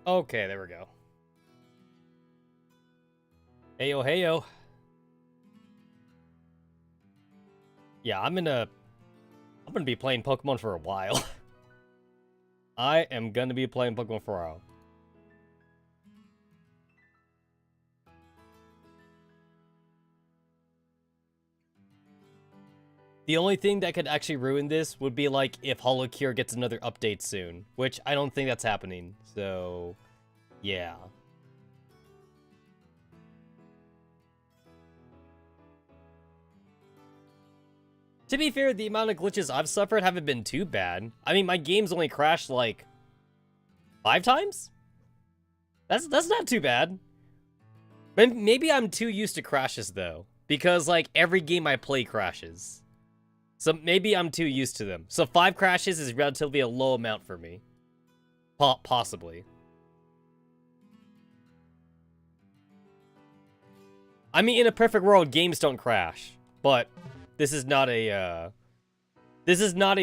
Okay, there we go. Heyo, heyo. Yeah, I'm gonna be playing Pokemon for a while. I am gonna be playing Pokemon for a while. The only thing that could actually ruin this would be like if Holocure gets another update soon, which I don't think that's happening. So, yeah. To be fair, the amount of glitches I've suffered haven't been too bad. I mean, my game's only crashed like 5 times? That's not too bad. Maybe I'm too used to crashes though, because like every game I play crashes. So maybe I'm too used to them. So 5 crashes is relatively a low amount for me. Possibly. I mean, in a perfect world, games don't crash. But this is not a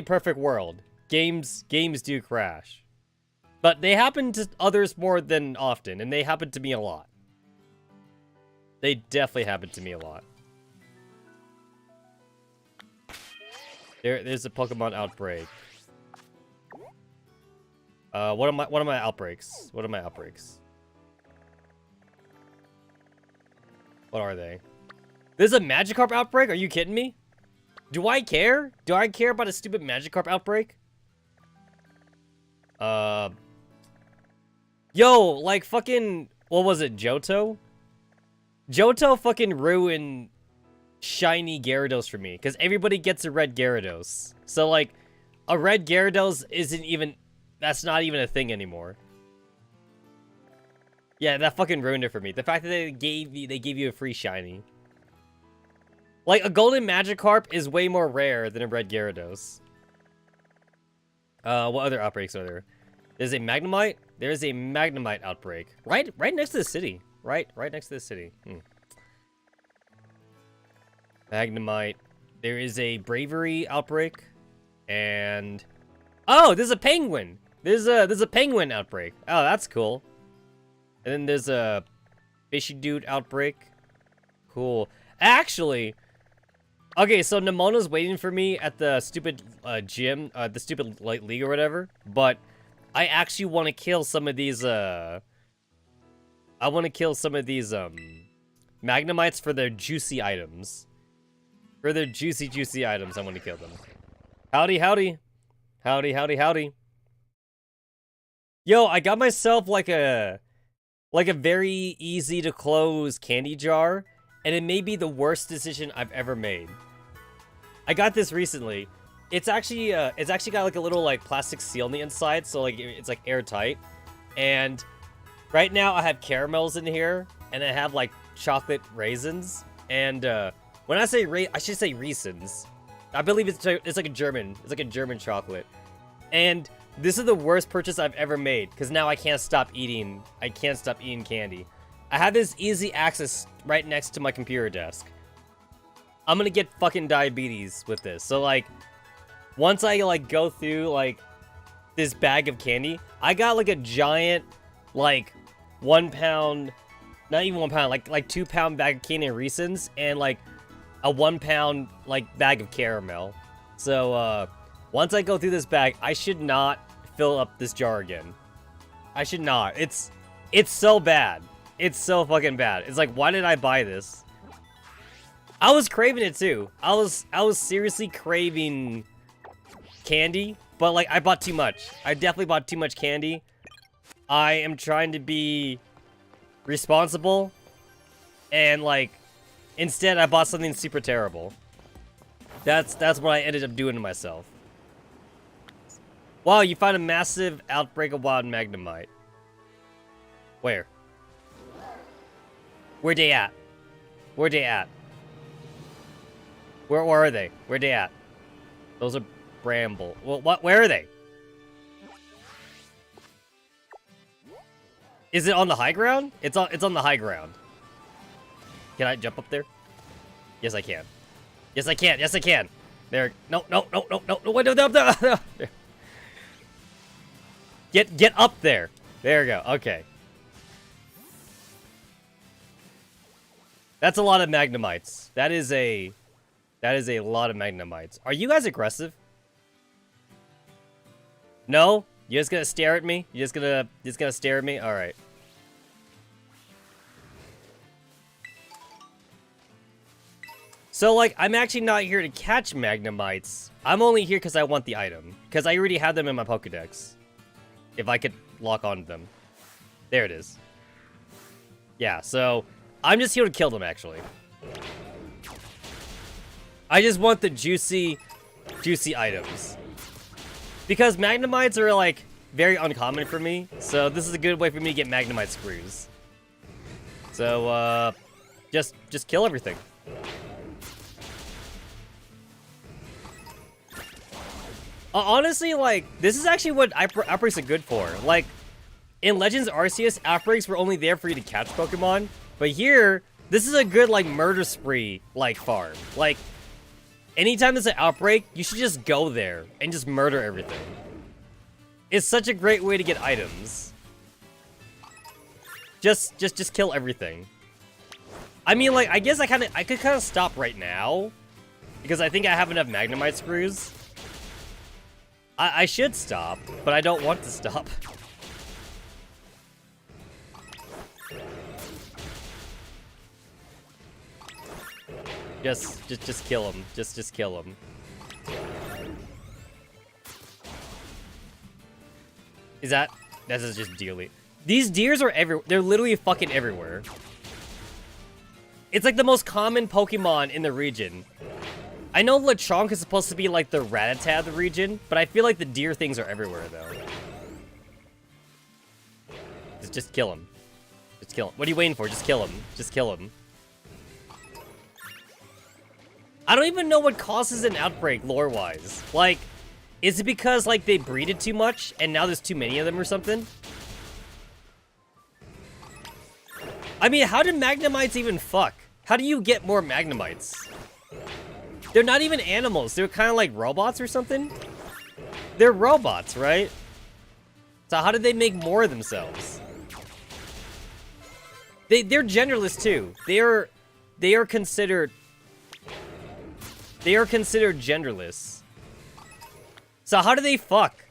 perfect world. Games do crash. But they happen to others more than often, and they happen to me a lot. They definitely happen to me a lot. There's a Pokemon outbreak. What are my outbreaks? What are my outbreaks? What are they? There's a Magikarp outbreak? Are you kidding me? Do I care? Do I care about a stupid Magikarp outbreak? Yo, like fucking, what was it, Johto? Johto fucking ruined shiny Gyarados for me, because everybody gets a red Gyarados. So like, a red Gyarados isn't even, that's not even a thing anymore. Yeah, that fucking ruined it for me. The fact that they gave you a free shiny. Like, a golden Magikarp is way more rare than a red Gyarados. What other outbreaks are there? There's a Magnemite? There's a Magnemite outbreak. Right next to the city. Right next to the city. Magnemite. There is a Bravery outbreak. And... oh, there's a Penguin! There's a Penguin outbreak. Oh, that's cool. And then there's a Fishy Dude outbreak. Cool. Actually... okay, so Nemona's waiting for me at the stupid gym, the stupid light league or whatever. But I actually want to kill some of these. I want to kill some of these Magnemites for their juicy items. For their juicy items, I want to kill them. Howdy, howdy, howdy, howdy, howdy. Yo, I got myself like a very easy to close candy jar. And it may be the worst decision I've ever made. I got this recently. It's actually got like a little like plastic seal on the inside, so like it's like airtight. And right now I have caramels in here, and I have like chocolate raisins. And when I say I should say raisins. I believe it's like a German chocolate. And this is the worst purchase I've ever made, because now I can't stop eating candy. I have this easy access right next to my computer desk. I'm gonna get fucking diabetes with this. So like, once I like go through like this bag of candy, I got like a giant like 1 pound, not even 1 pound, like 2 pound bag of candy and Reese's, and like a 1 pound like bag of caramel. So once I go through this bag, I should not fill up this jar again. I should not. It's so bad. It's so fucking bad. It's like, why did I buy this? I was craving it too. I was seriously craving candy, but like I bought too much. I definitely bought too much candy. I am trying to be responsible, and like instead I bought something super terrible. That's what I ended up doing to myself. Wow, you found a massive outbreak of wild Magnemite. Where? Where they at? Where they at? Where are they? Where they at? Those are bramble. Well, what? Where are they? Is it on the high ground? It's on the high ground. Can I jump up there? Yes, I can. Yes, I can. Yes, I can. There. No. Wait, no. Get up there. There we go. Okay. That's a lot of Magnemites. That is a lot of Magnemites. Are you guys aggressive? No? You just gonna stare at me? You just gonna stare at me? Alright. So, like, I'm actually not here to catch Magnemites. I'm only here because I want the item. Because I already have them in my Pokedex. If I could lock onto them. There it is. Yeah, so I'm just here to kill them, actually. I just want the juicy items. Because Magnemites are, like, very uncommon for me. So this is a good way for me to get Magnemite screws. So, just kill everything. Honestly, like, this is actually what outbreaks are good for. Like, in Legends Arceus, outbreaks were only there for you to catch Pokemon. But here, this is a good, like, murder spree, like, farm. Like, anytime there's an outbreak, you should just go there and just murder everything. It's such a great way to get items. Just kill everything. I mean, like, I guess I could kind of stop right now. Because I think I have enough Magnemite screws. I should stop, but I don't want to stop. Just kill him. Just kill him. That's just deerly. These deers are everywhere. They're literally fucking everywhere. It's like the most common Pokemon in the region. I know Lechonk is supposed to be like the Rattata of the region, but I feel like the deer things are everywhere, though. Just kill him. Just kill him. What are you waiting for? Just kill him. Just kill him. I don't even know what causes an outbreak, lore-wise. Like, is it because, like, they breeded too much, and now there's too many of them or something? I mean, how did Magnemites even fuck? How do you get more Magnemites? They're not even animals. They're kind of like robots or something. They're robots, right? So how did they make more of themselves? They're genderless too. They are considered genderless. So how do they fuck?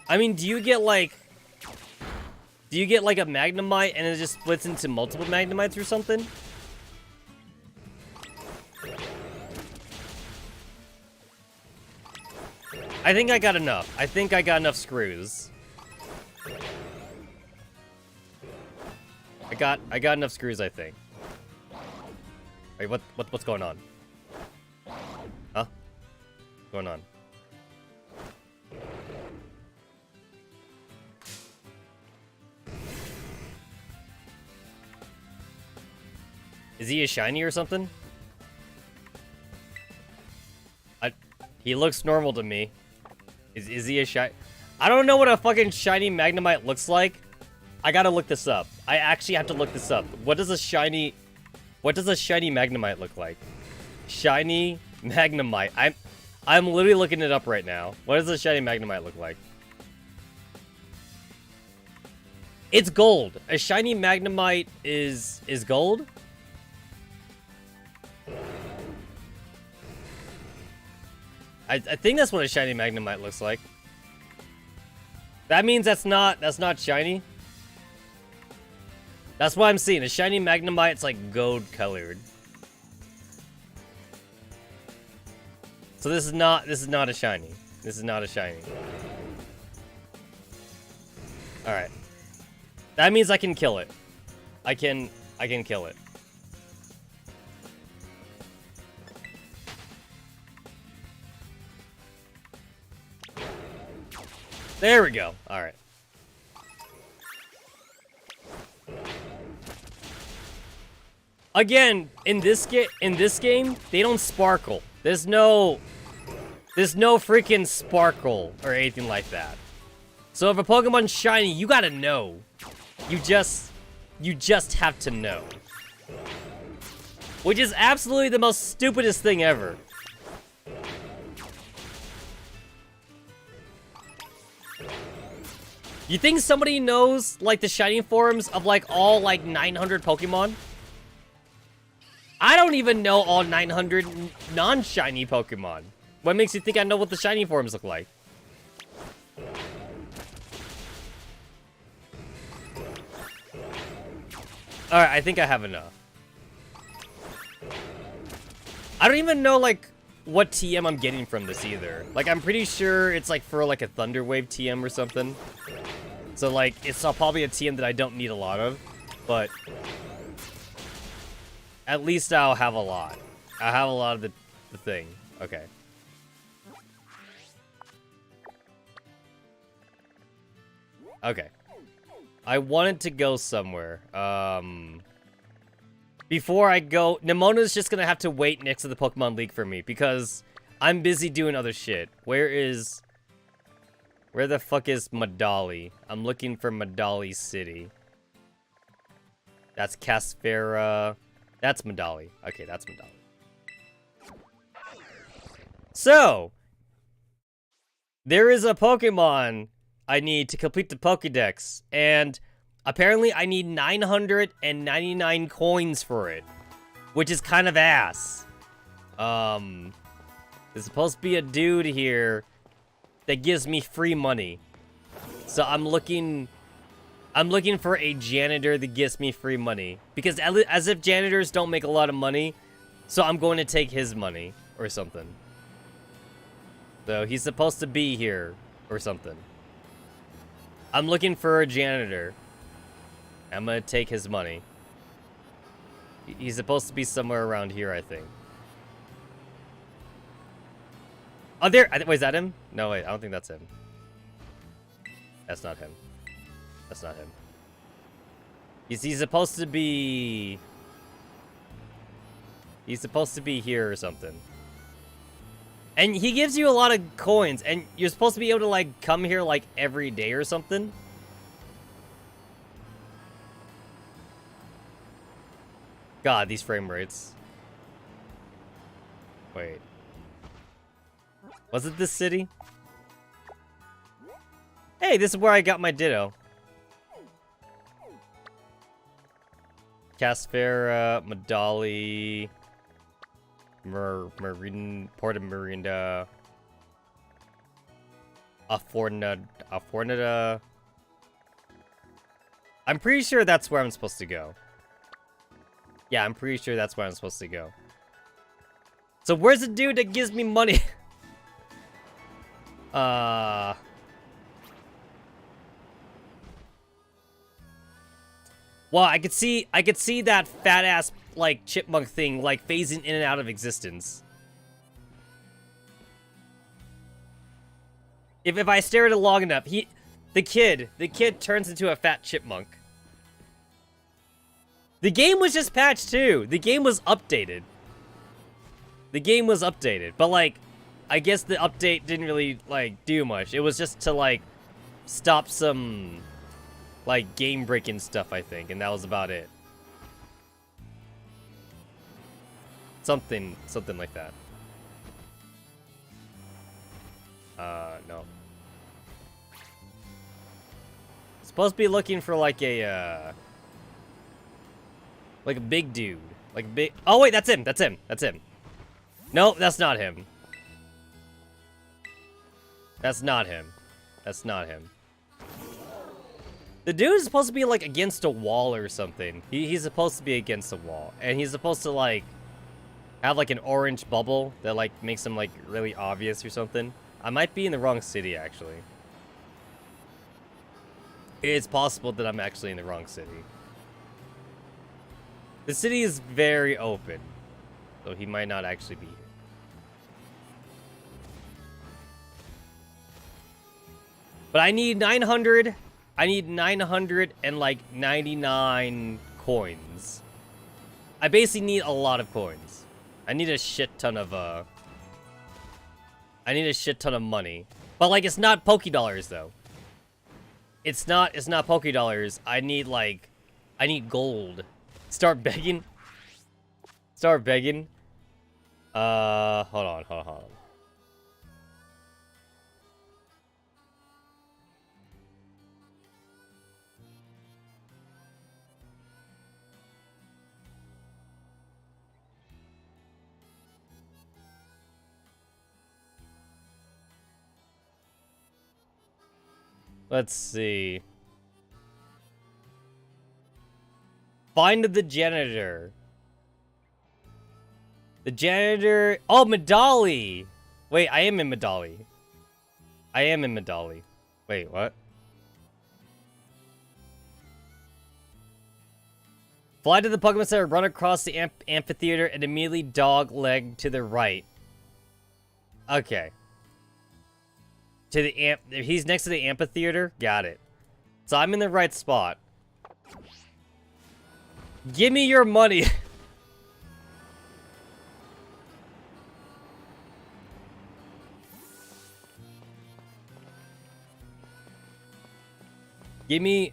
I mean, do you get like a Magnemite and it just splits into multiple Magnemites or something? I think I got enough. I think I got enough screws. I got enough screws, I think. Wait, what's going on? Huh? What's going on? Is he a shiny or something? He looks normal to me. Is he a shiny? I don't know what a fucking shiny Magnemite looks like. I gotta look this up. I actually have to look this up. What does a shiny Magnemite look like? Shiny Magnemite. I'm literally looking it up right now. What does a shiny Magnemite look like? It's gold. A shiny Magnemite is gold? I think that's what a shiny Magnemite looks like. That means that's not shiny. That's what I'm seeing. A shiny Magnemite's like gold colored. So this is not a shiny. This is not a shiny. Alright. That means I can kill it. I can kill it. There we go. All right. Again, in this game, they don't sparkle. There's no freaking sparkle or anything like that. So if a Pokemon's shiny, you gotta know. You just have to know. Which is absolutely the most stupidest thing ever. You think somebody knows, like, the shiny forms of, like, all, like, 900 Pokemon? I don't even know all 900 non-shiny Pokemon. What makes you think I know what the shiny forms look like? Alright, I think I have enough. I don't even know, like, what TM I'm getting from this either. Like, I'm pretty sure it's, like, for, like, a Thunder Wave TM or something. So, like, it's probably a TM that I don't need a lot of. But at least I'll have a lot. I have a lot of the thing. Okay. Okay. I wanted to go somewhere. Before I go, Nemona's just gonna have to wait next to the Pokemon League for me because I'm busy doing other shit. Where the fuck is Medali? I'm looking for Medali City. That's Casfera. That's Medali. Okay, that's Medali. So, there is a Pokemon I need to complete the Pokédex, and apparently I need 999 coins for it, which is kind of ass. There's supposed to be a dude here that gives me free money. So I'm looking for a janitor that gives me free money. Because as if janitors don't make a lot of money, so I'm going to take his money or something. So he's supposed to be here or something. I'm looking for a janitor. I'm gonna take his money. He's supposed to be somewhere around here, I think. Oh, there! Wait, is that him? No, wait, I don't think that's him. That's not him. That's not him. He's supposed to be... He's supposed to be here or something. And he gives you a lot of coins, and you're supposed to be able to, like, come here, like, every day or something. God, these frame rates. Wait. Was it this city? Hey, this is where I got my Ditto. Casfera, Medali, Porta Marinda, Afornida. I'm pretty sure that's where I'm supposed to go. Yeah, I'm pretty sure that's where I'm supposed to go. So where's the dude that gives me money? Well, I could see that fat ass like chipmunk thing like phasing in and out of existence. If I stare at it long enough, the kid turns into a fat chipmunk. The game was just patched too. The game was updated. The game was updated, but like, I guess the update didn't really like do much. It was just to like stop some like game breaking stuff, I think, and that was about it. Something like that. No. Supposed to be looking for like a big dude. Like a big... Oh wait, that's him. That's him. That's him. No, that's not him. That's not him. That's not him. The dude is supposed to be like against a wall or something. He's supposed to be against a wall. And he's supposed to like have like an orange bubble that like makes him like really obvious or something. I might be in the wrong city actually. It's possible that I'm actually in the wrong city. The city is very open, so he might not actually be here. But I need 900. I need 999 coins. I basically need a lot of coins. I need a shit ton of I need a shit ton of money. But like, it's not Poké Dollars though. It's not Poké Dollars. I need gold. Start begging. Start begging. Hold on. Let's see. Find the janitor. The janitor... Oh, Medali! Wait, I am in Medali. Wait, what? Fly to the Pokemon Center, run across the amphitheater, and immediately dog leg to the right. Okay. To the he's next to the amphitheater? Got it. So I'm in the right spot. Give me your money. Give me...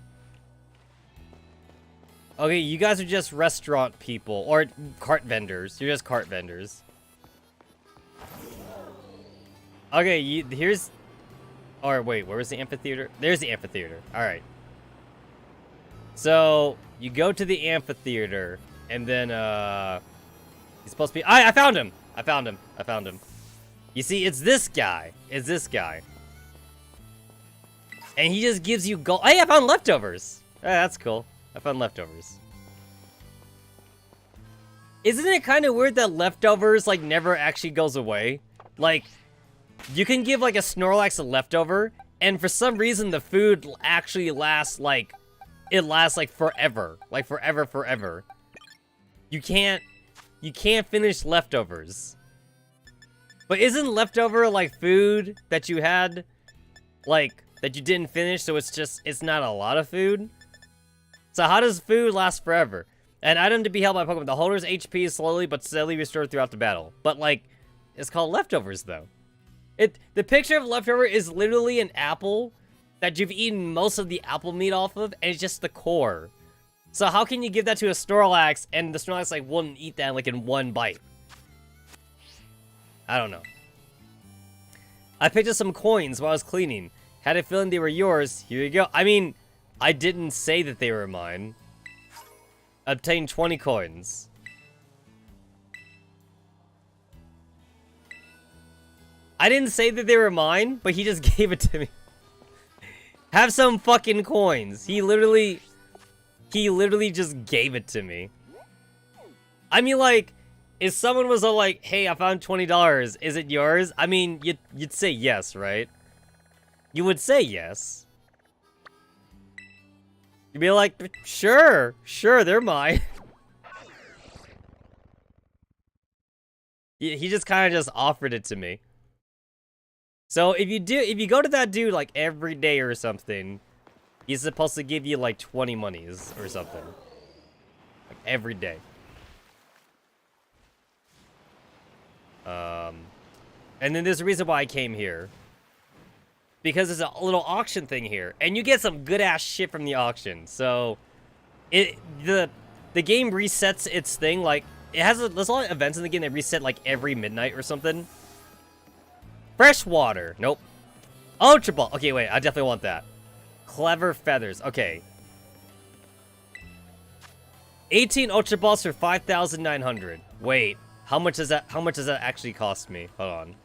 Okay, you guys are just restaurant people. Or cart vendors. You're just cart vendors. Okay, here's... Or wait, where was the amphitheater? There's the amphitheater. Alright. So, you go to the amphitheater, and then, he's supposed to be... I found him! I found him. You see, it's this guy. And he just gives you gold. Hey, I found leftovers! Hey, that's cool. I found leftovers. Isn't it kind of weird that leftovers, like, never actually goes away? Like, you can give, like, a Snorlax a leftover, and for some reason the food actually lasts, like... It lasts, like, forever. Like, forever. You can't finish leftovers. But isn't leftover, like, food that you had, like, that you didn't finish, so it's not a lot of food? So how does food last forever? An item to be held by Pokemon. The holder's HP is slowly but steadily restored throughout the battle. But, like, it's called leftovers, though. The picture of leftover is literally an apple that you've eaten most of the apple meat off of, and it's just the core. So how can you give that to a Snorlax, and the Snorlax, like, wouldn't eat that, like, in one bite? I don't know. I picked up some coins while I was cleaning. Had a feeling they were yours. Here you go. I mean, I didn't say that they were mine. Obtained 20 coins. I didn't say that they were mine, but he just gave it to me. Have some fucking coins. He literally just gave it to me. I mean, like, if someone was all like, hey, I found $20, is it yours? I mean, you'd say yes, right? You would say yes. You'd be like, sure, they're mine. He just kind of just offered it to me. So if you go to that dude like every day or something, he's supposed to give you like 20 monies or something. Like every day. And then there's a reason why I came here. Because there's a little auction thing here, and you get some good ass shit from the auction. So the game resets its thing, like there's a lot of events in the game that reset like every midnight or something. Fresh water. Nope. Ultra Ball. Okay, wait. I definitely want that. Clever Feathers. Okay. 18 Ultra Balls for 5,900. Wait. How much does that actually cost me? Hold on.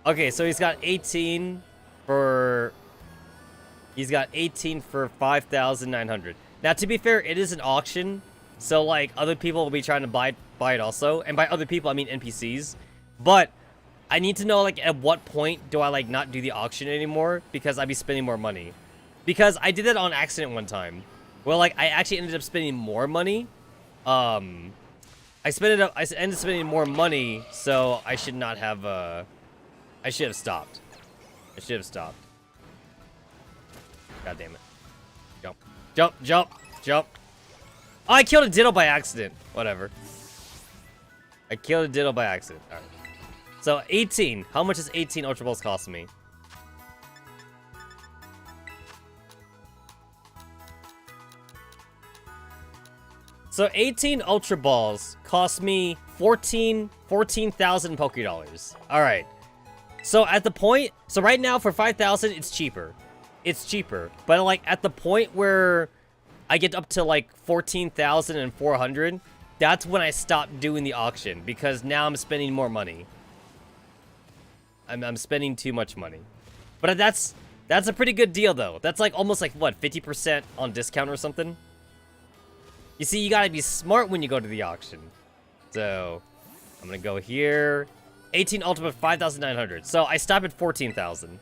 Okay, so he's got 18 for 5,900. Now, to be fair, it is an auction. So, like, other people will be trying to buy it also. And by other people, I mean NPCs. But I need to know, like, at what point do I, like, not do the auction anymore? Because I'd be spending more money. Because I did that on accident one time. Well, like, I actually ended up spending more money. I ended up spending more money, so I should not have, I should have stopped. God damn it. Jump. Oh, I killed a Ditto by accident. Whatever. I killed a Ditto by accident. Alright. So, 18. How much does 18 Ultra Balls cost me? So 18 Ultra Balls cost me 14,000 Pokédollars. Alright. So at the point, so right now for 5,000, it's cheaper. It's cheaper. But like at the point where I get up to like 14,400, that's when I stop doing the auction because now I'm spending more money. I'm spending too much money. But that's a pretty good deal though. That's like almost like what, 50% on discount or something? You see, you gotta be smart when you go to the auction. So, I'm gonna go here. 18 Ultimate, 5,900. So, I stop at 14,000.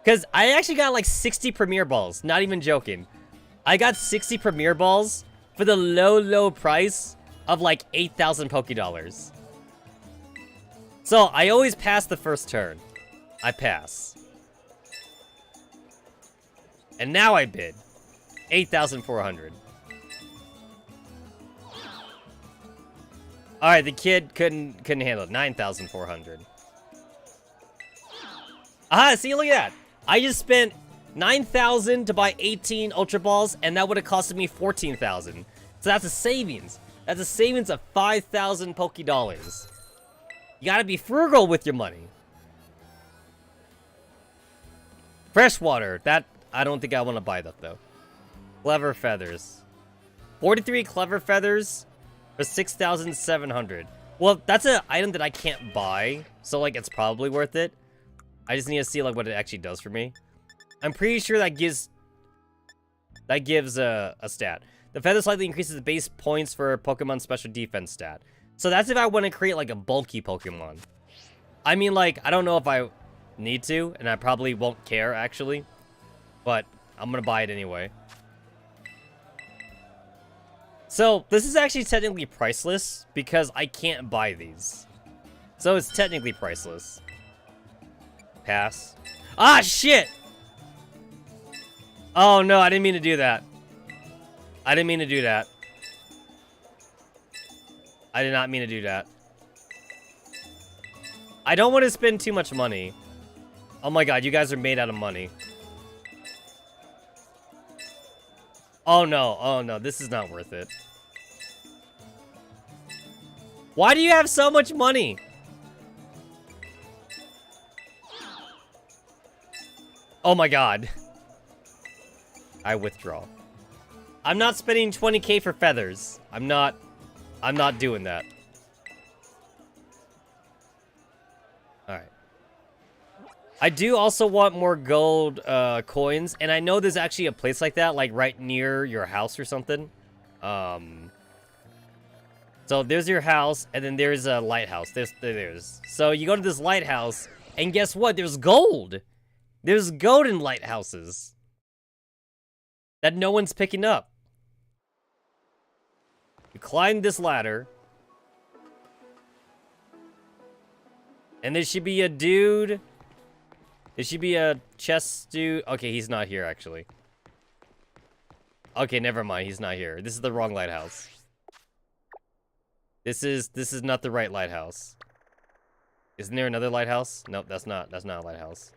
Because I actually got like 60 Premier Balls. Not even joking. I got 60 Premier Balls for the low price of like 8,000 Pokédollars. So, I always pass the first turn. I pass. And now I bid. 8,400. Alright, the kid couldn't handle it. 9,400. Ah, see, look at that. I just spent 9,000 to buy 18 Ultra Balls, and that would have costed me 14,000. So that's a savings. That's a savings of 5,000 Pokédollars. You gotta be frugal with your money. Freshwater. That, I don't think I want to buy that, though. Clever Feathers. 43 Clever Feathers for 6,700. Well, that's an item that I can't buy, so, like, it's probably worth it. I just need to see, like, what it actually does for me. I'm pretty sure that gives a stat. The feather slightly increases the base points for Pokemon special defense stat. So that's if I want to create, like, a bulky Pokemon. I mean, like, I don't know if I need to, and I probably won't care, actually. But I'm gonna buy it anyway. So, this is actually technically priceless, because I can't buy these. So, it's technically priceless. Pass. Ah, shit! Oh, no, I didn't mean to do that. I didn't mean to do that. I did not mean to do that. I don't want to spend too much money. Oh my god, you guys are made out of money. Oh no, this is not worth it. Why do you have so much money? Oh my god. I withdraw. I'm not spending 20k for feathers. I'm not doing that. Alright. I do also want more gold coins, and I know there's actually a place like that, like right near your house or something. So there's your house, and then there's a lighthouse. There's. So you go to this lighthouse, and guess what? There's gold. There's gold in lighthouses that no one's picking up. You climb this ladder, and there should be a dude. There should be a chest dude. Okay, he's not here, actually. Okay, never mind. He's not here. This is the wrong lighthouse. This is not the right lighthouse. Isn't there another lighthouse? Nope, that's not a lighthouse.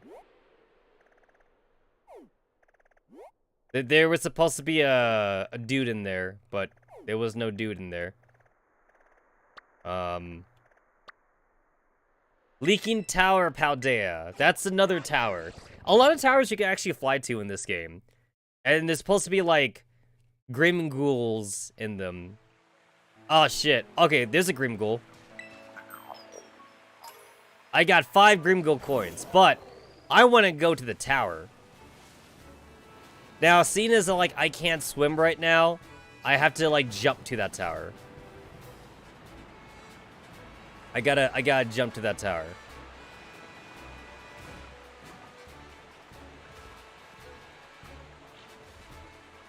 There was supposed to be a dude in there, but there was no dude in there. Leaking Tower Paldea. That's another tower. A lot of towers you can actually fly to in this game. And there's supposed to be, like, Grimghouls in them. Oh, shit. Okay, there's a Grimghoul. I got 5 Grimghoul coins, but I want to go to the tower. Now, seeing as, like, I can't swim right now, I have to, like, jump to that tower. I gotta jump to that tower.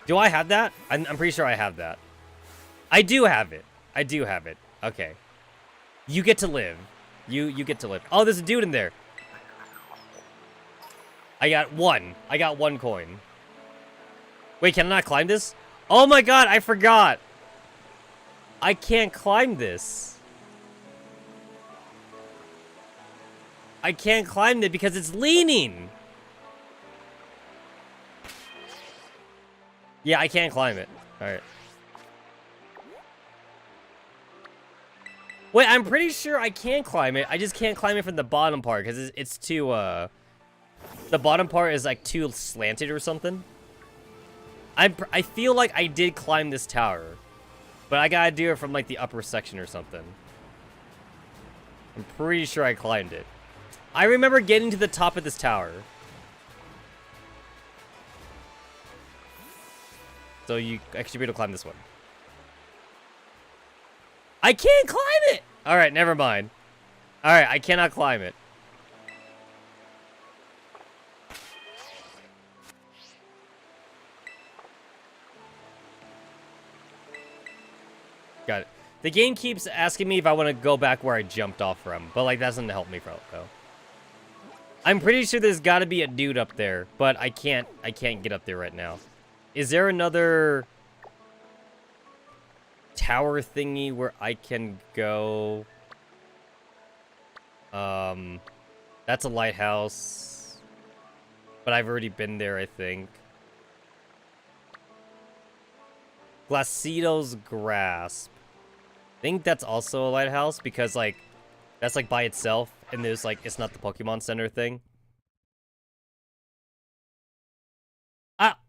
Do I have that? I'm pretty sure I have that. I do have it. I do have it. Okay. You get to live. You get to live. Oh, there's a dude in there. I got 1. I got 1 coin. Wait, can I not climb this? Oh my god, I forgot. I can't climb this. I can't climb it because it's leaning. Yeah, I can't climb it. Alright. Wait, I'm pretty sure I can climb it. I just can't climb it from the bottom part because it's too, the bottom part is like too slanted or something. I feel like I did climb this tower, but I gotta do it from like the upper section or something. I'm pretty sure I climbed it. I remember getting to the top of this tower. So you actually be able to climb this one. I can't climb it! Alright, never mind. Alright, I cannot climb it. Got it. The game keeps asking me if I want to go back where I jumped off from, but like that doesn't help me though. I'm pretty sure there's got to be a dude up there, but I can't get up there right now. Is there another tower thingy where I can go? That's a lighthouse, but I've already been there, I think. Glacido's Grasp. I think that's also a lighthouse because, like, that's, like, by itself, and there's, like, it's not the Pokemon Center thing.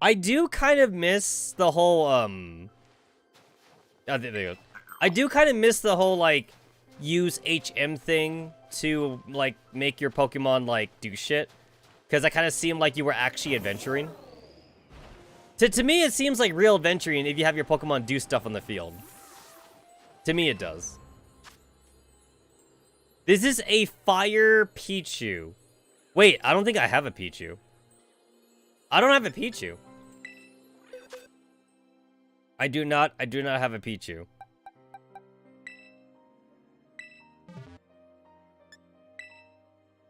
I do kind of miss the whole, oh, there you go. I do kind of miss the whole, like, use HM thing to, like, make your Pokemon, like, do shit. Because I kind of seemed like you were actually adventuring. To me, it seems like real adventuring if you have your Pokemon do stuff on the field. To me, it does. This is a Fire Pichu. Wait, I don't think I have a Pichu. I don't have a Pichu. I do not have a Pichu.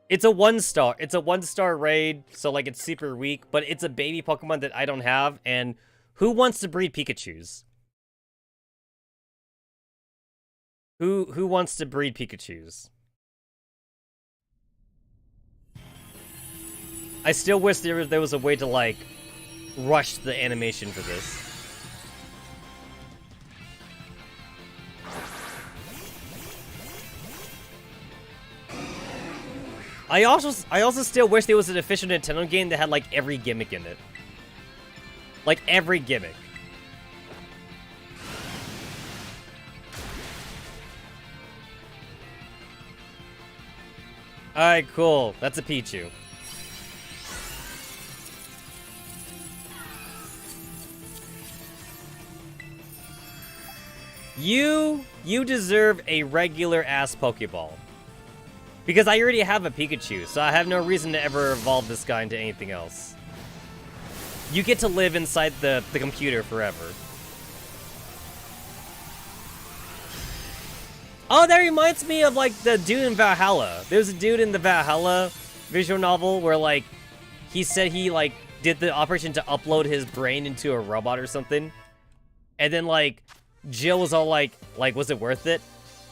It's a 1-star. It's a 1-star raid, so like it's super weak, but it's a baby Pokemon that I don't have, and who wants to breed Pikachus? Who wants to breed Pikachus? I still wish there was a way to like rush the animation for this. I also still wish there was an official Nintendo game that had like every gimmick in it. Like every gimmick. Alright, cool. That's a Pichu. You deserve a regular ass Pokeball. Because I already have a Pikachu, so I have no reason to ever evolve this guy into anything else. You get to live inside the computer forever. Oh, that reminds me of, like, the dude in Valhalla. There's a dude in the Valhalla visual novel where, like, he said he, like, did the operation to upload his brain into a robot or something. And then, like, Jill was all like, was it worth it?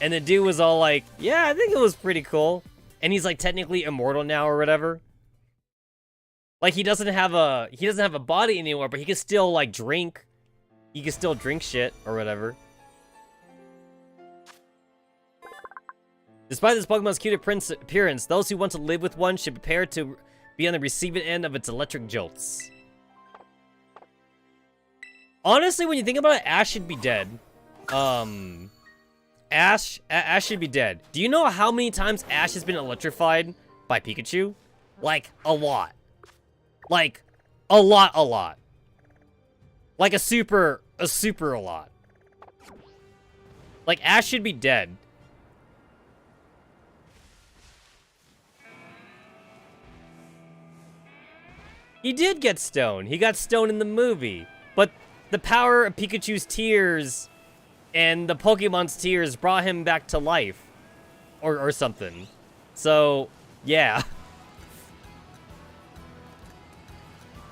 And the dude was all like, yeah, I think it was pretty cool. And he's, like, technically immortal now or whatever. Like, he doesn't have a body anymore, but he can still, like, drink. He can still drink shit or whatever. Despite this Pokemon's cute appearance, those who want to live with one should prepare to be on the receiving end of its electric jolts. Honestly, when you think about it, Ash should be dead. Ash should be dead. Do you know how many times Ash has been electrified by Pikachu? Like, a lot. Like, a lot. Like, a super a lot. Like, Ash should be dead. He did get stoned. He got stoned in the movie. But the power of Pikachu's tears and the Pokemon's tears brought him back to life. Or something. So, yeah.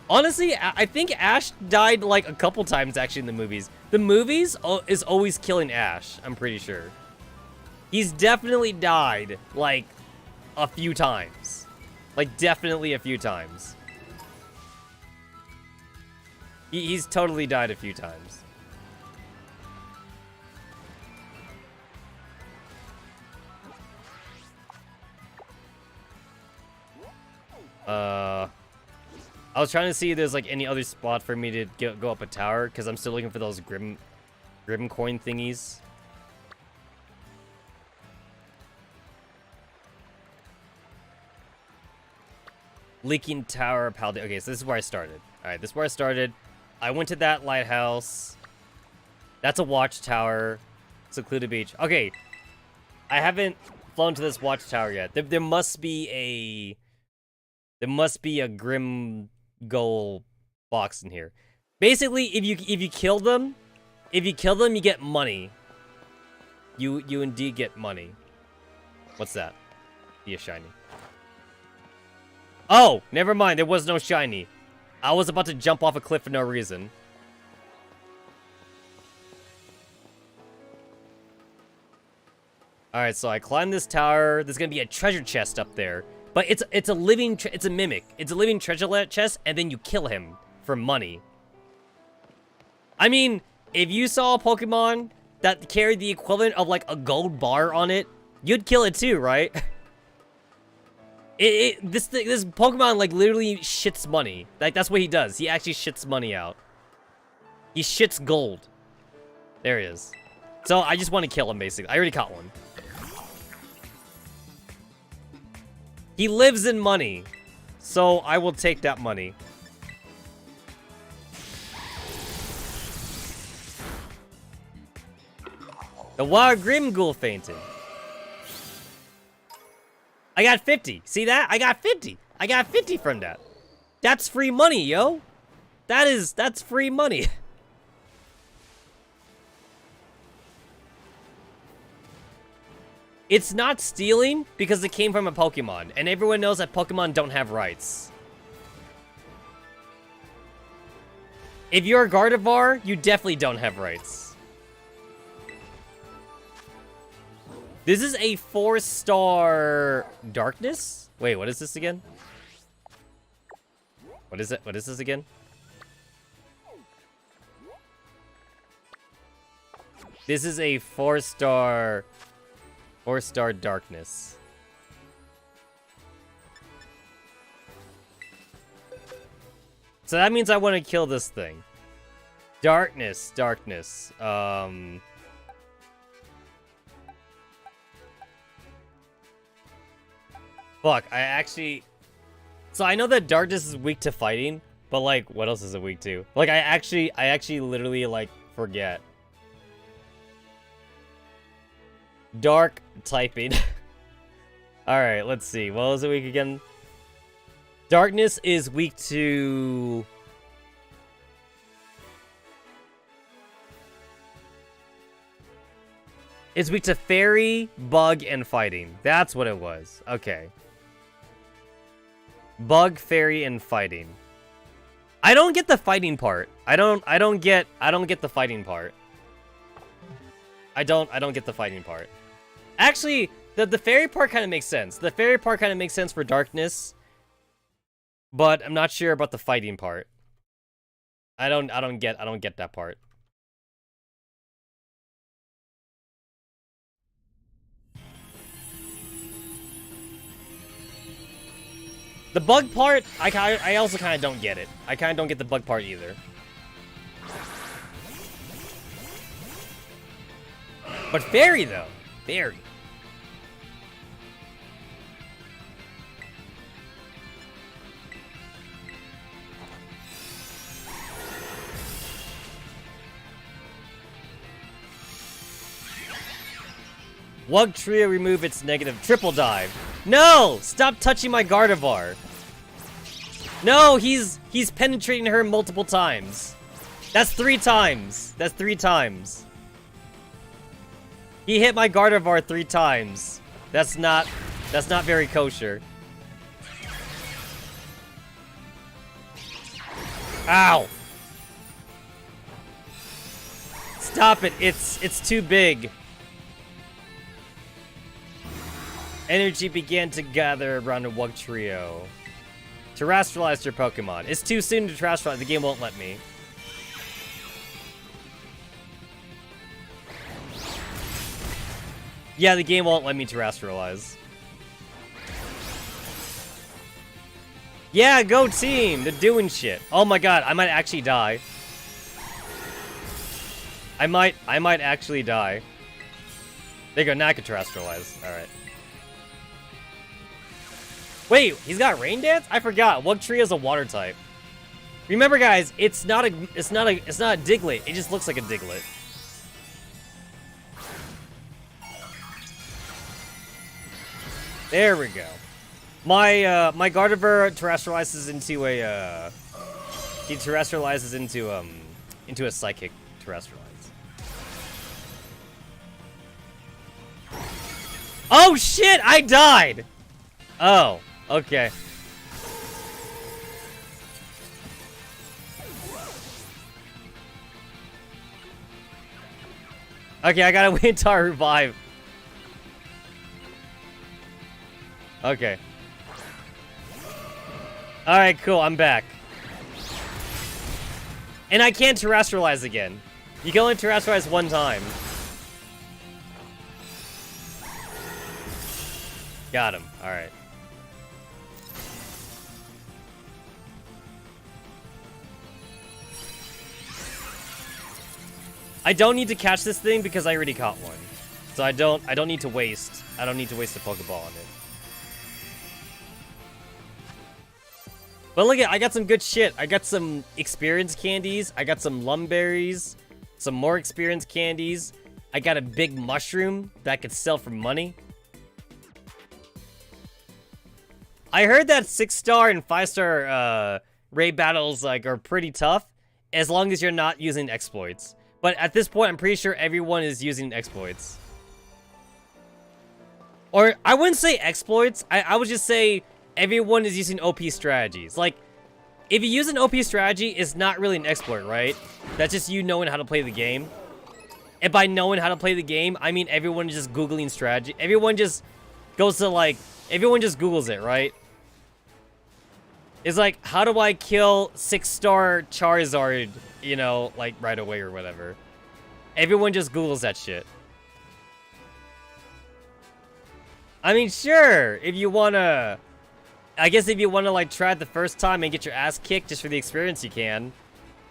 Honestly, I think Ash died, like, a couple times, actually, in the movies. The movies is always killing Ash, I'm pretty sure. He's definitely died, like, a few times. Like, definitely a few times. He's totally died a few times. I was trying to see if there's like any other spot for me to go up a tower, because I'm still looking for those Grim coin thingies. Leaking Tower, Paladin. Okay, so this is where I started. Alright, this is where I started. I went to that lighthouse. That's a watchtower. Secluded beach. Okay. I haven't flown to this watchtower yet. There must be a... There must be a Grim Goal box in here. Basically, if you kill them, you get money. You indeed get money. What's that? Be a shiny. Oh, never mind. There was no shiny. I was about to jump off a cliff for no reason. Alright, so I climb this tower. There's gonna be a treasure chest up there. But it's a living... it's a mimic. It's a living treasure chest, and then you kill him for money. I mean, if you saw a Pokemon that carried the equivalent of, like, a gold bar on it, you'd kill it too, right? This Pokemon, like, literally shits money. Like, that's what he does. He actually shits money out. He shits gold. There he is. So, I just want to kill him, basically. I already caught one. He lives in money. So, I will take that money. The Wild Grimghoul fainted. I got 50. See that? I got 50. I got 50 from that. That's free money, yo. That's free money. It's not stealing because it came from a Pokemon, and everyone knows that Pokemon don't have rights. If you're a Gardevoir, you definitely don't have rights. This is a 4-star Darkness? Wait, what is this again? What is it? What is this again? This is a 4-star Darkness. So that means I want to kill this thing. Darkness. Fuck, I actually... So I know that Darkness is weak to fighting, but like, what else is it weak to? Like, I actually literally, like, forget. Dark typing. Alright, let's see. What was it weak again? Darkness is weak to... It's weak to fairy, bug, and fighting. That's what it was. Okay. Bug, fairy, and fighting. I don't get the fighting part. I don't get the fighting part. I don't get the fighting part. Actually, the fairy part kind of makes sense. The fairy part kind of makes sense for Darkness, but I'm not sure about the fighting part. I don't get that part. The bug part, I also kind of don't get it. I kind of don't get the bug part either. But fairy though, fairy. Wug Trio remove its negative triple dive. No! Stop touching my Gardevoir. No, he's penetrating her multiple times. That's 3 times. That's 3 times. He hit my Gardevoir 3 times. That's not very kosher. Ow! Stop it. It's too big. Energy began to gather around the Wug Trio. Terrestrialize your Pokemon. It's too soon to terrestrialize. The game won't let me. Yeah, the game won't let me terrestrialize. Yeah, go team! They're doing shit. Oh my god, I might actually die. I might actually die. There you go, now I can terrestrialize. Alright. Wait, he's got rain dance? I forgot. What tree is a water type? Remember guys, it's not a Diglett. It just looks like a Diglett. There we go. My my Gardevoir terrestrializes into a he terrestrializes into a psychic terrestrialize. Oh shit, I died. Oh, okay. Okay, I gotta wait till I revive. Okay. Alright, cool, I'm back. And I can't terrestrialize again. You can only terrestrialize one time. Got him, alright. I don't need to catch this thing because I already caught one. So I don't need to waste. I don't need to waste a Pokeball on it. But look at, I got some good shit. I got some experience candies. I got some lumberries. Some more experience candies. I got a big mushroom that I could sell for money. I heard that 6-star and 5-star raid battles like are pretty tough as long as you're not using exploits. But at this point, I'm pretty sure everyone is using exploits. Or, I wouldn't say exploits. I would just say everyone is using OP strategies. Like, if you use an OP strategy, it's not really an exploit, right? That's just you knowing how to play the game. And by knowing how to play the game, I mean everyone is just Googling strategy. Everyone just goes to, like, everyone just Googles it, right? It's like, how do I kill 6-star Charizard, you know, like, right away or whatever. Everyone just Googles that shit. I mean, sure, if you wanna... I guess if you wanna, like, try it the first time and get your ass kicked just for the experience, you can.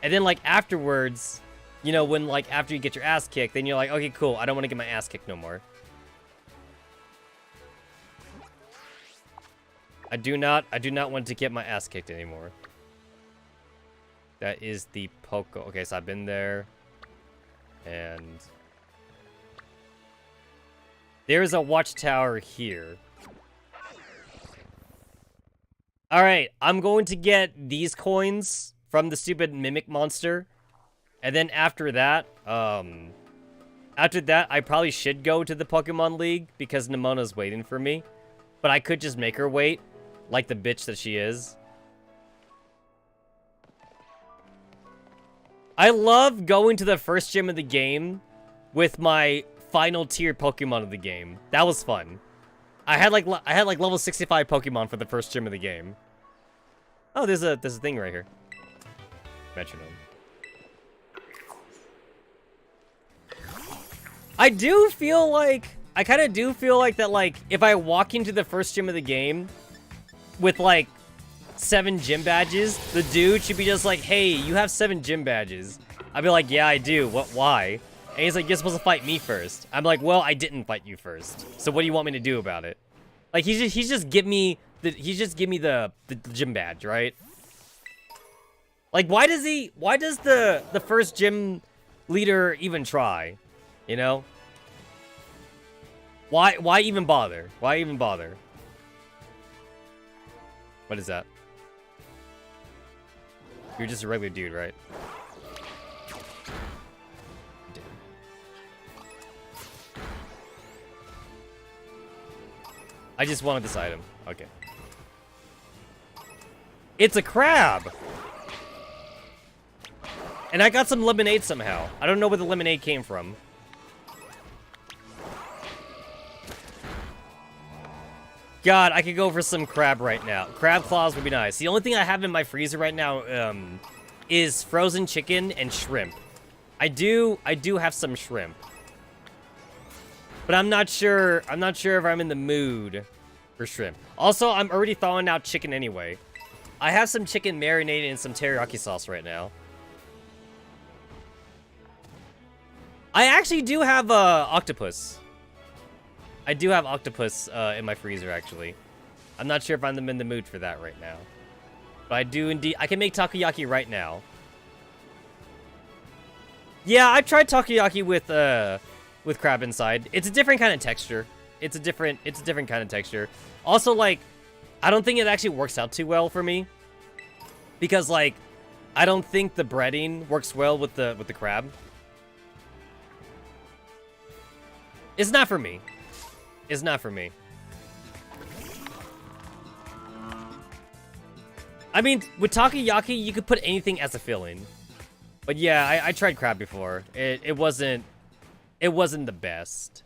And then, like, afterwards, you know, when, like, after you get your ass kicked, then you're like, okay, cool, I don't want to get my ass kicked no more. I do not want to get my ass kicked anymore. That is the Poco. Okay, so I've been there. And there's a watchtower here. Alright, I'm going to get these coins from the stupid mimic monster. And then after that, I probably should go to the Pokemon League because Nemona's waiting for me. But I could just make her wait, like the bitch that she is. I love going to the first gym of the game with my final tier Pokemon of the game. That was fun. I had like level 65 Pokemon for the first gym of the game. Oh, there's a thing right here. Metronome. I kind of do feel like that, like, if I walk into the first gym of the game with, like, 7 gym badges, the dude should be just like, hey, you have 7 gym badges. I'd be like, yeah, I do. Why? And he's like, you're supposed to fight me first. I'm like, well, I didn't fight you first. So what do you want me to do about it? Like, he's just give me the gym badge, right? Like, why does the first gym leader even try? You know? Why even bother? Why even bother? What is that? You're just a regular dude, right? Damn. I just wanted this item. Okay. It's a crab! And I got some lemonade somehow. I don't know where the lemonade came from. God, I could go for some crab right now. Crab claws would be nice. The only thing I have in my freezer right now is frozen chicken and shrimp. I do have some shrimp. But I'm not sure if I'm in the mood for shrimp. Also, I'm already thawing out chicken anyway. I have some chicken marinated in some teriyaki sauce right now. I actually do have octopus. I do have octopus in my freezer, actually. I'm not sure if I'm in the mood for that right now. But I do indeed. I can make takoyaki right now. Yeah, I've tried takoyaki with crab inside. It's a different kind of texture. It's a different kind of texture. Also, like, I don't think it actually works out too well for me. Because, like, I don't think the breading works well with the crab. It's not for me. It's not for me. I mean, with takoyaki, you could put anything as a filling. But yeah, I tried crab before. It wasn't the best.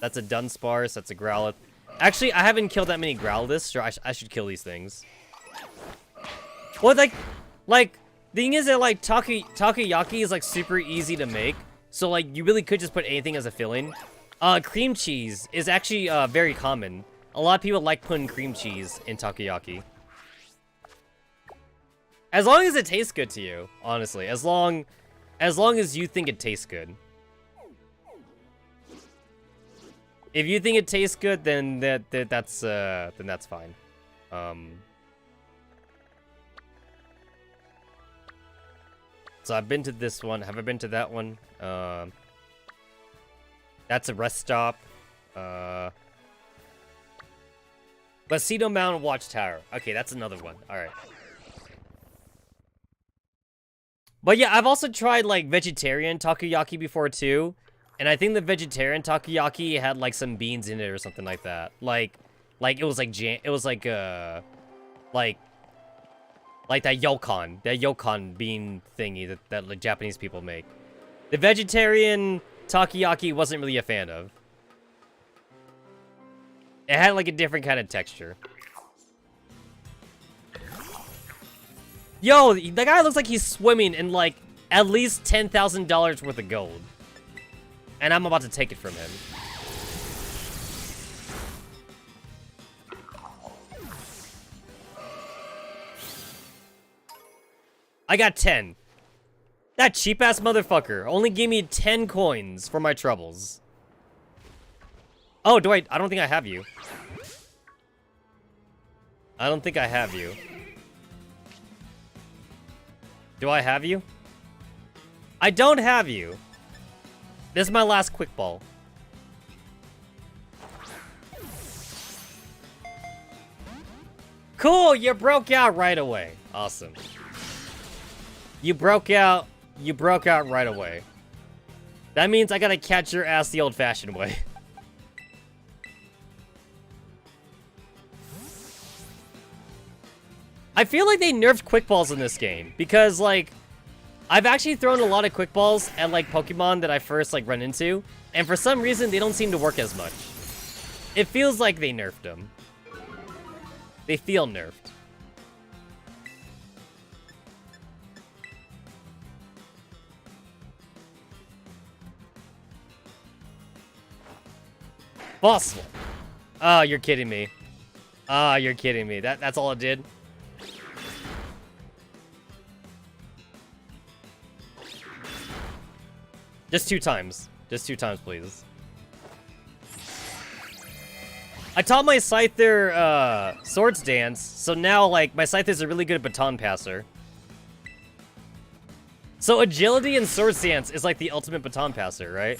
That's a Dunsparce, that's a Growlithe. Actually, I haven't killed that many Growlithes, so I should kill these things. Well, like, the thing is that, like, takoyaki is, like, super easy to make. So, like, you really could just put anything as a filling. Cream cheese is actually, very common. A lot of people like putting cream cheese in takoyaki. As long as it tastes good to you, honestly. As long as you think it tastes good. If you think it tastes good, then that's fine. So I've been to this one. Have I been to that one? That's a rest stop. Backseat Mountain Watchtower. Okay, that's another one. All right. But yeah, I've also tried, like, vegetarian takoyaki before, too. And I think the vegetarian takoyaki had, like, some beans in it or something like that. Like it was, like, jam... It was, like, like that yokon bean thingy that like, Japanese people make. The vegetarian takoyaki wasn't really a fan of. It had, like, a different kind of texture. Yo, the guy looks like he's swimming in, like, at least $10,000 worth of gold. And I'm about to take it from him. I got 10. That cheap-ass motherfucker only gave me 10 coins for my troubles. Oh, I don't think I have you. I don't think I have you. Do I have you? I don't have you. This is my last quick ball. Cool, you broke out right away. Awesome. You broke out right away. That means I gotta catch your ass the old-fashioned way. I feel like they nerfed quick balls in this game because, like, I've actually thrown a lot of quick balls at, like, Pokemon that I first, like, run into, and for some reason they don't seem to work as much. It feels like they nerfed them. They feel nerfed. Boss. Oh, you're kidding me. Oh, you're kidding me. That's all it did? Just 2 times. Just 2 times, please. I taught my Scyther, Swords Dance, so now, like, my Scyther's a really good baton passer. So agility and Swords Dance is, like, the ultimate baton passer, right?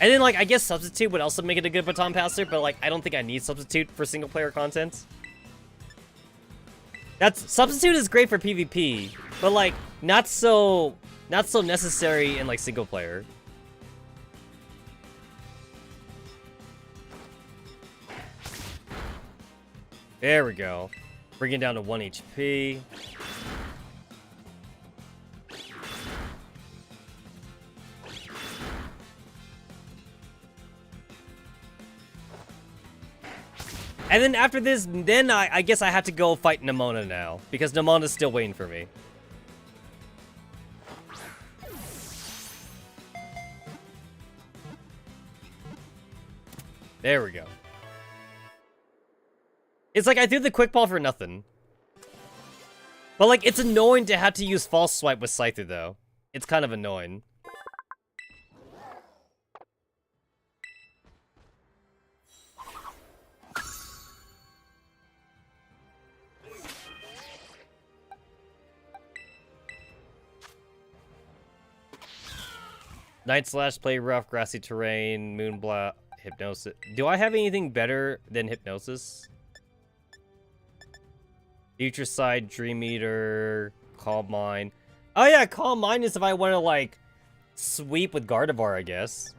And then, like, I guess Substitute would also make it a good baton passer, but, like, I don't think I need Substitute for single-player content. Substitute is great for PvP, but, like, not so necessary in, like, single player. There we go. Bring it down to 1 HP. And then after this, then I guess I have to go fight Nemona now, because Nemona's still waiting for me. There we go. It's like I threw the quick ball for nothing. But like, it's annoying to have to use false swipe with Scyther though. It's kind of annoying. Night Slash, Play Rough, Grassy Terrain, Moonblast, Hypnosis. Do I have anything better than Hypnosis? Future Side, Dream Eater, Calm Mind. Oh yeah, Calm Mind is if I want to like sweep with Gardevoir, I guess.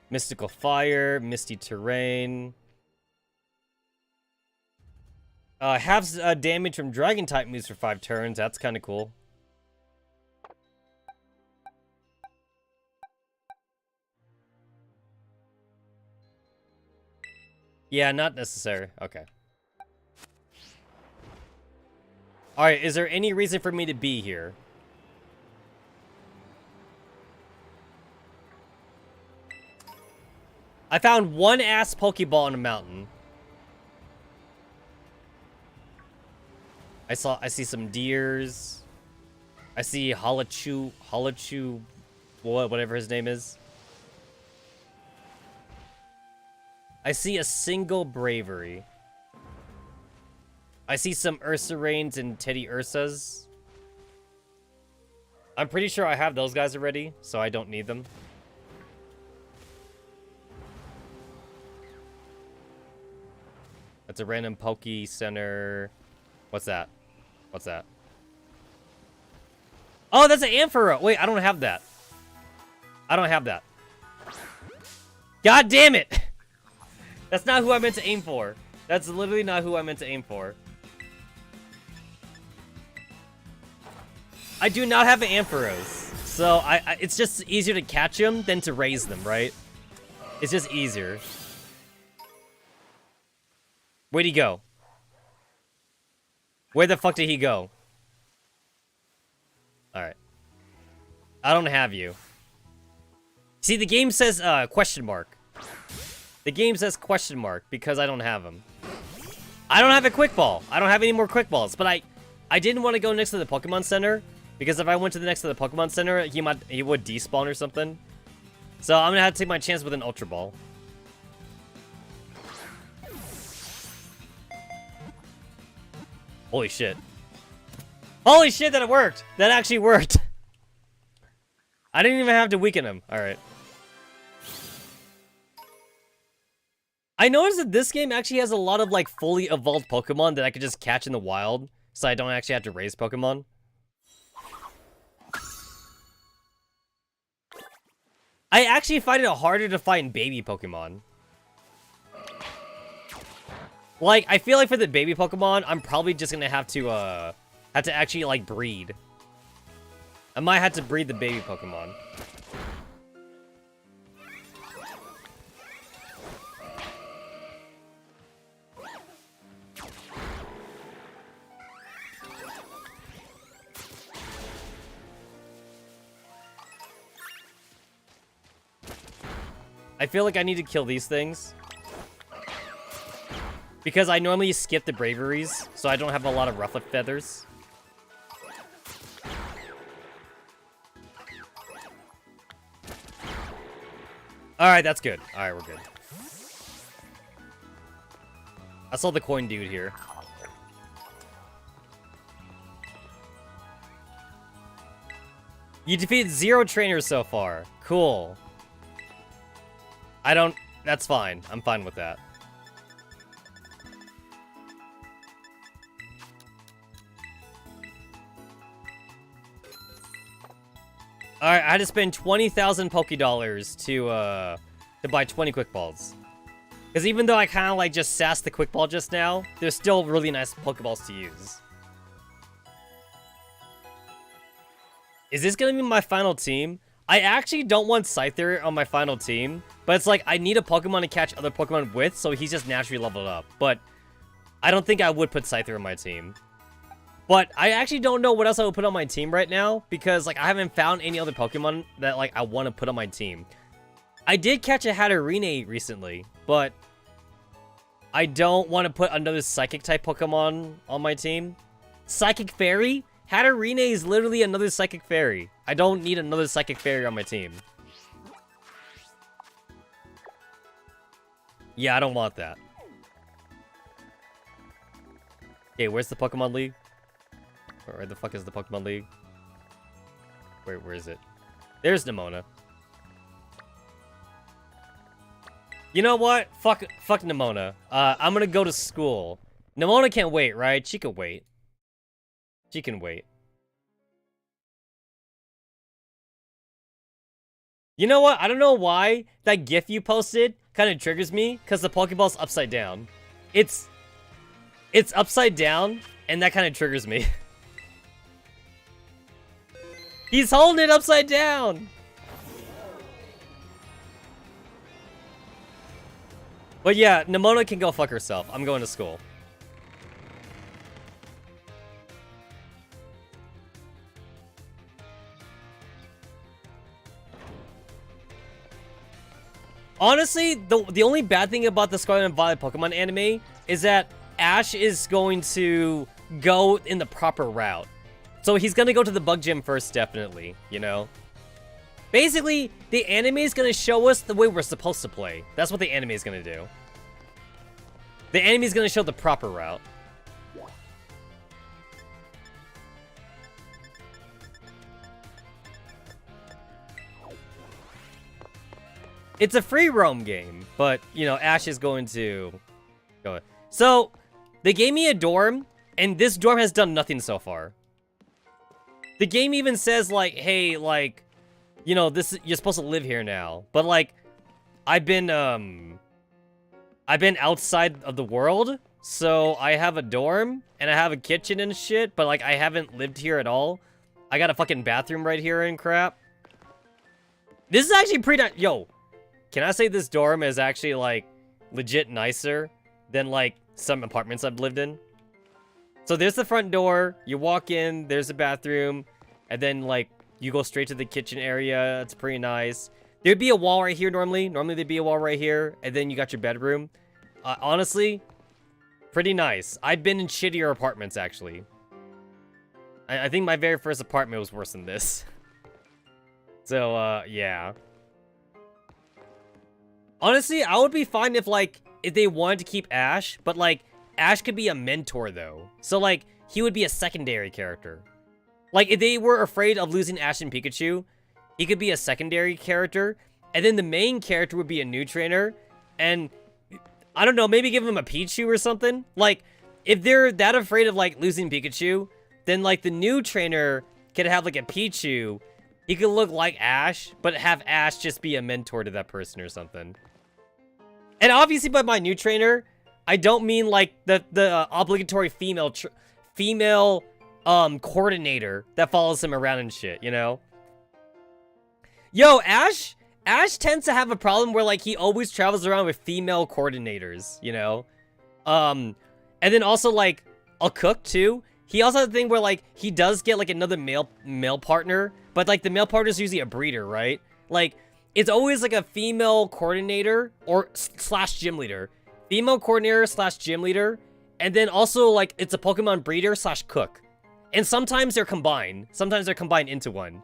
Mystical Fire, Misty Terrain. Halves damage from Dragon type moves for 5 turns. That's kind of cool. Yeah, not necessary. Okay. Alright, is there any reason for me to be here? I found one ass Pokeball in a mountain. I see some deers. I see Halachu, whatever his name is. I see a single Bravery. I see some Ursareins and Teddy Ursas. I'm pretty sure I have those guys already, so I don't need them. That's a random Poke Center. What's that? What's that? Oh, that's an Ampharos. Wait, I don't have that. I don't have that. God damn it! That's not who I meant to aim for. That's literally not who I meant to aim for. I do not have an Ampharos. So, it's just easier to catch them than to raise them, right? It's just easier. Where'd he go? Where the fuck did he go? Alright. I don't have you. See, the game says, question mark. The game says question mark because I don't have him. I don't have a quick ball. I don't have any more quick balls, but I didn't want to go next to the Pokemon Center because if I went to the next to the Pokemon Center, he would despawn or something. So I'm gonna have to take my chance with an Ultra Ball. Holy shit. Holy shit, that it worked! That actually worked! I didn't even have to weaken him. Alright. I noticed that this game actually has a lot of, like, fully evolved Pokemon that I could just catch in the wild, so I don't actually have to raise Pokemon. I actually find it harder to find baby Pokemon. Like, I feel like for the baby Pokemon, I'm probably just gonna have to actually, like, breed. I might have to breed the baby Pokemon. I feel like I need to kill these things. Because I normally skip the Braveries, so I don't have a lot of Rufflet Feathers. Alright, that's good. Alright, we're good. I saw the coin dude here. You defeated 0 trainers so far. Cool. That's fine. I'm fine with that. Alright, I had to spend 20,000 Pokédollars to buy 20 Quick Balls. Because even though I kind of like just sassed the Quick Ball just now, there's still really nice Pokeballs to use. Is this going to be my final team? I actually don't want Scyther on my final team, but it's like I need a Pokemon to catch other Pokemon with, so he's just naturally leveled up. But I don't think I would put Scyther on my team. But I actually don't know what else I would put on my team right now, because like I haven't found any other Pokemon that like I want to put on my team. I did catch a Hatterene recently, but I don't want to put another Psychic-type Pokemon on my team. Psychic Fairy? Hatterene is literally another Psychic Fairy. I don't need another Psychic Fairy on my team. Yeah, I don't want that. Okay, where's the Pokemon League? Where the fuck is the Pokemon League? Where is it? There's Nemona. You know what? Fuck Nemona. I'm gonna go to school. Nemona can't wait, right? She can wait. She can wait. You know what? I don't know why that GIF you posted kind of triggers me, because the Pokeball's upside down. It's upside down, and that kind of triggers me. He's holding it upside down! But yeah, Nemona can go fuck herself. I'm going to school. Honestly, the only bad thing about the Scarlet and Violet Pokemon anime is that Ash is going to go in the proper route. So he's going to go to the bug gym first, definitely, you know? Basically, the anime is going to show us the way we're supposed to play. That's what the anime is going to do. The anime is going to show the proper route. It's a free roam game, but, you know, Ash is going to go. So, they gave me a dorm, and this dorm has done nothing so far. The game even says, like, hey, like, you know, you're supposed to live here now. But, like, I've been outside of the world, so I have a dorm, and I have a kitchen and shit, but, like, I haven't lived here at all. I got a fucking bathroom right here and crap. This is actually pretty nice. Yo, can I say this dorm is actually, like, legit nicer than, like, some apartments I've lived in? So there's the front door, you walk in, there's a bathroom, and then, like, you go straight to the kitchen area. It's pretty nice. There'd be a wall right here normally. Normally there'd be a wall right here, and then you got your bedroom. Honestly, pretty nice. I've been in shittier apartments, actually. I think my very first apartment was worse than this. So, yeah. Honestly, I would be fine if, like, if they wanted to keep Ash, but, like, Ash could be a mentor, though. So, like, he would be a secondary character. Like, if they were afraid of losing Ash and Pikachu, he could be a secondary character, and then the main character would be a new trainer, and, I don't know, maybe give him a Pichu or something? Like, if they're that afraid of, like, losing Pikachu, then, like, the new trainer could have, like, a Pichu. He could look like Ash, but have Ash just be a mentor to that person or something. And obviously by my new trainer, I don't mean, like, the obligatory female coordinator that follows him around and shit, you know? Yo, Ash tends to have a problem where, like, he always travels around with female coordinators, you know? And then also, like, a cook, too. He also has a thing where, like, he does get, like, another male partner, but, like, the male partner is usually a breeder, right? Like, it's always, like, a female coordinator or slash gym leader. Female coordinator slash gym leader, and then also, like, it's a Pokemon breeder slash cook. And sometimes they're combined. Sometimes they're combined into one.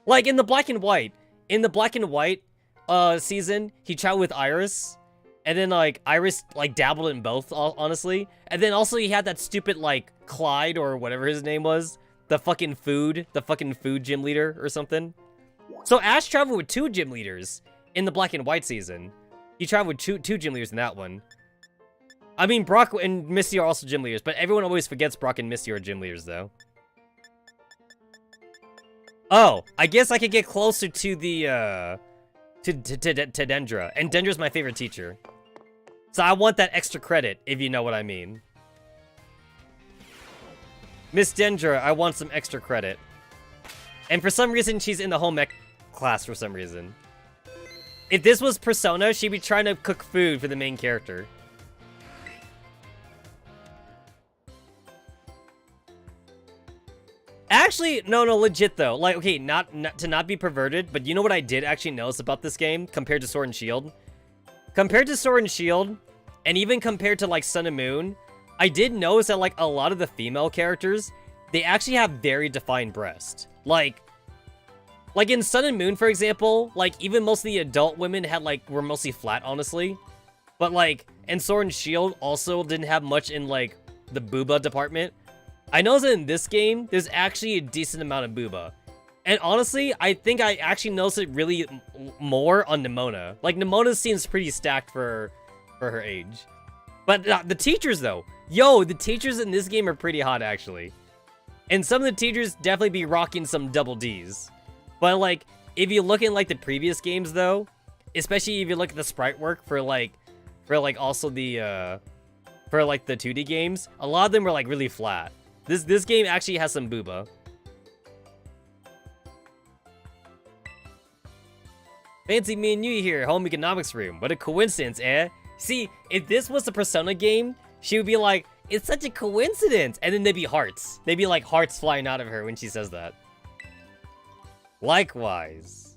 Like, in the Black and White season, he traveled with Iris. And then, like, Iris, like, dabbled in both, honestly. And then also he had that stupid, like, Clyde or whatever his name was. The fucking food gym leader or something. So Ash traveled with 2 gym leaders in the Black and White season. He traveled with two gym leaders in that one. I mean, Brock and Misty are also gym leaders, but everyone always forgets Brock and Misty are gym leaders, though. Oh, I guess I could get closer to the, to Dendra. And Dendra's my favorite teacher. So I want that extra credit, if you know what I mean. Miss Dendra, I want some extra credit. And for some reason, she's in the home ec class for some reason. If this was Persona, she'd be trying to cook food for the main character. Actually, no, legit though. Like, okay, not to not be perverted, but you know what I did actually notice about this game compared to Sword and Shield? Compared to Sword and Shield, And even compared to like Sun and Moon, I did notice that like a lot of the female characters, they actually have very defined breasts. Like in Sun and Moon, for example, like even most of the adult women had like were mostly flat, honestly. But like, and Sword and Shield also didn't have much in like the booba department. I noticed that in this game, there's actually a decent amount of booba. And honestly, I think I actually noticed it really more on Nimona. Like, Nimona seems pretty stacked for her age. But the teachers, though. Yo, the teachers in this game are pretty hot, actually. And some of the teachers definitely be rocking some double Ds. But, like, if you look in, like, the previous games, though, especially if you look at the sprite work for also the, for, like, the 2D games, a lot of them were, like, really flat. This game actually has some booba. Fancy me and you here, home economics room. What a coincidence, eh? See, if this was a Persona game, she would be like, it's such a coincidence. And then they'd be hearts. They'd be like hearts flying out of her when she says that. Likewise.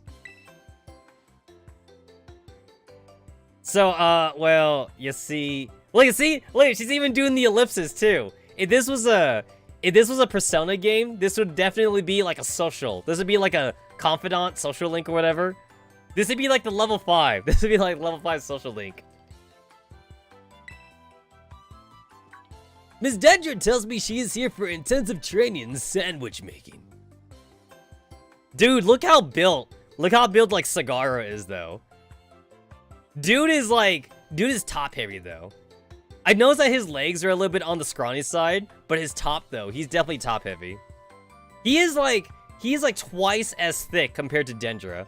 So, well, you see... Look, she's even doing the ellipses, too. If this was a Persona game, this would definitely be like a social. This would be like a confidant social link or whatever. This would be like the level 5. This would be like level 5 social link. Miss Dendra tells me she is here for intensive training in sandwich making. Dude, look how built like Sagara is, though. Dude is top heavy, though. I noticed that his legs are a little bit on the scrawny side, but his top, though, he's definitely top heavy. He's like twice as thick compared to Dendra.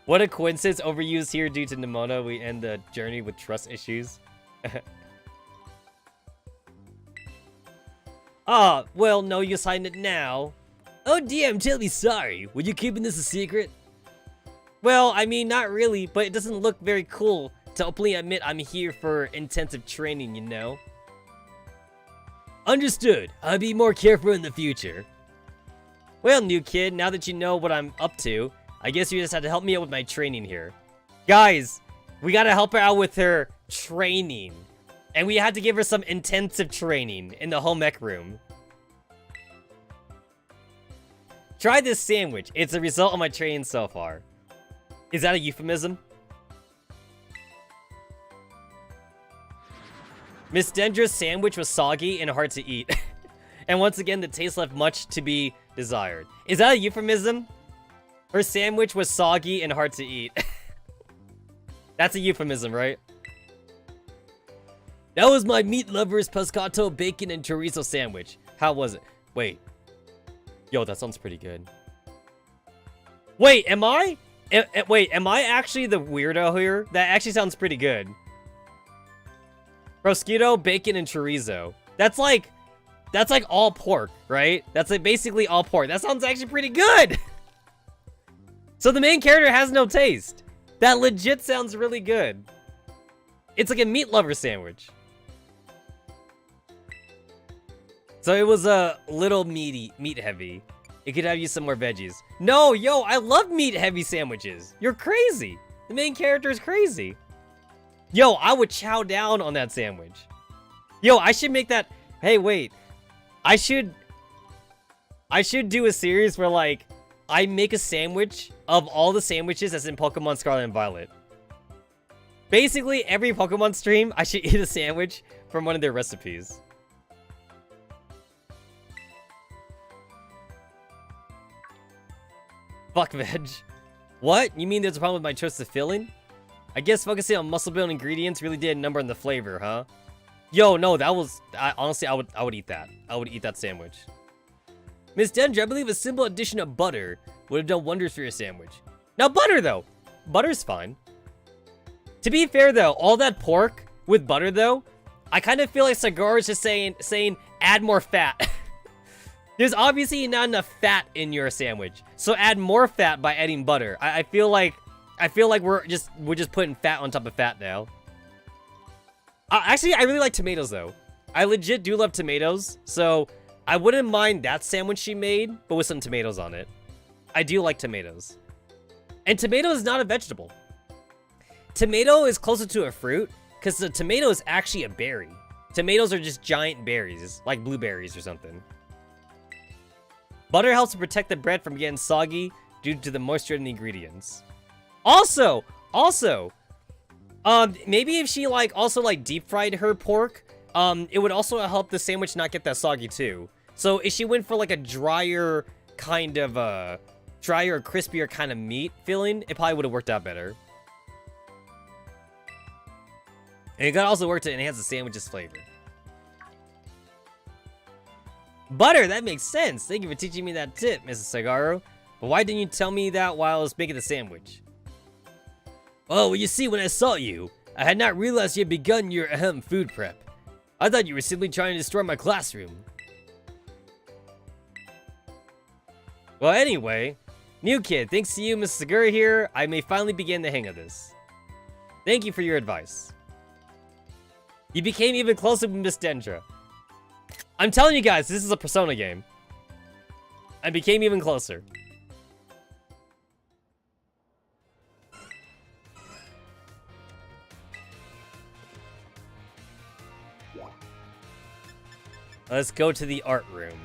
What a coincidence, overused here due to Nimona. We end the journey with trust issues. Ah, well, no use hiding it now. Oh, DM, tell me sorry. Were you keeping this a secret? Well, I mean, not really, but it doesn't look very cool to openly admit I'm here for intensive training, you know? Understood. I'll be more careful in the future. Well, new kid, now that you know what I'm up to, I guess you just have to help me out with my training here. Guys, we gotta help her out with her training. And we had to give her some intensive training in the home ec room. Try this sandwich. It's a result of my training so far. Is that a euphemism? Miss Dendra's sandwich was soggy and hard to eat. And once again, the taste left much to be desired. Is that a euphemism? Her sandwich was soggy and hard to eat. That's a euphemism, right? That was my meat lovers pescato, bacon, and chorizo sandwich. How was it? Wait. Yo, that sounds pretty good. Wait, am I actually the weirdo here? That actually sounds pretty good. Prosciutto, bacon, and chorizo. That's like all pork, right? That's like basically all pork. That sounds actually pretty good. So the main character has no taste. That legit sounds really good. It's like a meat lover sandwich. So it was a little meat heavy. It could have used some more veggies. No, yo, I love meat heavy sandwiches. You're crazy. The main character is crazy. Yo, I would chow down on that sandwich. Yo, I should make that. Hey, wait. I should do a series where like I make a sandwich of all the sandwiches that's in Pokemon Scarlet and Violet. Basically, every Pokemon stream, I should eat a sandwich from one of their recipes. Fuck veg. What? You mean there's a problem with my choice of filling? I guess focusing on muscle building ingredients really did a number on the flavor, huh? Yo, no, that was... honestly, I would eat that. I would eat that sandwich. Miss Dendra, I believe a simple addition of butter would have done wonders for your sandwich. Now, butter, though. Butter's fine. To be fair, though, all that pork with butter, though, I kind of feel like Sagara is just saying, add more fat. There's obviously not enough fat in your sandwich, so add more fat by adding butter. I feel like we're just putting fat on top of fat now. Actually, I really like tomatoes though. I legit do love tomatoes, so I wouldn't mind that sandwich she made, but with some tomatoes on it. I do like tomatoes, and tomato is not a vegetable. tomato is closer to a fruit, because the tomato is actually a berry. Tomatoes are just giant berries, like blueberries or something. Butter helps to protect the bread from getting soggy due to the moisture in the ingredients. Also, maybe if she also deep fried her pork, it would also help the sandwich not get that soggy too. So if she went for like a drier kind of drier, crispier kind of meat filling, it probably would have worked out better. And it could also work to enhance the sandwich's flavor. Butter, that makes sense. Thank you for teaching me that tip, Mrs. Sagaru. But why didn't you tell me that while I was making the sandwich? Oh, well, you see, when I saw you, I had not realized you had begun your food prep. I thought you were simply trying to destroy my classroom. Well, anyway, new kid, thanks to you, Mrs. Sagaru here, I may finally begin the hang of this. Thank you for your advice. You became even closer with Miss Dendra. I'm telling you guys, this is a Persona game. I became even closer. Let's go to the art room.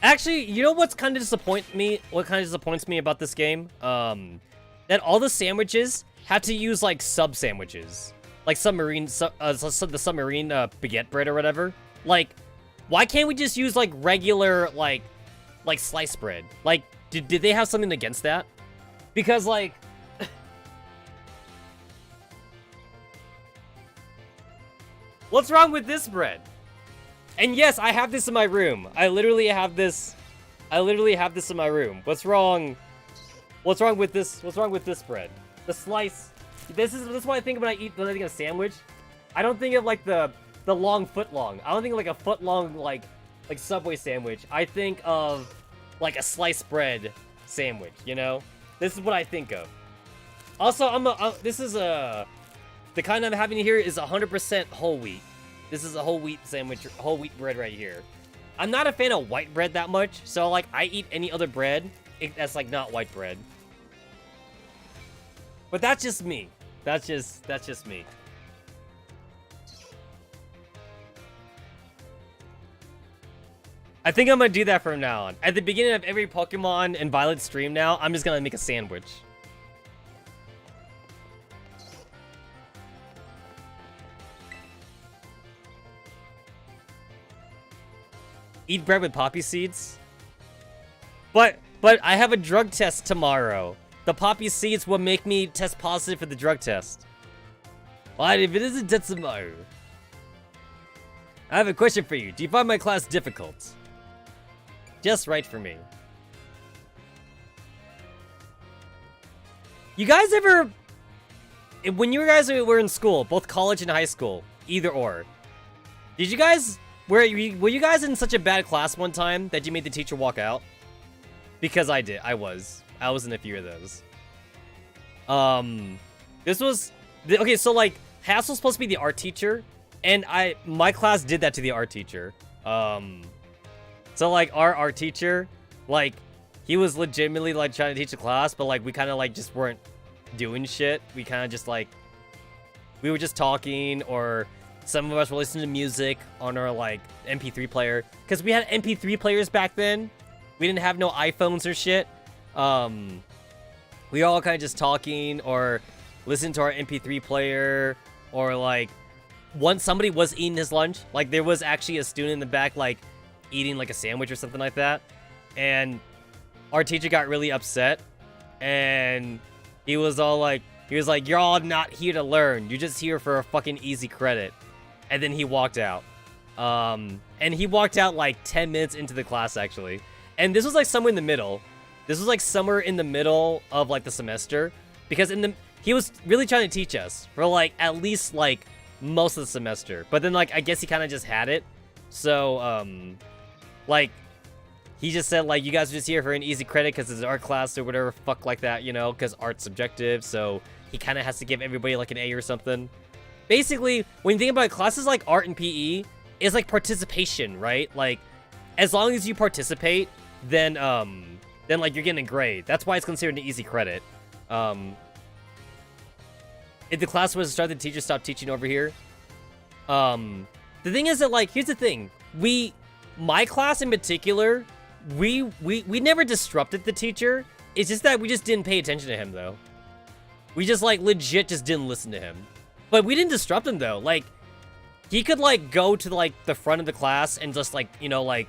Actually, you know what's kind of disappoints me about this game? That all the sandwiches had to use like sub sandwiches, like the submarine baguette bread or whatever. Like, why can't we just use like regular like sliced bread? Like, did they have something against that? Because like, what's wrong with this bread? And yes, I have this in my room. I literally have this in my room. What's wrong? What's wrong with this? What's wrong with this bread? The slice. This is what I think when I think of a sandwich. I don't think of like the long foot long. I don't think of like a foot long like Subway sandwich. I think of like a sliced bread sandwich, you know? This is what I think of. Also, the kind I'm having here is 100% whole wheat. This is a whole wheat sandwich, whole wheat bread right here. I'm not a fan of white bread that much, so like I eat any other bread that's like not white bread. But that's just me. That's just me. I think I'm gonna do that from now on. At the beginning of every Pokemon and Violet stream now, I'm just gonna make a sandwich. Eat bread with poppy seeds? But I have a drug test tomorrow. The poppy seeds will make me test positive for the drug test. But if it isn't Tetsamaru, I have a question for you. Do you find my class difficult? Just right for me. You guys ever... When you guys were in school, both college and high school, either or, did you guys... Were you guys in such a bad class one time that you made the teacher walk out? Because I did. I was in a few of those. This was... Okay, so like, Hassel's supposed to be the art teacher, and my class did that to the art teacher. So like, our art teacher, like, he was legitimately like trying to teach the class, but like, we kind of like just weren't doing shit. We kind of just like... We were just talking, or... Some of us were listening to music on our, like, MP3 player. Because we had MP3 players back then. We didn't have no iPhones or shit. We were all kind of just talking or listening to our MP3 player. Or, like, once somebody was eating his lunch. Like, there was actually a student in the back, like, eating, like, a sandwich or something like that. And our teacher got really upset. And he was all like, you're all not here to learn. You're just here for a fucking easy credit. And then he walked out. And he walked out like 10 minutes into the class, actually. And this was like somewhere in the middle. This was like somewhere in the middle of like the semester. Because he was really trying to teach us for like at least like most of the semester. But then like, I guess he kind of just had it. So, like, he just said like, you guys are just here for an easy credit because it's art class or whatever fuck like that, you know, because art's subjective. So he kind of has to give everybody like an A or something. Basically, when you think about classes like art and PE, is like participation, right? Like, as long as you participate, then like you're getting a grade. That's why it's considered an easy credit. If the class was to start, the teacher stopped teaching over here. The thing is that, like, here's the thing. My class in particular, we never disrupted the teacher. It's just that we just didn't pay attention to him, though. We just, like, legit just didn't listen to him. But we didn't disrupt him, though. Like, he could, like, go to, like, the front of the class and just, like, he could, like,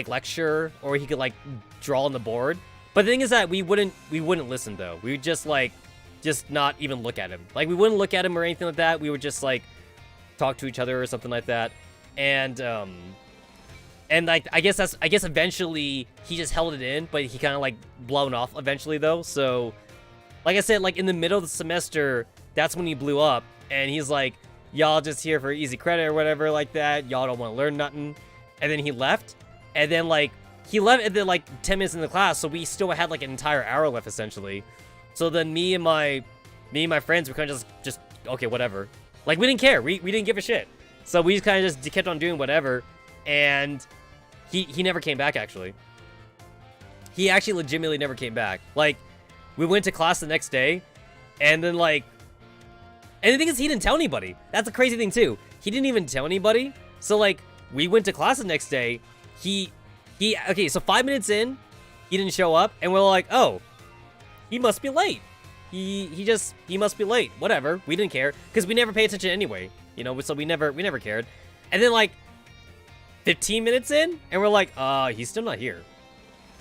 lecture, or he could, like, draw on the board. But the thing is that we wouldn't listen, though. We would just, like, just not even look at him. Like, we wouldn't look at him or anything like that. We would just, like, talk to each other or something like that. And like, I guess eventually he just held it in, but he kind of, like, blown off eventually, though. So, like I said, like, in the middle of the semester, that's when he blew up. And he's like, y'all just here for easy credit or whatever like that. Y'all don't want to learn nothing. And then he left. And then, like, he left at the, like, 10 minutes in the class, so we still had, like, an entire hour left, essentially. So then me and my friends were kind of just okay, whatever. Like, we didn't care. We didn't give a shit. So we just kind of just kept on doing whatever. And he never came back, actually. He actually legitimately never came back. Like, we went to class the next day, and then, like... And the thing is, he didn't tell anybody. That's a crazy thing, too. He didn't even tell anybody. So, like, we went to class the next day. Okay, so 5 minutes in, he didn't show up, and we're like, oh, he must be late. He must be late. Whatever. We didn't care, because we never paid attention anyway. You know, so we never cared. And then, like, 15 minutes in, and we're like, he's still not here.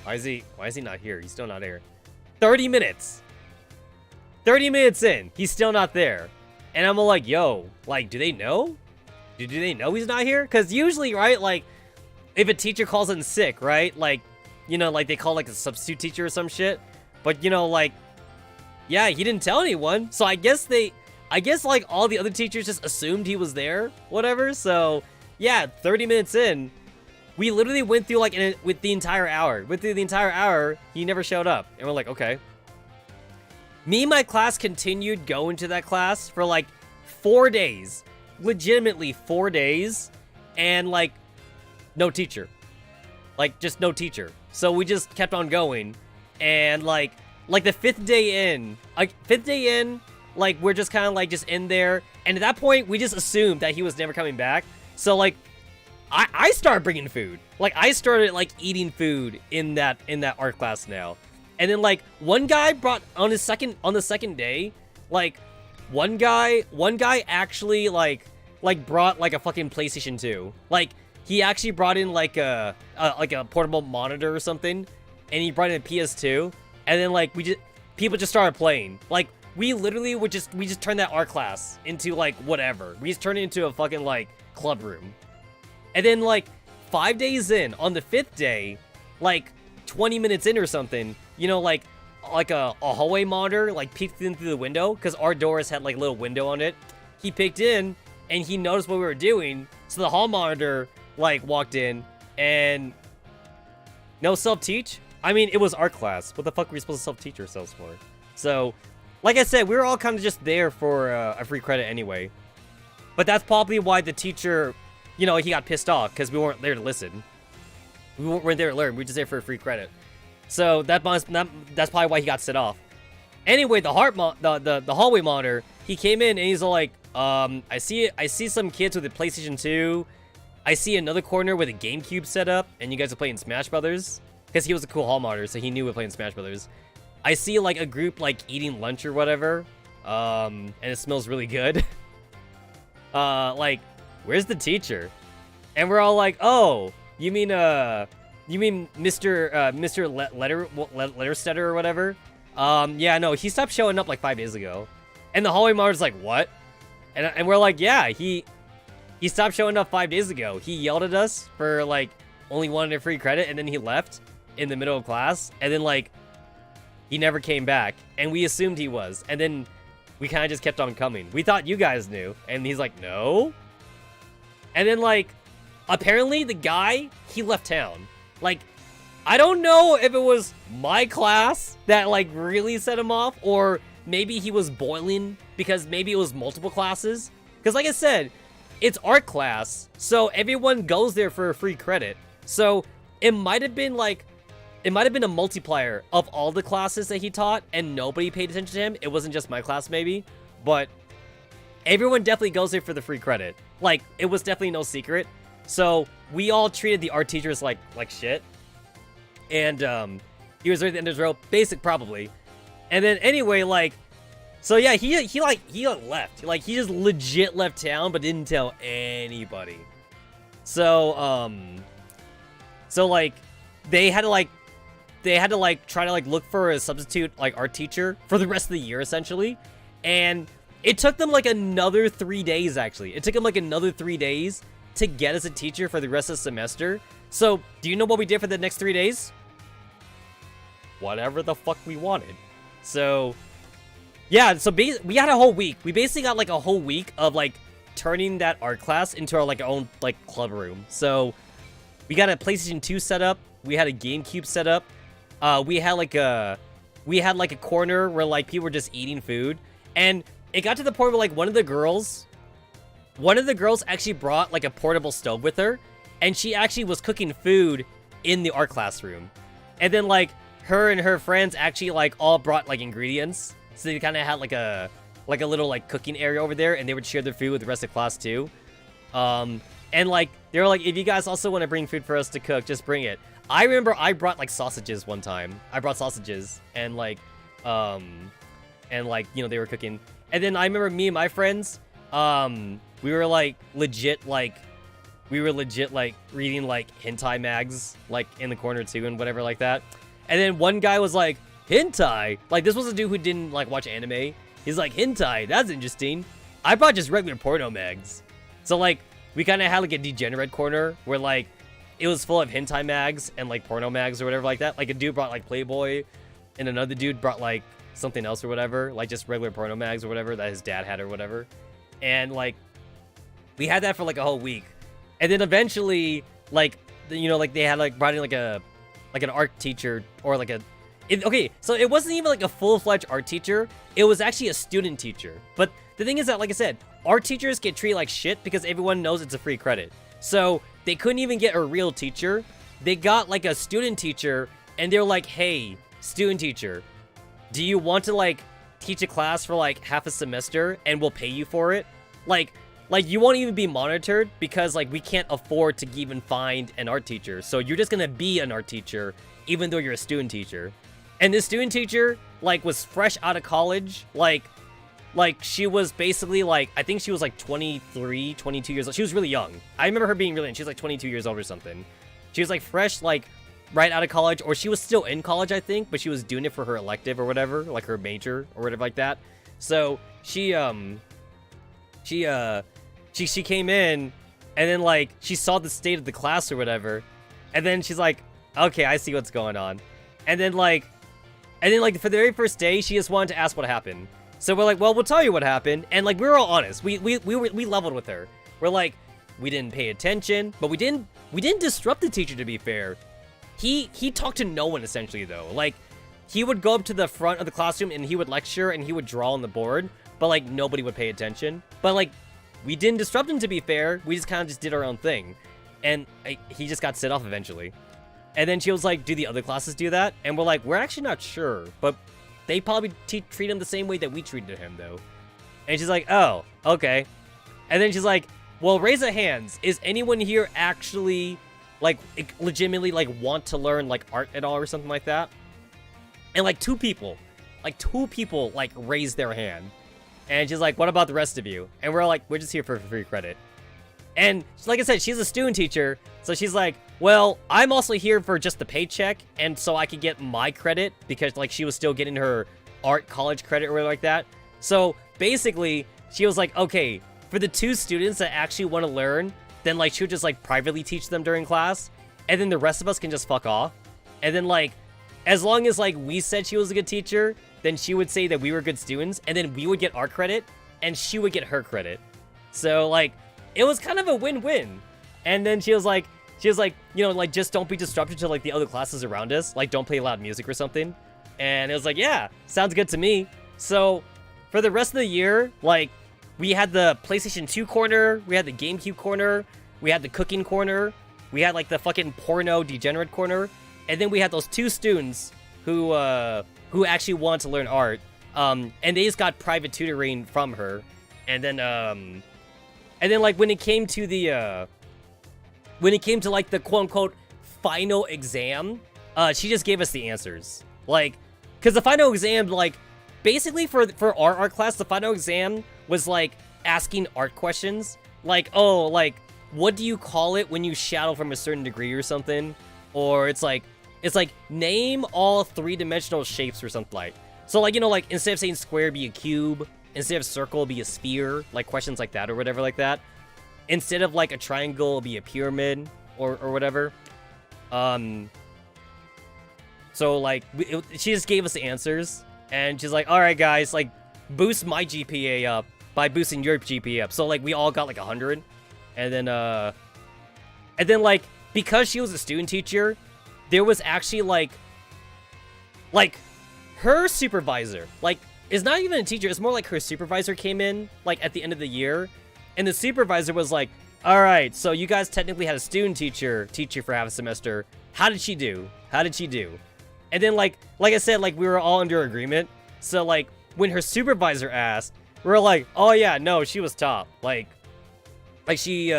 Why is he not here? He's still not here. 30 minutes. 30 minutes in, he's still not there. And I'm like, yo, like, do they know? Do they know he's not here? Because usually, right, like, if a teacher calls in sick, right, like, you know, like, they call, like, a substitute teacher or some shit. But, you know, like, yeah, he didn't tell anyone. So I guess, like, all the other teachers just assumed he was there, whatever. So, yeah, 30 minutes in, we literally went through, like, with the entire hour. Went through the entire hour, he never showed up. And we're like, okay. Me and my class continued going to that class for, like, 4 days. Legitimately 4 days. And, like, no teacher. Like, just no teacher. So we just kept on going. And, like the fifth day in, like, we're just kind of, like, just in there. And at that point, we just assumed that he was never coming back. So, like, I started bringing food. Like, I started, like, eating food in that art class now. And then, like, one guy brought, on the second day, like, one guy actually, like, brought, like, a fucking PlayStation 2. Like, he actually brought in, like a portable monitor or something. And he brought in a PS2. And then, like, people just started playing. Like, we literally we just turned that art class into, like, whatever. We just turned it into a fucking, like, club room. And then, like, 5 days in, on the 5th day, like, 20 minutes in or something, you know, like a hallway monitor, like, peeked in through the window, because our doors had, like, a little window on it. He peeked in, and he noticed what we were doing, so the hall monitor, like, walked in, and no self-teach? I mean, it was art class. What the fuck were we supposed to self-teach ourselves for? So, like I said, we were all kind of just there for a free credit anyway. But that's probably why the teacher, you know, he got pissed off, because we weren't there to listen. We weren't there to learn. We were just there for a free credit. So that's probably why he got set off. Anyway, the hallway monitor, he came in and he's like, I see some kids with a PlayStation 2. I see another corner with a GameCube set up, and you guys are playing Smash Brothers. Because he was a cool hall monitor, so he knew we were playing Smash Brothers. I see, like, a group, like, eating lunch or whatever. And it smells really good. Like, where's the teacher? And we're all like, oh, you mean Mr. Letterstetter or whatever? Yeah, no, he stopped showing up, like, 5 days ago. And the hallway monitor's like, what? And we're like, yeah, he stopped showing up 5 days ago. He yelled at us for, like, only wanting a free credit, and then he left in the middle of class, and then, like, he never came back, and we assumed he was, and then we kind of just kept on coming. We thought you guys knew, and he's like, no? And then, like, apparently the guy, he left town. Like, I don't know if it was my class that, like, really set him off, or maybe he was boiling, because maybe it was multiple classes. Because, like I said, it's art class, so everyone goes there for a free credit. So it might have been like, it might have been a multiplier of all the classes that he taught, and nobody paid attention to him. It wasn't just my class, maybe, but everyone definitely goes there for the free credit. Like, it was definitely no secret. So we all treated the art teachers like shit. And he was right at the end of his row, basic probably. And then anyway, like, so yeah, he left. Like, he just legit left town, but didn't tell anybody. So so like they had to try to look for a substitute like art teacher for the rest of the year essentially. And it took them like another 3 days actually. It took them like another 3 days to get us a teacher for the rest of the semester. So, do you know what we did for the next 3 days? Whatever the fuck we wanted. So, yeah, so we had a whole week. We basically got like a whole week of like turning that art class into our like own like club room. So, we got a PlayStation 2 set up. We had a GameCube set up. We had like a corner where like people were just eating food. And it got to the point where like one of the girls actually brought like a portable stove with her, and she actually was cooking food in the art classroom. And then like her and her friends actually like all brought like ingredients, so they kind of had like a little like cooking area over there, and they would share their food with the rest of class too. And like they were like, if you guys also want to bring food for us to cook, just bring it. I remember I brought like sausages one time. I brought sausages and like you know, they were cooking. And then I remember me and my friends, we were legit reading like hentai mags like in the corner too and whatever like that. And then one guy was like, hentai? Like, this was a dude who didn't like watch anime. He's like, hentai, that's interesting. I brought just regular porno mags. So like we kind of had like a degenerate corner where like it was full of hentai mags and like porno mags or whatever like that. Like a dude brought like Playboy and another dude brought like something else or whatever, like just regular porno mags or whatever that his dad had or whatever. And like we had that for like a whole week. And then eventually like, you know, like they had like brought in like an art teacher or like okay, so it wasn't even like a full-fledged art teacher. It was actually a student teacher. But the thing is that, like I said, art teachers get treated like shit because everyone knows it's a free credit. So they couldn't even get a real teacher. They got like a student teacher, and they're like, hey, student teacher, do you want to like teach a class for like half a semester and we'll pay you for it? Like you won't even be monitored because like we can't afford to even find an art teacher. So you're just gonna be an art teacher even though you're a student teacher. And this student teacher like was fresh out of college. Like she was basically like, I think she was like 23, 22 years old. She was really young. I remember her being really young. She was like 22 years old or something. She was like fresh, like right out of college, or she was still in college, I think, but she was doing it for her elective or whatever, like her major or whatever like that. So she came in, and then like she saw the state of the class or whatever, and then she's like, okay, I see what's going on. And then like for the very first day, she just wanted to ask what happened. So we're like, well, we'll tell you what happened. And like we were all honest. We leveled with her. We're like, we didn't pay attention, but we didn't disrupt the teacher, to be fair. He talked to no one essentially though. Like he would go up to the front of the classroom and he would lecture and he would draw on the board, but like nobody would pay attention. But like we didn't disrupt him, to be fair. We just kind of just did our own thing. And he just got set off eventually. And then she was like, do the other classes do that? And we're like, we're actually not sure, but they probably treat him the same way that we treated him though. And she's like, oh, okay. And then she's like, well, raise of hands. Is anyone here actually like legitimately like want to learn like art at all or something like that? And like two people like raised their hand. And she's like, what about the rest of you? And we're like, we're just here for free credit. And like I said, she's a student teacher. So she's like, well, I'm also here for just the paycheck. And so I could get my credit because like she was still getting her art college credit or whatever like that. So basically she was like, okay, for the two students that actually want to learn, then like she would just like privately teach them during class. And then the rest of us can just fuck off. And then like, as long as like we said she was a good teacher, then she would say that we were good students. And then we would get our credit and she would get her credit. So like, it was kind of a win-win. And then she was like, you know, like, just don't be disruptive to like the other classes around us. Like, don't play loud music or something. And it was like, yeah, sounds good to me. So for the rest of the year, like, we had the PlayStation 2 corner, we had the GameCube corner, we had the cooking corner, we had like the fucking porno degenerate corner, and then we had those 2 students who actually want to learn art, and they just got private tutoring from her, and then like when it came to like the quote unquote final exam, she just gave us the answers, like, because the final exam, like, basically for our art class, the final exam was like asking art questions, like, oh, like, what do you call it when you shadow from a certain degree or something, or it's like name all 3-dimensional shapes or something like. So like, you know, like instead of saying square, be a cube, instead of circle, be a sphere, like questions like that or whatever like that. Instead of like a triangle, be a pyramid or whatever. So like she just gave us the answers, and she's like, all right guys, like boost my GPA up by boosting your GPA up. So like we all got like 100, and then like because she was a student teacher, there was actually like her supervisor, like, is not even a teacher, it's more like her supervisor came in like at the end of the year, and the supervisor was like, all right, so you guys technically had a student teacher teach you for half a semester. How did she do? And then like I said, like we were all under agreement. So like when her supervisor asked, we were like, oh yeah, no, she was top. Like she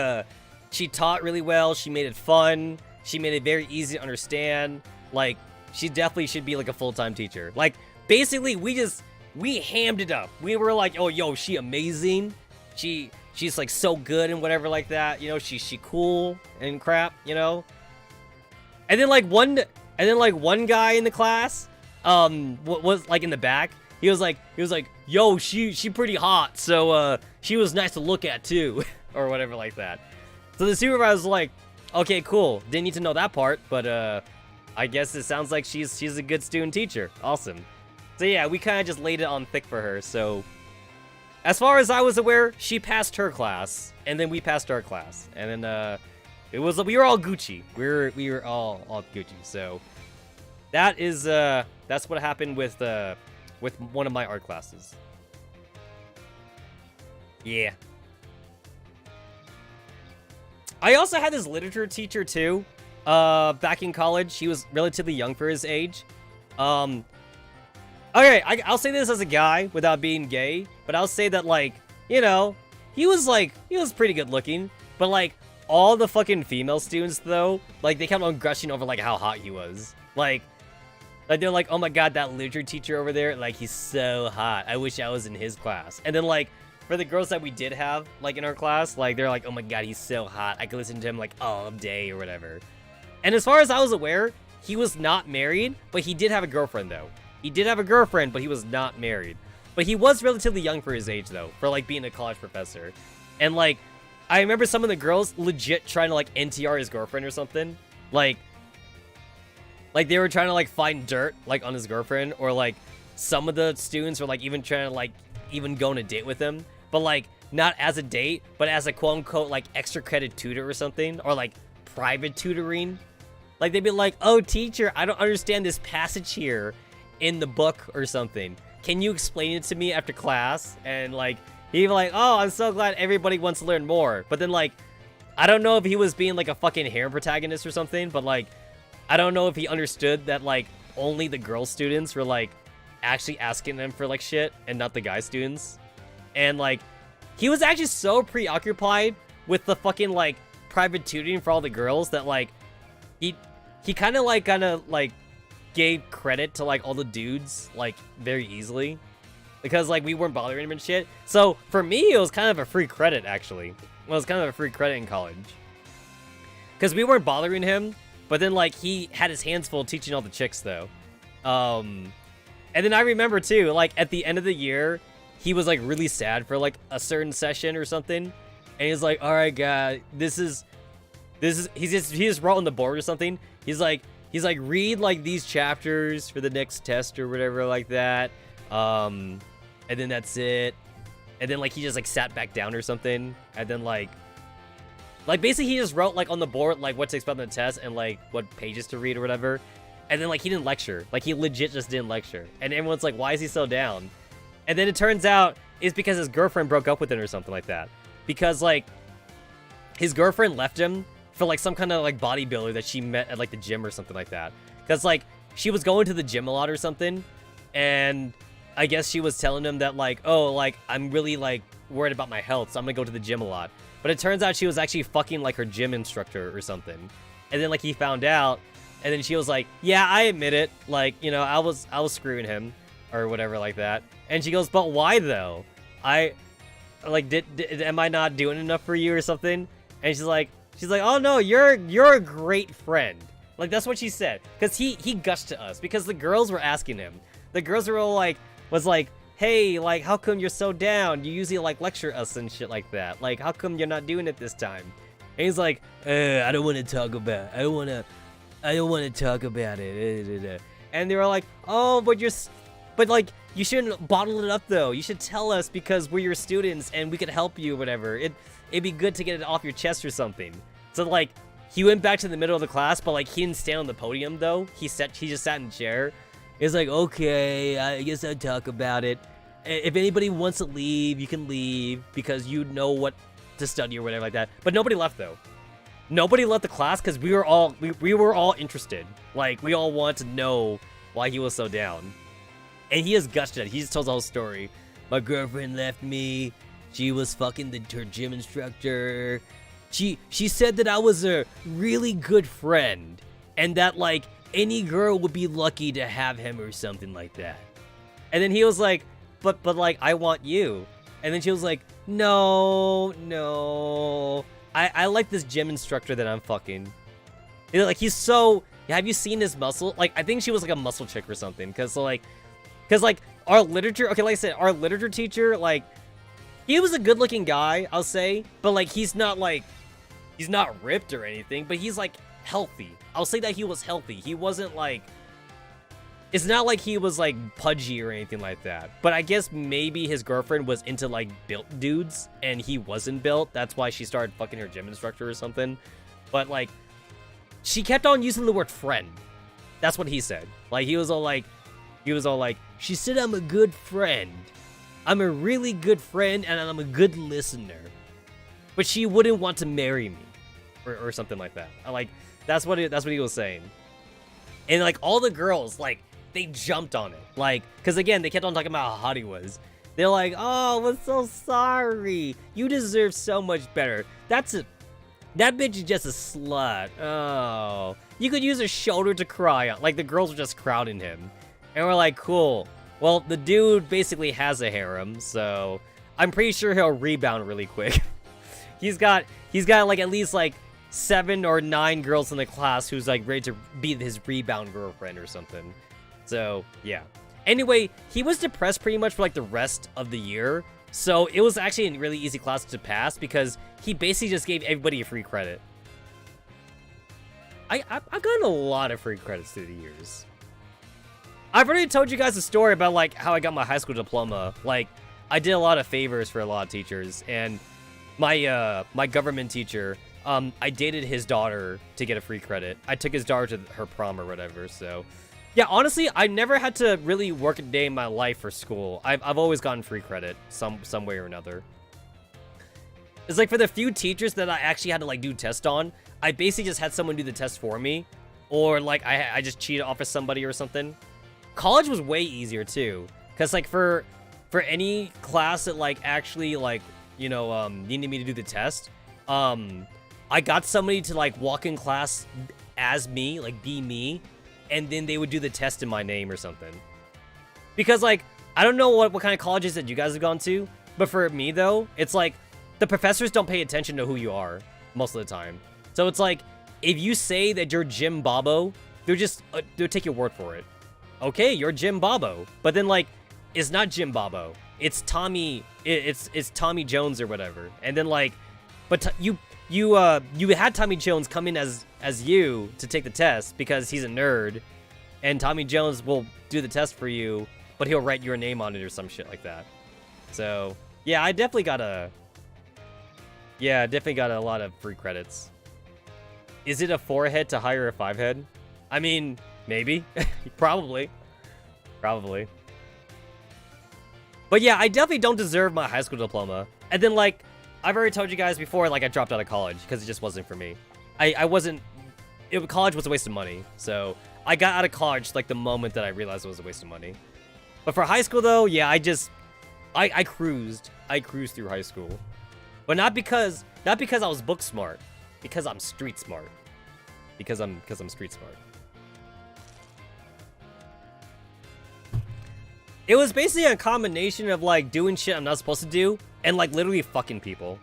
taught really well. She made it fun. She made it very easy to understand. Like she definitely should be like a full-time teacher. Like basically we hammed it up. We were like, oh yo, she amazing. She's like so good and whatever like that. You know, she cool and crap, you know. And then like one guy in the class, was like in the back. He was like, yo, she pretty hot, so she was nice to look at too, or whatever like that. So the supervisor was like, okay, cool. Didn't need to know that part, but I guess it sounds like she's a good student teacher. Awesome. So yeah, we kind of just laid it on thick for her. So as far as I was aware, she passed her class, and then we passed our class, and then we were all Gucci. We were all Gucci. So that is that's what happened with one of my art classes. Yeah. I also had this literature teacher too, back in college. He was relatively young for his age. Okay, I'll say this as a guy without being gay, but I'll say that, like, you know, he was pretty good looking, but like all the fucking female students though, like they kept on gushing over like how hot he was. Like they're like, oh my god, that literature teacher over there, like he's so hot. I wish I was in his class. And then like for the girls that we did have like in our class, like they're like, oh my god, he's so hot. I could listen to him like all day or whatever. And as far as I was aware, he was not married, but he did have a girlfriend though. He did have a girlfriend, but he was not married. But he was relatively young for his age though, for like being a college professor. And like I remember some of the girls legit trying to like NTR his girlfriend or something. Like they were trying to like find dirt like on his girlfriend, or like some of the students were like even trying to like even go on a date with him, but like not as a date, but as a quote unquote like extra credit tutor or something, or like private tutoring. Like they'd be like, oh teacher, I don't understand this passage here in the book or something. Can you explain it to me after class? And like he'd be like, oh, I'm so glad everybody wants to learn more. But then like I don't know if he was being like a fucking harem protagonist or something, but like I don't know if he understood that like only the girl students were like actually asking them for like shit and not the guy students. And like he was actually so preoccupied with the fucking like private tutoring for all the girls that like he kind of like gave credit to like all the dudes like very easily, because like we weren't bothering him and shit. So for me it was kind of a free credit actually. Well, it was kind of a free credit in college because we weren't bothering him, but then like he had his hands full teaching all the chicks though. And then I remember too, like at the end of the year he was like really sad for like a certain session or something, and he's like, all right guys, this is he just wrote on the board or something. He's like read like these chapters for the next test or whatever like that, and then that's it. And then like he just like sat back down or something, and then like basically he just wrote like on the board like what to expect on the test and like what pages to read or whatever. And then like he didn't lecture, like he legit just didn't lecture, and everyone's like, why is he so down? And then it turns out it's because his girlfriend broke up with him or something like that. Because, like, his girlfriend left him for, like, some kind of, like, bodybuilder that she met at, like, the gym or something like that. Because, like, she was going to the gym a lot or something, and I guess she was telling him that, like, oh, like, I'm really, like, worried about my health, so I'm gonna go to the gym a lot. But it turns out she was actually fucking, like, her gym instructor or something. And then, like, he found out, and then she was like, yeah, I admit it. Like, you know, I was screwing him or whatever like that. And she goes, but why, though? Like, am I not doing enough for you or something? And she's like, oh, no, you're a great friend. Like, that's what she said. Because he gushed to us. Because the girls were asking him. The girls were all like, hey, like, how come you're so down? You usually, like, lecture us and shit like that. Like, how come you're not doing it this time? And he's like, I don't want to talk about it. I don't want to talk about it. And they were like, oh, but like, you shouldn't bottle it up, though. You should tell us because we're your students and we could help you or whatever. It'd be good to get it off your chest or something. So, like, he went back to the middle of the class, but, like, he didn't stand on the podium, though. He just sat in a chair. It's like, okay, I guess I'll talk about it. If anybody wants to leave, you can leave because you know what to study or whatever like that. But nobody left, though. Nobody left the class because we were all interested. Like, we all wanted to know why he was so down. And he just gushed it. He just tells the whole story. My girlfriend left me. She was fucking her gym instructor. She said that I was a really good friend. And that, like, any girl would be lucky to have him or something like that. And then he was like, but like, I want you. And then she was like, no. I like this gym instructor that I'm fucking. You know, like, he's so... Have you seen his muscle? Like, I think she was, like, a muscle chick or something. Because, like, our literature... Okay, like I said, our literature teacher, like, he was a good-looking guy, I'll say. But, like, he's not, like... He's not ripped or anything, but he's, like, healthy. I'll say that he was healthy. He wasn't, like... It's not like he was, like, pudgy or anything like that. But I guess maybe his girlfriend was into, like, built dudes, and he wasn't built. That's why she started fucking her gym instructor or something. But, like, she kept on using the word friend. That's what he said. Like, he was all like, she said I'm a good friend. I'm a really good friend, and I'm a good listener. But she wouldn't want to marry me. Or something like that. Like, that's what he was saying. And, like, all the girls, like, they jumped on it. Like, because, again, they kept on talking about how hot he was. They're like, oh, we're so sorry. You deserve so much better. That bitch is just a slut. Oh. You could use a shoulder to cry on. Like, the girls were just crowding him. And we're like, cool. Well, the dude basically has a harem, so I'm pretty sure he'll rebound really quick. He's got, like, at least, like, 7 or 9 girls in the class who's, like, ready to be his rebound girlfriend or something. So, yeah. Anyway, he was depressed pretty much for, like, the rest of the year. So, it was actually a really easy class to pass because he basically just gave everybody a free credit. I've gotten a lot of free credits through the years. I've already told you guys a story about, like, how I got my high school diploma. Like, I did a lot of favors for a lot of teachers. And my government teacher... I dated his daughter to get a free credit. I took his daughter to her prom or whatever, so... Yeah, honestly, I never had to really work a day in my life for school. I've always gotten free credit, some way or another. It's like, for the few teachers that I actually had to, like, do tests on, I basically just had someone do the test for me. Or, like, I just cheated off of somebody or something. College was way easier, too. Because, like, for any class that, like, actually, like, you know, needed me to do the test, I got somebody to, like, walk in class as me, like, be me, and then they would do the test in my name or something. Because, like, I don't know what kind of colleges that you guys have gone to, but for me, though, it's like, the professors don't pay attention to who you are most of the time. So it's like, if you say that you're Jim Bobo, they'll take your word for it. Okay, you're Jim Bobo. But then, like, it's not Jim Bobo. It's Tommy, it's Tommy Jones or whatever. And then, like, but you had Tommy Jones come in as you to take the test because he's a nerd, and Tommy Jones will do the test for you, but he'll write your name on it or some shit like that. So, yeah, I definitely got a lot of free credits. Is it a 4-head to hire a 5-head? I mean, maybe. Probably. But But yeah, I definitely don't deserve my high school diploma. And then, like, I've already told you guys before, like, I dropped out of college because it just wasn't for me. College was a waste of money. So I got out of college, like, the moment that I realized it was a waste of money. But for high school, though, yeah, I cruised. I cruised through high school. But not because I was book smart. Because I'm street smart. Because I'm street smart. It was basically a combination of, like, doing shit I'm not supposed to do, and, like, literally fucking people.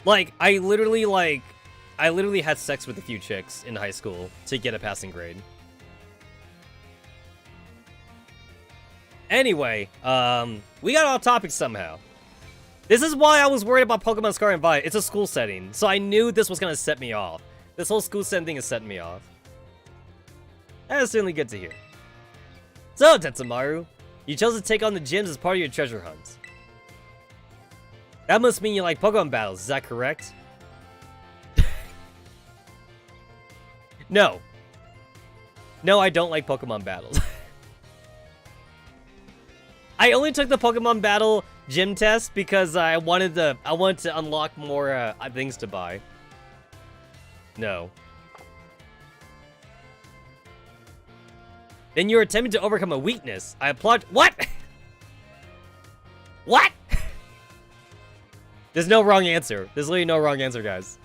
Like, I literally had sex with a few chicks in high school to get a passing grade. Anyway, we got off topic somehow. This is why I was worried about Pokemon Scarlet and Violet. It's a school setting, so I knew this was gonna set me off. This whole school setting thing is setting me off. That is certainly good to hear. So, Tetsamaru, you chose to take on the gyms as part of your treasure hunt. That must mean you like Pokemon battles, is that correct? No. No, I don't like Pokemon battles. I only took the Pokemon battle gym test because I wanted to unlock more things to buy. No. Then you're attempting to overcome a weakness. I applaud. What? What? There's no wrong answer. There's literally no wrong answer, guys.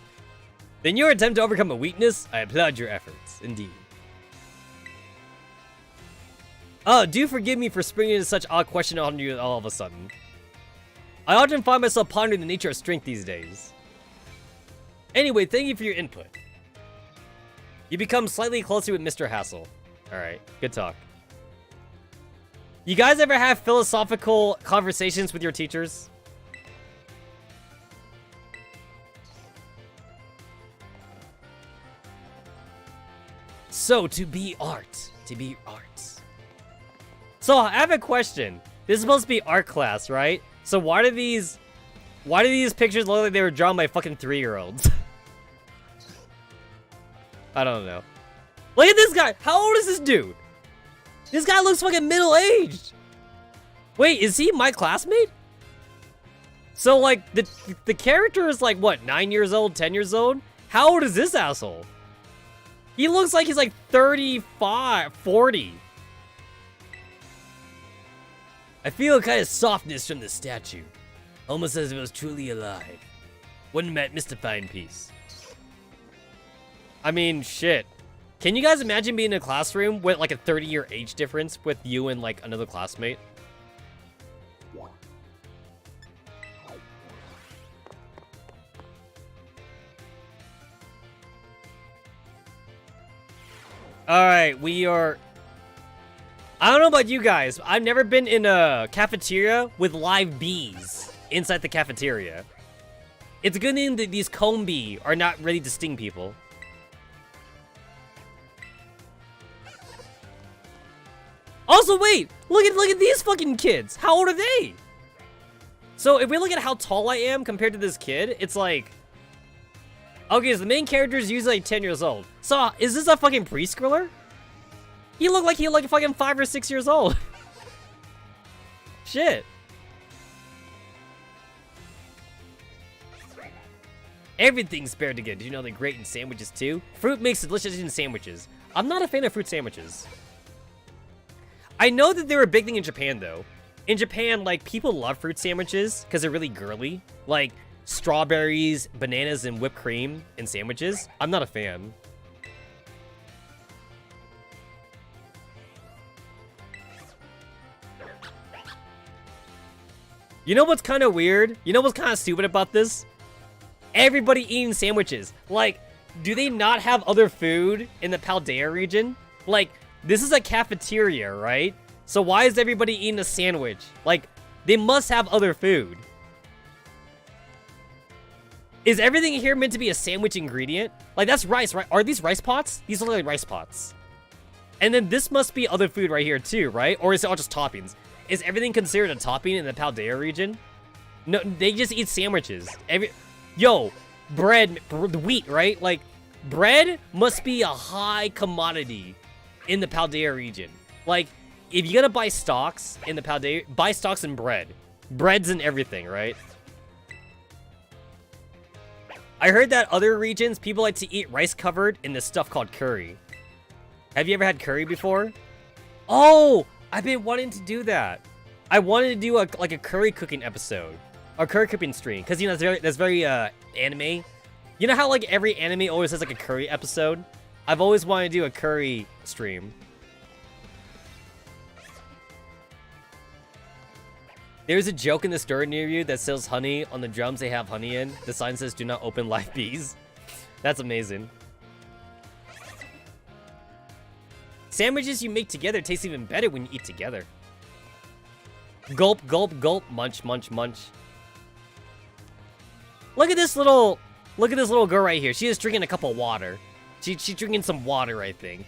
Then you're attempting to overcome a weakness. I applaud your efforts, indeed. Oh, do forgive me for springing into such odd question on you all of a sudden. I often find myself pondering the nature of strength these days. Anyway, thank you for your input. You become slightly closer with Mr. Hassel. Alright, good talk. You guys ever have philosophical conversations with your teachers? So, to be art. To be art. So, I have a question. This is supposed to be art class, right? So, why do these pictures look like they were drawn by fucking 3-year-olds? I don't know. Look at this guy! How old is this dude? This guy looks fucking middle-aged! Wait, is he my classmate? So, like, the character is like, what, 9 years old, 10 years old? How old is this asshole? He looks like he's like 35, 40. I feel a kind of softness from the statue. Almost as if it was truly alive. One mystifying piece. I mean, shit. Can you guys imagine being in a classroom with like a 30-year age difference with you and like another classmate? Alright, we are... I don't know about you guys. I've never been in a cafeteria with live bees inside the cafeteria. It's a good thing that these comb bee are not ready to sting people. Also, wait! Look at these fucking kids! How old are they? So, if we look at how tall I am compared to this kid, it's like... Okay, so the main character is usually like 10 years old. So, is this a fucking preschooler? He looked like fucking 5 or 6 years old. Shit. Everything's spared again. Did you know they're great in sandwiches too? Fruit makes delicious in sandwiches. I'm not a fan of fruit sandwiches. I know that they're a big thing in Japan though. In Japan, like, people love fruit sandwiches because they're really girly. Like, strawberries, bananas, and whipped cream in sandwiches. I'm not a fan. You know what's kind of weird? You know what's kind of stupid about this? Everybody eating sandwiches. Like, do they not have other food in the Paldea region? Like, this is a cafeteria, right? So why is everybody eating a sandwich? Like, they must have other food. Is everything here meant to be a sandwich ingredient? Like, that's rice, right? Are these rice pots? These look like rice pots. And then this must be other food right here too, right? Or is it all just toppings? Is everything considered a topping in the Paldea region? No, they just eat sandwiches. Yo, bread, wheat, right? Like, bread must be a high commodity in the Paldea region. Like, if you're gonna buy stocks in the Paldea, buy stocks in bread. Breads and everything, right? I heard that other regions, people like to eat rice covered in this stuff called curry. Have you ever had curry before? Oh, I've been wanting to do that. I wanted to do like a curry cooking episode. A curry cooking stream. Because, you know, that's very anime. You know how like every anime always has like a curry episode? I've always wanted to do a curry stream. There's a joke in the store near you that sells honey on the drums they have honey in. The sign says, "Do not open live bees." That's amazing. Sandwiches you make together taste even better when you eat together. Gulp, gulp, gulp. Munch, munch, munch. Look at this little girl right here. She is drinking a cup of water. She's drinking some water, I think.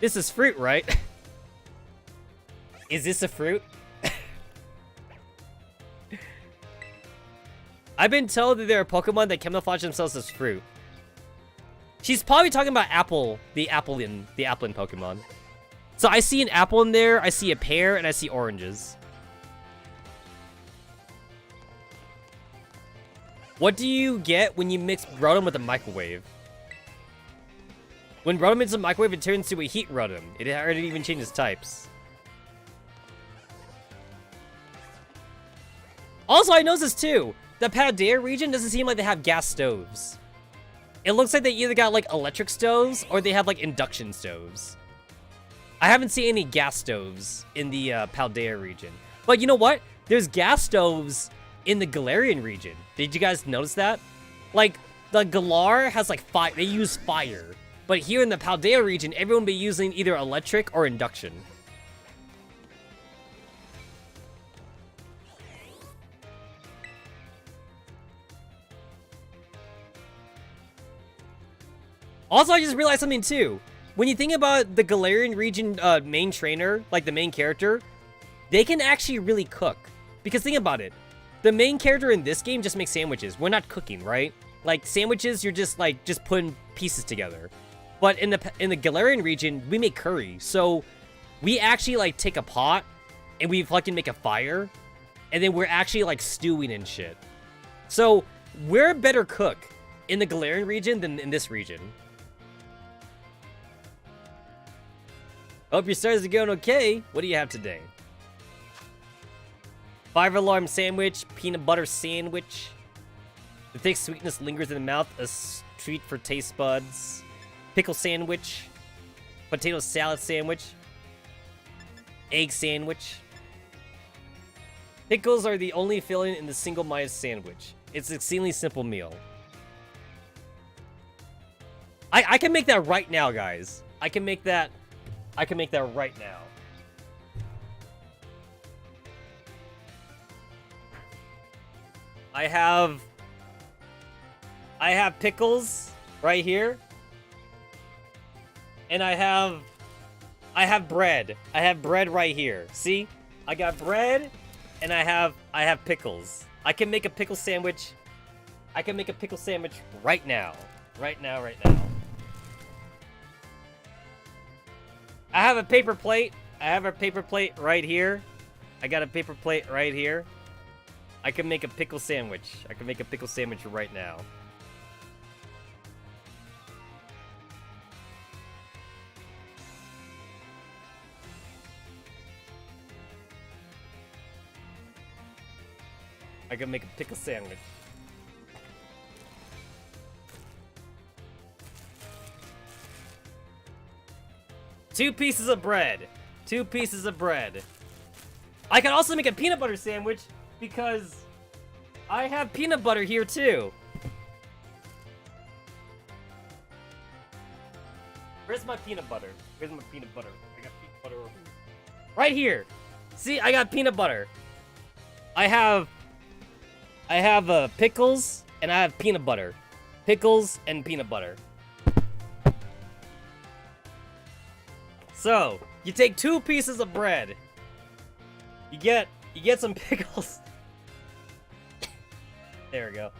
This is fruit, right? Is this a fruit? I've been told that there are Pokemon that camouflage themselves as fruit. She's probably talking about apple, the Applin Pokemon. So I see an apple in there, I see a pear, and I see oranges. What do you get when you mix Rotom with a microwave? When Rotom hits a microwave, it turns to a heat Rotom. It already even changes types. Also, I noticed this too. The Paldea region doesn't seem like they have gas stoves. It looks like they either got like electric stoves or they have like induction stoves. I haven't seen any gas stoves in the Paldea region. But you know what? There's gas stoves in the Galarian region. Did you guys notice that? Like, the Galar has like fire. They use fire. But here in the Paldea region, everyone be using either electric or induction. Also, I just realized something too. When you think about the Galarian region main trainer, like the main character, they can actually really cook. Because think about it. The main character in this game just makes sandwiches. We're not cooking, right? Like, sandwiches, you're just putting pieces together. But in the Galarian region, we make curry. So we actually like take a pot and we fucking make a fire. And then we're actually like stewing and shit. So we're a better cook in the Galarian region than in this region. Hope your stars are going okay. What do you have today? 5-alarm sandwich, peanut butter sandwich. The thick sweetness lingers in the mouth, a treat for taste buds. Pickle sandwich, potato salad sandwich, egg sandwich. Pickles are the only filling in the single-minded sandwich. It's an exceedingly simple meal. I can make that right now, guys. I can make that right now. I have pickles right here. And I have bread. I have bread right here. See? I got bread and I have pickles. I can make a pickle sandwich. I can make a pickle sandwich right now. Right now, right now. I have a paper plate. I have a paper plate right here. I got a paper plate right here. I can make a pickle sandwich. I can make a pickle sandwich right now. I can make a pickle sandwich. Two pieces of bread. 2 pieces of bread. I can also make a peanut butter sandwich because I have peanut butter here too. Where's my peanut butter? Where's my peanut butter? I got peanut butter over here. Right here. See, I got peanut butter. I have pickles and I have peanut butter. Pickles and peanut butter. So, you take 2 pieces of bread. You get some pickles. There we go.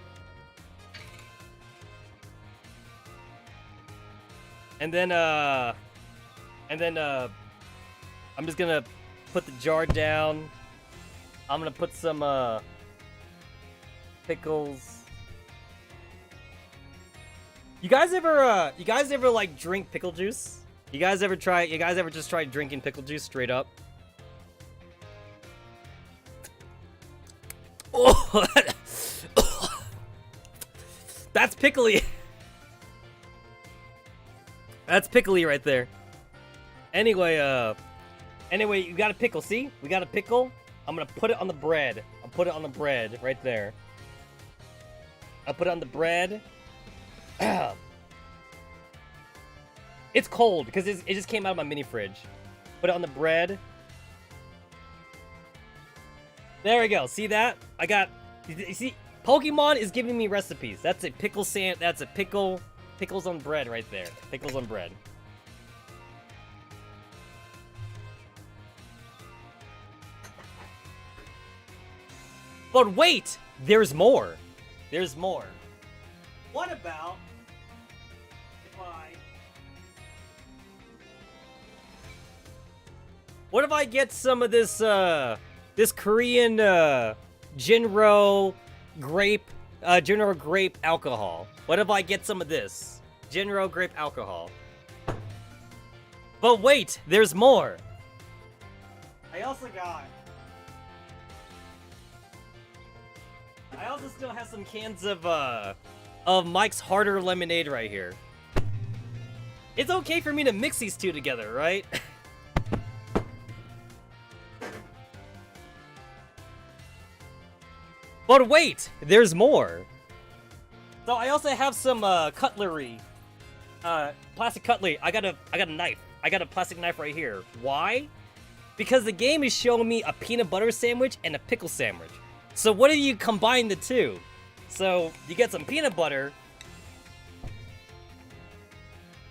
And then, I'm just gonna put the jar down. I'm gonna put some, pickles. You guys ever like drink pickle juice? You guys ever just try drinking pickle juice straight up? Oh, that's pickly. That's pickly right there. Anyway, you got a pickle, see? We got a pickle. I'm gonna put it on the bread. I'll put it on the bread right there. I'll put it on the bread. It's cold because it just came out of my mini fridge. Put it on the bread. There we go. See that? I got. You see, Pokemon is giving me recipes. That's a pickle sand. That's a pickles on bread right there. Pickles on bread. But wait, there's more. There's more. What about What if I get some of this this Korean Jinro grape alcohol? What if I get some of this Jinro grape alcohol? But wait, there's more. I also still have some cans of Mike's Harder Lemonade right here. It's okay for me to mix these two together, right? But wait, there's more. So I also have some cutlery, plastic cutlery. I got a knife. I got a plastic knife right here. Why? Because the game is showing me a peanut butter sandwich and a pickle sandwich. So what if you combine the two? So you get some peanut butter,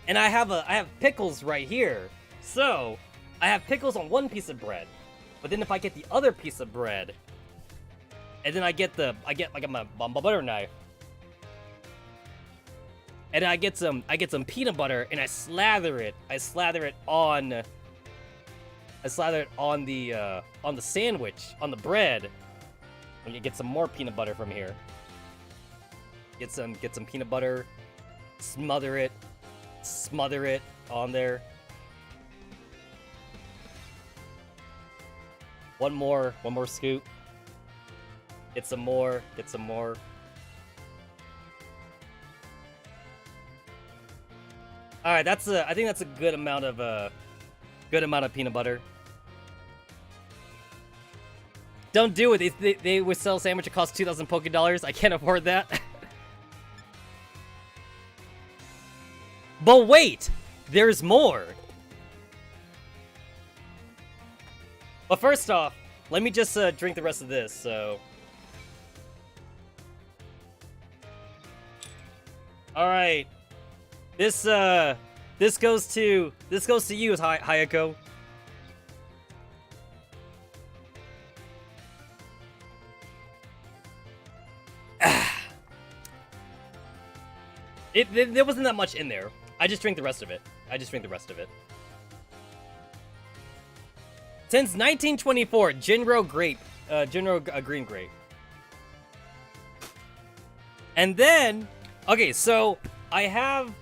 and I have pickles right here. So I have pickles on one piece of bread, but then if I get the other piece of bread, and then I get my butter knife, and I get some peanut butter, and I slather it on the sandwich, on the bread. And you get some more peanut butter from here. Get some peanut butter, smother it on there. One more scoop. Get some more. All right, I think that's a good amount of peanut butter. Don't do it. They would sell a sandwich that costs 2,000 Poké-Dollars. I can't afford that. But wait, there's more. But first off, let me just drink the rest of this. So, all right, this goes to you, Hayako. There wasn't that much in there. I just drink the rest of it. Since 1924, Jinro green grape. And then, okay, so I have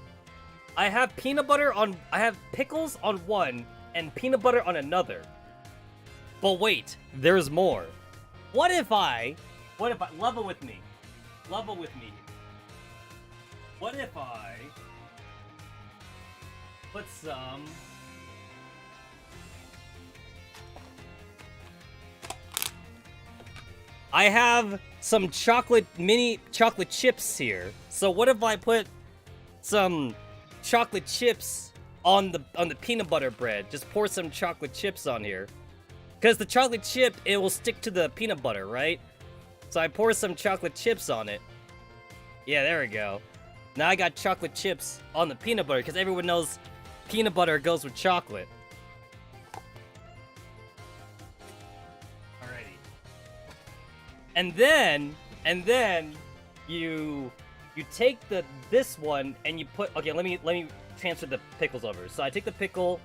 peanut butter on, I have pickles on one and peanut butter on another. But wait, there's more. What if I level with me? What if I put some I have some mini chocolate chips here. So what if I put some chocolate chips on the peanut butter bread? Just pour some chocolate chips on here. Because the chocolate chip, it will stick to the peanut butter, right? So I pour some chocolate chips on it. Yeah, there we go. Now I got chocolate chips on the peanut butter, because everyone knows peanut butter goes with chocolate. Alrighty. And then you take this one and you put, okay, let me transfer the pickles over. So I take the pickle,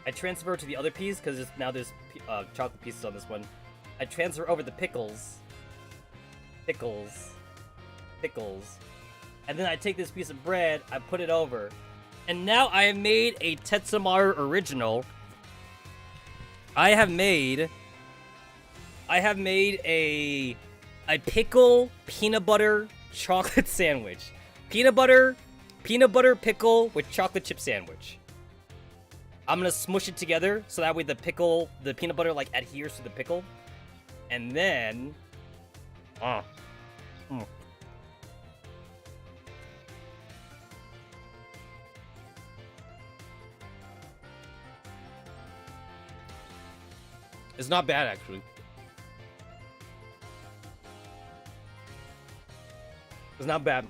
I transfer to the other piece because now there's chocolate pieces on this one. I transfer over the pickles, and then I take this piece of bread, I put it over, and now I have made a Tetsamaru original. I have made a pickle peanut butter chocolate sandwich. Peanut butter pickle with chocolate chip sandwich. I'm gonna smush it together so that way the peanut butter like adheres to the pickle. And then it's not bad actually. It's not bad.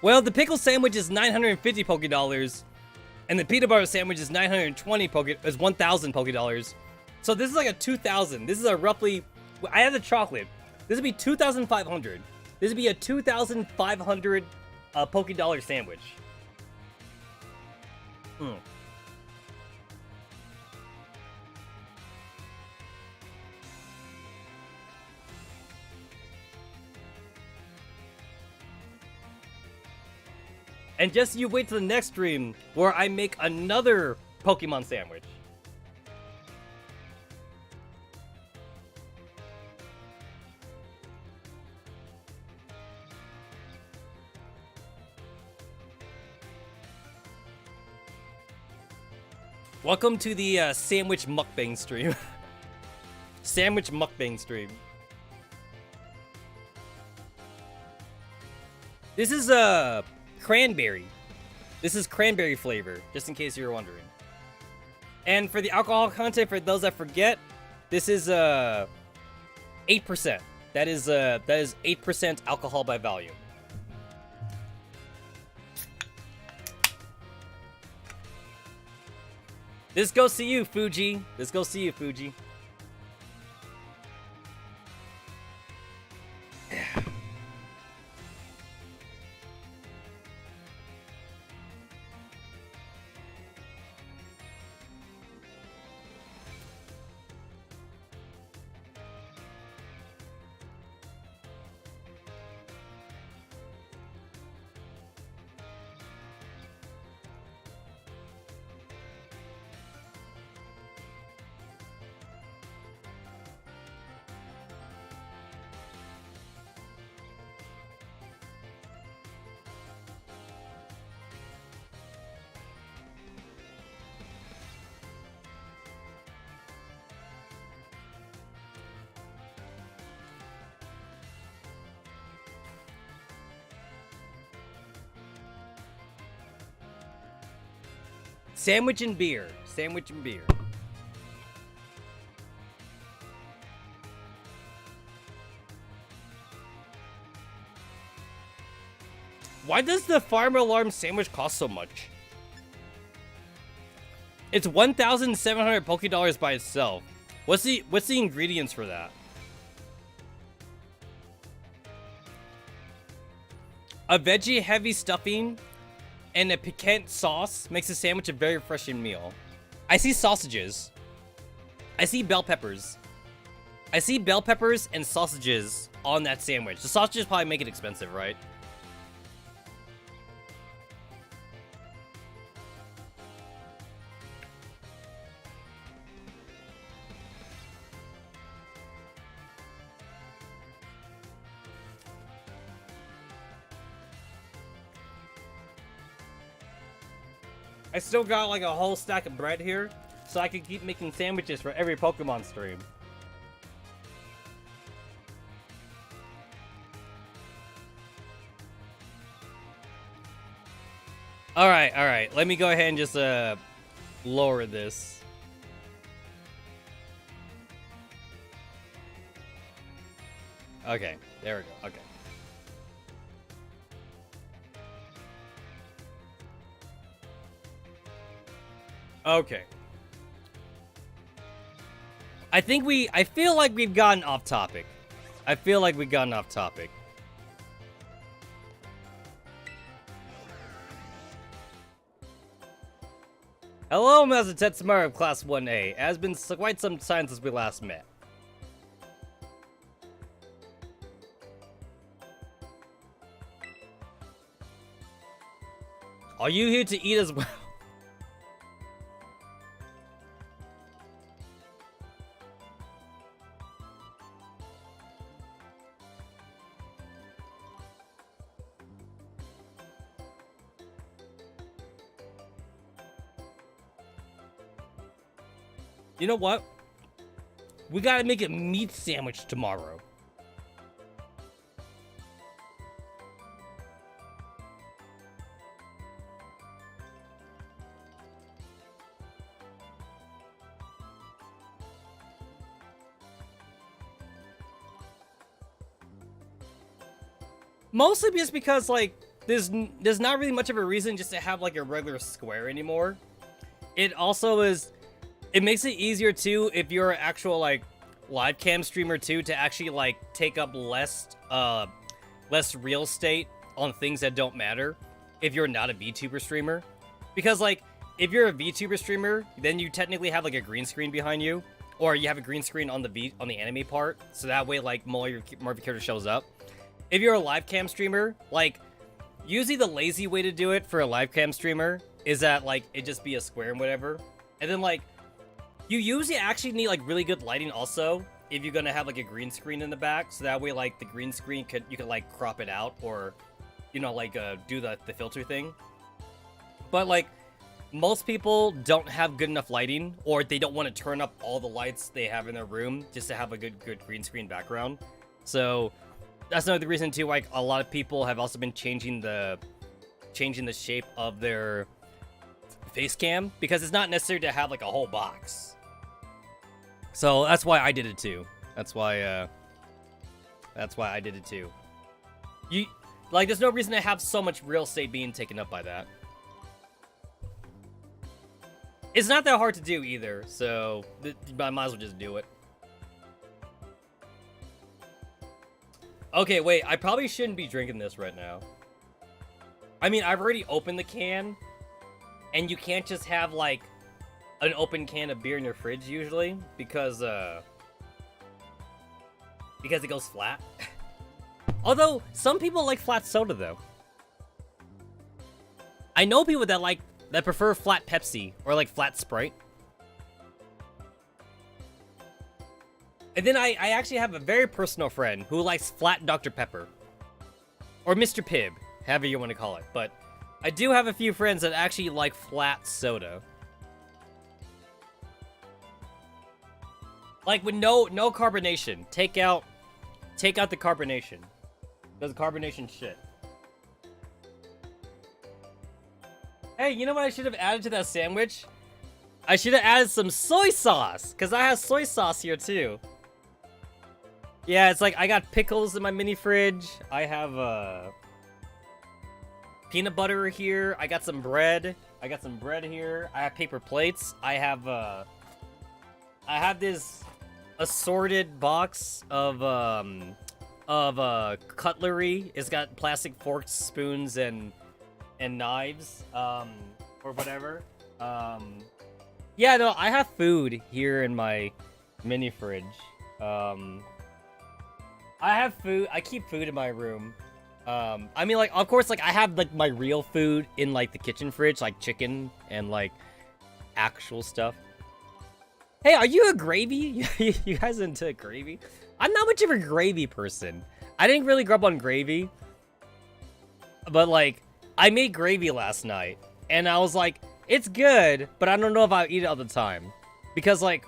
Well, the pickle sandwich is 950 Poke Dollars, and the peanut butter sandwich is 1,000 Poke Dollars. So this is like a 2,000. This is a roughly. I have the chocolate. This would be 2,500. This would be a 2,500 Poke Dollar sandwich. And just you wait till the next stream where I make another Pokemon sandwich. Welcome to the sandwich mukbang stream. Sandwich mukbang stream. This is cranberry. This is cranberry flavor, just in case you were wondering. And for the alcohol content, for those that forget, this is 8%. That is 8% alcohol by volume. This goes to you, Fuji. This goes to you, Fuji. Sandwich and beer. Sandwich and beer. Why does the Fire Alarm sandwich cost so much? It's 1,700 Poke Dollars by itself. What's the ingredients for that? A veggie heavy stuffing and a piquant sauce makes the sandwich a very refreshing meal. I see sausages. I see bell peppers. I see bell peppers and sausages on that sandwich. The sausages probably make it expensive, right? I still got like a whole stack of bread here, so I can keep making sandwiches for every Pokemon stream. Alright. Let me go ahead and just lower this. Okay, there we go. Okay. Okay. I feel like we've gotten off topic. Hello, Master Tetsamaru of Class 1A. It has been quite some time since we last met. Are you here to eat as well? You know what? We gotta make a meat sandwich tomorrow. Mostly just because, like, there's not really much of a reason just to have, like, a regular square anymore. It also is... It makes it easier, too, if you're an actual, like, live cam streamer, too, to actually, like, take up less real estate on things that don't matter if you're not a VTuber streamer. Because, like, if you're a VTuber streamer, then you technically have, like, a green screen behind you. Or you have a green screen on the anime part, so that way, like, more of your character shows up. If you're a live cam streamer, like, usually the lazy way to do it for a live cam streamer is that, like, it just be a square and whatever. And then, like, you usually actually need, like, really good lighting also if you're gonna have, like, a green screen in the back. So that way, like, the green screen you could, like, crop it out or, you know, like, do the filter thing. But, like, most people don't have good enough lighting, or they don't want to turn up all the lights they have in their room just to have a good green screen background. So that's another reason too, like, a lot of people have also been changing the shape of their face cam, because it's not necessary to have, like, a whole box. So that's why I did it too. That's why I did it too. Like, there's no reason to have so much real estate being taken up by that. It's not that hard to do either, so I might as well just do it. Okay, wait, I probably shouldn't be drinking this right now. I mean, I've already opened the can, and you can't just have, like, an open can of beer in your fridge usually, because it goes flat. Although, some people like flat soda, though. I know people that prefer flat Pepsi, or, like, flat Sprite. And then I actually have a very personal friend who likes flat Dr. Pepper. Or Mr. Pibb, however you want to call it. But I do have a few friends that actually like flat soda. Like, with no carbonation. Take out the carbonation. Does carbonation shit. Hey, you know what I should have added to that sandwich? I should have added some soy sauce, because I have soy sauce here too. Yeah, it's like, I got pickles in my mini fridge. I have peanut butter here. I got some bread. I got some bread here. I have paper plates. I have this assorted box of cutlery. It's got plastic forks, spoons, and knives, or whatever. Yeah, no, I have food here in my mini fridge. I have food. I keep food in my room. I mean, like, of course, like, I have, like, my real food in, like, the kitchen fridge, like chicken and, like, actual stuff. Hey, are you a gravy? You guys into gravy? I'm not much of a gravy person. I didn't really grow up on gravy. But, like, I made gravy last night, and I was like, it's good, but I don't know if I'll eat it all the time. Because, like,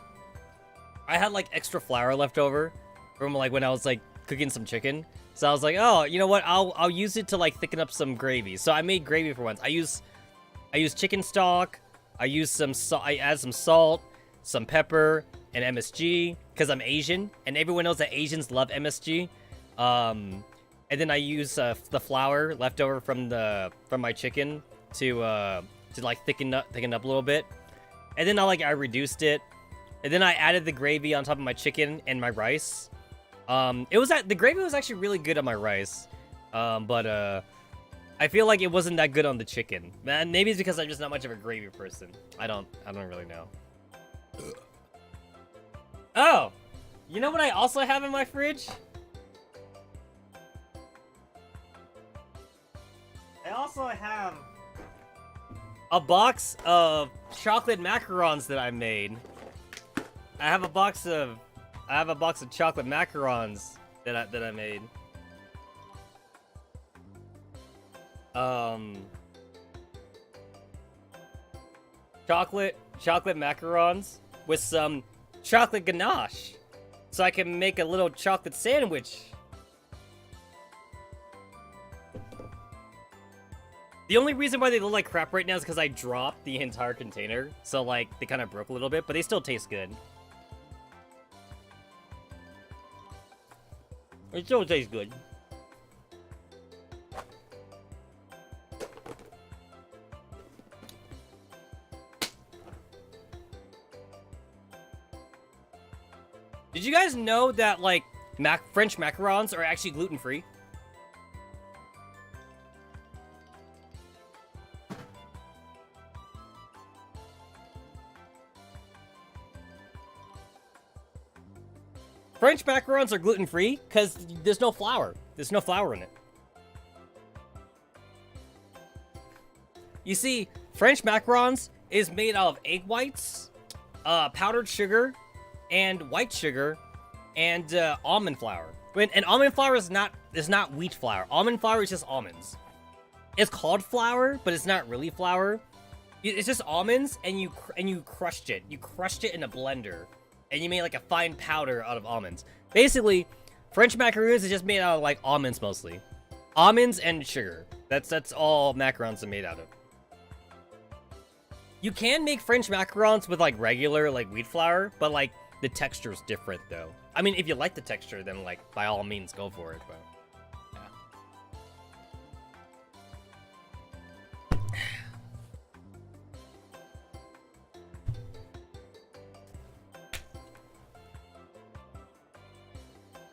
I had, like, extra flour left over from, like, when I was, like, cooking some chicken. So I was like, oh, you know what? I'll use it to, like, thicken up some gravy. So I made gravy for once. I use chicken stock. I add some salt, some pepper, and MSG, because I'm Asian, and everyone knows that Asians love MSG. And then I use the flour left over from my chicken to like thicken up a little bit. And then I reduced it. And then I added the gravy on top of my chicken and my rice. The gravy was actually really good on my rice. But I feel like it wasn't that good on the chicken. Man, maybe it's because I'm just not much of a gravy person. I don't really know. Oh! You know what I also have in my fridge? I also have a box of chocolate macarons that I made. I have a box of chocolate macarons that I made. Chocolate macarons with some chocolate ganache, so I can make a little chocolate sandwich. The only reason why they look like crap right now is because I dropped the entire container, so like they kind of broke a little bit, but they still taste good. It still tastes good. Did you guys know that, like, French macarons are actually gluten-free? French macarons are gluten-free because there's no flour. There's no flour in it. You see, French macarons is made out of egg whites, powdered sugar, and white sugar, and almond flour. And almond flour is not wheat flour. Almond flour is just almonds. It's called flour, but it's not really flour. It's just almonds, and you crushed it. You crushed it in a blender, and you made like a fine powder out of almonds. Basically, French macaroons is just made out of like almonds mostly, almonds and sugar. That's all macarons are made out of. You can make French macarons with like regular like wheat flour, but like the texture is different though. I mean, if you like the texture, then like by all means go for it. But yeah.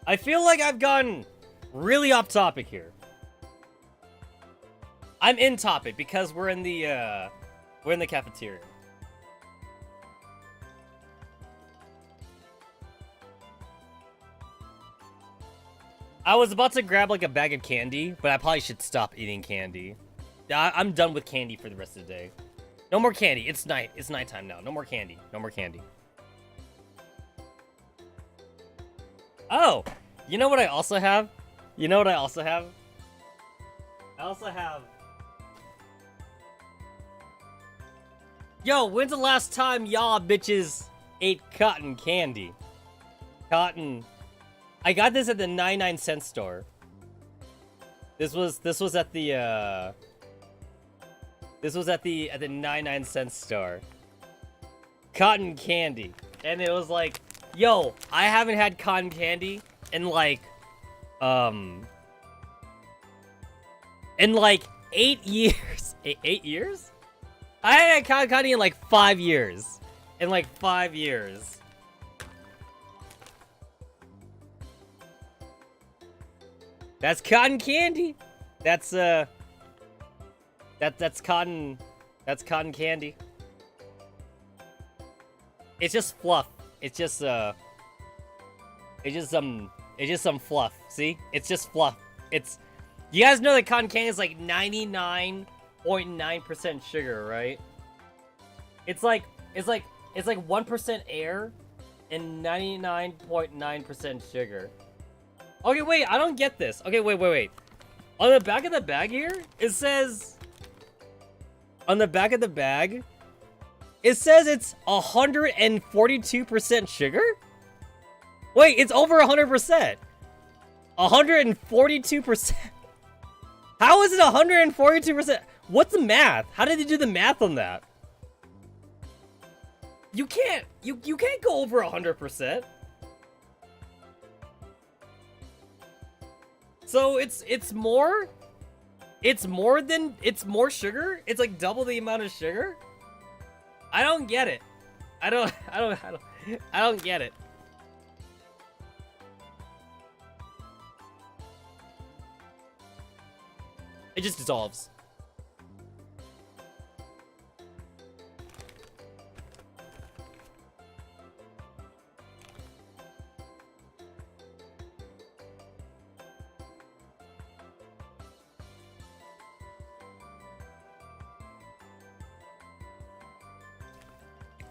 I feel like I've gone really off topic here. I'm in topic because we're in the cafeteria. I was about to grab like a bag of candy, but I probably should stop eating candy. I'm done with candy for the rest of the day. No more candy. It's night. It's nighttime now. No more candy. No more candy. Oh, you know what I also have? You know what I also have? I also have... Yo, when's the last time y'all bitches ate cotton candy? Cotton... I got this at the 99-cent store. This was at the 99-cent store. Cotton candy. And it was like, yo, I haven't had cotton candy in like 8 years. 8 years? I haven't had cotton candy in like 5 years. In like 5 years. That's cotton candy. That's cotton candy. It's just fluff. It's just some fluff. See? It's just fluff. You guys know that cotton candy is like 99.9% sugar, right? It's like 1% air and 99.9% sugar. Okay, wait, I don't get this. Okay, wait. On the back of the bag here, it says... On the back of the bag, it says it's 142% sugar? Wait, it's over 100%. 142%. How is it 142%? What's the math? How did they do the math on that? You can't go over 100%. So it's more sugar? It's like double the amount of sugar? I don't get it. I don't get it. It just dissolves.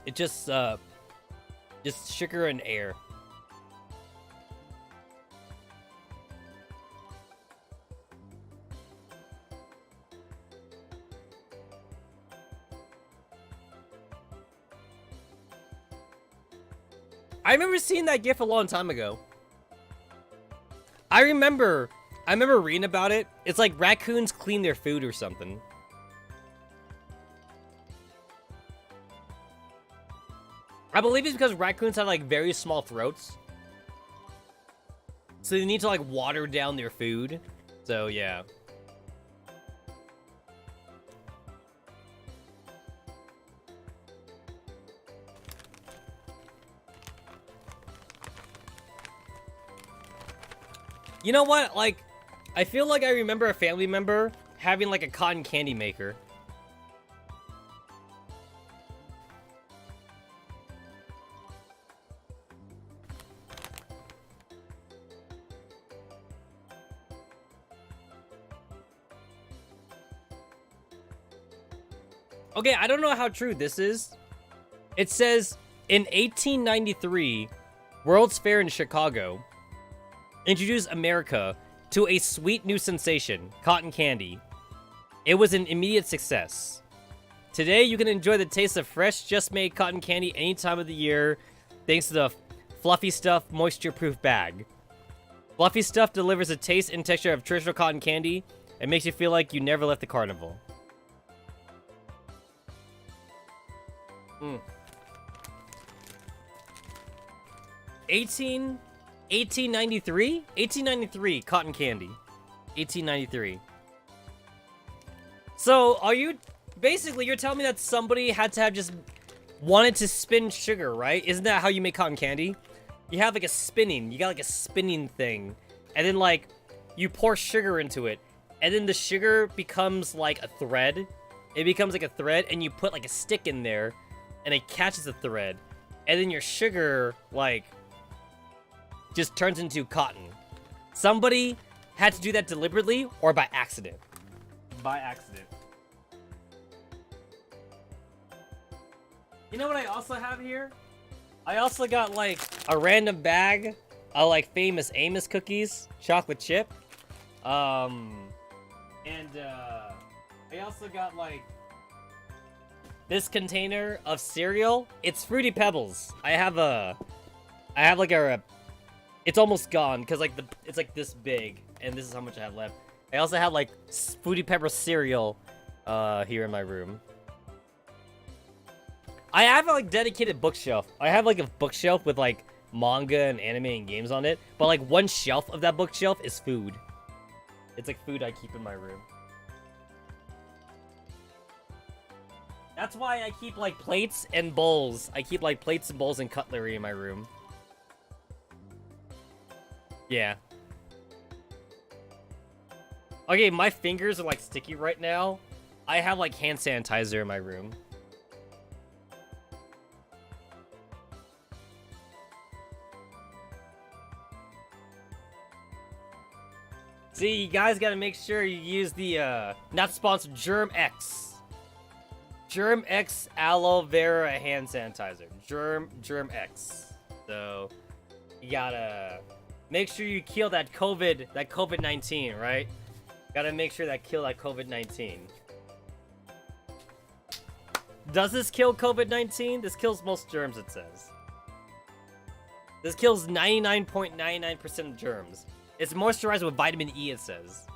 It just sugar and air. I remember seeing that GIF a long time ago. I remember reading about it. It's like raccoons clean their food or something. I believe it's because raccoons have like very small throats. So they need to like water down their food. So yeah. You know what? Like, I feel like I remember a family member having like a cotton candy maker. Okay, I don't know how true this is. It says, in 1893, World's Fair in Chicago introduced America to a sweet new sensation, cotton candy. It was an immediate success. Today, you can enjoy the taste of fresh, just-made cotton candy any time of the year, thanks to the Fluffy Stuff moisture-proof bag. Fluffy Stuff delivers a taste and texture of traditional cotton candy and makes you feel like you never left the carnival. 1893? 1893, cotton candy. 1893. So, are you... Basically, you're telling me that somebody had to have just wanted to spin sugar, right? Isn't that how you make cotton candy? You have, like, a spinning. You got, like, a spinning thing. And then, like, you pour sugar into it. And then the sugar becomes, like, a thread. It becomes, like, a thread, and you put, like, a stick in there. And it catches the thread. And then your sugar, like... just turns into cotton. Somebody had to do that deliberately or by accident. By accident. You know what I also have here? I also got like a random bag of like famous Amos cookies, chocolate chip. I also got like this container of cereal. It's Fruity Pebbles. I have like a it's almost gone because like it's like this big, and this is how much I have left. I also have like Fruity Pebble cereal here in my room. I have a like dedicated bookshelf. I have like a bookshelf with like manga and anime and games on it, but like one shelf of that bookshelf is food. It's like food I keep in my room. That's why I keep like plates and bowls. I keep like plates and bowls and cutlery in my room. Yeah. Okay, my fingers are like sticky right now. I have like hand sanitizer in my room. See, you guys gotta make sure you use the, not sponsored, Germ X. Germ X Aloe Vera hand sanitizer. Germ X. So, you gotta make sure you kill that COVID-19, right? Gotta make sure that kill that COVID-19. Does this kill COVID-19? This kills most germs, it says. This kills 99.99% of germs. It's moisturized with vitamin E, it says.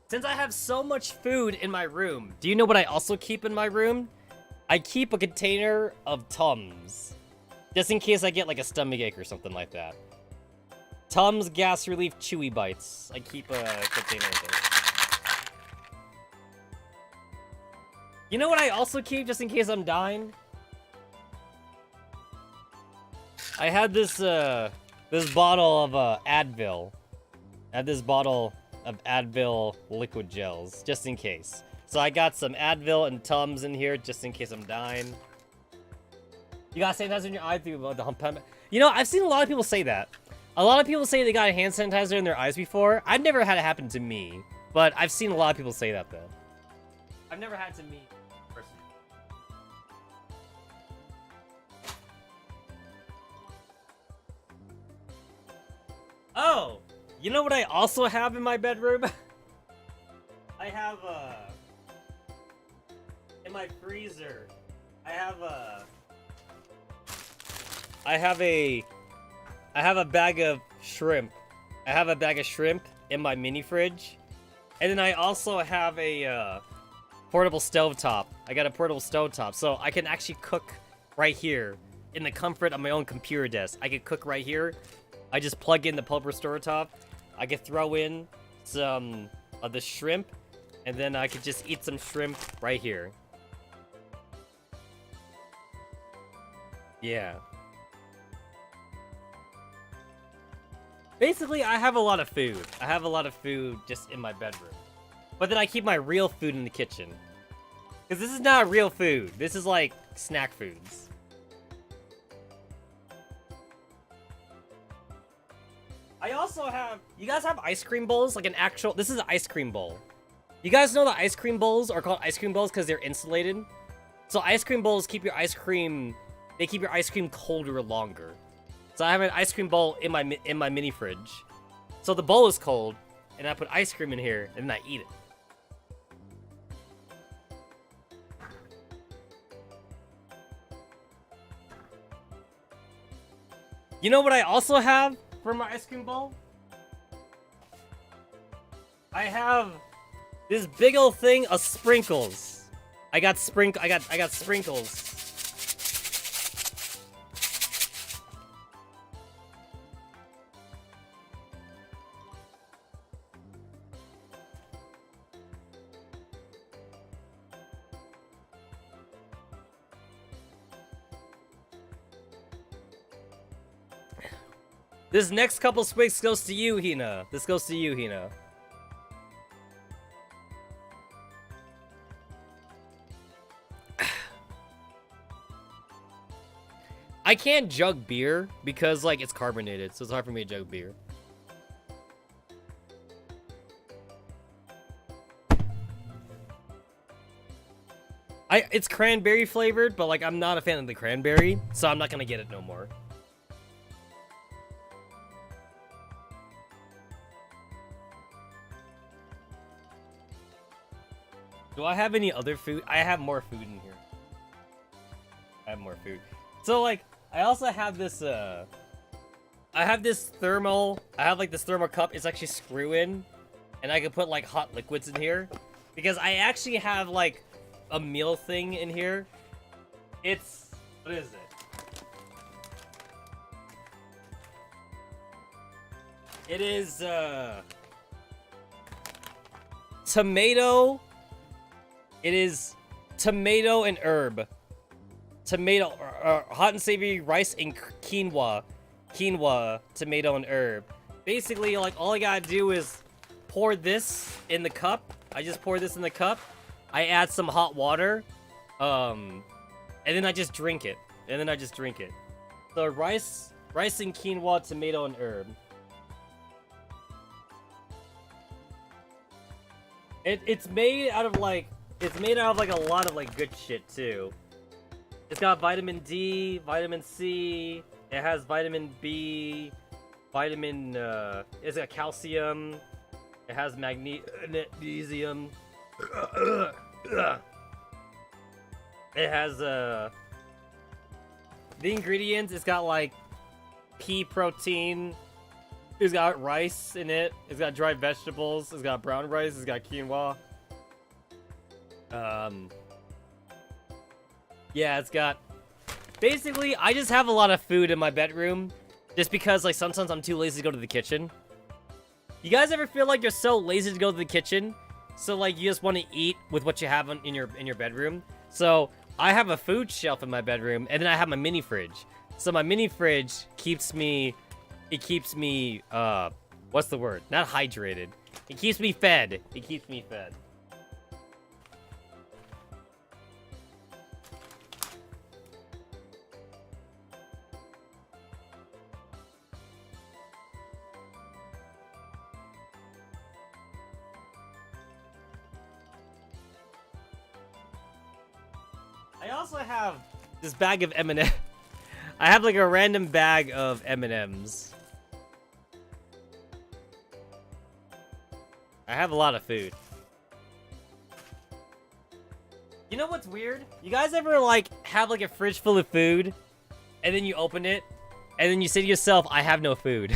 Since I have so much food in my room, do you know what I also keep in my room? I keep a container of Tums. Just in case I get like a stomachache or something like that. Tums Gas Relief Chewy Bites. I keep a container of those. You know what I also keep just in case I'm dying? I had this this bottle of Advil. I have this bottle of Advil liquid gels, just in case. So I got some Advil and Tums in here, just in case I'm dying. You got sanitizer in your eye through the hump. You know, I've seen a lot of people say that. A lot of people say they got a hand sanitizer in their eyes before. I've never had it happen to me, but I've seen a lot of people say that though. I've never had it to me personally. Oh, you know what I also have in my bedroom? I have in my freezer, I have a bag of shrimp. I have a bag of shrimp in my mini fridge. And then I also have a portable stovetop. I got a portable stovetop, so I can actually cook right here in the comfort of my own computer desk. I can cook right here. I just plug in the portable stovetop. I can throw in some of the shrimp, and then I could just eat some shrimp right here. Yeah. Basically, I have a lot of food. I have a lot of food just in my bedroom. But then I keep my real food in the kitchen. Because this is not real food. This is like snack foods. I also have... You guys have ice cream bowls? Like an actual... This is an ice cream bowl. You guys know that ice cream bowls are called ice cream bowls because they're insulated? So ice cream bowls keep your ice cream... They keep your ice cream colder longer. So I have an ice cream bowl in my mini fridge. So the bowl is cold, and I put ice cream in here, and then I eat it. You know what I also have for my ice cream bowl? I have this big old thing of sprinkles. I got sprinkles. This next couple sprigs goes to you, Hina. This goes to you, Hina. I can't jug beer because, like, it's carbonated, so it's hard for me to jug beer. It's cranberry flavored, but, like, I'm not a fan of the cranberry, so I'm not gonna get it no more. Do I have any other food? I have more food in here. I have more food. So, like, I also have this, I have this thermal, I have, like, this thermal cup. It's actually screw-in, and I can put, like, hot liquids in here. Because I actually have, like, a meal thing in here. It's, what is it? It is, tomato... It is tomato and herb. Tomato, hot and savory rice and quinoa. Quinoa, tomato and herb. Basically, like, all I gotta do is pour this in the cup. I just pour this in the cup. I add some hot water. And then I just drink it. So rice and quinoa, tomato and herb. It's made out of, like... It's made out of, like, a lot of, like, good shit, too. It's got vitamin D, vitamin C, it has vitamin B, it's got calcium, it has magnesium. It has, the ingredients, it's got, like, pea protein, it's got rice in it, it's got dried vegetables, it's got brown rice, it's got quinoa. Yeah, it's got... Basically, I just have a lot of food in my bedroom. Just because, like, sometimes I'm too lazy to go to the kitchen. You guys ever feel like you're so lazy to go to the kitchen? So, like, you just want to eat with what you have in your bedroom? So, I have a food shelf in my bedroom, and then I have my mini fridge. So, my mini fridge keeps me... it keeps me, what's the word? Not hydrated. It keeps me fed. It keeps me fed. I also have this bag of M&M. I have like a random bag of M&Ms. I have a lot of food. You know what's weird? You guys ever like have like a fridge full of food and then you open it and then you say to yourself, I have no food.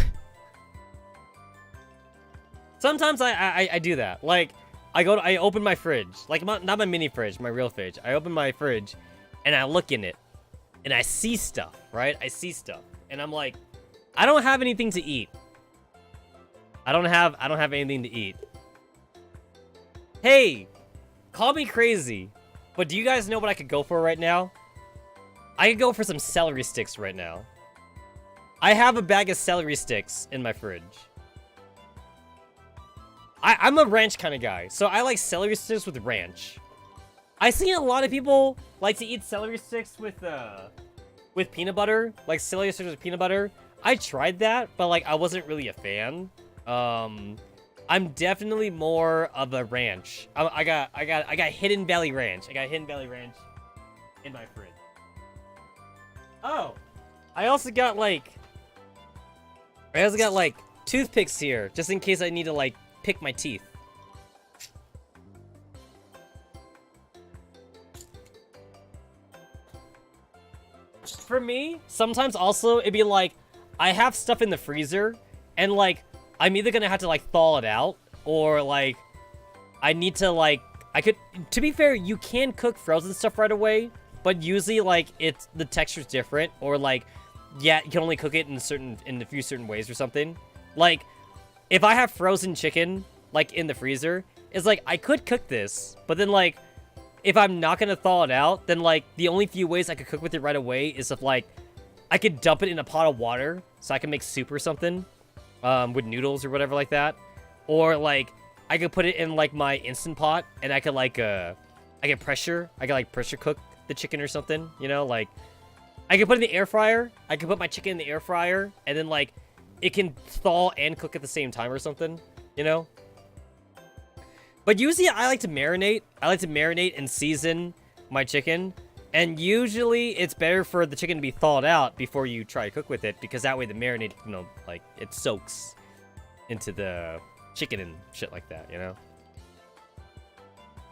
Sometimes I do that. Like I open my fridge, like not my mini fridge, my real fridge. I open my fridge and I look in it and I see stuff, right? I see stuff and I'm like, I don't have anything to eat. I don't have anything to eat. Hey, call me crazy, but do you guys know what I could go for right now? I could go for some celery sticks right now. I have a bag of celery sticks in my fridge. I'm a ranch kind of guy, so I like celery sticks with ranch. I see a lot of people like to eat celery sticks with peanut butter, like celery sticks with peanut butter. I tried that, but like I wasn't really a fan. I'm definitely more of a ranch. I got Hidden Valley Ranch. I got Hidden Valley Ranch in my fridge. Oh, I also got like toothpicks here, just in case I need to like pick my teeth. For me, sometimes also it'd be like I have stuff in the freezer and like I'm either gonna have to like thaw it out or like I need to like to be fair, you can cook frozen stuff right away, but usually like the texture's different or like yeah, you can only cook it in a few certain ways or something. Like if I have frozen chicken like in the freezer, it's like I could cook this, but then like if I'm not gonna thaw it out, then like the only few ways I could cook with it right away is if like I could dump it in a pot of water so I can make soup or something. With noodles or whatever like that, or like I could put it in like my Instant Pot and I could like I could pressure cook the chicken or something, you know, like I could put it in the air fryer. I could put my chicken in the air fryer and then like it can thaw and cook at the same time or something, you know. But usually I like to marinate. I like to marinate and season my chicken. And usually it's better for the chicken to be thawed out before you try to cook with it, because that way the marinade, you know, like it soaks into the chicken and shit like that, you know?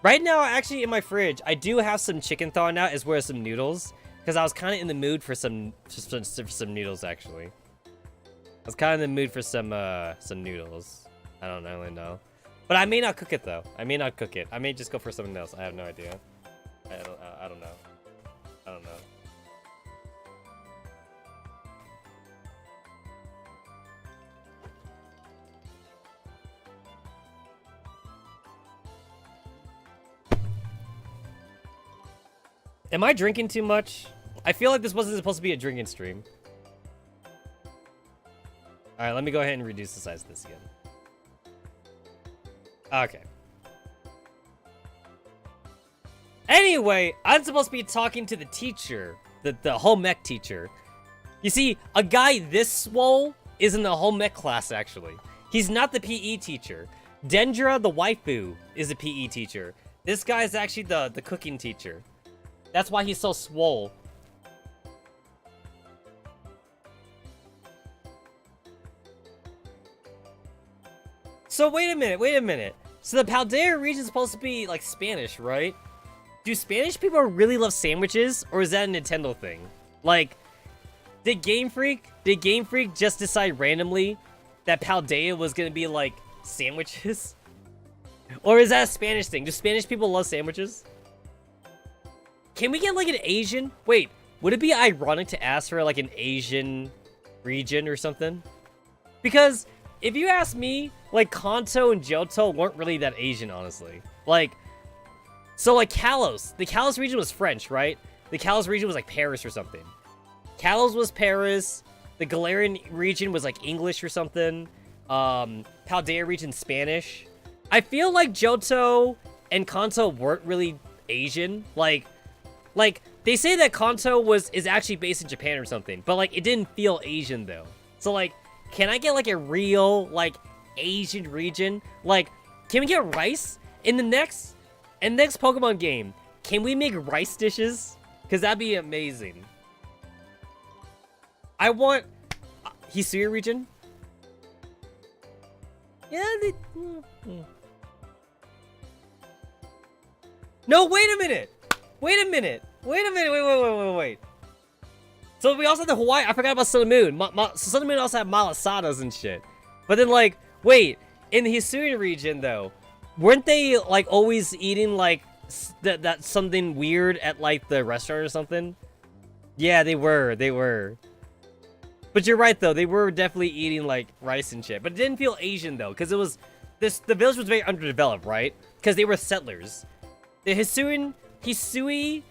Right now, actually in my fridge, I do have some chicken thawing out as well as some noodles, because I was kind of in the mood for some noodles, actually. I was kind of in the mood for some noodles. I don't really know. But I may not cook it, though. I may not cook it. I may just go for something else. I have no idea. I don't know. I don't know. Am I drinking too much? I feel like this wasn't supposed to be a drinking stream. Alright, let me go ahead and reduce the size of this again. Okay. Anyway, I'm supposed to be talking to the teacher, the home ec teacher. You see, a guy this swole is in the home ec class, actually. He's not the PE teacher. Dendra, the waifu, is a PE teacher. This guy is actually the cooking teacher. That's why he's so swole. So wait a minute. So the Paldea region is supposed to be like Spanish, right? Do Spanish people really love sandwiches, or is that a Nintendo thing? Like, did Game Freak just decide randomly that Paldea was gonna be like sandwiches? Or is that a Spanish thing? Do Spanish people love sandwiches? Can we get like an Asian? Wait, would it be ironic to ask for like an Asian region or something? Because if you ask me, like Kanto and Johto weren't really that Asian, honestly. Like, so like Kalos, the Kalos region was French, right? The Kalos region was like Paris or something. Kalos was Paris, The Galarian region was like English or something. Paldea region Spanish. I feel like Johto and Kanto weren't really Asian. Like they say that Kanto is actually based in Japan or something, but like it didn't feel Asian though. So like, can I get like a real like Asian region? Like, can we get rice in the next Pokemon game? Can we make rice dishes? Because that'd be amazing. I want Hisui region. Yeah, No, wait a minute. Wait. So we also have the Hawaii. I forgot about Sun and Moon. So Sun and Moon also have malasadas and shit. But then like, wait, in the Hisuian region though, weren't they like always eating like that something weird at like the restaurant or something? Yeah, they were. But you're right though, they were definitely eating like rice and shit. But it didn't feel Asian though, because it was the village was very underdeveloped, right? Because they were settlers. The Hisui,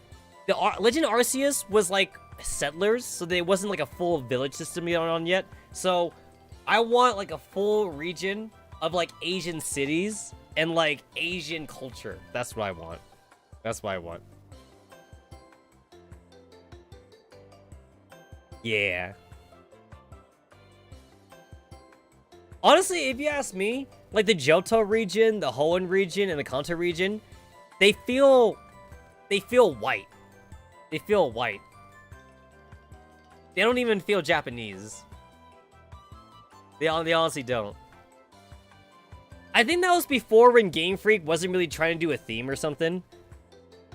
the Legend Arceus was like settlers, so there wasn't like a full village system going on yet. So I want like a full region of like Asian cities and like Asian culture. That's what I want. Yeah. Honestly, if you ask me, like the Johto region, the Hoenn region, and the Kanto region, they feel white. They feel white. They don't even feel Japanese. They honestly don't. I think that was before when Game Freak wasn't really trying to do a theme or something.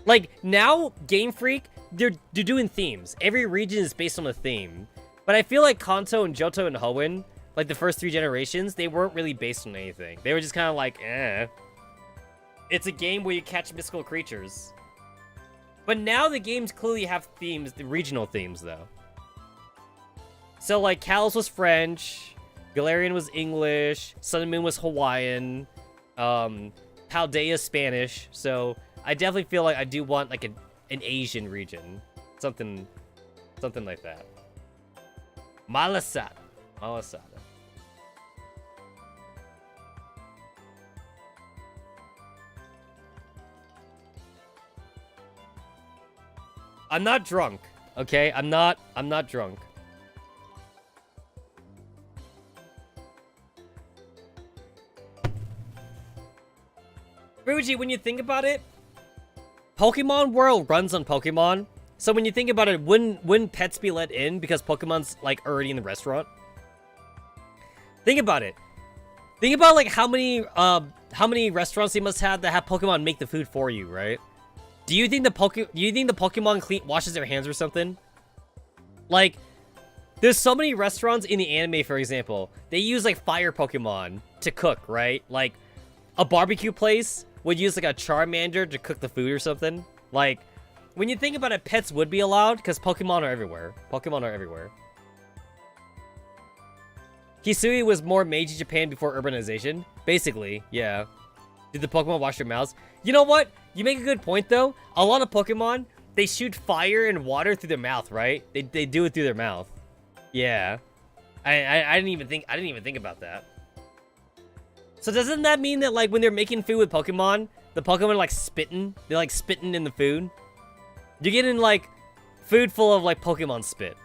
Like, now, Game Freak, they're doing themes. Every region is based on a theme. But I feel like Kanto and Johto and Hoenn, like the first 3 generations, they weren't really based on anything. They were just kind of like, eh. It's a game where you catch mystical creatures. But now the games clearly have themes, the regional themes, though. So, like, Kalos was French, Galarian was English, Sun and Moon was Hawaiian, Paldea Spanish, so I definitely feel like I do want, like, an Asian region. Something like that. Malasada. I'm not drunk, okay? I'm not drunk. Fuji, when you think about it, Pokemon World runs on Pokemon. So when you think about it, wouldn't pets be let in because Pokemon's like already in the restaurant? Think about it. Think about like how many restaurants they must have that have Pokemon make the food for you, right? Do you think the Pokemon washes their hands or something? Like, there's so many restaurants in the anime, for example. They use like fire Pokemon to cook, right? Like, a barbecue place would use like a Charmander to cook the food or something. Like, when you think about it, pets would be allowed because Pokemon are everywhere. Hisui was more Meiji Japan before urbanization. Basically, yeah. Did the Pokemon wash their mouths? You know what? You make a good point, though. A lot of Pokemon, they shoot fire and water through their mouth, right? They do it through their mouth. Yeah. I didn't even think about that. So doesn't that mean that, like, when they're making food with Pokemon, the Pokemon are, like, spitting? They're, like, spitting in the food? You're getting, like, food full of, like, Pokemon spit.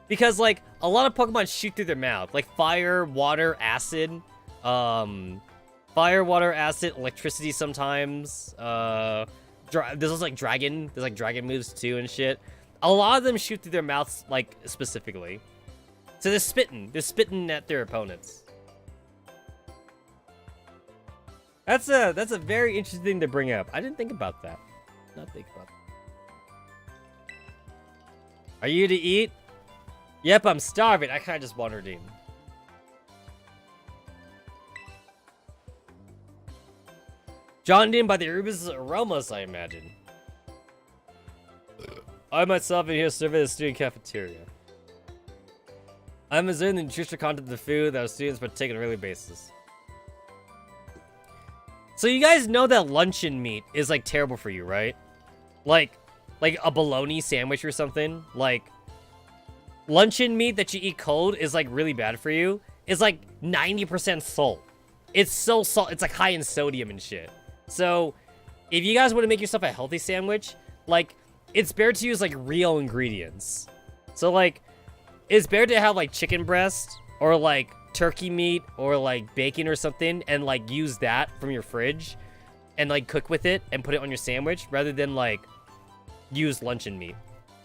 Because, like, a lot of Pokemon shoot through their mouth. Like, fire, water, acid. Fire, water, acid, electricity sometimes. There's also, like, dragon. There's, like, dragon moves, too, and shit. A lot of them shoot through their mouths, like, specifically. So they're spitting. They're spitting at their opponents. That's a very interesting thing to bring up. I didn't think about that. Are you to eat? Yep, I'm starving. I kind of just wandered in. Drawn in by the Urubus aromas, I imagine. I myself am here serving the student cafeteria. I'm observing the nutritional content of the food that our students partake on a daily basis. So you guys know that luncheon meat is like terrible for you, right? Like a bologna sandwich or something. Like luncheon meat that you eat cold is like really bad for you. It's like 90% salt. It's so salt. It's like high in sodium and shit. So if you guys want to make yourself a healthy sandwich, like it's better to use like real ingredients. So like it's better to have like chicken breast or like turkey meat or like bacon or something and like use that from your fridge and like cook with it and put it on your sandwich rather than like use luncheon meat.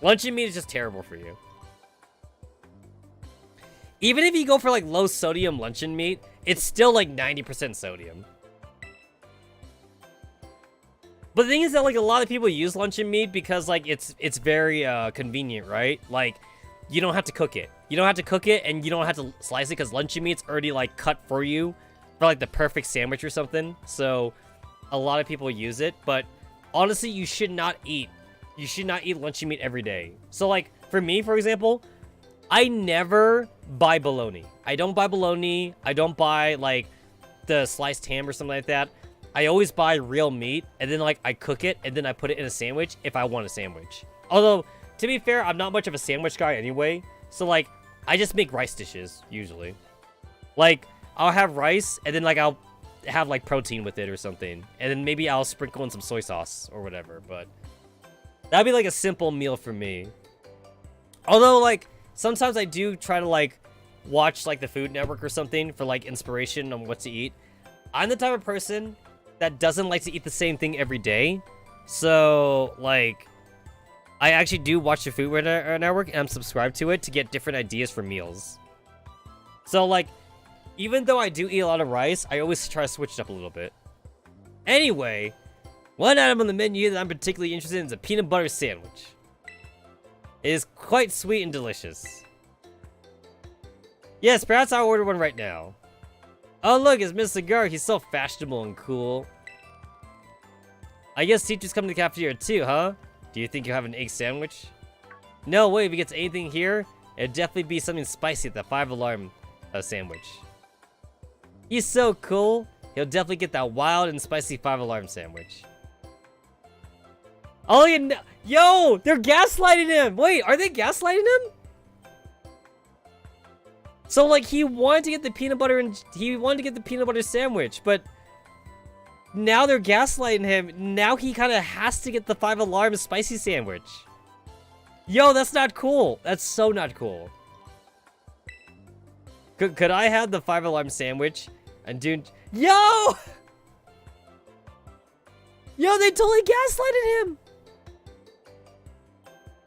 Luncheon meat is just terrible for you. Even if you go for like low sodium luncheon meat, it's still like 90% sodium. But the thing is that like a lot of people use luncheon meat because like it's very convenient, right? Like you don't have to cook it. You don't have to cook it and you don't have to slice it because luncheon meat's already like cut for you for like the perfect sandwich or something. So a lot of people use it, but honestly, you should not eat luncheon meat every day. So like for me, for example, I never buy bologna. I don't buy bologna. I don't buy like the sliced ham or something like that. I always buy real meat and then like I cook it and then I put it in a sandwich if I want a sandwich. Although to be fair, I'm not much of a sandwich guy anyway. So like I just make rice dishes usually. Like I'll have rice and then like I'll have like protein with it or something. And then maybe I'll sprinkle in some soy sauce or whatever, but that'd be like a simple meal for me. Although like sometimes I do try to like watch like the Food Network or something for like inspiration on what to eat. I'm the type of person that doesn't like to eat the same thing every day. So like I actually do watch the Food Network and I'm subscribed to it to get different ideas for meals. So like even though I do eat a lot of rice, I always try to switch it up a little bit. Anyway, one item on the menu that I'm particularly interested in is a peanut butter sandwich. It is quite sweet and delicious. Yes, perhaps I'll order one right now. Oh look, it's Mr. Gar. He's so fashionable and cool. I guess teachers come to the cafeteria too, huh? Do you think you'll have an egg sandwich? No way, if he gets anything here, it'd definitely be something spicy at the 5-alarm sandwich. He's so cool. He'll definitely get that wild and spicy 5-alarm sandwich. Oh, yo, they're gaslighting him. Wait, are they gaslighting him? So like he wanted to get the peanut butter sandwich, but now they're gaslighting him. Now he kind of has to get the 5-alarm spicy sandwich. Yo, that's not cool. That's so not cool. Could I have the 5-alarm sandwich and do... Yo! Yo, they totally gaslighted him!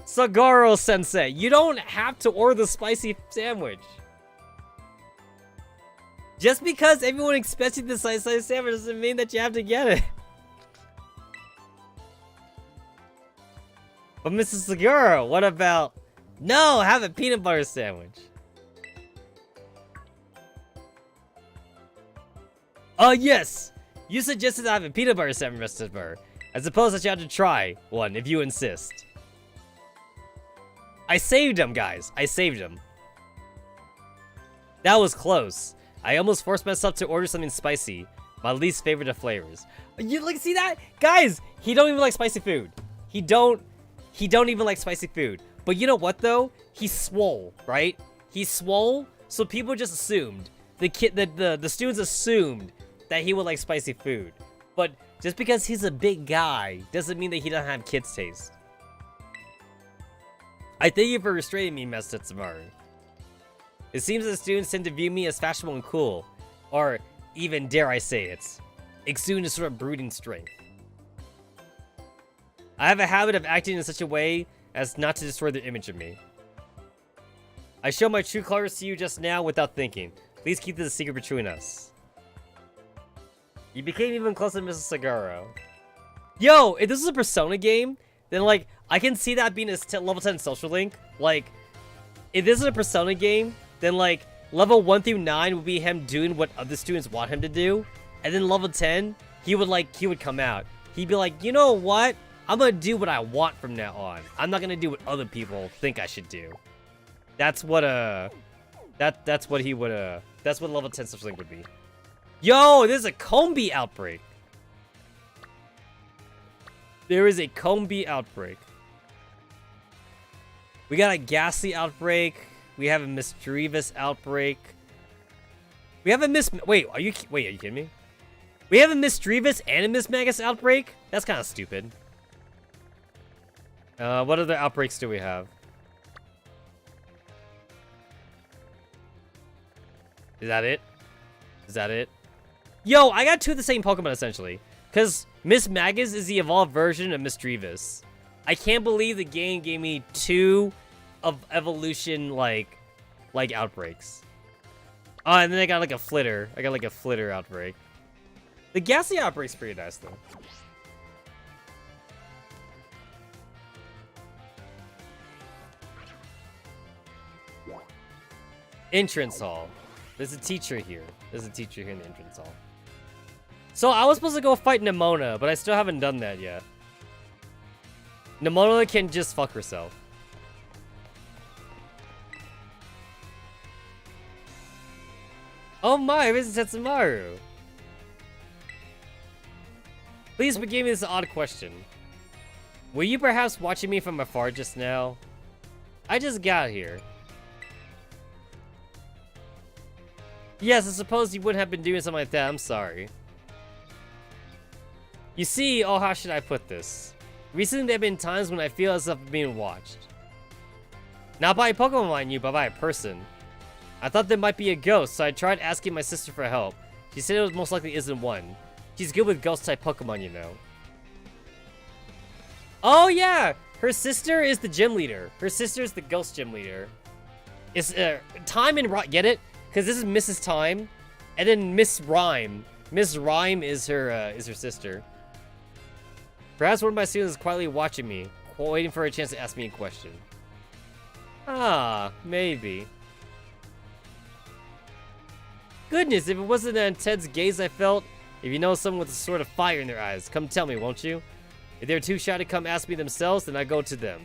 Sagaro-sensei, you don't have to order the spicy sandwich. Just because everyone expects you the spicy sandwich doesn't mean that you have to get it. But Mrs. Sagaro, what about... No, have a peanut butter sandwich. Oh, yes! You suggested I have a peanut butter sandwich, Mr. Burr. I suppose that you have to try one if you insist. I saved him, guys. I saved him. That was close. I almost forced myself to order something spicy. My least favorite of flavors. You like see that? Guys, he don't even like spicy food. He don't even like spicy food. But you know what though? He's swole, right? He's swole, so people just assumed. The students assumed that he would like spicy food. But just because he's a big guy doesn't mean that he doesn't have kids' taste. I thank you for restraining me, Master Tetsamaru. It seems that students tend to view me as fashionable and cool. Or even, dare I say it, exuding a sort of brooding strength. I have a habit of acting in such a way as not to destroy their image of me. I show my true colors to you just now without thinking. Please keep this a secret between us. You became even closer to Mrs. Sagaro. Yo, if this is a Persona game, then like, I can see that being a level 10 social link. Like, if this is a Persona game, then like, level 1 through 9 would be him doing what other students want him to do. And then level 10, he would come out. He'd be like, you know what? I'm gonna do what I want from now on. I'm not gonna do what other people think I should do. That's what that's what level 10 social link would be. Yo, there's a Combi outbreak. There is a Combi outbreak. We got a Ghastly outbreak. We have a mischievous outbreak. We have a wait, are you kidding me? We have a mischievous and a mismagus outbreak? That's kind of stupid. What other outbreaks do we have? Is that it? Is that it? Yo, I got two of the same Pokemon, essentially. Because Mismagus is the evolved version of Mischievous. I can't believe the game gave me two of evolution, like outbreaks. Oh, and then I got, like, a Flitter. I got, like, a Flitter outbreak. The Gassy outbreak's pretty nice, though. Entrance Hall. There's a teacher here. There's a teacher here in the entrance hall. So I was supposed to go fight Nimona, but I still haven't done that yet. Nimona can just fuck herself. Oh my, this is Tetsamaru. Please forgive me this odd question. Were you perhaps watching me from afar just now? I just got here. Yes, I suppose you wouldn't have been doing something like that. I'm sorry. You see, oh, how should I put this? Recently, there have been times when I feel as if I'm being watched. Not by a Pokemon, mind you, but by a person. I thought there might be a ghost, so I tried asking my sister for help. She said it most likely isn't one. She's good with ghost-type Pokemon, you know. Oh, yeah! Her sister is the gym leader. Her sister is the ghost gym leader. It's, Time and get it? Because this is Mrs. Time, and then Miss Rhyme. Miss Rhyme is her sister. Perhaps one of my students is quietly watching me, waiting for a chance to ask me a question. Ah, maybe. Goodness, if it wasn't that intense gaze I felt, if you know someone with a sort of fire in their eyes, come tell me, won't you? If they're too shy to come ask me themselves, then I go to them.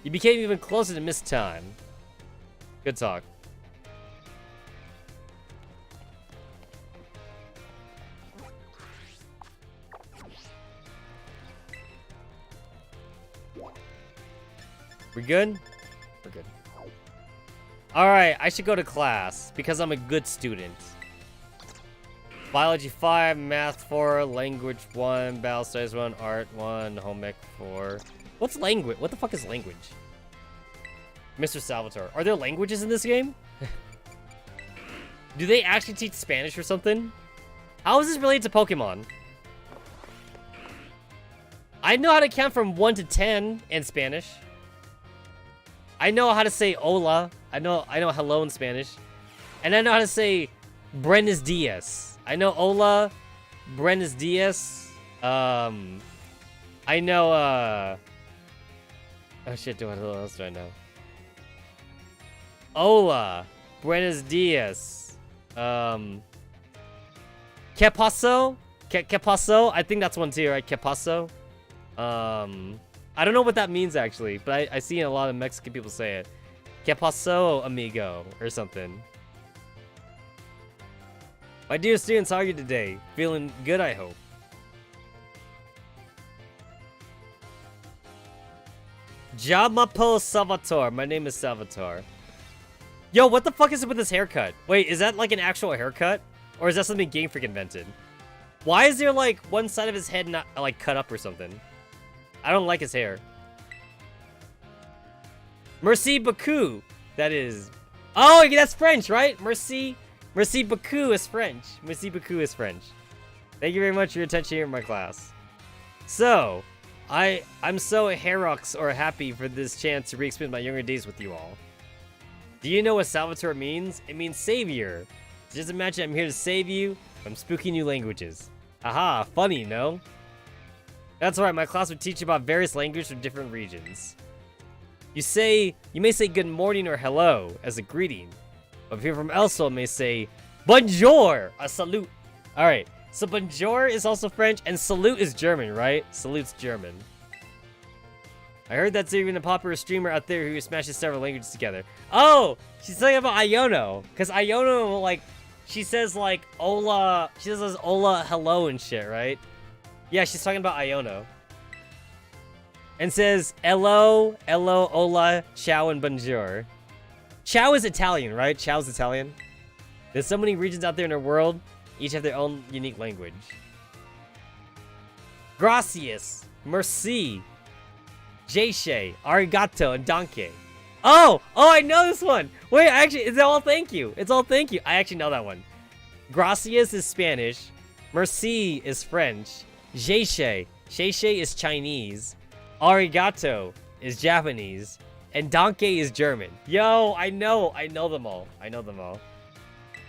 You became even closer to Miss Time. Good talk. We good? We're good. Alright, I should go to class because I'm a good student. Biology 5, Math 4, Language 1, Battle Studies 1, Art 1, Home Ec 4. What's language? What the fuck is language? Mr. Salvatore. Are there languages in this game? Do they actually teach Spanish or something? How is this related to Pokemon? I know how to count from 1 to 10 in Spanish. I know how to say hola. I know hello in Spanish. And I know how to say Buenos dias. I know hola, Buenos dias. I know oh shit, what else do I know? Hola, Buenos dias. Que paso? Que paso? I think that's one too, right? Que paso? I don't know what that means actually, but I see a lot of Mexican people say it. Que paso, amigo, or something. My dear students, how are you today? Feeling good, I hope. Jamapo Salvatore. My name is Salvatore. Yo, what the fuck is it with this haircut? Wait, is that like an actual haircut? Or is that something Game Freak invented? Why is there like one side of his head not like cut up or something? I don't like his hair. Merci beaucoup. That is... Oh, that's French, right? Merci beaucoup is French. Merci beaucoup is French. Thank you very much for your attention here in my class. So, I'm so herox or happy for this chance to re-experience my younger days with you all. Do you know what Salvatore means? It means savior. Just imagine I'm here to save you from spooky new languages. Aha, funny, no? That's right, my class would teach you about various languages from different regions. You may say good morning or hello as a greeting. But if you're from elsewhere, may say bonjour, a salute. Alright, so bonjour is also French, and salute is German, right? Salute's German. I heard that's even a popular streamer out there who smashes several languages together. Oh, she's talking about Iono. Because Iono, like, she says, like, hola, she says hola, hello and shit, right? Yeah, she's talking about Iono. And says, hello, hola, ciao, and bonjour. Ciao is Italian, right? Ciao is Italian. There's so many regions out there in the world. Each have their own unique language. Gracias. Merci. Jeishe. Arigato. And danke. Oh, I know this one. Wait, actually, it's all thank you. It's all thank you. I actually know that one. Gracias is Spanish. Merci is French. Jeishe is Chinese. Arigato is Japanese. And danke is German. Yo, I know them all. I know them all.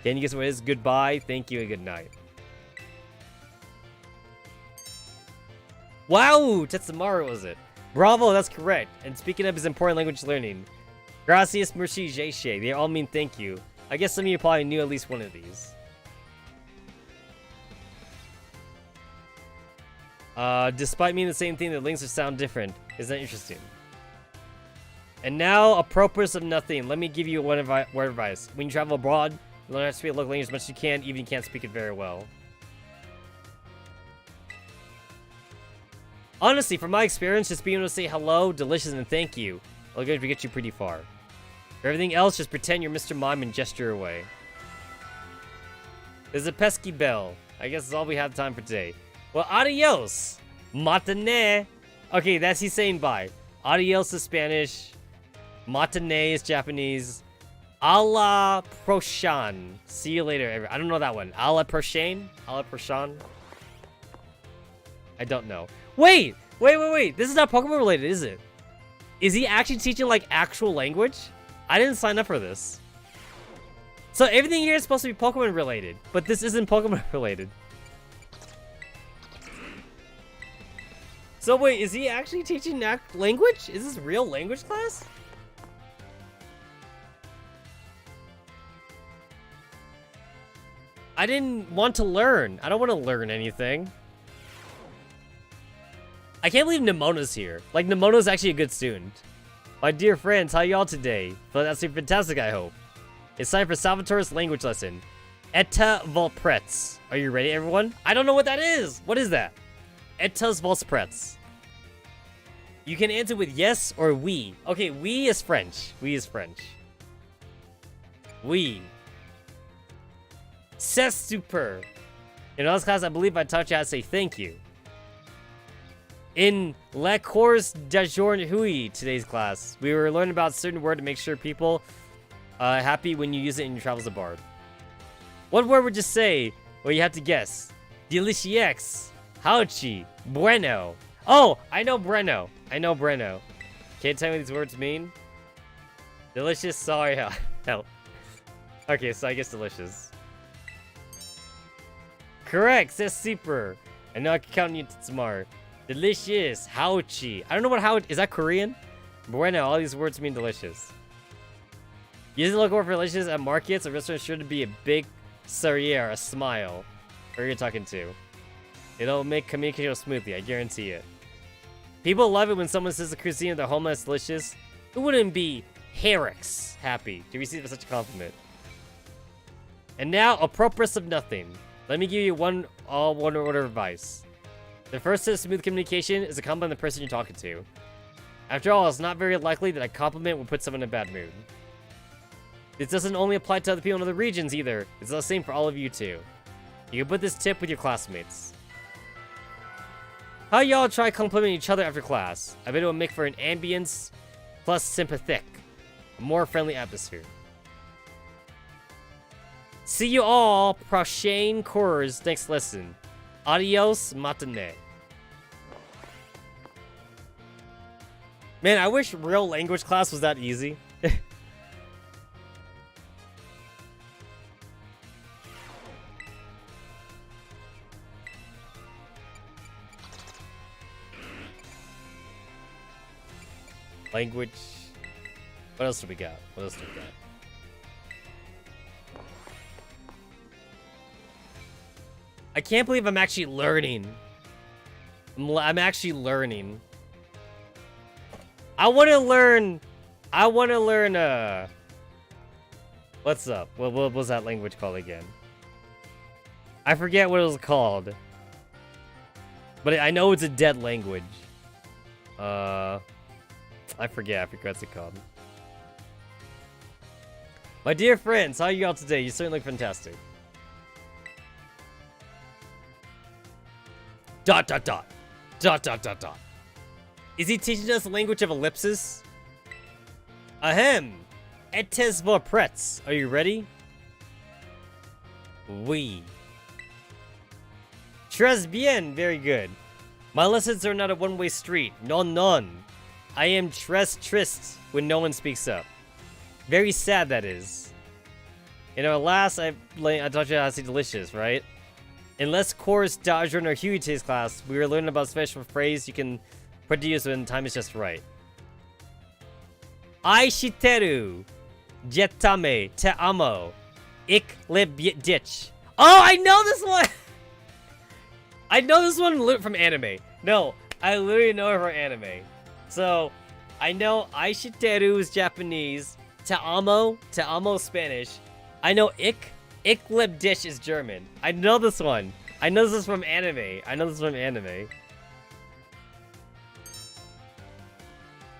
Can you guess what it is? Goodbye, thank you, and good night. Wow, Tetsamaru was it. Bravo, that's correct. And speaking of his important language learning. Gracias, merci, jeishe. They all mean thank you. I guess some of you probably knew at least one of these. Despite meaning the same thing, the links sound different. Isn't that interesting? And now, a purpose of nothing. Let me give you one word of advice. When you travel abroad, learn how to speak local language as much as you can, even if you can't speak it very well. Honestly, from my experience, just being able to say hello, delicious, and thank you will get you pretty far. For everything else, just pretend you're Mr. Mime and gesture away. There's a pesky bell. I guess that's all we have time for today. Well, adios! Matane! Okay, that's he's saying bye. Adios is Spanish. Matane is Japanese. A la Proshan. See you later. I don't know that one. A la Proshan? A la Proshan? I don't know. Wait! This is not Pokemon related, is it? Is he actually teaching, like, actual language? I didn't sign up for this. So everything here is supposed to be Pokemon related, but this isn't Pokemon related. So wait, is he actually teaching language? Is this real language class? I didn't want to learn. I don't want to learn anything. I can't believe Nemona's here. Like, Nemona's actually a good student. My dear friends, how y'all today? Well, that's fantastic, I hope. It's time for Salvatore's language lesson. Etta Volprets. Are you ready, everyone? I don't know what that is. What is that? Etta's Volprets. You can answer with yes or oui. Okay, oui is French. Oui is French. Oui. C'est super. In this class, I believe I taught you how to say thank you. In La Course d'Aujourd'hui, today's class, we were learning about a certain word to make sure people happy when you use it in your travels abroad. What word would you say? Well, you have to guess. Delicieux, Hauchi, Bueno. Oh, I know Breno. Can't you tell me what these words mean? Delicious, sorry, help. Okay, so I guess delicious. Correct, c'est super. I know I can count you to Tetsamaru. Delicious, Hauchi. I don't know what how is that Korean? Bueno, all these words mean delicious. Using the logo for delicious at markets, a restaurant is sure to be a big sourire, a smile. Who are you talking to? It'll make communication smoothly, I guarantee it. People love it when someone says the cuisine of their homeland is delicious. Who wouldn't be Herix happy to receive such a compliment? And now, a purpose of nothing. Let me give you one order of advice. The first step of smooth communication is to compliment the person you're talking to. After all, it's not very likely that a compliment will put someone in a bad mood. This doesn't only apply to other people in other regions either. It's the same for all of you too. You can put this tip with your classmates. How y'all try complimenting each other after class? I bet it will make for an ambience plus sympathetic, a more friendly atmosphere. See you all, prochaine cours next lesson. Adios, matane. Man, I wish real language class was that easy. Language. What else do we got? I can't believe I'm actually learning. I'm actually learning. I want to learn, what's up? What was that language called again? I forget what it was called. But I know it's a dead language. I forget what's it called. My dear friends, how are you all today? You certainly look fantastic. Dot dot dot. Dot dot dot dot. Is he teaching us the language of ellipses? Ahem. Etes vos prets. Are you ready? Oui. Tres bien. Very good. My lessons are not a one-way street. Non, non. I am tres trist when no one speaks up. Very sad, that is. You know, last I taught you how to say delicious, right? In Les Cours d'Argent or Huites class, we were learning about special phrase you can produce when time is just right. I shiteru. Jetame te amo. Ik lib ditch. Oh, I know this one! I know this one from anime. No, I literally know it from anime. So, I know Aishiteru is Japanese. Te amo Spanish. I know ik lib dish is German. I know this one. I know this is from anime.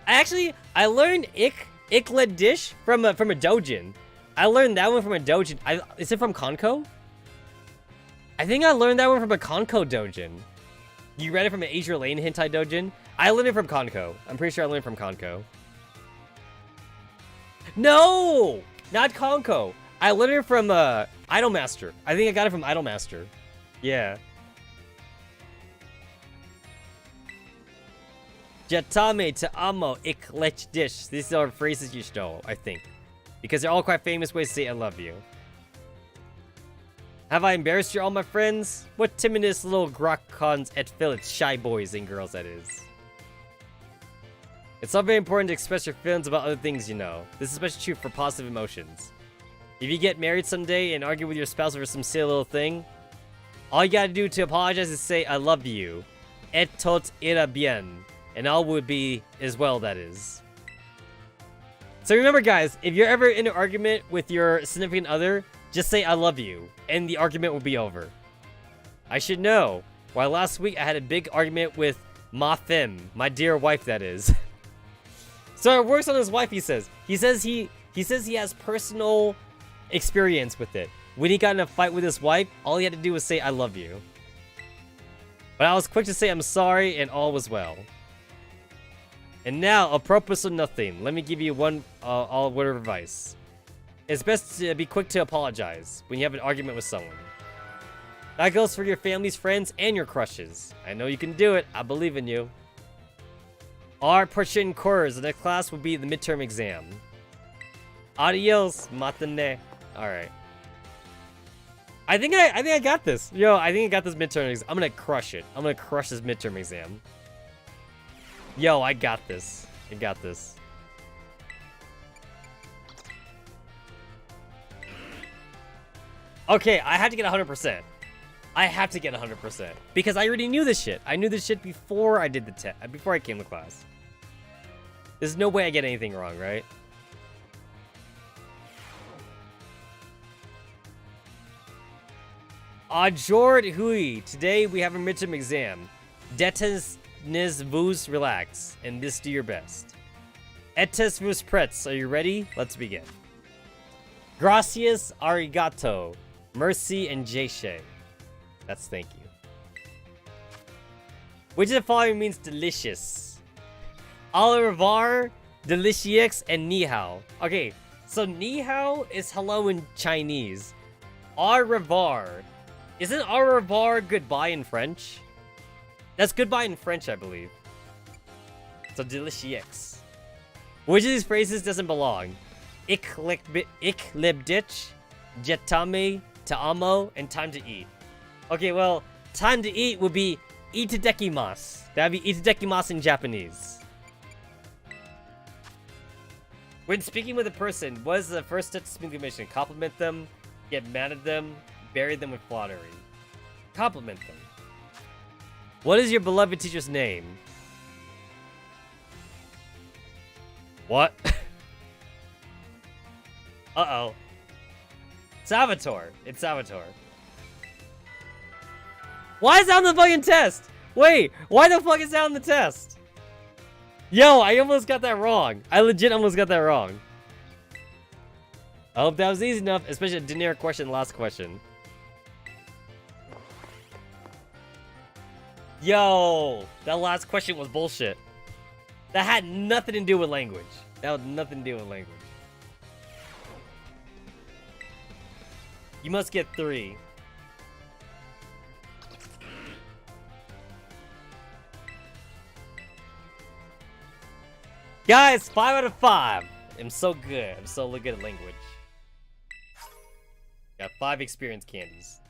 Actually, I learned ik lib dish from a doujin. I learned that one from a doujin. Is it from Konko? I think I learned that one from a Konko doujin. You read it from an Asia Lane hentai doujin? I learned it from Konko. I'm pretty sure I learned it from Konko. No! Not Konko. I learned it from Idolmaster. I think I got it from Idolmaster. Yeah. Jetame te amo ik lech dish. These are phrases you stole, I think. Because they're all quite famous ways to say I love you. Have I embarrassed you all, my friends? What timidest little grokcons et fillets, shy boys and girls that is. It's not very important to express your feelings about other things, you know. This is especially true for positive emotions. If you get married someday and argue with your spouse over some silly little thing, all you gotta do to apologize is say, I love you. Et tot ira bien. And all would be as well, that is. So remember, guys, if you're ever in an argument with your significant other, just say, I love you, and the argument will be over. I should know. Why, last week I had a big argument with ma femme, my dear wife, that is. So it works on his wife, he says. He says he has personal experience with it. When he got in a fight with his wife, all he had to do was say, I love you. But I was quick to say I'm sorry, and all was well. And now, apropos of nothing, let me give you one all word of advice. It's best to be quick to apologize when you have an argument with someone. That goes for your family's friends and your crushes. I know you can do it. I believe in you. Our portion course, the next class will be the midterm exam. Adios, matane. Alright. I think I got this. Yo, I think I got this midterm exam. I'm gonna crush it. I'm gonna crush this midterm exam. Yo, I got this. I got this. Okay, I have to get 100%. I have to get 100%. Because I already knew this shit. I knew this shit before I did the test. Before I came to class. There's no way I get anything wrong, right? Ajord Hui. Today we have a midterm exam. Detes nis vus relax. And this do your best. Etes vus prets. Are you ready? Let's begin. Gracias, arigato. Mercy and Jeshe. That's thank you. Which of the following means delicious? Au revoir, delicieux, and ni hao. Okay, so ni hao is hello in Chinese. Au revoir. Isn't au revoir goodbye in French? That's goodbye in French, I believe. So delicieux. Which of these phrases doesn't belong? Ik lib ditch, jetame, te amo, and time to eat. Okay, well, time to eat would be itadekimasu. That would be itadekimasu in Japanese. When speaking with a person, what is the first step to smooth communication? Compliment them, get mad at them, bury them with flattery. Compliment them. What is your beloved teacher's name? What? Uh-oh. Salvatore. It's Salvatore. Why is that on the fucking test? Wait, why the fuck is that on the test? Yo, I almost got that wrong. I legit almost got that wrong. I hope that was easy enough, especially a generic question, last question. Yo, that last question was bullshit. That had nothing to do with language. That had nothing to do with language. You must get 3. Guys, 5 out of 5. I'm so good. I'm so good at language. Got 5 experience candies.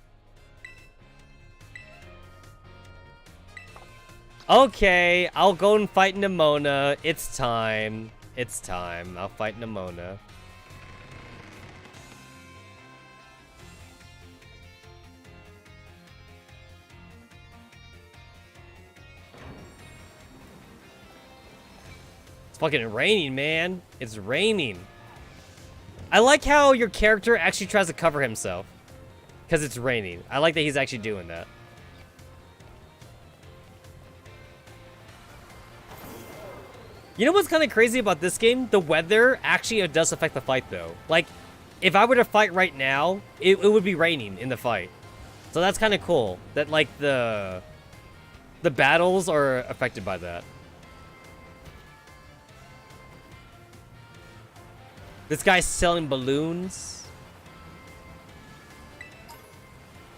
Okay, I'll go and fight Nimona. It's time. It's time. I'll fight Nimona. It's fucking raining, man. It's raining. I like how your character actually tries to cover himself. Because it's raining. I like that he's actually doing that. You know what's kind of crazy about this game? The weather actually does affect the fight, though. Like, if I were to fight right now, it would be raining in the fight. So that's kind of cool. That, like, the battles are affected by that. This guy's selling balloons.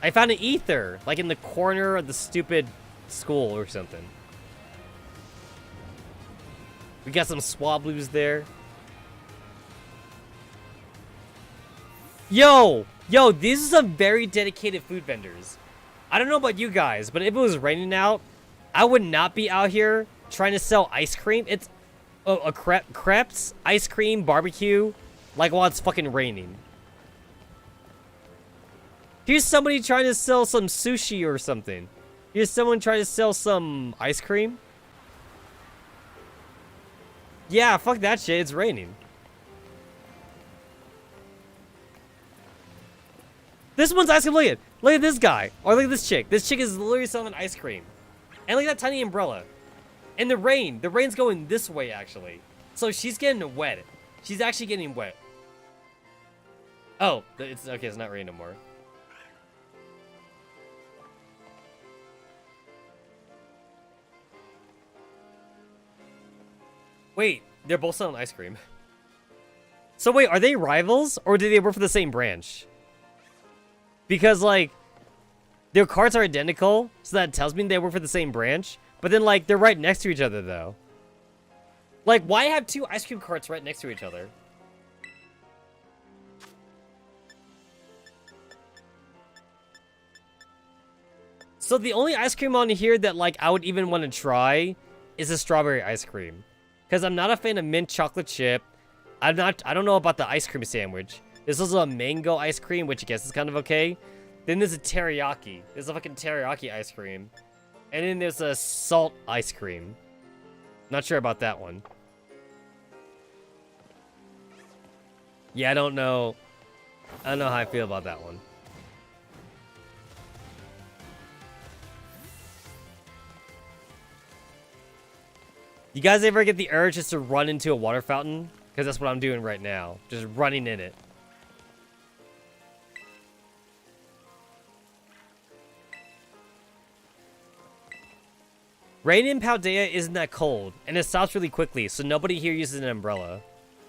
I found an ether, like in the corner of the stupid school or something. We got some swabloos there. Yo, these are some very dedicated food vendors. I don't know about you guys, but if it was raining out, I would not be out here trying to sell ice cream. It's crepes, ice cream, barbecue, like while it's fucking raining. Here's somebody trying to sell some sushi or something. Here's someone trying to sell some ice cream. Yeah, fuck that shit. It's raining. This one's ice cream. Look at this guy. Or look at this chick. This chick is literally selling ice cream. And look at that tiny umbrella. And the rain's going this way, actually. So she's getting wet. She's actually getting wet. Oh, it's okay. It's not raining no more. Wait, they're both selling ice cream. So wait, are they rivals or do they work for the same branch? Because like, their carts are identical, so that tells me they work for the same branch. But then like, they're right next to each other though. Like, why have 2 ice cream carts right next to each other? So the only ice cream on here that like I would even want to try is a strawberry ice cream. Because I'm not a fan of mint chocolate chip. I don't know about the ice cream sandwich. There's also a mango ice cream, which I guess is kind of okay. Then there's a teriyaki. There's a fucking teriyaki ice cream. And then there's a salt ice cream. Not sure about that one. Yeah, I don't know. I don't know how I feel about that one. You guys ever get the urge just to run into a water fountain? Because that's what I'm doing right now. Just running in it. Rain in Paldea isn't that cold, and it stops really quickly, so nobody here uses an umbrella.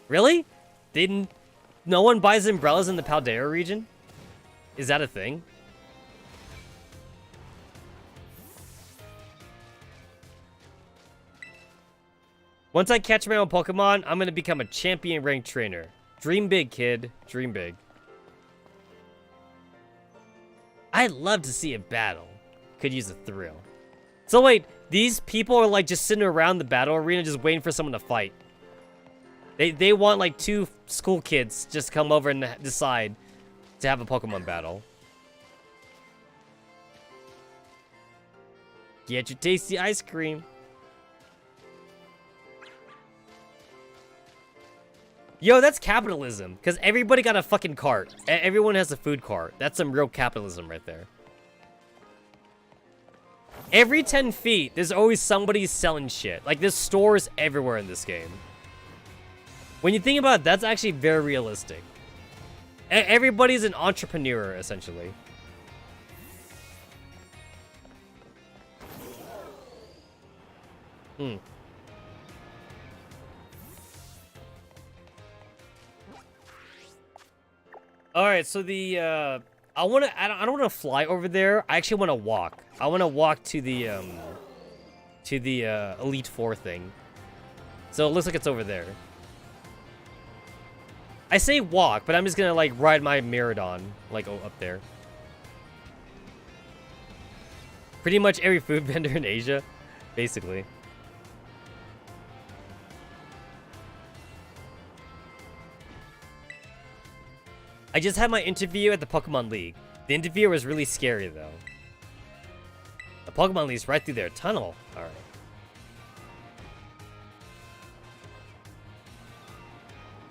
Really? No one buys umbrellas in the Paldea region? Is that a thing? Once I catch my own Pokemon, I'm going to become a champion ranked trainer. Dream big, kid. Dream big. I'd love to see a battle. Could use a thrill. So wait, these people are like just sitting around the battle arena just waiting for someone to fight. They want like 2 school kids just come over and decide to have a Pokemon battle. Get your tasty ice cream. Yo, that's capitalism. Because everybody got a fucking cart. Everyone has a food cart. That's some real capitalism right there. Every 10 feet, there's always somebody selling shit. Like, there's stores everywhere in this game. When you think about it, that's actually very realistic. Everybody's an entrepreneur, essentially. All right, so the I don't want to fly over there. I actually want to walk. I want to walk to the Elite Four thing. So it looks like it's over there. I say walk, but I'm just gonna like ride my Miradon like up there. Pretty much every food vendor in Asia, basically. I just had my interview at the Pokemon League. The interview was really scary, though. The Pokemon League's right through their tunnel. Alright.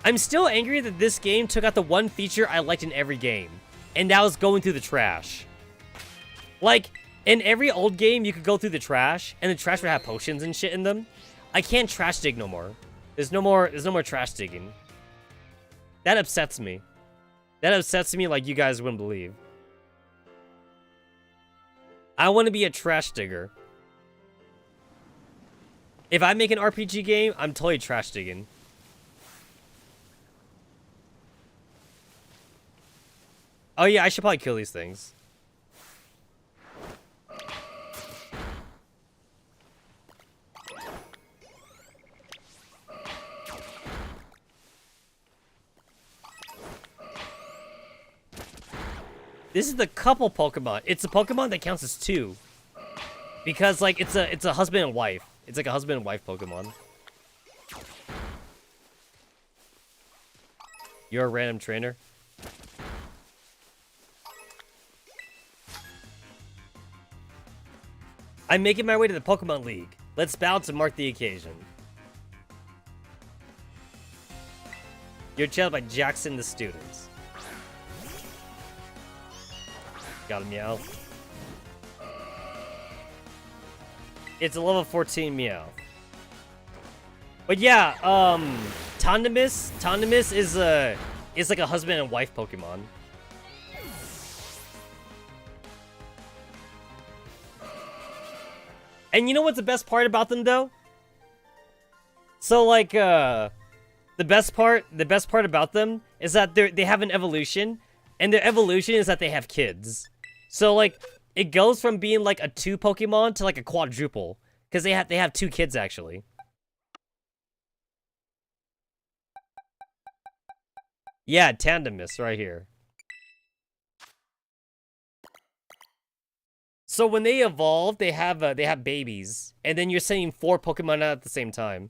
I'm still angry that this game took out the one feature I liked in every game. And that was going through the trash. Like, in every old game, you could go through the trash, and the trash would have potions and shit in them. I can't trash dig no more. There's no more trash digging. That upsets me. That upsets me like you guys wouldn't believe. I want to be a trash digger. If I make an RPG game, I'm totally trash digging. Oh yeah, I should probably kill these things. This is the couple Pokemon. It's a Pokemon that counts as two. Because like it's a husband and wife. It's like a husband and wife Pokemon. You're a random trainer? I'm making my way to the Pokemon League. Let's bow to mark the occasion. You're challenged by Jackson the Students. Got a Meow. It's a level 14 Meow. But yeah, Tondemus is like a husband and wife Pokemon. And you know what's the best part about them though? So like the best part about them is that they have an evolution, and their evolution is that they have kids. So like it goes from being like a 2 Pokemon to like a quadruple, because they have 2 kids actually. Yeah, Tandemus right here. So when they evolve, they have babies, and then you're sending 4 Pokemon out at the same time.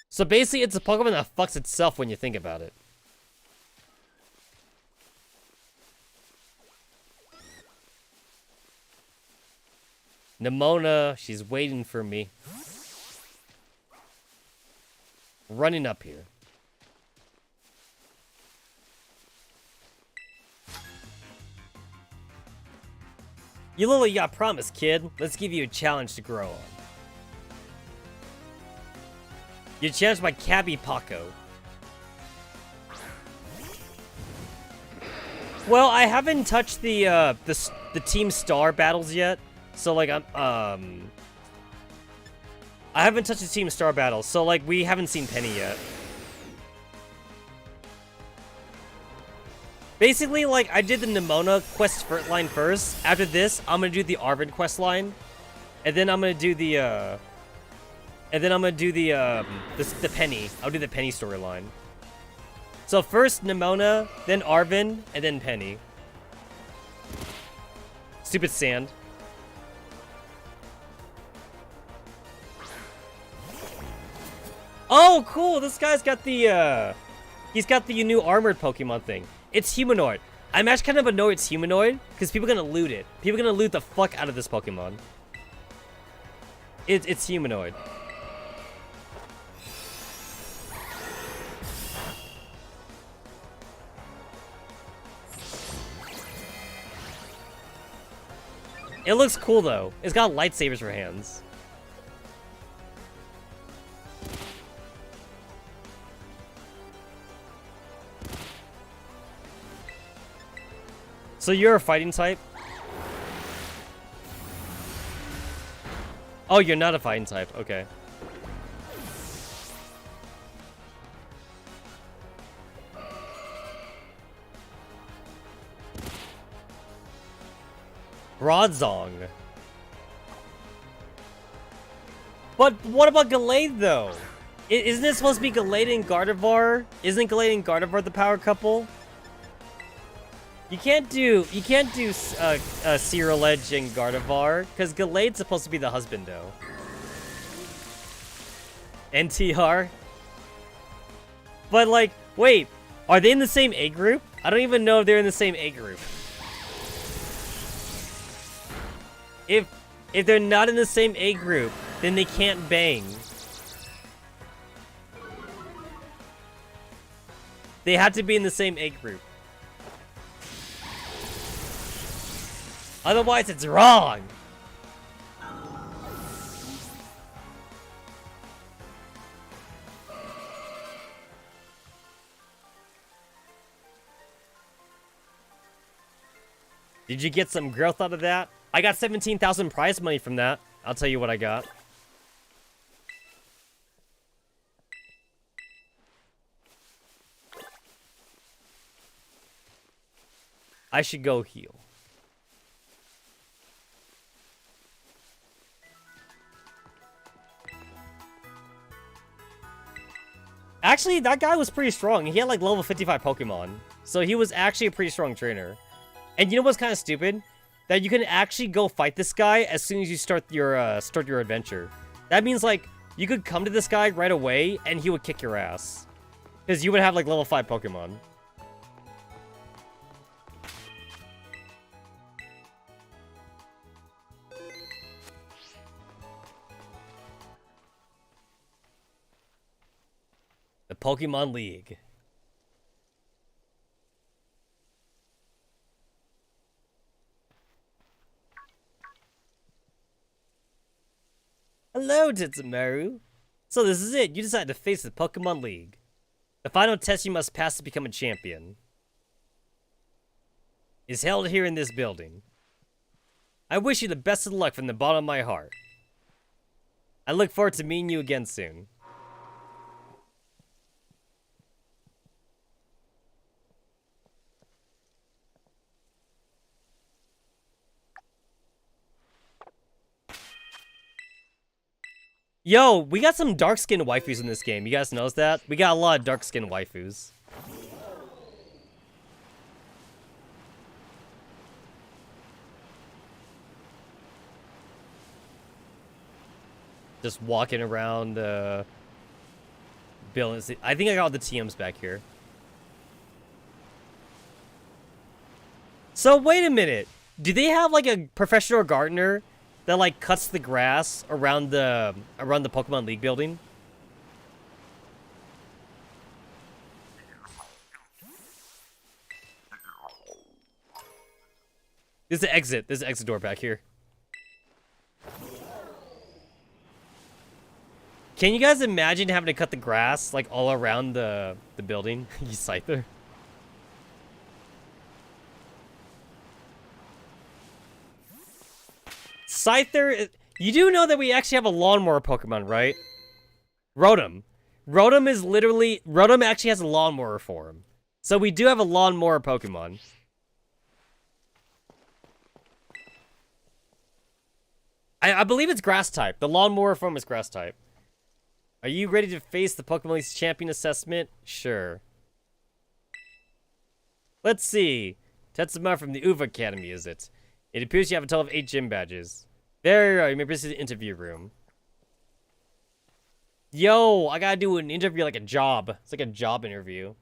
So basically, it's a Pokemon that fucks itself when you think about it. Nimona, she's waiting for me. Running up here. You literally got promised, kid. Let's give you a challenge to grow on. You're challenged by Cabby Paco. Well, I haven't touched the Team Star battles yet, so like I haven't touched the Team Star battles, so like we haven't seen Penny yet. Basically, like I did the Nimona quest line first. After this, I'm gonna do the Arven quest line, and then I'm gonna do the the Penny. I'll do the Penny storyline. So first Nimona, then Arven, and then Penny. Stupid sand. Oh, cool! This guy's got the he's got the new armored Pokemon thing. It's humanoid. I'm actually kind of annoyed it's humanoid because people are gonna loot it. People are gonna loot the fuck out of this Pokemon. It's humanoid. It looks cool though. It's got lightsabers for hands. So you're a fighting type? Oh, you're not a fighting type. Okay. Broadzong. But what about Gallade, though? Isn't it supposed to be Gallade and Gardevoir? Isn't Gallade and Gardevoir the power couple? You can't do Cyril Edge and Gardevoir, because Gallade's supposed to be the husband, though. NTR? But, like, wait, are they in the same A group? I don't even know if they're in the same A group. If they're not in the same A group, then they can't bang. They have to be in the same A group. Otherwise, it's wrong. Did you get some growth out of that? I got 17,000 prize money from that. I'll tell you what I got. I should go heal. Actually, that guy was pretty strong. He had like level 55 Pokemon. So he was actually a pretty strong trainer. And you know what's kind of stupid? That you can actually go fight this guy as soon as you start your adventure. That means like you could come to this guy right away and he would kick your ass. Because you would have like level 5 Pokemon. The Pokemon League. Hello, Tetsamaru. So this is it. You decided to face the Pokemon League. The final test you must pass to become a champion is held here in this building. I wish you the best of luck from the bottom of my heart. I look forward to meeting you again soon. Yo, we got some dark-skinned waifus in this game. You guys notice that? We got a lot of dark-skinned waifus. Just walking around, building. I think I got all the TMs back here. So, wait a minute. Do they have, like, a professional gardener that like cuts the grass around the Pokemon League building? There's the exit. There's the exit door back here. Can you guys imagine having to cut the grass like all around the building? You Scyther. Scyther, you do know that we actually have a lawnmower Pokemon, right? Rotom. Rotom actually has a lawnmower form. So we do have a lawnmower Pokemon. I believe it's grass type. The lawnmower form is grass type. Are you ready to face the Pokemon League's champion assessment? Sure. Let's see. Tetsamaru from the UVA Academy, is it? It appears you have a total of 8 gym badges. There you are. You may proceed to the interview room. Yo, I gotta do an interview like a job. It's like a job interview.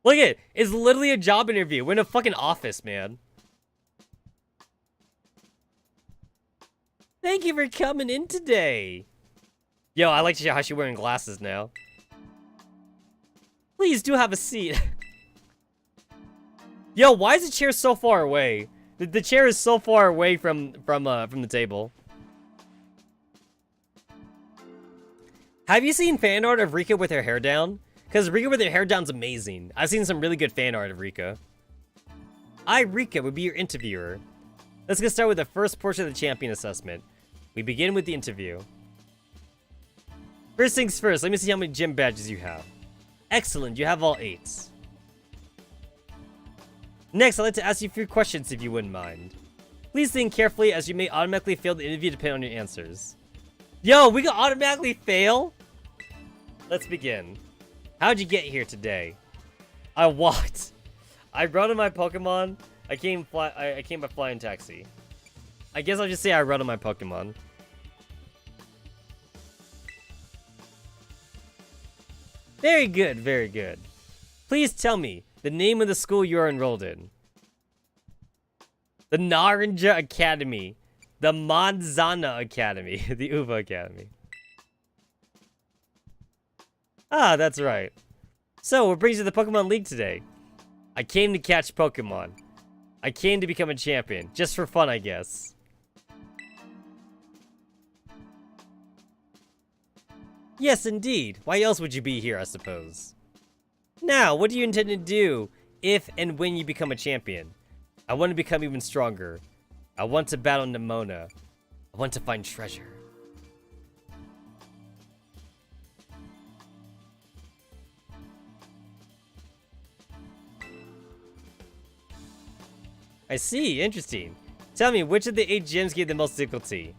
Look at it. It's literally a job interview. We're in a fucking office, man. Thank you for coming in today. Yo, I like how she's wearing glasses now. Please do have a seat. Yo, why is the chair so far away? The chair is so far away from the table. Have you seen fan art of Rika with her hair down? Because Rika with her hair down's amazing. I've seen some really good fan art of Rika. I, Rika, will be your interviewer. Let's get started with the first portion of the champion assessment. We begin with the interview. First things first, let me see how many gym badges you have. Excellent, you have all 8. Next, I'd like to ask you a few questions if you wouldn't mind. Please think carefully as you may automatically fail the interview depending on your answers. Yo, we can automatically fail? Let's begin. How'd you get here today? I walked. I rode on my Pokemon. I came by flying taxi. I guess I'll just say I rode on my Pokemon. Very good, very good. Please tell me the name of the school you are enrolled in. The Naranja Academy. The Manzana Academy. The Uva Academy. Ah, that's right. So, what brings you to the Pokemon League today? I came to catch Pokemon. I came to become a champion. Just for fun, I guess. Yes, indeed. Why else would you be here, I suppose? Now, what do you intend to do if and when you become a champion? I want to become even stronger. I want to battle Nemona. I want to find treasure. I see, interesting. Tell me, which of the 8 gyms gave the most difficulty?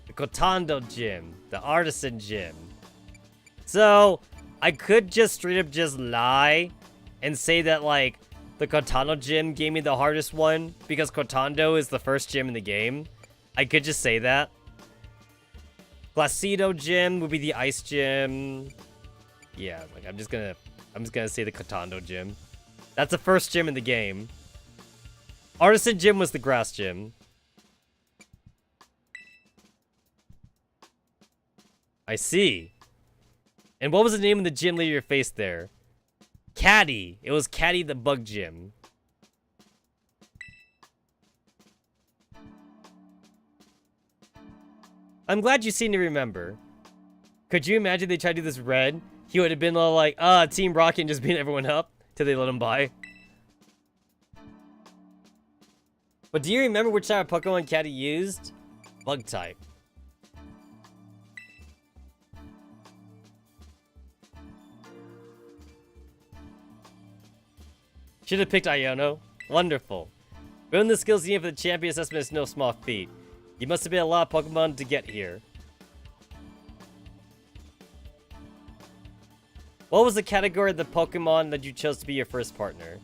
The Kotondo gym, the Artisan gym. So, I could just straight up just lie and say that, like, the Kotondo gym gave me the hardest one because Kotondo is the first gym in the game. I could just say that. Glacido gym would be the ice gym. Yeah, like I'm just gonna say the Kotondo gym. That's the first gym in the game. Artisan gym was the grass gym. I see. And what was the name of the gym leader you faced there? Caddy. It was Caddy the bug gym. I'm glad you seem to remember. Could you imagine they tried to do this red? He would have been all like, Team Rocket and just beat everyone up till they let him by. But do you remember which type of Pokemon Caddy used? Bug type. Should have picked Iono. Wonderful. Building the skills needed for the champion assessment is no small feat. You must have been a lot of Pokemon to get here. What was the category of the Pokemon that you chose to be your first partner?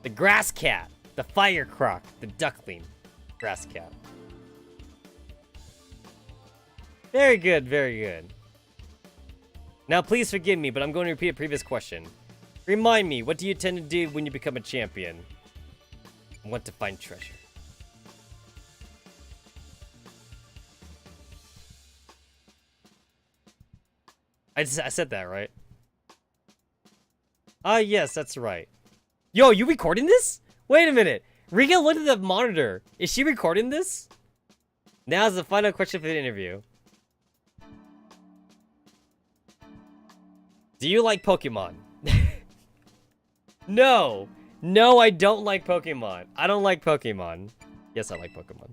The Grass Cat, the Fire Croc, the Duckling. Grass Cat. Very good, very good. Now please forgive me, but I'm going to repeat a previous question. Remind me, what do you intend to do when you become a champion? I want to find treasure. I said that, right? Ah, yes, that's right. Yo, you recording this? Wait a minute. Rika, look at the monitor. Is she recording this? Now's the final question for the interview. Do you like Pokemon? No. No, I don't like Pokemon. I don't like Pokemon. Yes, I like Pokemon.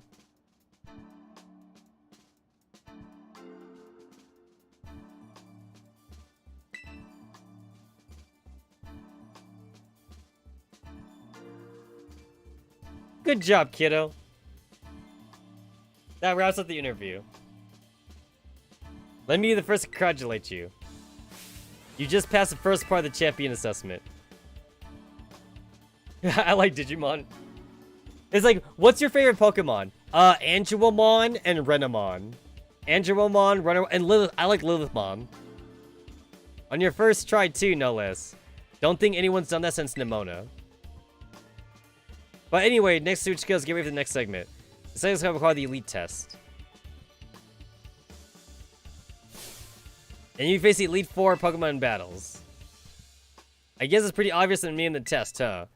Good job, kiddo. That wraps up the interview. Let me be the first to congratulate you. You just passed the first part of the champion assessment. I like Digimon. It's like, what's your favorite Pokemon? Angelomon and Renamon. Angelomon, Renamon, and Lilith. I like Lilithmon. On your first try too, no less. Don't think anyone's done that since Nemona. But anyway, next switch skills, get ready for the next segment. The segment's gonna be called the Elite Test. And you face the Elite Four Pokemon in battles. I guess it's pretty obvious in me in the test, huh?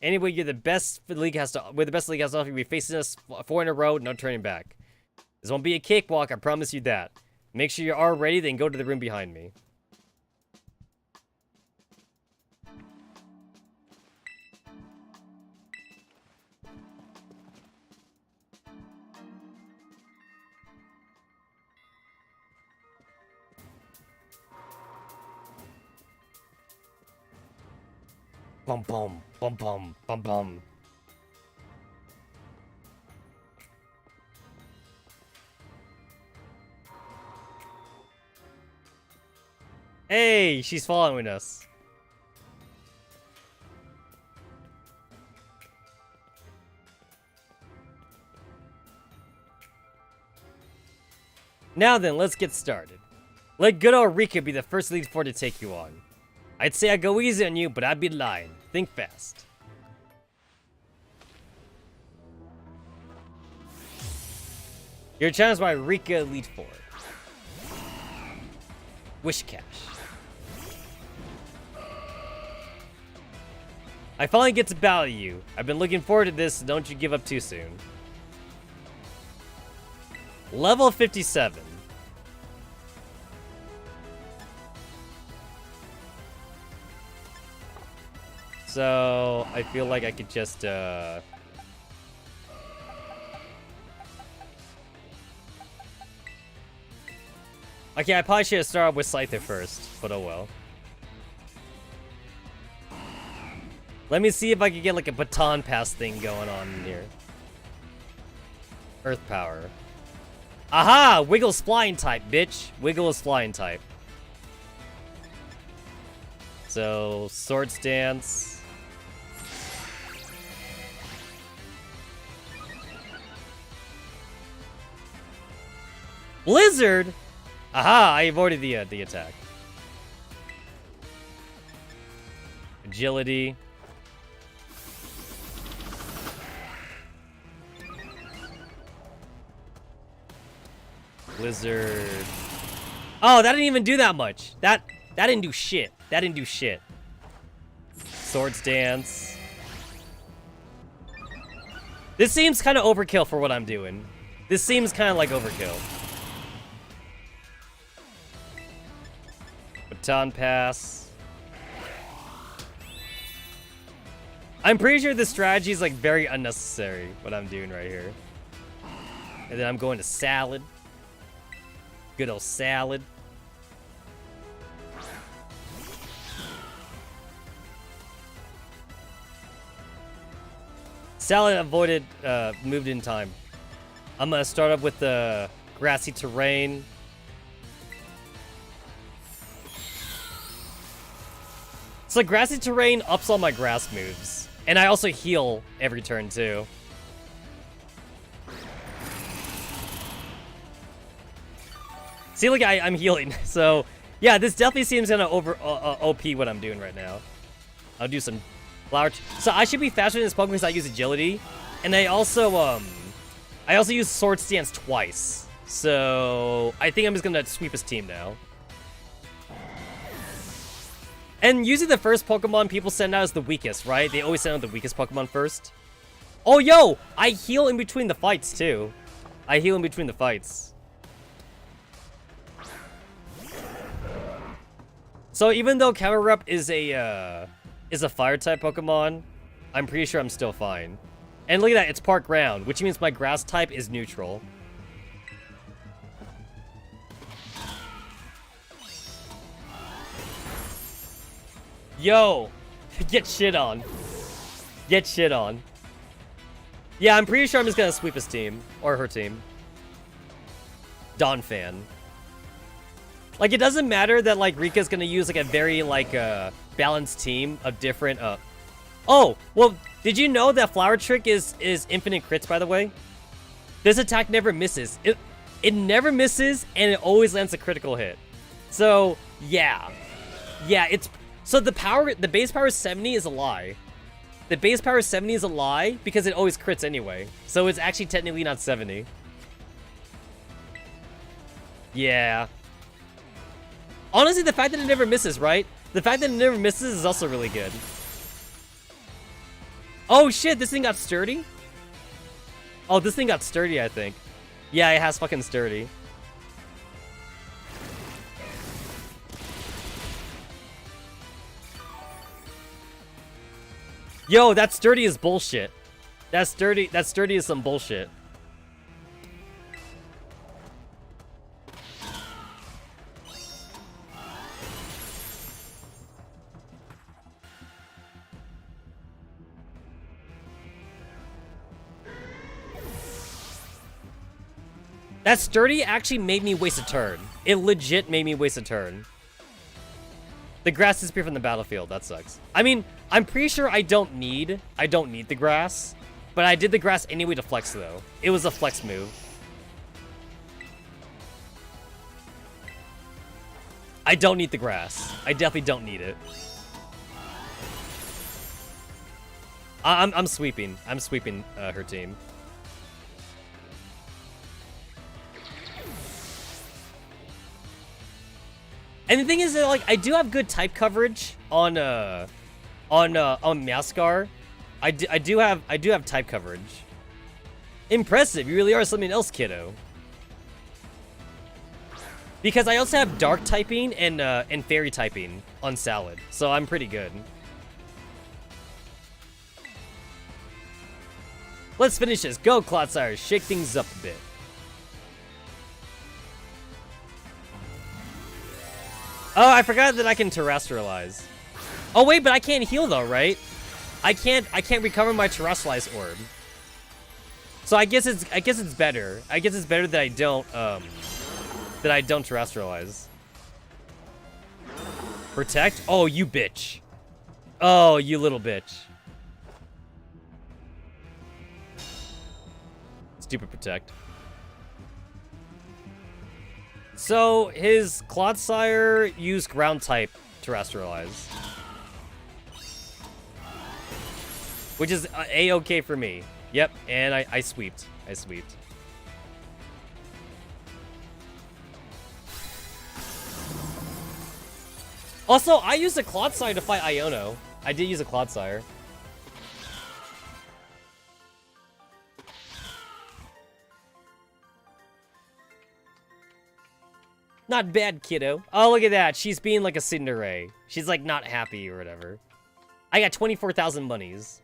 Anyway, you're the best the league has to. We're the best the league has to offer. You'll be facing us 4 in a row, no turning back. This won't be a cakewalk, I promise you that. Make sure you are ready, then go to the room behind me. Bum bum bum bum bum bum. Hey, she's following us. Now then, let's get started. Let good old Rika be the first Elite Four to take you on. I'd say I'd go easy on you, but I'd be lying. Think fast. You're challenged by Rika Elite Four. Wish Cash. I finally get to battle you. I've been looking forward to this, so don't you give up too soon. Level 57. So, I feel like I could just, Okay, I probably should have started with Scyther first, but oh well. Let me see if I can get like a baton pass thing going on in here. Earth power. Aha! Wiggle's flying type, bitch. Wiggle is flying type. So, Sword Stance. Blizzard? Aha! I avoided the attack. Agility. Blizzard. Oh, that didn't even do that much. That didn't do shit. That didn't do shit. Sword Stance. This seems kind of overkill for what I'm doing. This seems kind of like overkill. Baton Pass. I'm pretty sure this strategy is like very unnecessary, what I'm doing right here. And then I'm going to Salad. Good old Salad. Salad avoided, moved in time. I'm gonna start up with the grassy terrain. So grassy terrain ups all my grass moves. And I also heal every turn too. See, look, I'm healing. So, yeah, this definitely seems kind of over OP what I'm doing right now. I'll do some flower. So I should be faster than this Pokemon because I use agility, and I also use Sword Stance twice. So I think I'm just gonna sweep his team now. And usually the first Pokemon people send out is the weakest, right? They always send out the weakest Pokemon first. Oh, yo! I heal in between the fights, too. I heal in between the fights. So even though Camerupt is a fire-type Pokemon, I'm pretty sure I'm still fine. And look at that, it's part ground, which means my grass type is neutral. Yo! Get shit on. Get shit on. Yeah, I'm pretty sure I'm just gonna sweep his team. Or her team. Donphan. Like, it doesn't matter that, like, Rika's gonna use, like, a very, like, balanced team of different, Oh! Well, did you know that Flower Trick is infinite crits, by the way? This attack never misses. It never misses, and it always lands a critical hit. So, yeah. Yeah, it's... So the base power 70 is a lie. The base power 70 is a lie because it always crits anyway. So it's actually technically not 70. Yeah. Honestly, the fact that it never misses, right? The fact that it never misses is also really good. Oh shit, this thing got sturdy? Oh, this thing got sturdy, I think. Yeah, it has fucking sturdy. Yo, that sturdy is bullshit. That sturdy is some bullshit. That sturdy actually made me waste a turn. It legit made me waste a turn. The grass disappeared from the battlefield. That sucks. I mean, I'm pretty sure I don't need the grass, but I did the grass anyway to flex though. It was a flex move. I don't need the grass. I definitely don't need it. I'm sweeping. I'm sweeping her team. And the thing is that, like, I do have good type coverage on Mascar. I do have type coverage. Impressive. You really are something else, kiddo. Because I also have dark typing and fairy typing on Salad, so I'm pretty good. Let's finish this. Go, Clodsire. Shake things up a bit. Oh, I forgot that I can terrestrialize. Oh wait, but I can't heal though, right? I can't recover my terrestrialize orb. So I guess it's better. I guess it's better that I don't terrestrialize. Protect? Oh, you bitch. Oh, you little bitch. Stupid protect. So, his Clodsire used ground type terrestrialize. Which is A-okay for me. Yep, and I sweeped. I sweeped. Also, I used a Clodsire to fight Iono. I did use a Clodsire. Not bad, kiddo. Oh, look at that. She's being like a Cinderay. She's like not happy or whatever. I got 24,000 monies.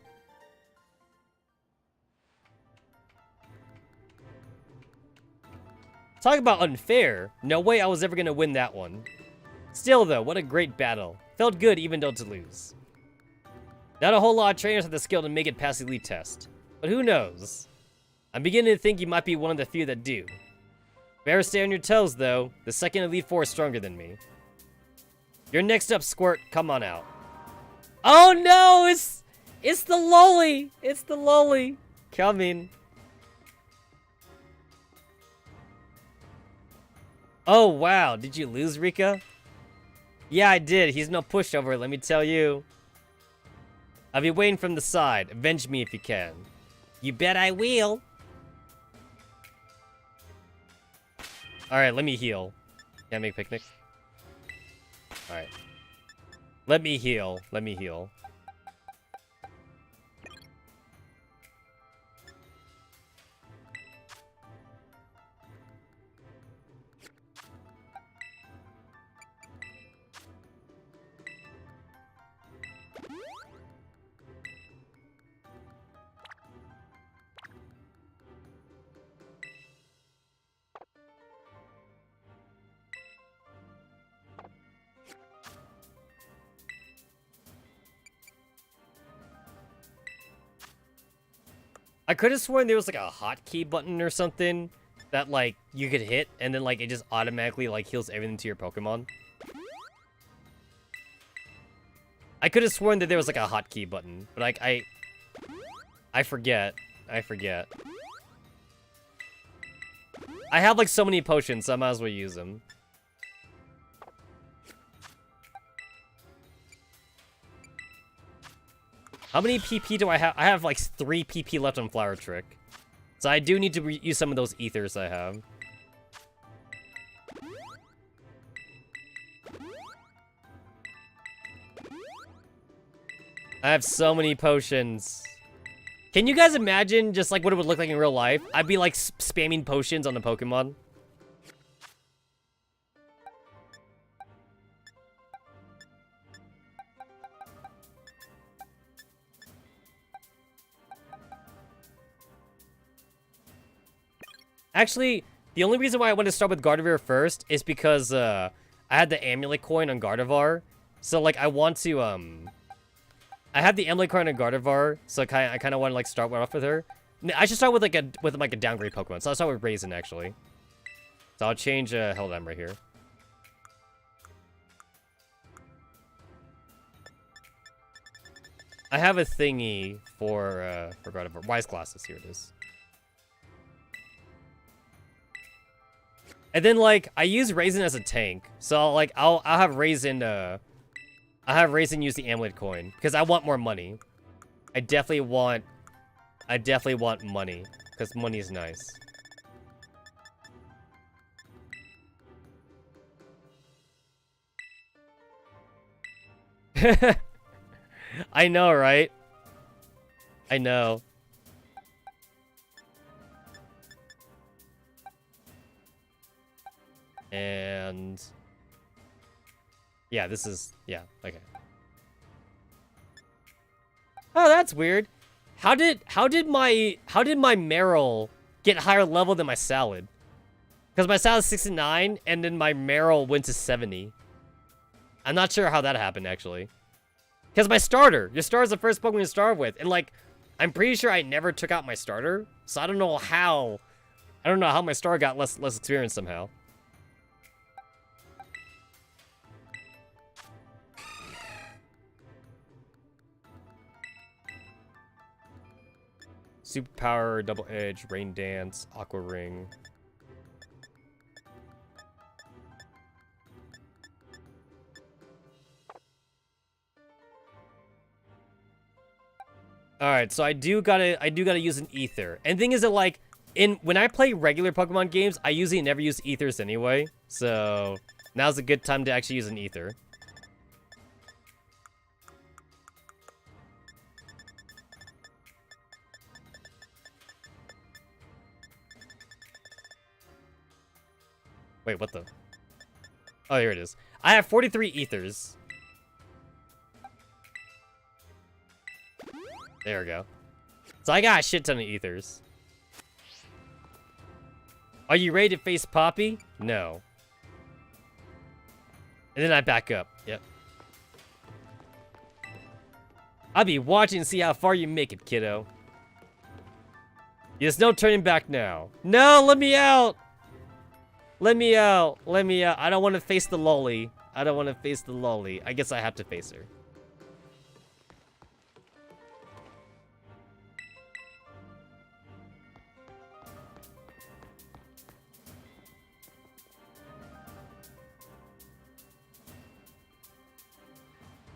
Talk about unfair. No way I was ever gonna win that one. Still though, what a great battle. Felt good even though to lose. Not a whole lot of trainers have the skill to make it past the elite test. But who knows? I'm beginning to think you might be one of the few that do. Better stay on your toes, though. The second Elite Four is stronger than me. You're next up, Squirt. Come on out. Oh no! It's the lolly! It's the lolly! Coming. Oh wow, did you lose, Rika? Yeah, I did. He's no pushover, let me tell you. I'll be waiting from the side. Avenge me if you can. You bet I will. Alright, let me heal. Can I make picnic? Alright. Let me heal. Let me heal. I could have sworn there was like a hotkey button or something that like you could hit and then like it just automatically like heals everything to your Pokemon. I could have sworn that there was like a hotkey button, but like I forget. I forget. I have like so many potions, so I might as well use them. How many PP do I have? I have like 3 PP left on Flower Trick. So I do need to use some of those ethers I have. I have so many potions. Can you guys imagine just like what it would look like in real life? I'd be like spamming potions on the Pokemon. Actually, the only reason why I wanted to start with Gardevoir first is because I had the amulet coin on Gardevoir. So like I want to I have the amulet coin on Gardevoir, so I kind of want to like start off with her. I should start with like a downgrade Pokemon. So I'll start with Raisin actually. So I'll change Held M right here. I have a thingy for God of War. Wise Glasses, here it is. And then like I use Raisin as a tank. So like I'll have Raisin use the amulet coin because I want more money. I definitely want money because money is nice. I know, right? I know. And yeah, this is, yeah, okay. Oh, that's weird. How did my Meryl get higher level than my salad? Because my salad's 69 and then my Meryl went to 70. I'm not sure how that happened actually. Because my starter, your starter is the first Pokemon you start with, and like I'm pretty sure I never took out my starter, so I don't know how my starter got less experience somehow. Superpower, Double Edge, Rain Dance, Aqua Ring. Alright, so I do gotta use an ether. And the thing is that like when I play regular Pokemon games, I usually never use ethers anyway. So now's a good time to actually use an ether. Wait, what the? Oh, here it is. I have 43 ethers. There we go. So I got a shit ton of ethers. Are you ready to face Poppy? No. And then I back up. Yep. I'll be watching to see how far you make it, kiddo. There's no turning back now. No, let me out! Let me out. Let me out. I don't want to face the lolly. I don't want to face the lolly. I guess I have to face her.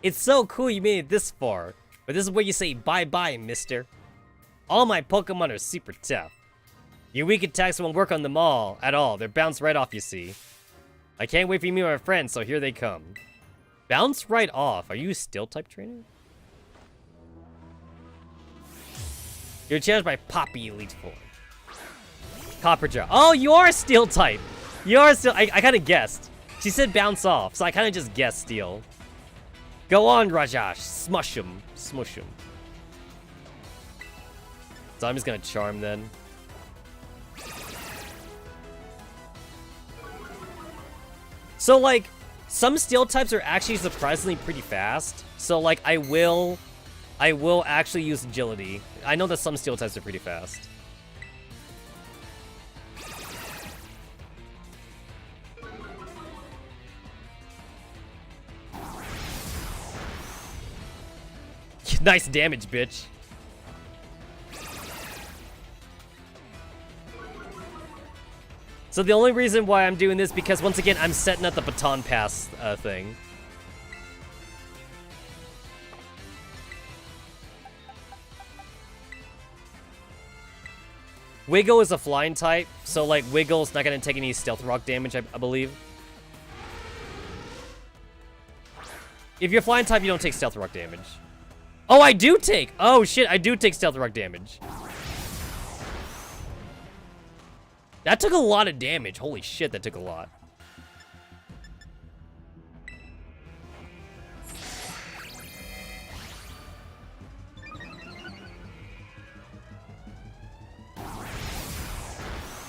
It's so cool you made it this far, but this is where you say bye-bye, mister. All my Pokemon are super tough. Your weak attacks won't work on them all, at all. They're bounced right off, you see. I can't wait for you to meet my friends, so here they come. Bounce right off. Are you a Steel-type trainer? You're challenged by Poppy Elite Four. Copperjaw. Oh, you are Steel-type. You are Steel. I kind of guessed. She said bounce off, so I kind of just guessed Steel. Go on, Rajesh. Smush him. Smush him. So I'm just gonna charm then. So like, some steel types are actually surprisingly pretty fast. So like, I will actually use agility. I know that some steel types are pretty fast. Nice damage, bitch. So the only reason why I'm doing this because once again I'm setting up the baton pass thing. Wiggle is a flying type, so like Wiggle's not gonna take any stealth rock damage, I believe. If you're flying type, you don't take stealth rock damage. Oh, I do take! Oh shit, I do take stealth rock damage. That took a lot of damage. Holy shit, that took a lot.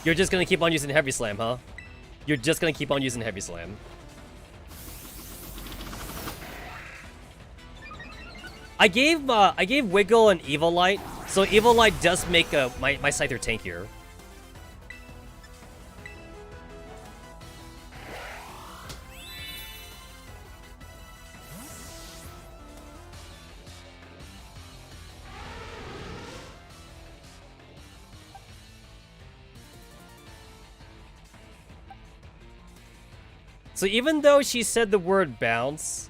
You're just gonna keep on using Heavy Slam, huh? You're just gonna keep on using Heavy Slam. I gave Wiggle an Evil Light, so Evil Light does make my Scyther tankier. So even though she said the word bounce,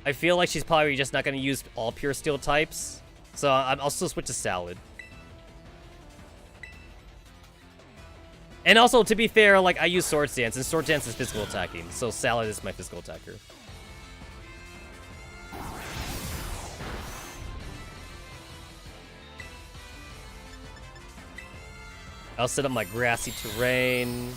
I feel like she's probably just not going to use all pure steel types. So I'll still switch to Salad. And also, to be fair, like, I use Sword Dance, and Sword Dance is physical attacking. So Salad is my physical attacker. I'll set up my grassy terrain.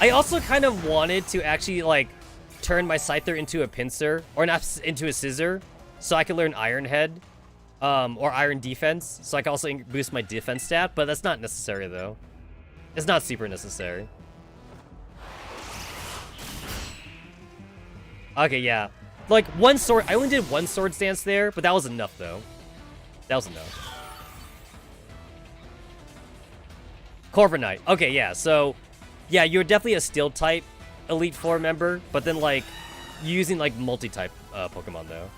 I also kind of wanted to actually, like, turn my Scyther into a pincer, or not into a scissor, so I could learn Iron Head, or Iron Defense, so I can also boost my defense stat, but that's not necessary, though. It's not super necessary. Okay, yeah. Like, one sword, I only did one sword stance there, but that was enough, though. That was enough. Corviknight. Okay, yeah, so... Yeah, you're definitely a Steel type Elite Four member, but then, like, using, like, multi-type Pokemon, though.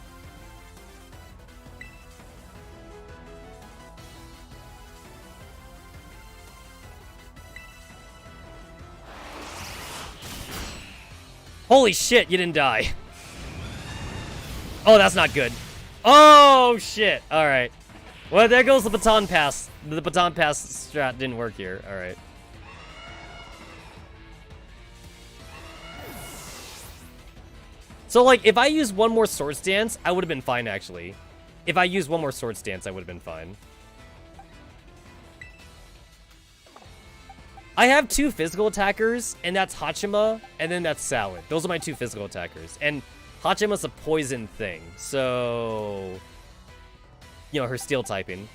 Holy shit, you didn't die. Oh, that's not good. Oh, shit. All right. Well, there goes the baton pass. The baton pass strat didn't work here. All right. So, like, if I used one more Sword Stance, I would have been fine, actually. If I used one more Sword Stance, I would have been fine. I have two physical attackers, and that's Hachima, and then that's Salad. Those are my two physical attackers. And Hachima's a poison thing, so... You know, her steel typing.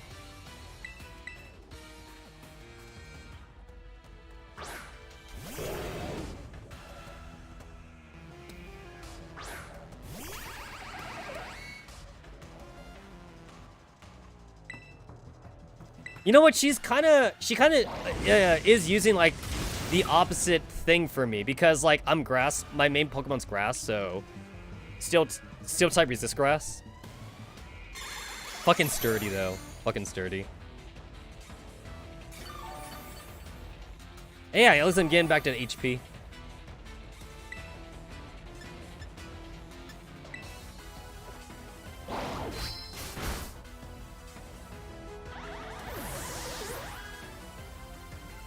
You know what? She kind of is using, like, the opposite thing for me. Because, like, I'm grass. My main Pokemon's grass, so... Steel type resist grass. Fucking sturdy, though. Fucking sturdy. Yeah, at least I'm getting back to HP.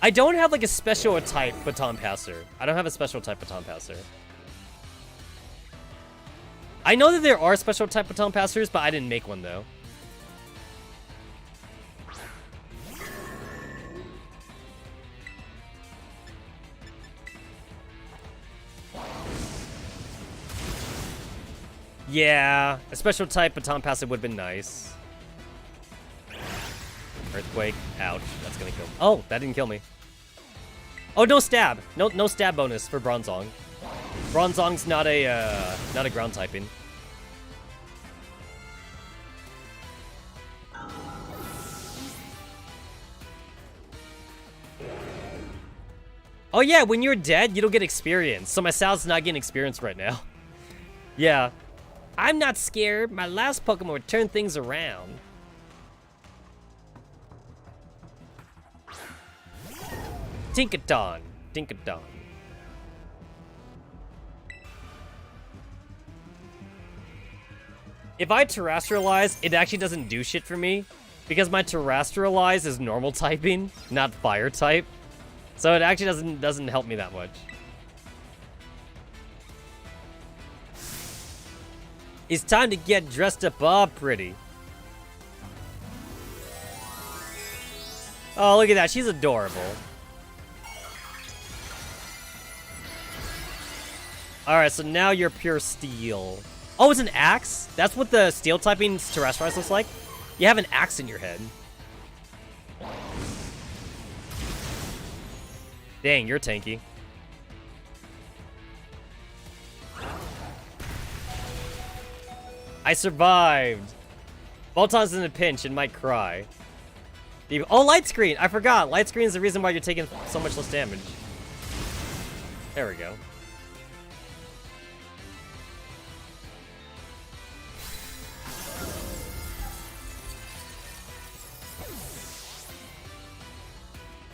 I don't have, like, a special type Baton Passer. I don't have a special type Baton Passer. I know that there are special type Baton Passers, but I didn't make one, though. Yeah, a special type Baton Passer would have been nice. Earthquake. Ouch. That's gonna kill me. Oh, that didn't kill me. Oh, no stab. No stab bonus for Bronzong. Bronzong's not a ground typing. Oh yeah, when you're dead, you don't get experience. So my Sal's not getting experience right now. Yeah. I'm not scared. My last Pokemon would turn things around. Tinkaton. Tinkaton. If I Terrestrialize, it actually doesn't do shit for me. Because my Terrestrialize is normal typing, not fire type. So it actually doesn't help me that much. It's time to get dressed up all pretty. Oh, look at that. She's adorable. Alright, so now you're pure steel. Oh, it's an axe? That's what the steel typing Terrestrialize looks like? You have an axe in your head. Dang, you're tanky. I survived. Bolton's in a pinch and might cry. Oh, light screen! I forgot. Light screen is the reason why you're taking so much less damage. There we go.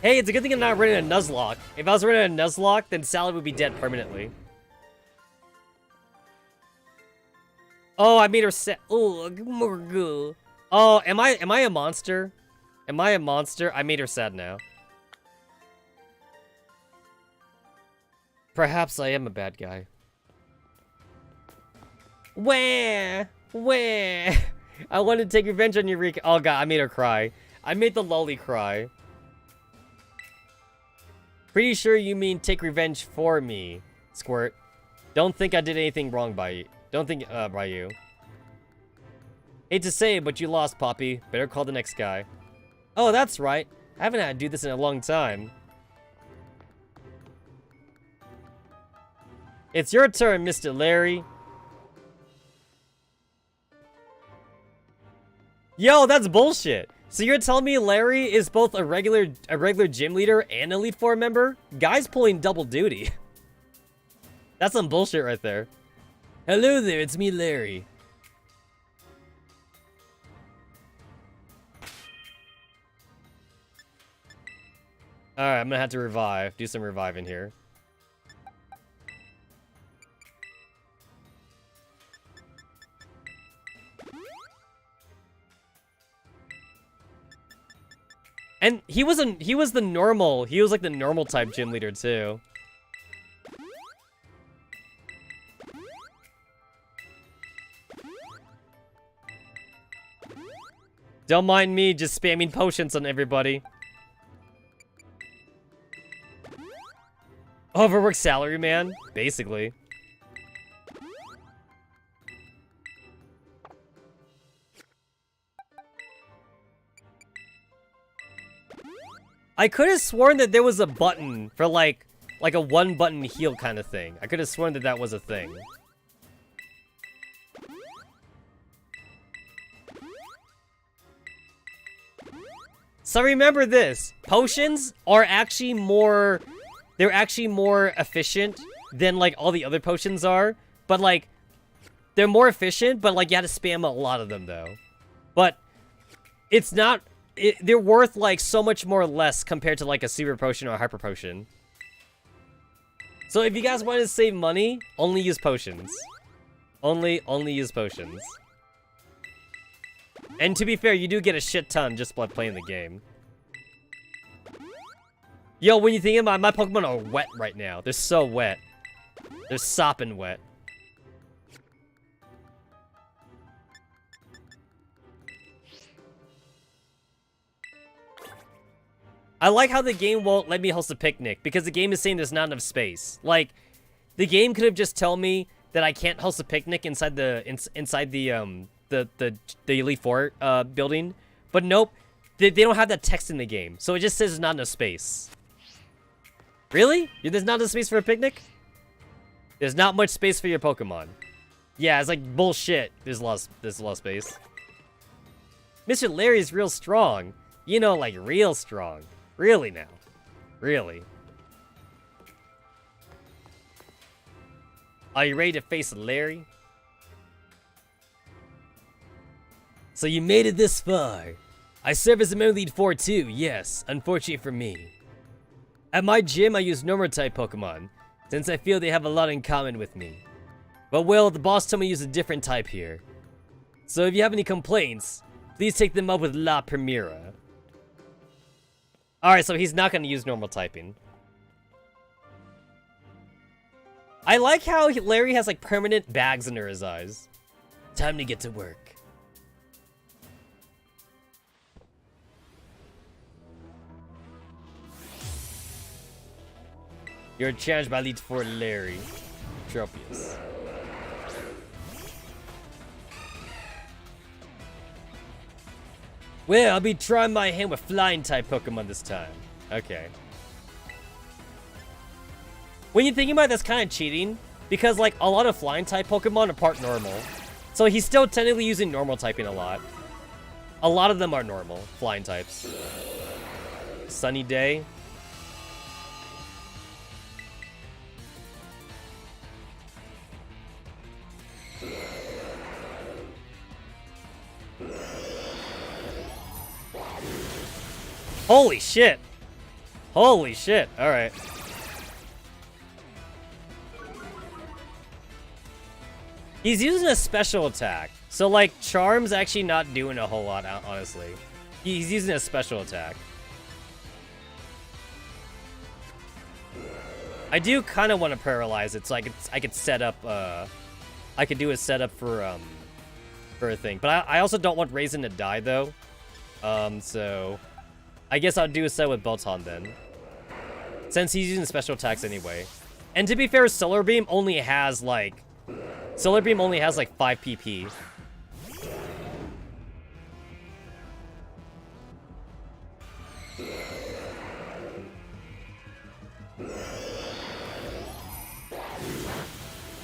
Hey, it's a good thing I'm not running a nuzlocke. If I was running a nuzlocke, then Sally would be dead permanently. Oh, I made her sad. Oh, oh, am I a monster? Am I a monster? I made her sad now. Perhaps I am a bad guy. Where? I want to take revenge on Eureka. Oh god, I made her cry. I made the lolly cry. Pretty sure you mean take revenge for me, Squirt. Don't think I did anything wrong by you. Don't think by you. Hate to say it, but you lost, Poppy. Better call the next guy. Oh, that's right. I haven't had to do this in a long time. It's your turn, Mr. Larry. Yo, that's bullshit. So you're telling me Larry is both a regular gym leader and Elite Four member? Guy's pulling double duty. That's some bullshit right there. Hello there, it's me, Larry. Alright, I'm gonna have to revive. Do some reviving here. And he was like the normal type gym leader too. Don't mind me just spamming potions on everybody. Overworked salary man, basically. I could have sworn that there was a button for like a one button heal kind of thing. I could have sworn that that was a thing. So remember this, potions are actually more, they're actually more efficient than like all the other potions are, but like, they're more efficient, but like you have to spam a lot of them though. But it's not, they're worth like so much more or less compared to like a super potion or a hyper potion. So if you guys want to save money, only use potions. Only use potions. And to be fair, you do get a shit ton just by playing the game. Yo, when you think about it, my Pokemon are wet right now. They're so wet. They're sopping wet. I like how the game won't let me host a picnic because the game is saying there's not enough space. Like, the game could have just told me that I can't host a picnic inside the Elite Four building, but nope, they don't have that text in the game, so it just says there's not enough space. Really? There's not enough space for a picnic? There's not much space for your Pokemon. Yeah, it's like bullshit. There's a lot of space. Mr. Larry is real strong. You know, like real strong. Really now. Really. Are you ready to face Larry? So you made it this far. I serve as a member Elite Four too, yes, unfortunate for me. At my gym, I use normal type Pokemon, since I feel they have a lot in common with me. But well, the boss told me to use a different type here. So if you have any complaints, please take them up with La Primera. Alright, so he's not going to use normal typing. I like how Larry has like permanent bags under his eyes. Time to get to work. You're challenged by Elite Four Larry. Tropius. Well, I'll be trying my hand with flying type Pokemon this time. Okay. When you're thinking about it, that's kind of cheating, because like a lot of flying type Pokemon are part normal. So he's still technically using normal typing a lot. A lot of them are normal, flying types. Sunny Day. Holy shit! Holy shit, alright. He's using a special attack. So, like, Charm's actually not doing a whole lot, honestly. He's using a special attack. I do kind of want to paralyze it, so I could set up, I could do a setup for a thing. But I also don't want Raisin to die, though. So I guess I'll do a set with Belton then, since he's using special attacks anyway. And to be fair, Solar Beam only has like 5 PP.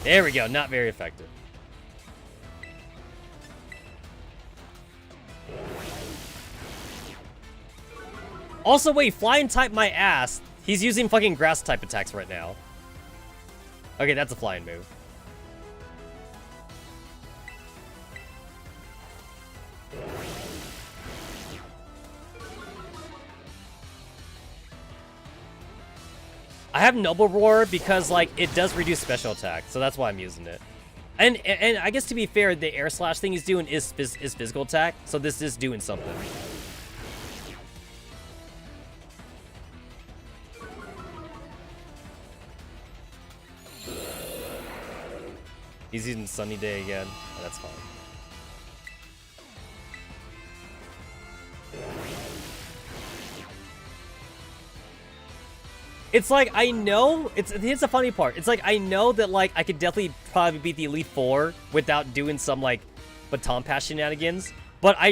There we go, not very effective. Also, wait, Flying type my ass. He's using fucking Grass type attacks right now. Okay, that's a flying move. I have Noble Roar because, like, it does reduce special attack, so that's why I'm using it. And I guess to be fair, the Air Slash thing he's doing is physical attack, so this is doing something. He's using Sunny Day again. Oh, that's fine. It's like, I know, here's the funny part. It's like, I know that, like, I could definitely probably beat the Elite Four without doing some, like, Baton Pass shenanigans. But I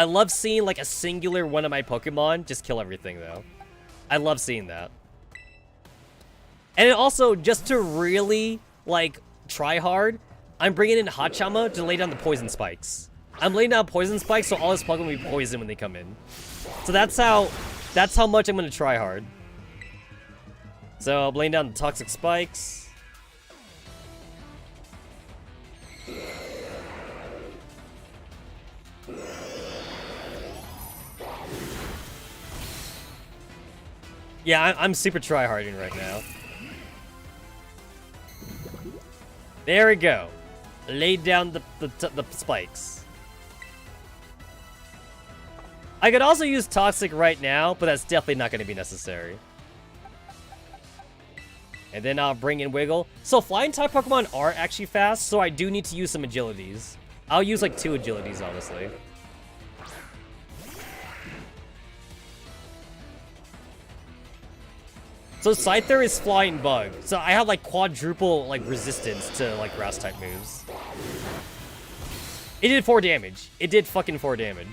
love seeing, like, a singular one of my Pokemon just kill everything, though. I love seeing that. And also, just to really, like, try hard, I'm bringing in Hachama to lay down the Poison Spikes. I'm laying down Poison Spikes so all his Pokemon will be poisoned when they come in. So that's how much I'm going to try hard. So I'm laying down the Toxic Spikes. Yeah, I'm super tryharding right now. There we go. Laid down the spikes. I could also use Toxic right now, but that's definitely not going to be necessary. And then I'll bring in Wiggle. So Flying type Pokemon are actually fast, so I do need to use some agilities. I'll use like 2 agilities, honestly. So Scyther is Flying Bug. So I have like quadruple like resistance to like Grass type moves. It did 4 damage. It did fucking 4 damage.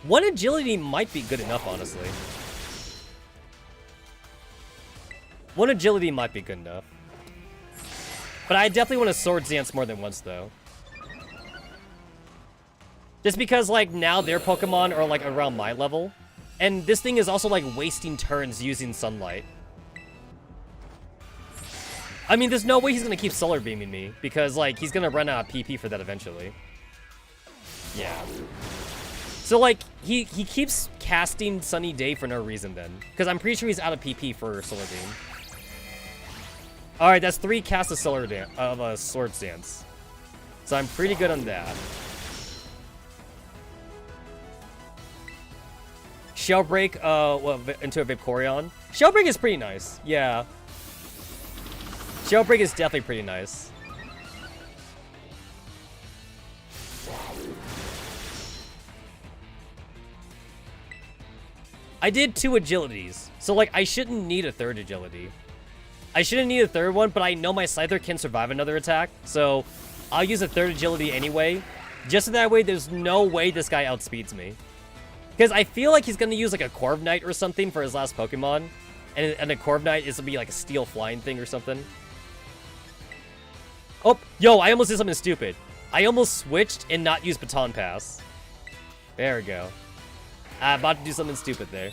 One agility might be good enough, honestly. One agility might be good enough. But I definitely want to Swords Dance more than once, though. Just because, like, now their Pokemon are, like, around my level. And this thing is also, like, wasting turns using Sunlight. I mean, there's no way he's going to keep Solar Beaming me. Because, like, he's going to run out of PP for that eventually. Yeah. So, like, he keeps casting Sunny Day for no reason, then. Because I'm pretty sure he's out of PP for Solar Beam. Alright, that's 3 casts of Swords Dance. So I'm pretty good on that. Shell Break into a Vaporeon. Shell Break is pretty nice. Yeah. Shell Break is definitely pretty nice. I did 2 agilities. So, like, I shouldn't need a 3rd agility. I shouldn't need a 3rd one, but I know my Scyther can survive another attack, so I'll use a 3rd agility anyway. Just so that way, there's no way this guy outspeeds me. Because I feel like he's going to use, like, a Corviknight or something for his last Pokemon. And a Corviknight is going to be, like, a steel flying thing or something. Oh, yo, I almost did something stupid. I almost switched and not used Baton Pass. There we go. I'm about to do something stupid there.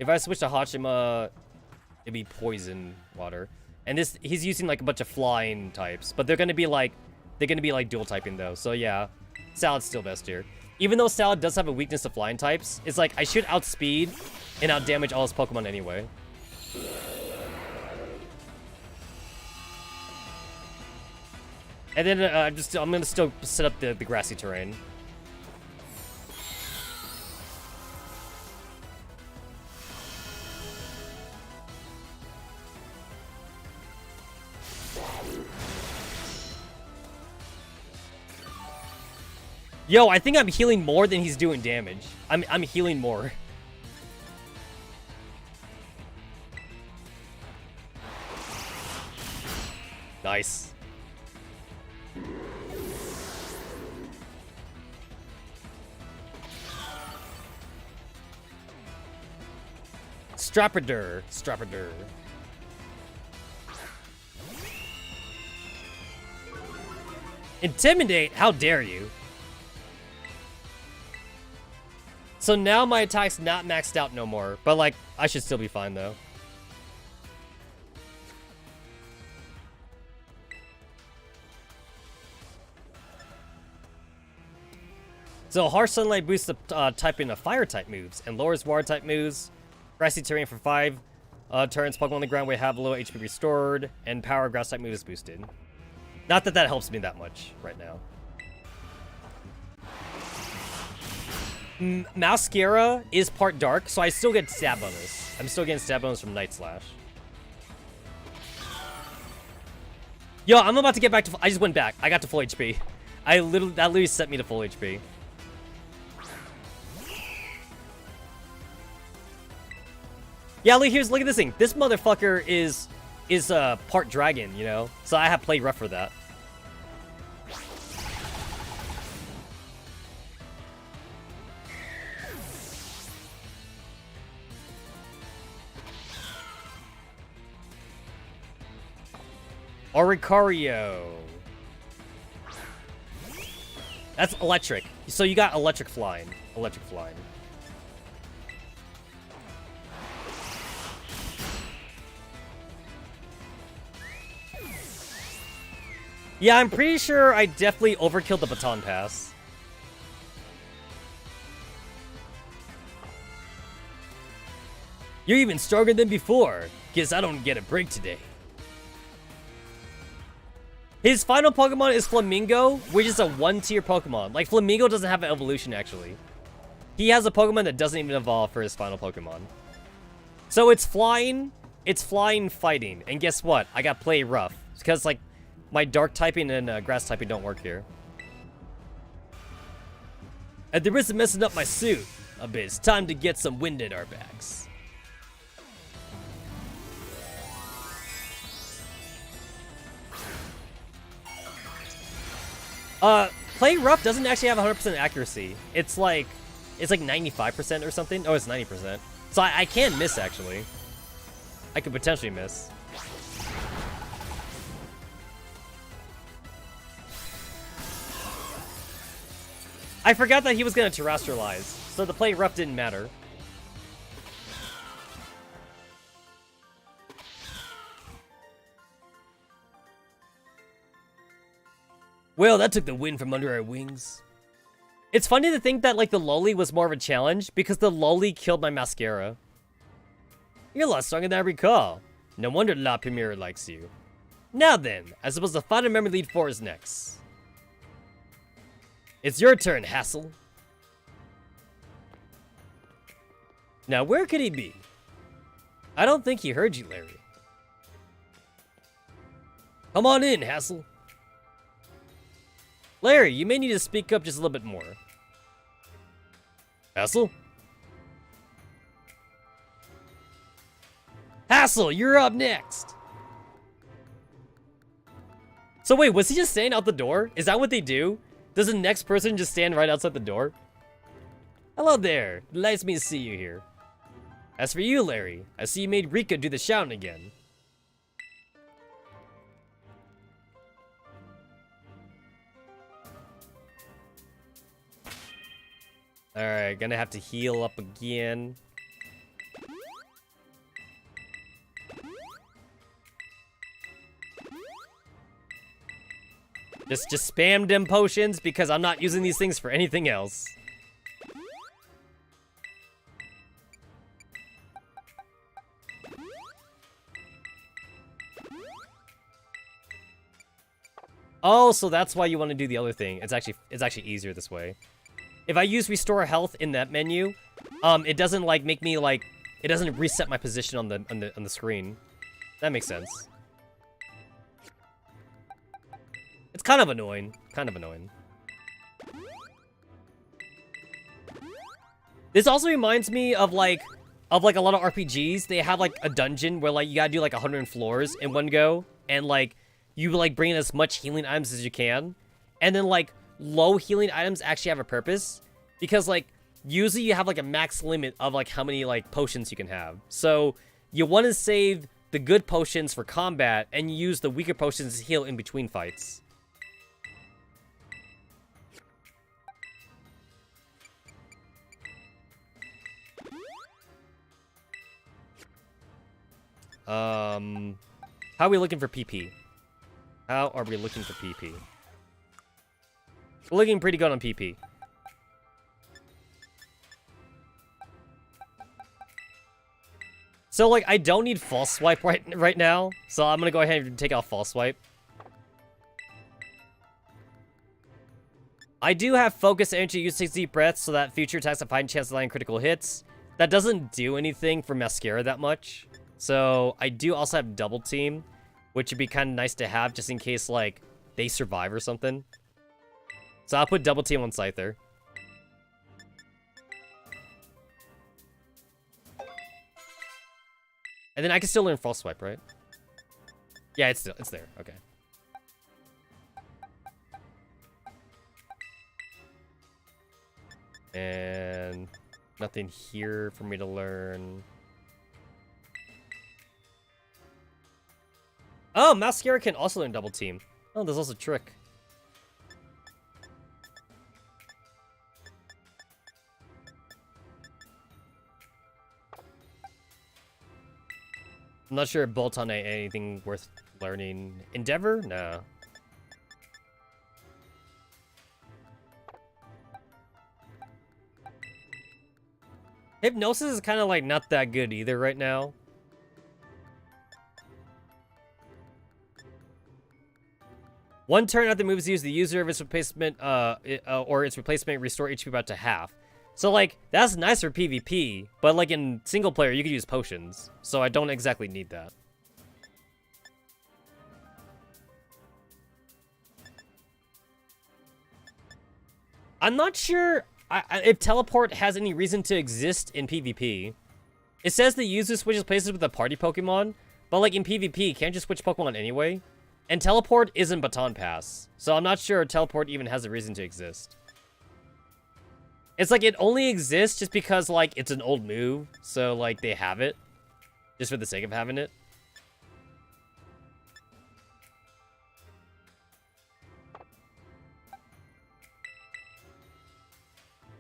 if I switch to Hachima, it'd be poison water. And he's using like a bunch of flying types, but they're gonna be like dual typing though. So yeah, Salad's still best here. Even though Salad does have a weakness to flying types, it's like I should outspeed and outdamage all his Pokemon anyway. And then I'm gonna still set up the grassy terrain. Yo, I think I'm healing more than he's doing damage. I'm healing more. Nice. Strapper. Intimidate? How dare you? So now my attack's not maxed out no more, but like, I should still be fine though. So Harsh Sunlight boosts the typing of fire type moves and lowers water type moves. Grassy terrain for 5 turns. Pokemon on the ground will have low HP restored, and power grass type moves boosted. Not that that helps me that much right now. Mascara is part dark, so I still get stab bonus. I'm still getting stab bonus from Night Slash. Yo, I'm about to get back to... I just went back. I got to full HP. That literally set me to full HP. Yeah, look at this thing. This motherfucker is part dragon, you know? So I have played rough for that. Oricario. That's electric. So you got electric flying. Yeah, I'm pretty sure I definitely overkilled the baton pass. You're even stronger than before. Guess I don't get a break today. His final Pokemon is Flamingo, which is a 1-tier Pokemon. Like, Flamingo doesn't have an evolution, actually. He has a Pokemon that doesn't even evolve for his final Pokemon. So it's flying fighting. And guess what? I got play rough. Because, like, my dark typing and grass typing don't work here. At the risk of messing up my suit a bit, it's time to get some wind at our backs. Play rough doesn't actually have 100% accuracy. It's like 95% or something. Oh, it's 90%. So I can miss, actually. I could potentially miss. I forgot that he was gonna terrestrialize, so the play rough didn't matter. Well, that took the wind from under our wings. It's funny to think that, like, the Loli was more of a challenge, because the Loli killed my Mascara. You're a lot stronger than I recall. No wonder La Primera likes you. Now then, I suppose the final memory lead 4 is next. It's your turn, Hassel. Now, where could he be? I don't think he heard you, Larry. Come on in, Hassel. Larry, you may need to speak up just a little bit more. Hassel? Hassel, you're up next! So wait, was he just standing out the door? Is that what they do? Does the next person just stand right outside the door? Hello there. Nice me to see you here. As for you, Larry, I see you made Rika do the shouting again. Alright, gonna have to heal up again. Just spam them potions because I'm not using these things for anything else. Oh, so that's why you want to do the other thing. It's actually easier this way. If I use restore health in that menu, it doesn't like make me like it doesn't reset my position on the screen. That makes sense. It's kind of annoying. Kind of annoying. This also reminds me of like a lot of RPGs. They have like a dungeon where like you gotta do like 100 floors in one go, and like you like bring in as much healing items as you can, and then like low healing items actually have a purpose because like usually you have like a max limit of like how many like potions you can have. So you want to save the good potions for combat and use the weaker potions to heal in between fights. How are we looking for PP? How are we looking for PP? We're looking pretty good on PP. So, like, I don't need false swipe right now, so I'm gonna go ahead and take off false swipe. I do have focus energy, use 6 deep breaths, so that future attacks have high chance of landing critical hits. That doesn't do anything for mascara that much. So, I do also have double team, which would be kind of nice to have just in case, like, they survive or something. So I'll put double team on Scyther. And then I can still learn false swipe, right? Yeah, it's there. Okay. And nothing here for me to learn. Oh, Mascara can also learn double team. Oh, there's also Trick. I'm not sure if Bolton ain't anything worth learning. Endeavor? No. Hypnosis is kind of like not that good either right now. One turn after the move is used, the user of its replacement or its replacement restore HP about to half. So like that's nice for PvP, but like in single player you could use potions, so I don't exactly need that. I'm not sure if teleport has any reason to exist in PvP. It says the user switches places with a party Pokemon, but like in PvP, can't you switch Pokemon anyway? And teleport isn't Baton Pass, so I'm not sure teleport even has a reason to exist. It's like it only exists just because like it's an old move, so like they have it just for the sake of having it.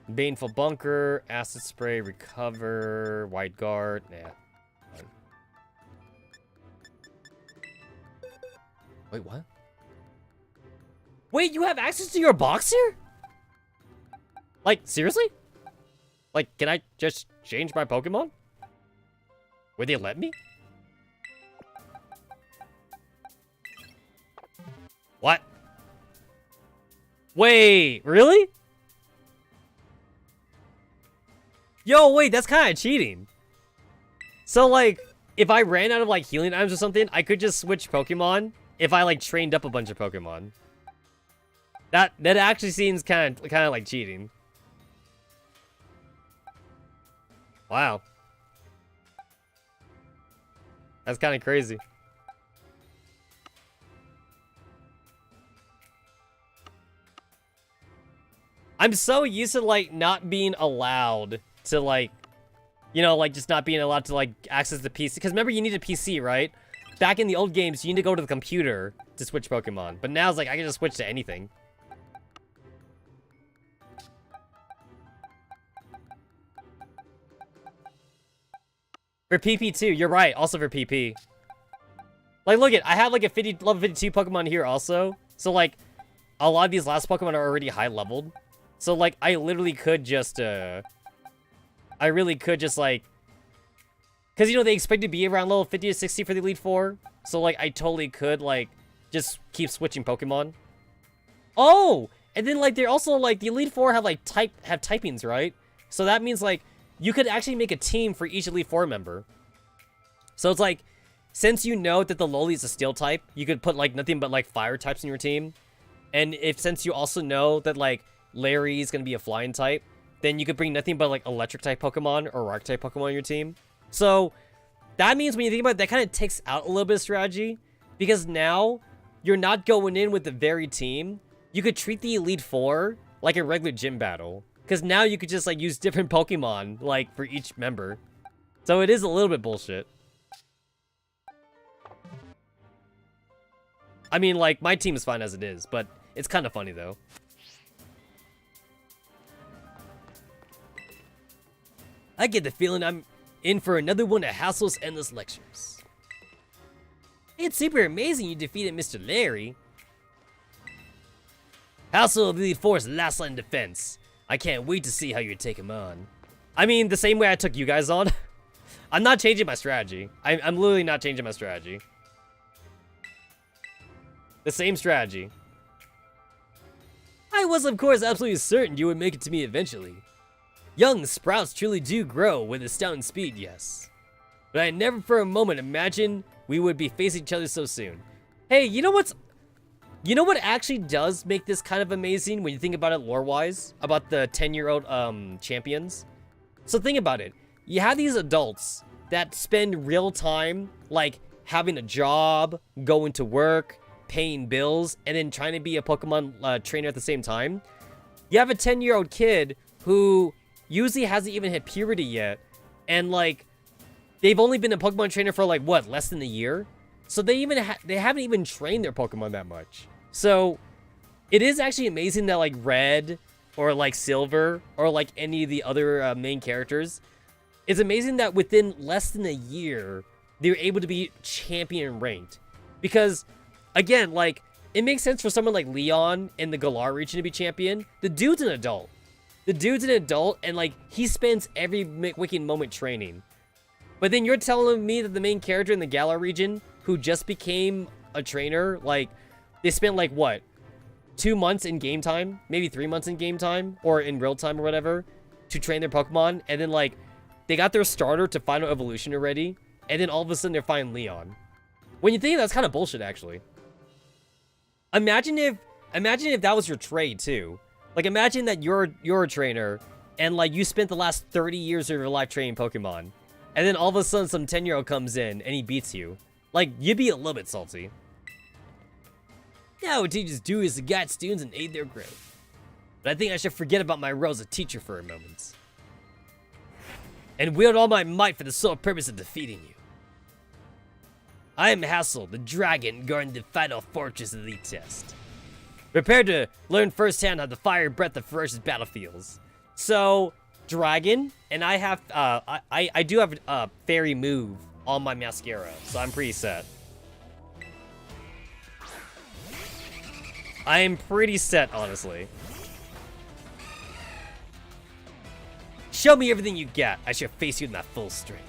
Baneful Bunker, Acid Spray, Recover, Wide Guard, nah. Wait, what? Wait, you have access to your box here? Like, seriously? Like, can I just change my Pokemon? Would they let me? What? Wait, really? Yo, wait, that's kind of cheating. So, like, if I ran out of, like, healing items or something, I could just switch Pokemon if I, like, trained up a bunch of Pokemon. That actually seems kind of like cheating. Wow. That's kind of crazy. I'm so used to, like, not being allowed to, like, you know, like, just not being allowed to, like, access the PC. Because remember, you need a PC, right? Back in the old games, you need to go to the computer to switch Pokemon. But now it's like, I can just switch to anything. For PP too, you're right. Also for PP. Like, look it, I have like a level 52 Pokemon here also. So like, a lot of these last Pokemon are already high leveled. So, like, I literally could just, like... Because, you know, they expect to be around level 50 to 60 for the Elite Four. So, like, I totally could, like, just keep switching Pokemon. Oh! And then, like, they're also, like, the Elite Four have, like, typings, right? So that means, like, you could actually make a team for each Elite Four member. So it's like, since you know that the Loli is a Steel type, you could put, like, nothing but, like, Fire types in your team. And since you also know that, like, Larry is going to be a Flying type, then you could bring nothing but, like, Electric type Pokemon or Rock type Pokemon on your team. So that means when you think about it, that kind of takes out a little bit of strategy. Because now, you're not going in with the very team. You could treat the Elite Four like a regular gym battle. Because now you could just, like, use different Pokemon, like, for each member. So it is a little bit bullshit. I mean, like, my team is fine as it is, but it's kind of funny, though. I get the feeling I'm in for another one of Hassel's endless lectures. It's super amazing you defeated Mr. Larry. Hassel will be Force's last line of defense. I can't wait to see how you take him on. I mean, the same way I took you guys on. I'm not changing my strategy. I'm literally not changing my strategy. The same strategy. I was, of course, absolutely certain you would make it to me eventually. Young sprouts truly do grow with astounding speed, yes. But I never for a moment imagined we would be facing each other so soon. Hey, you know what actually does make this kind of amazing when you think about it lore-wise? About the 10-year-old champions? So think about it. You have these adults that spend real time, like, having a job, going to work, paying bills, and then trying to be a Pokemon trainer at the same time. You have a 10-year-old kid who usually hasn't even hit puberty yet, and, like, they've only been a Pokemon trainer for, like, what, less than a year? So they haven't even trained their Pokemon that much. So it is actually amazing that, like, Red or, like, Silver or, like, any of the other main characters, it's amazing that within less than a year they're able to be champion ranked. Because again, like, it makes sense for someone like Leon in the Galar region to be champion. The dude's an adult. And, like, he spends every waking moment training. But then you're telling me that the main character in the Galar region, who just became a trainer, like, they spent, like, what? 2 months in game time? Maybe 3 months in game time? Or in real time or whatever? To train their Pokemon? And then, like, they got their starter to final evolution already. And then all of a sudden they're fighting Leon. When you think that's kind of bullshit, actually. Imagine if that was your trade, too. Like, imagine that you're a trainer, and, like, you spent the last 30 years of your life training Pokemon. And then all of a sudden some 10-year-old comes in and he beats you. Like, you'd be a little bit salty. Now what teachers do is to guide students and aid their growth. But I think I should forget about my role as a teacher for a moment. And wield all my might for the sole purpose of defeating you. I am Hassel, the dragon guarding the final fortress elite test. Prepare to learn firsthand how the fire breath of ferocious battlefields. So, dragon, and I have, I do have a fairy move on my mascara, so I'm pretty set. I am pretty set, honestly. Show me everything you got. I shall face you in that full strength.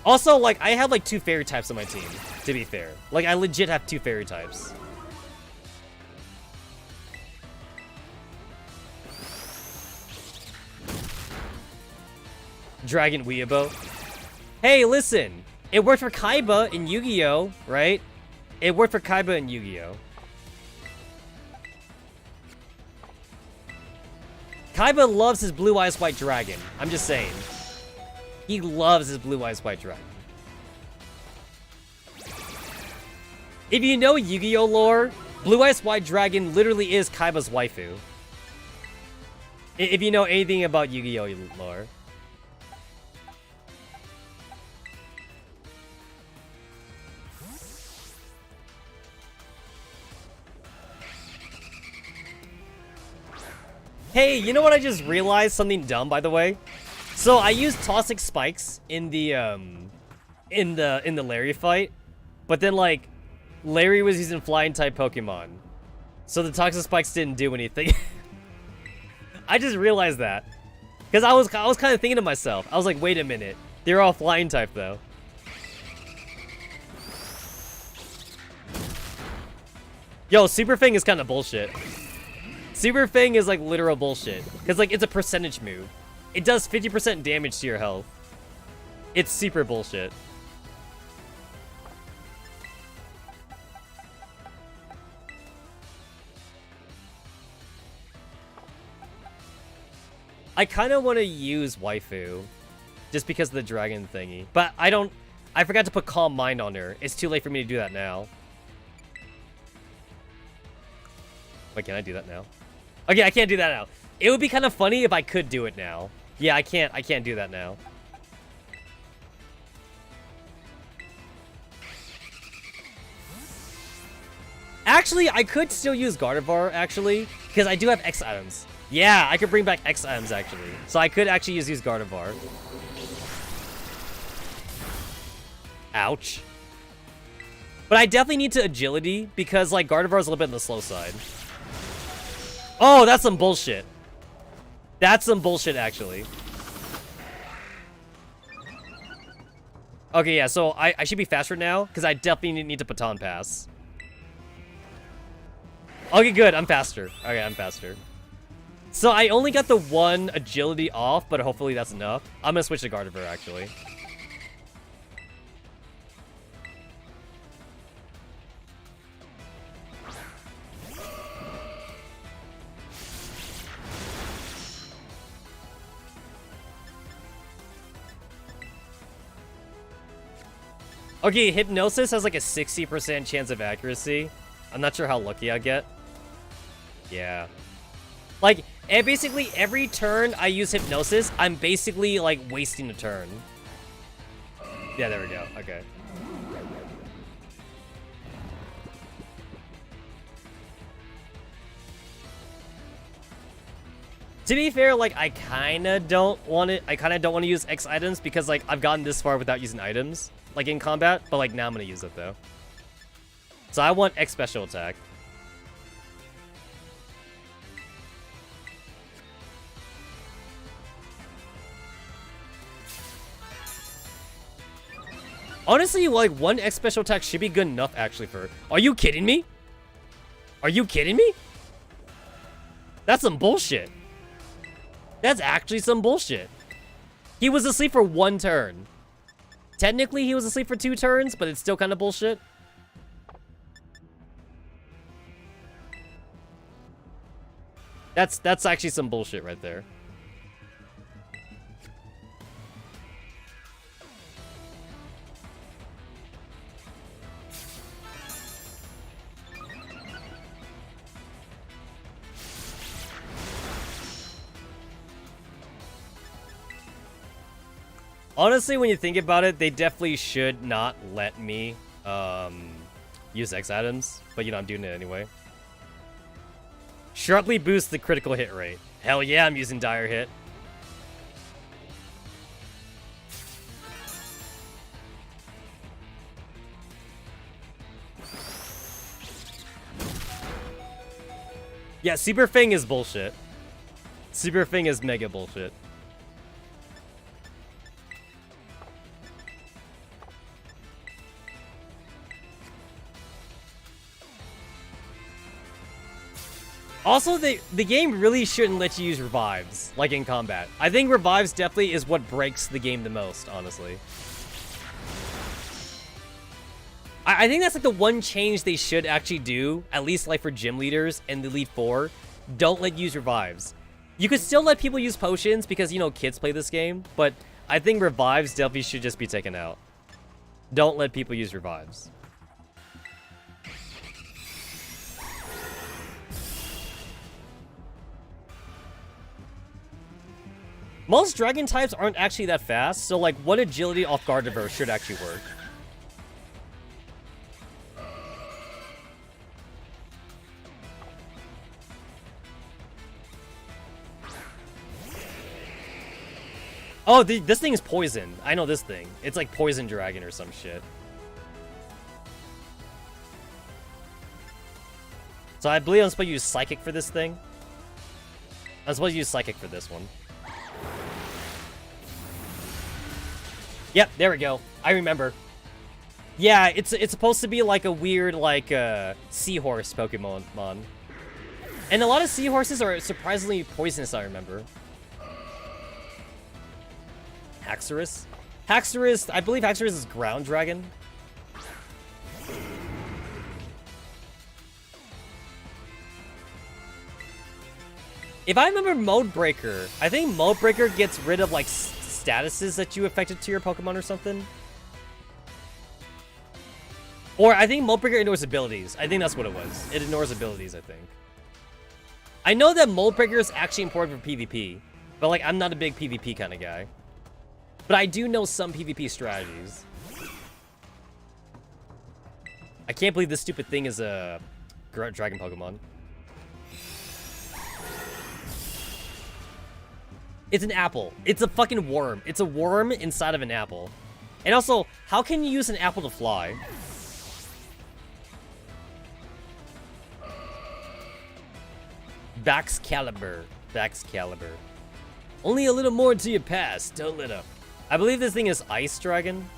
Also, like, I have, like, 2 fairy types on my team, to be fair. Like, I legit have 2 fairy types. Dragon Weeabo. Hey, listen! It worked for Kaiba in Yu-Gi-Oh!, right? It worked for Kaiba in Yu-Gi-Oh! Kaiba loves his Blue Eyes White Dragon. I'm just saying. He loves his Blue Eyes White Dragon. If you know Yu-Gi-Oh! Lore, Blue Eyes White Dragon literally is Kaiba's waifu. If you know anything about Yu-Gi-Oh! Lore. Hey, you know what I just realized? Something dumb, by the way. So I used toxic spikes in the Larry fight, but then like Larry was using flying type Pokemon, so the toxic spikes didn't do anything. I just realized that because I was kind of thinking to myself, I was like, wait a minute, they're all flying type though. Yo, Super Fang is kind of bullshit. Super Fang is like literal bullshit because like it's a percentage move. It does 50% damage to your health. It's super bullshit. I kind of want to use Waifu just because of the dragon thingy, but I forgot to put Calm Mind on her. It's too late for me to do that now. Wait, can I do that now? Okay, I can't do that now. It would be kind of funny if I could do it now. Yeah, I can't do that now. Actually, I could still use Gardevoir, actually, because I do have X items. Yeah, I could bring back X items, actually. So I could actually use Gardevoir. Ouch. But I definitely need to agility, because, like, Gardevoir is a little bit on the slow side. Oh, that's some bullshit. That's some bullshit, actually. Okay, yeah, so I should be faster now, because I definitely need to baton pass. Okay, good, I'm faster. Okay, I'm faster. So I only got the one agility off, but hopefully that's enough. I'm gonna switch to Gardevoir, actually. Okay, Hypnosis has like a 60% chance of accuracy. I'm not sure how lucky I get. Yeah. Like, and basically every turn I use Hypnosis, I'm basically like wasting a turn. Yeah, there we go. Okay. To be fair, like I kind of don't want to use X items because like I've gotten this far without using items like in combat, but like now I'm going to use it though. So I want X special attack. Honestly, like one X special attack should be good enough actually for... Are you kidding me? Are you kidding me? That's some bullshit. That's actually some bullshit. He was asleep for one turn. Technically, he was asleep for 2 turns, but it's still kind of bullshit. That's actually some bullshit right there. Honestly, when you think about it, they definitely should not let me use X items, but you know, I'm doing it anyway. Sharply boost the critical hit rate. Hell yeah, I'm using Dire Hit. Yeah, Super Fang is bullshit. Super Fang is mega bullshit. Also, the game really shouldn't let you use revives, like in combat. I think revives definitely is what breaks the game the most, honestly. I think that's like the one change they should actually do, at least like for gym leaders and the Elite Four. Don't let you use revives. You could still let people use potions because, you know, kids play this game, but I think revives definitely should just be taken out. Don't let people use revives. Most dragon types aren't actually that fast, so like one agility off Gardevoir should actually work. Oh, this thing is poison. I know this thing. It's like Poison Dragon or some shit. So I believe I'm supposed to use Psychic for this thing. I'm supposed to use Psychic for this one. Yep, there we go. I remember. Yeah, it's supposed to be like a weird, like, seahorse Pokemon. And a lot of seahorses are surprisingly poisonous, I remember. Haxorus? Haxorus, I believe Haxorus is Ground Dragon. If I remember Mode Breaker, I think Mode Breaker gets rid of, like, statuses that you affected to your Pokemon or something. Or I think Mode Breaker ignores abilities. I think that's what it was. It ignores abilities, I think. I know that Mode Breaker is actually important for PvP, but, like, I'm not a big PvP kind of guy. But I do know some PvP strategies. I can't believe this stupid thing is a dragon Pokemon. It's an apple. It's a fucking worm. It's a worm inside of an apple. And also, how can you use an apple to fly? Baxcalibur. Baxcalibur. Only a little more until you pass. Don't let up. I believe this thing is Ice Dragon.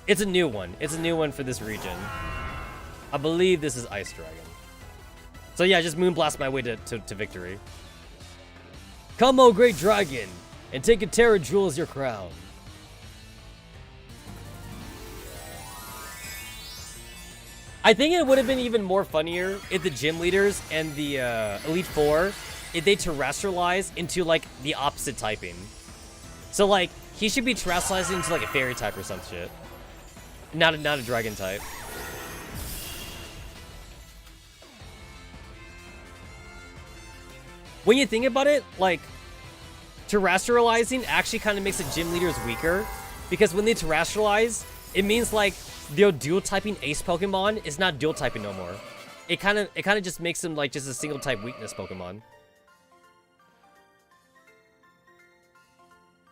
It's a new one. It's a new one for this region. I believe this is Ice Dragon. So yeah, just Moonblast my way to victory. Come, O great dragon, and take a Terra Jewel as your crown. I think it would have been even more funnier if the gym leaders and the Elite Four, if they terrestrialize into like the opposite typing. So like he should be terrestrializing into like a fairy type or some shit, not a dragon type. When you think about it, like, terrestrializing actually kind of makes the gym leaders weaker, because when they terrestrialize, it means like their dual typing ace Pokemon is not dual typing no more. It kind of just makes them like just a single type weakness Pokemon.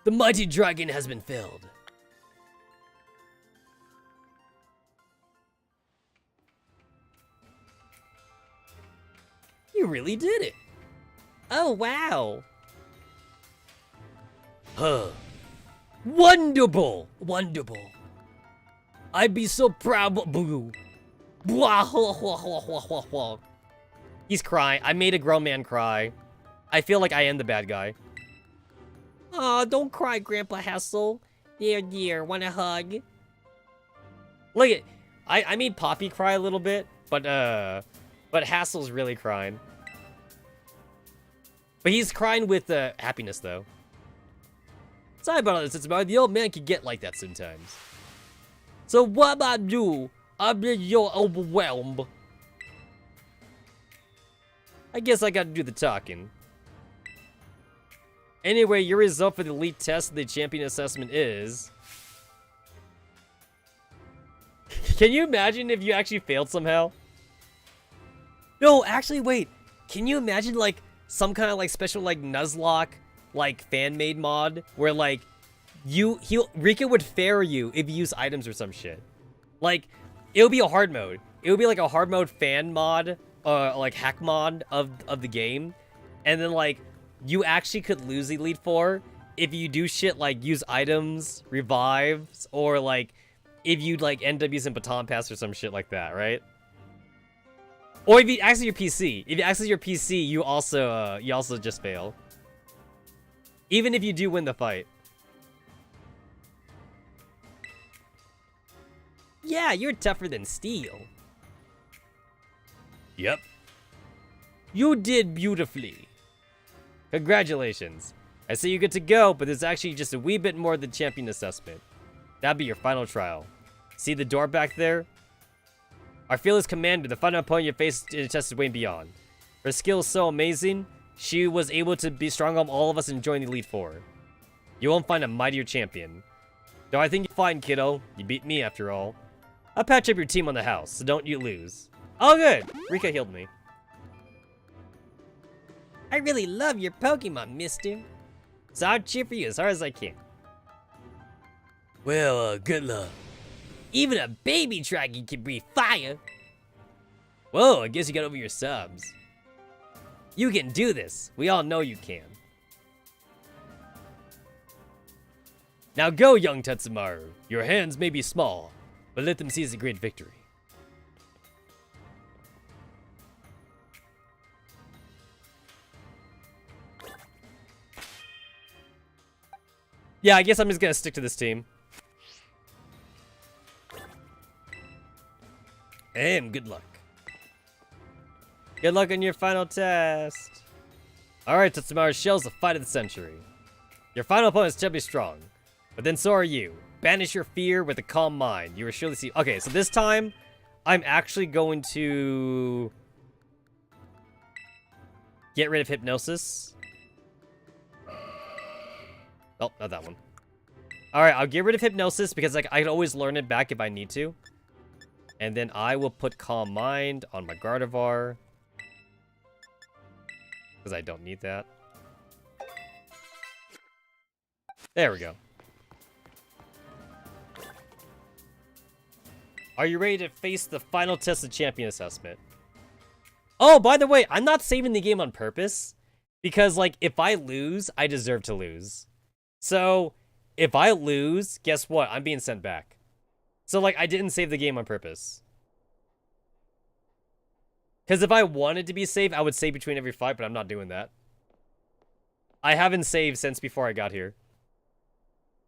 The mighty dragon has been felled. You really did it. Oh, wow. Huh. Wonderful. Wonderful. I'd be so proud. Boo. He's crying. I made a grown man cry. I feel like I am the bad guy. Aw, don't cry, Grandpa Hassel. Dear, want a hug? Look at, I made Poppy cry a little bit, but Hassel's really crying. But he's crying with happiness, though. Sorry about all this, Tetsamaru. The old man can get like that sometimes. So what about you? I'm you're overwhelmed. I guess I gotta do the talking. Anyway, your result for the elite test of the champion assessment is... Can you imagine if you actually failed somehow? No, actually, wait. Can you imagine, like, some kind of, like, special, like, nuzlocke, like, fan-made mod where, like, Rika would fare you if you use items or some shit. Like, it would be a hard mode. It would be, like, a hard mode fan mod, like, hack mod of the game. And then, like, you actually could lose Elite Four if you do shit like use items, revives, or, like, if you, like, end up using Baton Pass or some shit like that, right? Or if you access your PC. If you access your PC, you also just fail. Even if you do win the fight. Yeah, you're tougher than steel. Yep. You did beautifully. Congratulations. I say you're good to go, but there's actually just a wee bit more than champion assessment. That'll be your final trial. See the door back there? Our fearless commander, the final opponent you faced in the test is way beyond. Her skill is so amazing, she was able to be strong on all of us and join the Elite Four. You won't find a mightier champion. Though I think you're fine, kiddo. You beat me after all. I'll patch up your team on the house, so don't you lose. Oh good! Rika healed me. I really love your Pokemon, mister. So I'll cheer for you as hard as I can. Well, good luck. Even a baby dragon can breathe fire. Whoa, I guess you got over your subs. You can do this. We all know you can. Now go, young Tetsamaru. Your hands may be small, but let them seize a great victory. Yeah, I guess I'm just gonna stick to this team. And good luck. Good luck on your final test. Alright, Tetsamaru Shell's the fight of the century. Your final opponent is terribly strong, but then so are you. Banish your fear with a calm mind. You will surely see. Okay, so this time, I'm actually going to get rid of hypnosis. Oh, not that one. Alright, I'll get rid of hypnosis because like I can always learn it back if I need to. And then I will put calm mind on my Gardevoir. Because I don't need that. There we go. Are you ready to face the final test of champion assessment? Oh, by the way, I'm not saving the game on purpose. Because, like, if I lose, I deserve to lose. So, if I lose, guess what? I'm being sent back. So, like, I didn't save the game on purpose. Because if I wanted to be safe, I would save between every fight, but I'm not doing that. I haven't saved since before I got here.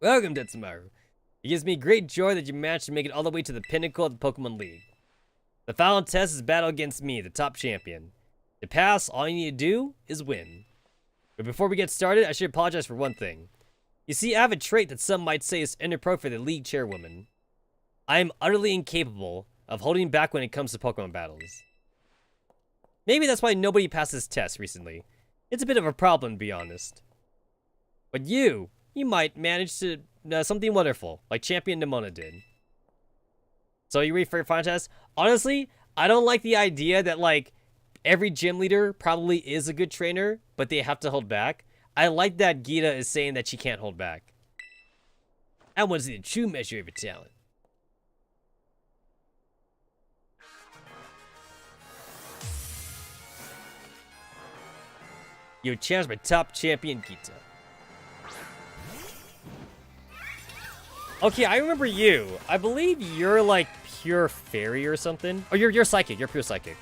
Welcome, Tetsamaru. It gives me great joy that you managed to make it all the way to the pinnacle of the Pokemon League. The final test is battle against me, the top champion. To pass, all you need to do is win. But before we get started, I should apologize for one thing. You see, I have a trait that some might say is inappropriate for the league chairwoman. I am utterly incapable of holding back when it comes to Pokemon battles. Maybe that's why nobody passed this test recently. It's a bit of a problem, to be honest. But you might manage to something wonderful, like Champion Nimona did. So you ready for your final test? Honestly, I don't like the idea that like every gym leader probably is a good trainer, but they have to hold back. I like that Gita is saying that she can't hold back. I want to see the true measure of your talent. You're challenged by top champion Gita. Okay, I remember you. I believe you're like pure fairy or something. Oh, you're psychic. You're pure psychic.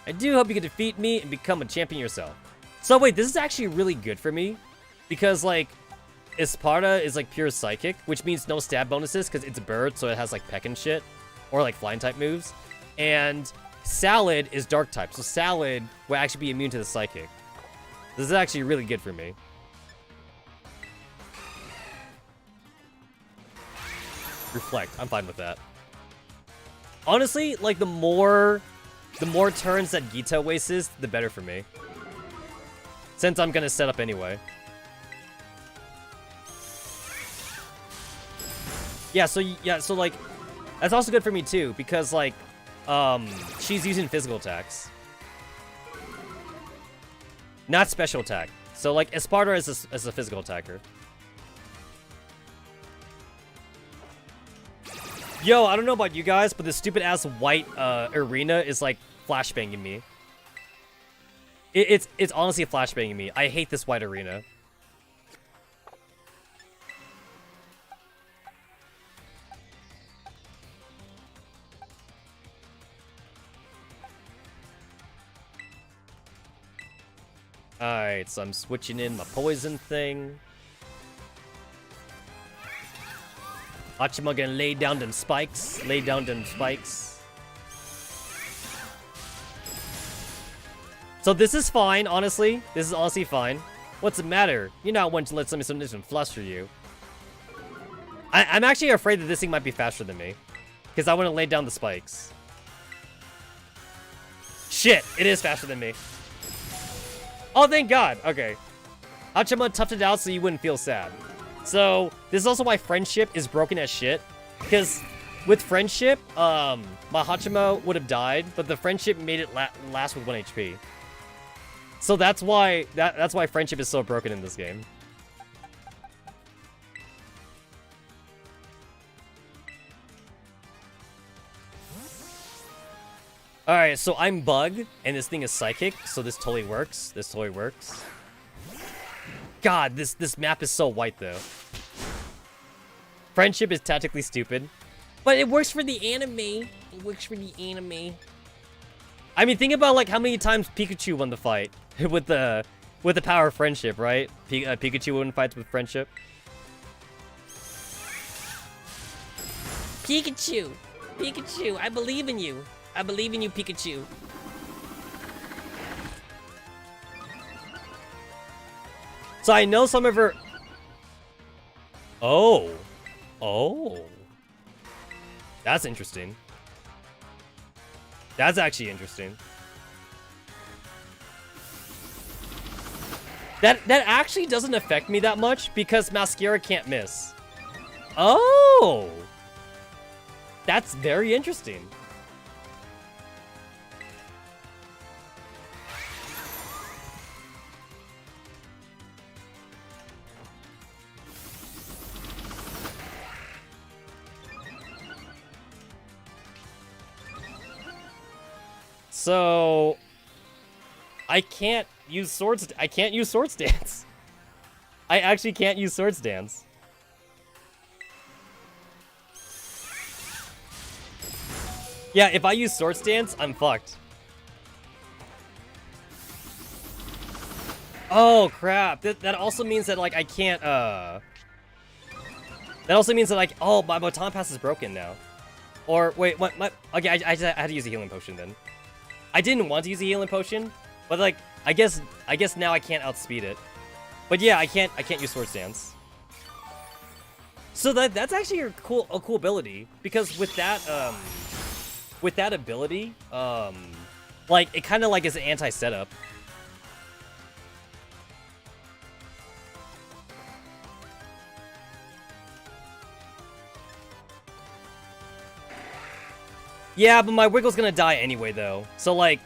I do hope you can defeat me and become a champion yourself. So wait, this is actually really good for me. Because like, Esparta is like pure psychic, which means no stab bonuses because it's a bird, so it has like peck and shit. Or like flying type moves. And Salad is dark type, so Salad will actually be immune to the psychic. This is actually really good for me. Reflect. I'm fine with that. Honestly, like the more turns that Gita wastes, the better for me. Since I'm gonna set up anyway. Yeah, so like that's also good for me too because like she's using physical attacks. Not special attack. So like Esparta is a physical attacker. Yo, I don't know about you guys, but this stupid ass white arena is like flashbanging me. It's honestly flashbanging me. I hate this white arena. Alright, so I'm switching in my poison thing. Hachima gonna lay down them spikes. Lay down them spikes. So this is fine, honestly. This is honestly fine. What's the matter? You're not one to let something fluster you. I'm actually afraid that this thing might be faster than me. Because I want to lay down the spikes. Shit, it is faster than me. Oh, thank God. Okay. Hachima toughed it out so you wouldn't feel sad. So, this is also why friendship is broken as shit. Because with friendship, my Hachima would have died, but the friendship made it last with 1 HP. So that's why friendship is so broken in this game. Alright, so I'm Bug, and this thing is Psychic, so this totally works. This totally works. God, this map is so white, though. Friendship is tactically stupid, but it works for the anime. It works for the anime. I mean, think about, like, how many times Pikachu won the fight with the power of friendship, right? Pikachu won fights with friendship. Pikachu! Pikachu, I believe in you. I believe in you, Pikachu. So I know some of her... Oh. Oh. That's interesting. That's actually interesting. That actually doesn't affect me that much because Mascara can't miss. Oh. That's very interesting. So I can't use swords. I can't use Swords Dance. I actually can't use Swords Dance. Yeah, if I use Swords Dance, I'm fucked. Oh crap! That also means that like I can't. That also means that like my baton pass is broken now. Or wait, what? Okay, I had to use a healing potion then. I didn't want to use a healing potion, but like I guess now I can't outspeed it. But yeah, I can't use Swords Dance. So that's actually a cool ability because with that ability, like it kind of like is an anti-setup. Yeah, but my Wiggle's gonna die anyway, though. So, like,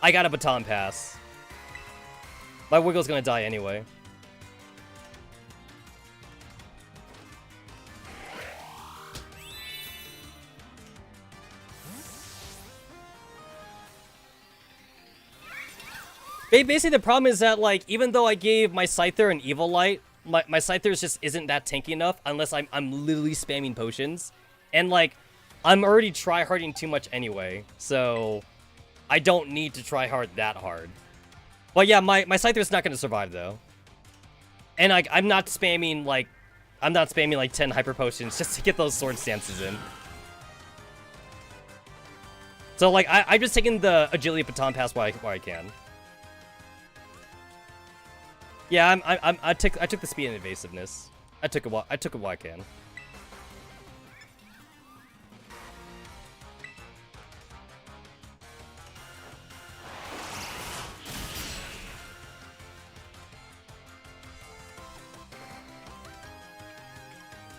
I got a baton pass. My Wiggle's gonna die anyway. Basically, the problem is that, like, even though I gave my Scyther an Evil Light, my Scyther just isn't that tanky enough unless I'm literally spamming potions. And, like, I'm already tryharding too much anyway, so I don't need to try hard that hard. But yeah, my Scyther's not gonna survive though. And like I'm not spamming like 10 hyper potions just to get those sword stances in. So like I'm just taking the agility baton pass while I can. Yeah, I took the speed and evasiveness. I took it while I can.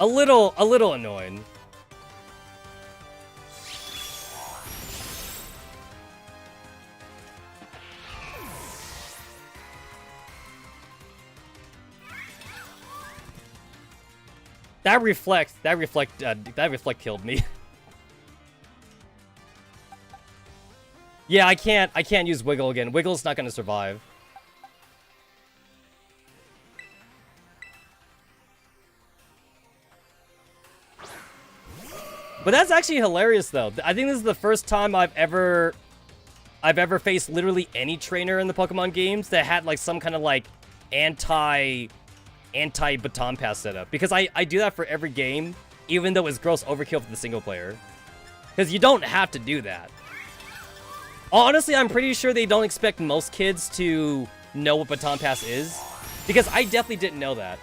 A little annoying. That reflect killed me. Yeah, I can't use Wiggle again. Wiggle's not gonna survive. But that's actually hilarious, though. I think this is the first time I've ever faced literally any trainer in the Pokemon games that had like some kind of like anti baton pass setup. Because I do that for every game, even though it's gross overkill for the single player. Because you don't have to do that. Honestly, I'm pretty sure they don't expect most kids to know what baton pass is. Because I definitely didn't know that.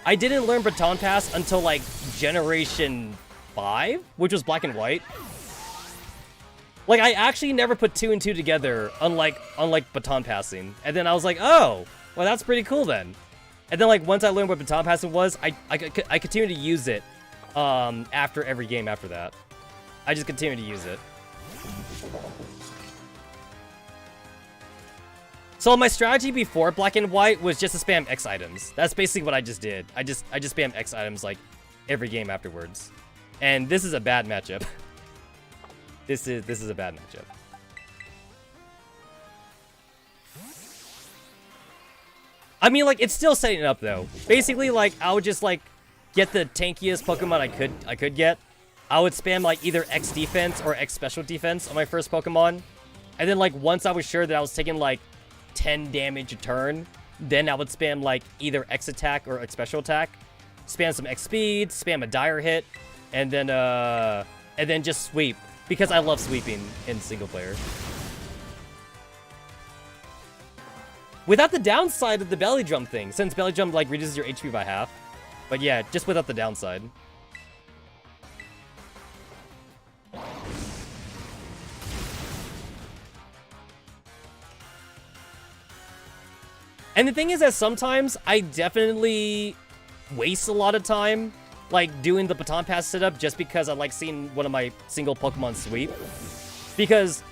I didn't learn baton pass until like Generation 5, which was black and white. Like, I actually never put 2 and 2 together, unlike baton passing. And then I was like, oh, well, that's pretty cool then. And then, like, once I learned what baton passing was, I continued to use it after every game after that. I just continued to use it. So my strategy before black and white was just to spam X items. That's basically what I just did. I just spam X items, like, every game afterwards. And this is a bad matchup. This is a bad matchup. I mean, like, it's still setting it up, though. Basically, like, I would just, like, get the tankiest Pokemon I could get. I would spam, like, either X defense or X special defense on my first Pokemon. And then, like, once I was sure that I was taking, like, 10 damage a turn, then I would spam, like, either X attack or X special attack. Spam some X speed, spam a dire hit, and then just sweep. Because I love sweeping in single player. Without the downside of the belly drum thing, since belly drum, like, reduces your HP by half. But yeah, just without the downside. And the thing is that sometimes I definitely waste a lot of time, like, doing the baton pass setup just because I like seeing one of my single Pokemon sweep. Because,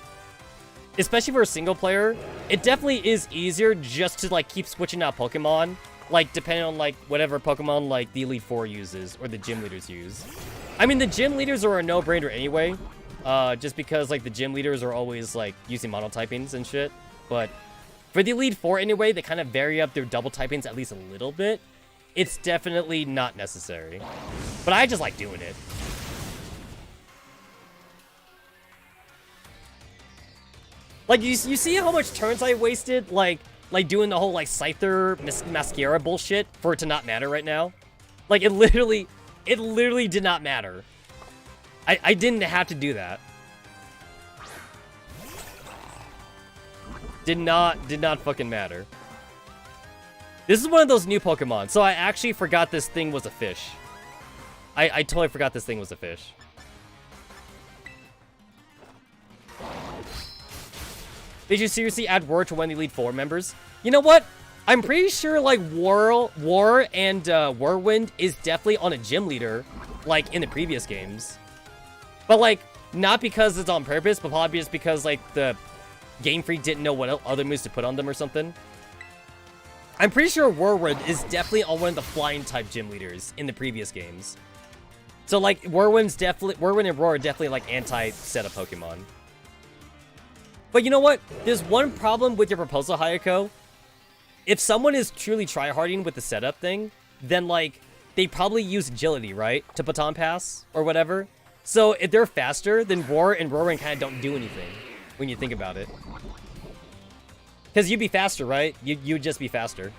especially for a single player, it definitely is easier just to, like, keep switching out Pokemon, like, depending on, like, whatever Pokemon, like, the Elite Four uses or the gym leaders use. I mean, the gym leaders are a no-brainer anyway, just because, like, the gym leaders are always, like, using monotypings and shit. But for the Elite Four anyway, they kind of vary up their double typings at least a little bit. It's definitely not necessary. But I just like doing it. Like, you see how much turns I wasted, like doing the whole, like, Scyther Mascara bullshit for it to not matter right now? Like, it literally did not matter. I didn't have to do that. Did not fucking matter. This is one of those new Pokemon, so I actually forgot this thing was a fish. I totally forgot this thing was a fish. Did you seriously add War to one of the Elite Four members? You know what? I'm pretty sure, like, War and Whirlwind is definitely on a gym leader, like, in the previous games. But, like, not because it's on purpose, but probably just because, like, the Game Freak didn't know what other moves to put on them or something. I'm pretty sure Whirlwind is definitely on one of the flying type gym leaders in the previous games. So, like, Whirlwind and Roar are definitely, like, anti-setup Pokemon. But you know what? There's one problem with your proposal, Hayako. If someone is truly tryharding with the setup thing, then, like, they probably use agility, right? To baton pass or whatever. So if they're faster, then Roar and Whirlwind kind of don't do anything when you think about it. Because you'd be faster, right? You'd just be faster.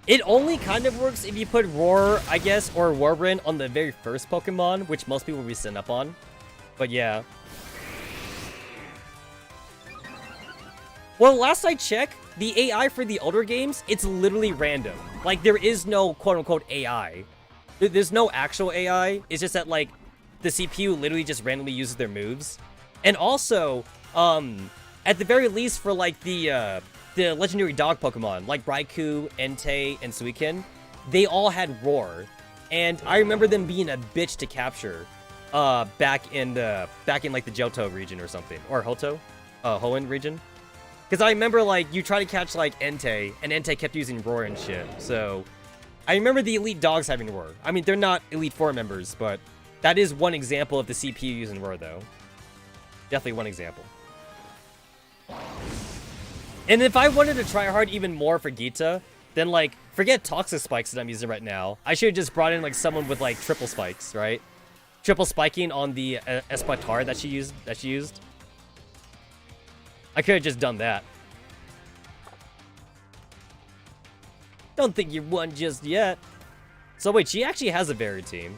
It only kind of works if you put Roar, I guess, or Whirlwind on the very first Pokemon, which most people will be sent up on. But yeah. Well, last I checked, the AI for the older games, it's literally random. Like, there is no quote-unquote AI. There's no actual AI. It's just that, like, the CPU literally just randomly uses their moves. And also, at the very least for, like, the legendary dog Pokemon, like Raikou, Entei, and Suicune, they all had Roar. And I remember them being a bitch to capture, back in like the Johto region or something, or Hoenn region. Because I remember, like, you try to catch, like, Entei, and Entei kept using Roar and shit. So I remember the Elite Dogs having Roar. I mean, they're not Elite Four members, but that is one example of the CPU using Roar, though. Definitely one example. And if I wanted to try hard even more for Gita, then, like, forget Toxic Spikes that I'm using right now. I should have just brought in, like, someone with, like, triple spikes, right? Triple spiking on the Espetar that she used. I could have just done that. Don't think you won just yet. So wait, she actually has a varied team.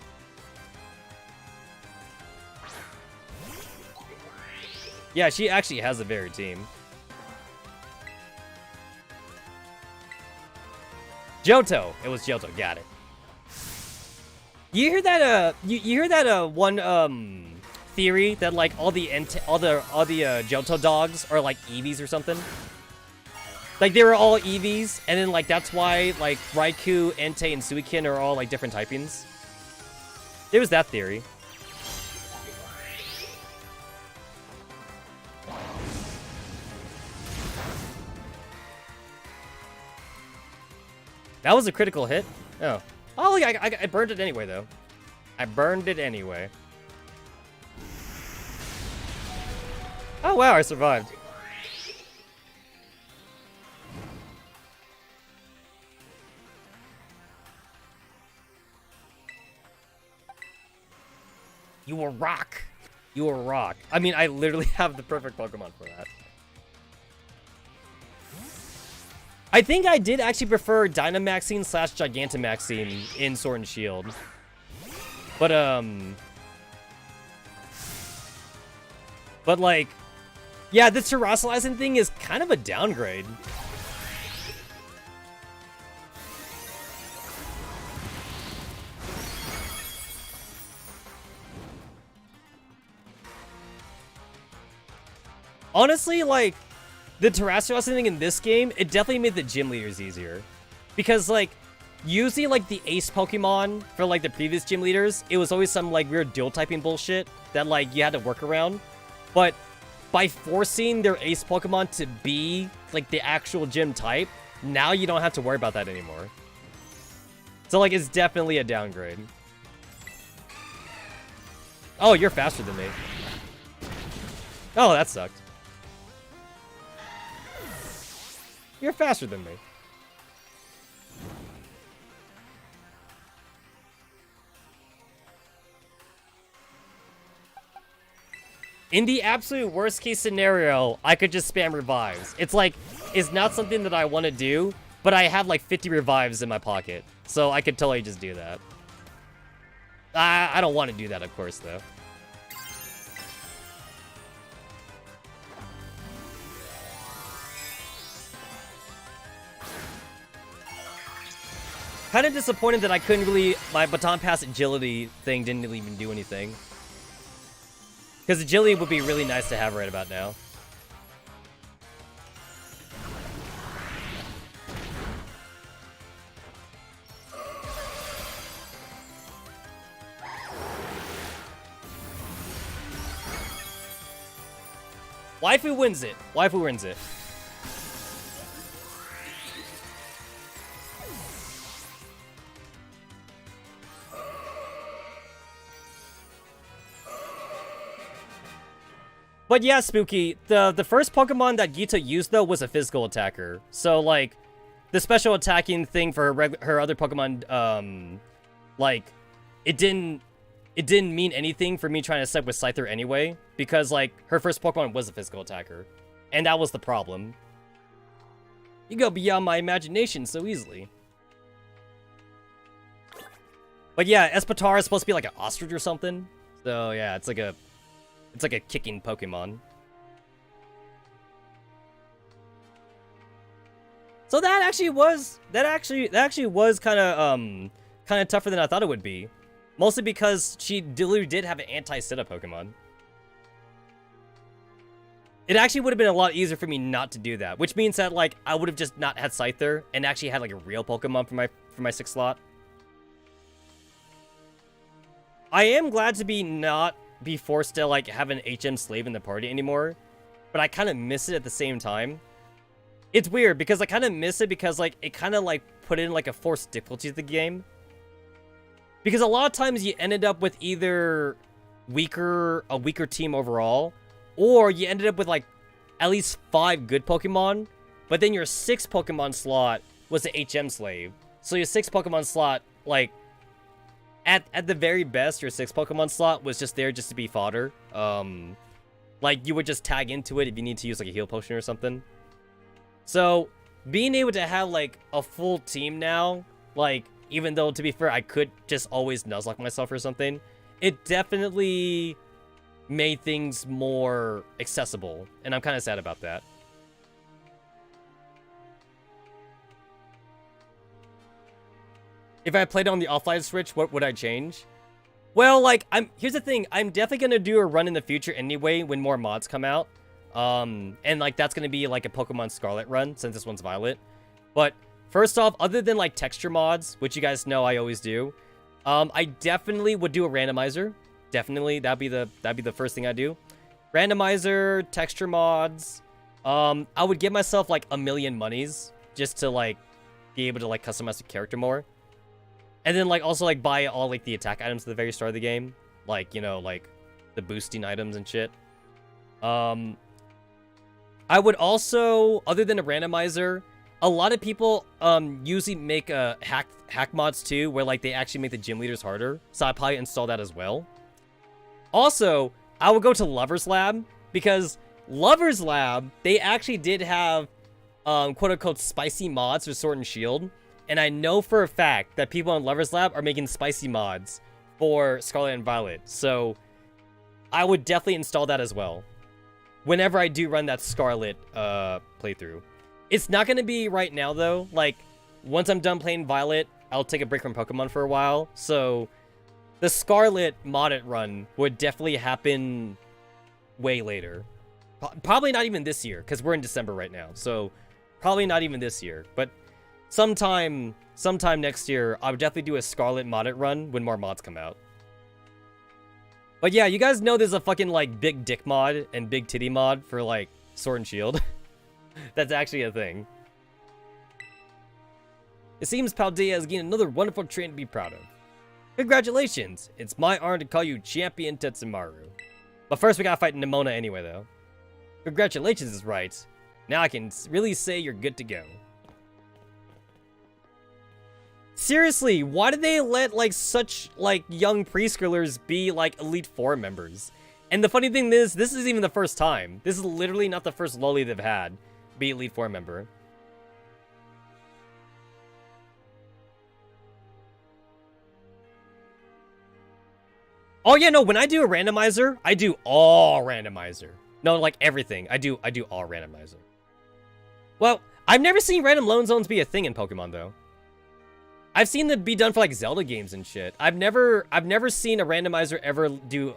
Yeah, she actually has a varied team. Johto. It was Johto. Got it. You hear that? You hear that? One theory that, like, all the Johto dogs are like Eevees or something. Like, they were all Eevees, and then, like, that's why, like, Raikou, Entei, and Suicune are all, like, different typings. There was that theory. That was a critical hit. Oh. Oh, look, I burned it anyway, though. I burned it anyway. Oh wow, I survived. You a rock. You a rock. I mean, I literally have the perfect Pokemon for that. I think I did actually prefer Dynamaxing / Gigantamaxing in Sword and Shield. But like, yeah, the terrestrializing thing is kind of a downgrade. Honestly, like, the terrestrializing thing in this game, it definitely made the gym leaders easier. Because, like, usually, like, the ace Pokemon for, like, the previous gym leaders, it was always some, like, weird dual typing bullshit that, like, you had to work around. But by forcing their ace Pokemon to be, like, the actual gym type, now you don't have to worry about that anymore. So, like, it's definitely a downgrade. Oh, you're faster than me. Oh, that sucked. You're faster than me. In the absolute worst case scenario, I could just spam revives. It's like, it's not something that I want to do, but I have like 50 revives in my pocket. So I could totally just do that. I don't want to do that, of course, though. Kind of disappointed that I couldn't really... My baton pass agility thing didn't really even do anything. Because agility would be really nice to have right about now. Waifu wins it. Waifu wins it. But yeah, Spooky, the first Pokemon that Gita used, though, was a physical attacker. So, like, the special attacking thing for her other Pokemon, like, it didn't mean anything for me trying to set with Scyther anyway, because, like, her first Pokemon was a physical attacker. And that was the problem. You go beyond my imagination so easily. But yeah, Espetar is supposed to be like an ostrich or something. So yeah, it's like a kicking Pokemon. So that actually was kind of tougher than I thought it would be. Mostly because she literally did have an anti-sit-up Pokemon. It actually would have been a lot easier for me not to do that, which means that, like, I would have just not had Scyther and actually had like a real Pokemon for my 6th slot. I am glad to not be forced to, like, have an HM slave in the party anymore, but I kind of miss it at the same time. It's weird because I kind of miss it because, like, it kind of, like, put in, like, a forced difficulty to the game. Because a lot of times you ended up with either a weaker team overall, or you ended up with, like, at least 5 good Pokemon, but then your 6th Pokemon slot was the HM slave. So your 6th Pokemon slot, like, at the very best, your 6th Pokemon slot was just there just to be fodder. Like, you would just tag into it if you need to use, like, a heal potion or something. So, being able to have, like, a full team now, like, even though, to be fair, I could just always nuzlocke myself or something, it definitely made things more accessible, and I'm kind of sad about that. If I played on the offline Switch, what would I change? Well, like, here's the thing. I'm definitely going to do a run in the future anyway when more mods come out. And, like, that's going to be, like, a Pokemon Scarlet run, since this one's Violet. But, first off, other than, like, texture mods, which you guys know I always do, I definitely would do a randomizer. Definitely, that'd be the first thing I do. Randomizer, texture mods. I would give myself, like, 1,000,000 monies, just to, like, be able to, like, customize the character more. And then, like, also, like, buy all, like, the attack items at the very start of the game. Like, you know, like, the boosting items and shit. I would also, other than a randomizer, a lot of people usually make hack mods too, where like they actually make the gym leaders harder. So I'd probably install that as well. Also, I would go to Lover's Lab, because Lover's Lab, they actually did have quote unquote spicy mods for Sword and Shield. And I know for a fact that people on Lover's Lab are making spicy mods for Scarlet and Violet. So I would definitely install that as well whenever I do run that Scarlet playthrough. It's not going to be right now, though. Like, once I'm done playing Violet, I'll take a break from Pokemon for a while. So, the Scarlet modded run would definitely happen way later. Probably not even this year, because we're in December right now. So, probably not even this year. But sometime next year, I would definitely do a Scarlet modded run when more mods come out. But yeah, you guys know there's a fucking, like, big dick mod and big titty mod for, like, Sword and Shield. That's actually a thing. It seems Paldea has gained another wonderful train to be proud of. Congratulations! It's my honor to call you Champion Tetsamaru. But first we gotta fight Nimona anyway, though. Congratulations is right. Now I can really say you're good to go. Seriously, why did they let, like, such, like, young preschoolers be, like, Elite Four members? And the funny thing is, this isn't even the first time. This is literally not the first lolly they've had be Elite Four member. Oh yeah, no, when I do a randomizer, I do all randomizer. No, like everything. I do all randomizer. Well, I've never seen random lone zones be a thing in Pokemon though. I've seen them be done for like Zelda games and shit. I've never seen a randomizer ever do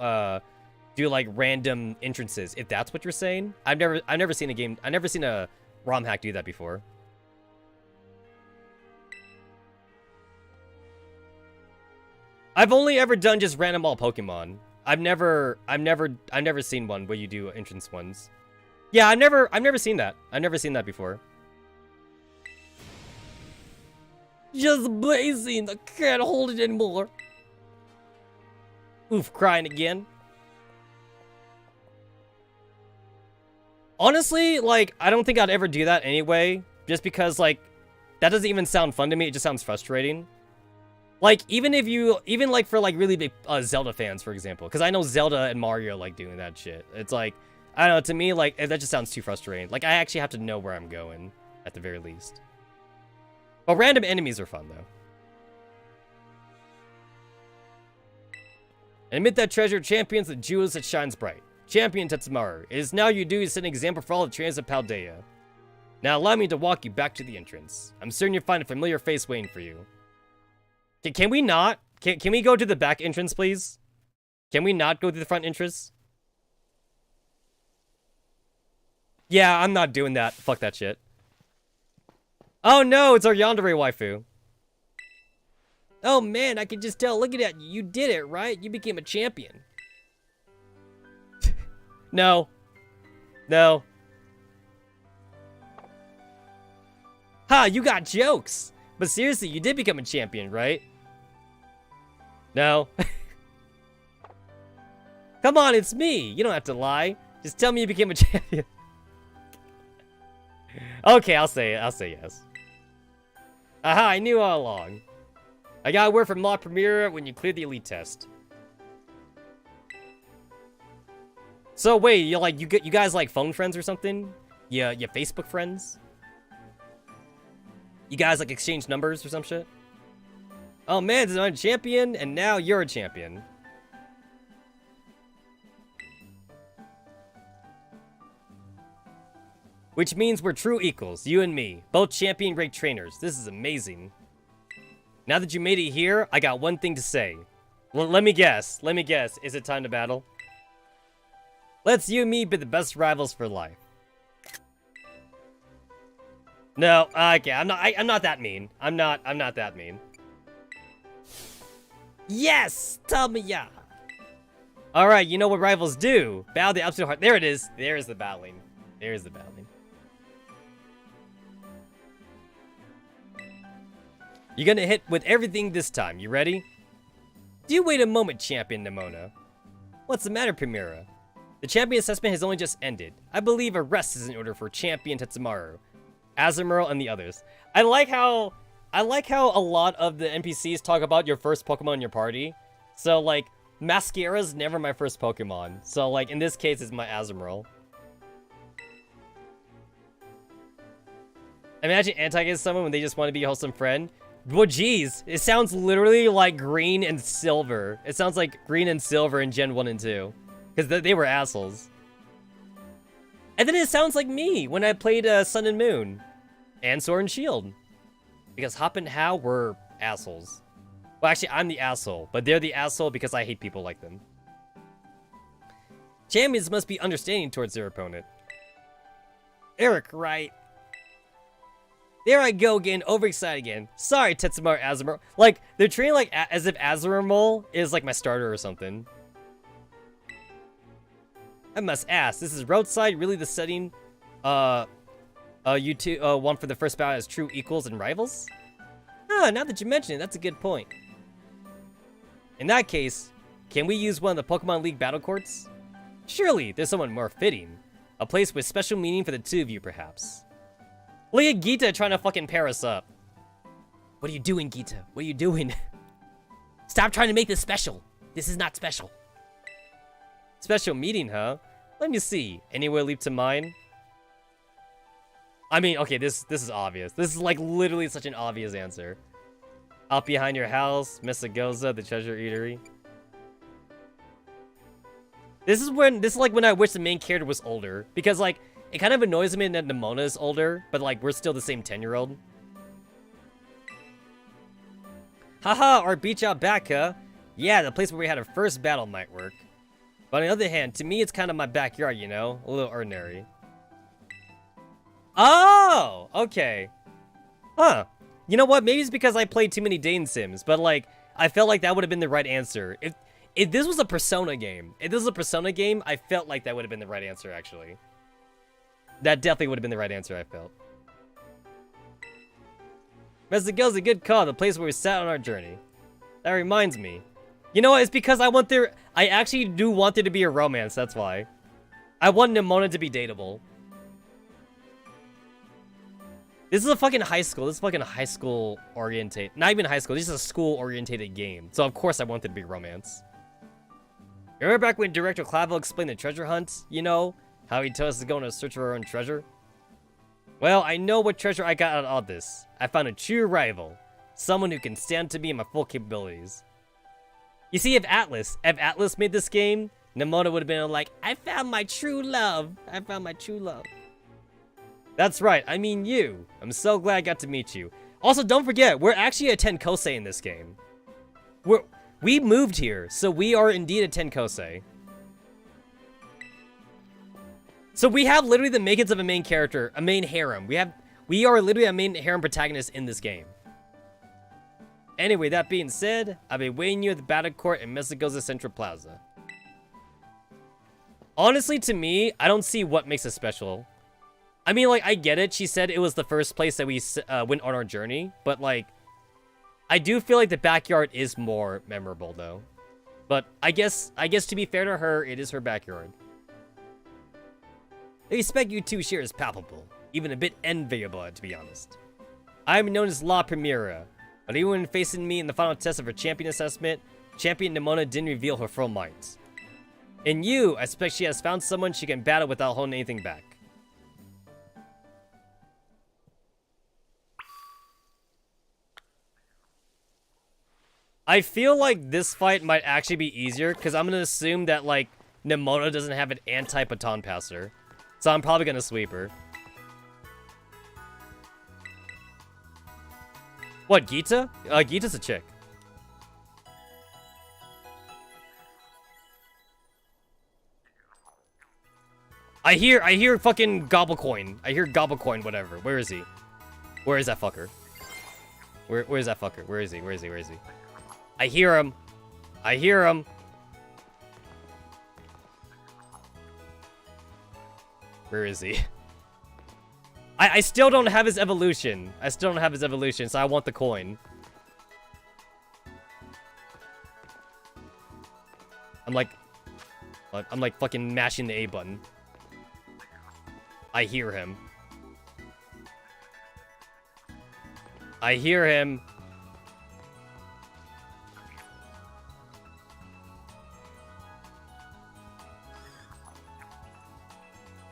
like random entrances, if that's what you're saying. I've never seen a ROM hack do that before. I've only ever done just random all Pokemon. I've never seen one where you do entrance ones. Yeah, I've never seen that. I've never seen that before. Just blazing, I can't hold it anymore. Oof, crying again. Honestly, like, I don't think I'd ever do that anyway, just because, like, that doesn't even sound fun to me, it just sounds frustrating. Like, even like, for, like, really big Zelda fans, for example, because I know Zelda and Mario like doing that shit. It's like, I don't know, to me, like, that just sounds too frustrating. Like, I actually have to know where I'm going, at the very least. But random enemies are fun, though. Admit that treasure champions the jewels that shines bright. Champion Tetsamaru, it is now your duty to set an example for all the trainers of Paldea. Now allow me to walk you back to the entrance. I'm certain you'll find a familiar face waiting for you. Can we not? Can we go to the back entrance, please? Can we not go to the front entrance? Yeah, I'm not doing that. Fuck that shit. Oh no, it's our Yandere waifu. Oh man, I can just tell. Look at that. You did it, right? You became a champion. No. No. Ha, you got jokes. But seriously, you did become a champion, right? No. Come on, it's me. You don't have to lie. Just tell me you became a champion. Okay, I'll say it. I'll say yes. Aha, I knew all along. I got word from La Premiere when you cleared the elite test. So wait, you guys like phone friends or something? Yeah, you Facebook friends? You guys like exchange numbers or some shit? Oh man, this is a champion, and now you're a champion. Which means we're true equals, you and me. Both champion great trainers. This is amazing. Now that you made it here, I got one thing to say. Well, let me guess. Let me guess. Is it time to battle? Let's you and me be the best rivals for life. No, okay, I'm not that mean. I'm not that mean. Yes! Tell me yeah. Alright, you know what rivals do. Battle the absolute heart. There it is. There's the battling. There's the battling. You're gonna hit with everything this time. You ready? Do wait a moment, Champion Nemona. What's the matter, Primera? The champion assessment has only just ended. I believe a rest is in order for Champion Tetsamaru, Azumarill, and the others. I like how a lot of the NPCs talk about your first Pokemon in your party. So, like, Mascara's never my first Pokemon. So, like, in this case, it's my Azumarill. Imagine antagonist someone when they just want to be a wholesome friend. Well, geez, it sounds literally like Green and Silver. It sounds like Green and Silver in Gen 1 and 2. Because they were assholes. And then it sounds like me when I played Sun and Moon. And Sword and Shield. Because Hop and How were assholes. Well, actually, I'm the asshole. But they're the asshole because I hate people like them. Champions must be understanding towards their opponent. Eric, right? There I go again, overexcited again. Sorry, Tetsamaru Azumarill. Like, they're treating like as if Azumarill is like my starter or something. I must ask, this is roadside really the setting you two want for the first battle as true equals and rivals? Ah, now that you mention it, that's a good point. In that case, can we use one of the Pokemon League battle courts? Surely, there's someone more fitting. A place with special meaning for the two of you, perhaps. Look at Gita trying to fucking pair us up. What are you doing, Gita? What are you doing? Stop trying to make this special. This is not special. Special meeting, huh? Let me see. Anywhere leap to mind? I mean, okay, this is obvious. This is like literally such an obvious answer. Out behind your house, Mesagoza, the treasure eatery. This is like when I wish the main character was older. Because like, it kind of annoys me that Nemona is older, but like, we're still the same 10-year-old. Haha, our beach out back, huh? Yeah, the place where we had our first battle might work. But on the other hand, to me, it's kind of my backyard, you know? A little ordinary. Oh! Okay. Huh. You know what? Maybe it's because I played too many Dane Sims, but, like, I felt like that would have been the right answer. If this was a Persona game, I felt like that would have been the right answer, actually. That definitely would have been the right answer, I felt. Mexico's a good call, the place where we sat on our journey. That reminds me. You know what? It's because I actually do want there to be a romance, that's why. I want Nemona to be dateable. This is a fucking high school. This is fucking high school orientate. Not even high school. This is a school orientated game. So of course I want there to be romance. Remember back when Director Clavel explained the treasure hunt? You know, how he told us to go on a search for our own treasure? Well, I know what treasure I got out of all this. I found a true rival. Someone who can stand to me in my full capabilities. You see, if Atlas made this game, Nemona would have been like, I found my true love. I found my true love. That's right, I mean you. I'm so glad I got to meet you. Also, don't forget, we're actually a Tenkosei in this game. We moved here, so we are indeed a Tenkosei. So we have literally the makings of a main character, a main harem. We are literally a main harem protagonist in this game. Anyway, that being said, I'll be waiting you at the battle court in Mesagoza Central Plaza. Honestly, to me, I don't see what makes it special. I mean, like, I get it. She said it was the first place that we went on our journey. But, like, I do feel like the backyard is more memorable, though. But I guess to be fair to her, it is her backyard. The respect you two share is palpable. Even a bit enviable, to be honest. I'm known as La Primera. But even when facing me in the final test of her champion assessment, Champion Nemona didn't reveal her full might. In you, I suspect she has found someone she can battle without holding anything back. I feel like this fight might actually be easier, because I'm going to assume that, like, Nemona doesn't have an anti-baton passer. So I'm probably going to sweep her. What, Gita? Gita's a chick. I hear fucking Gobblecoin. I hear Gobblecoin, whatever. Where is he? Where is that fucker? Where is that fucker? Where is he? Where is he? Where is he? I hear him. I hear him. Where is he? I still don't have his evolution. I still don't have his evolution, so I want the coin. I'm like fucking mashing the A button. I hear him. I hear him.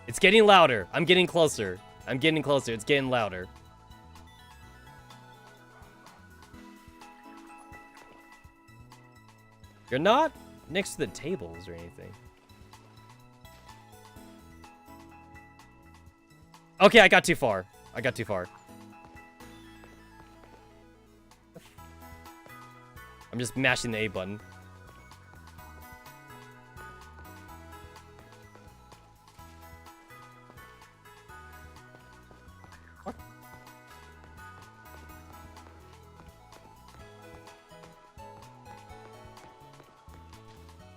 It's getting louder. I'm getting closer. I'm getting closer. It's getting louder. You're not next to the tables or anything. Okay, I got too far. I got too far. I'm just mashing the A button. What?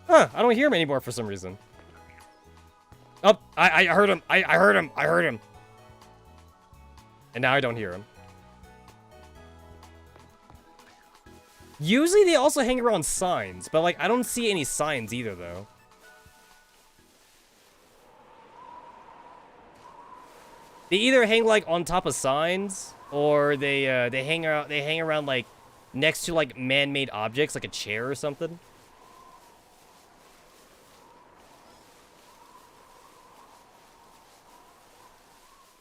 Huh, I don't hear him anymore for some reason. Oh, I heard him. I heard him. I heard him. And now I don't hear him. Usually they also hang around signs, but like I don't see any signs either though. They either hang like on top of signs or they hang around like next to like man-made objects like a chair or something.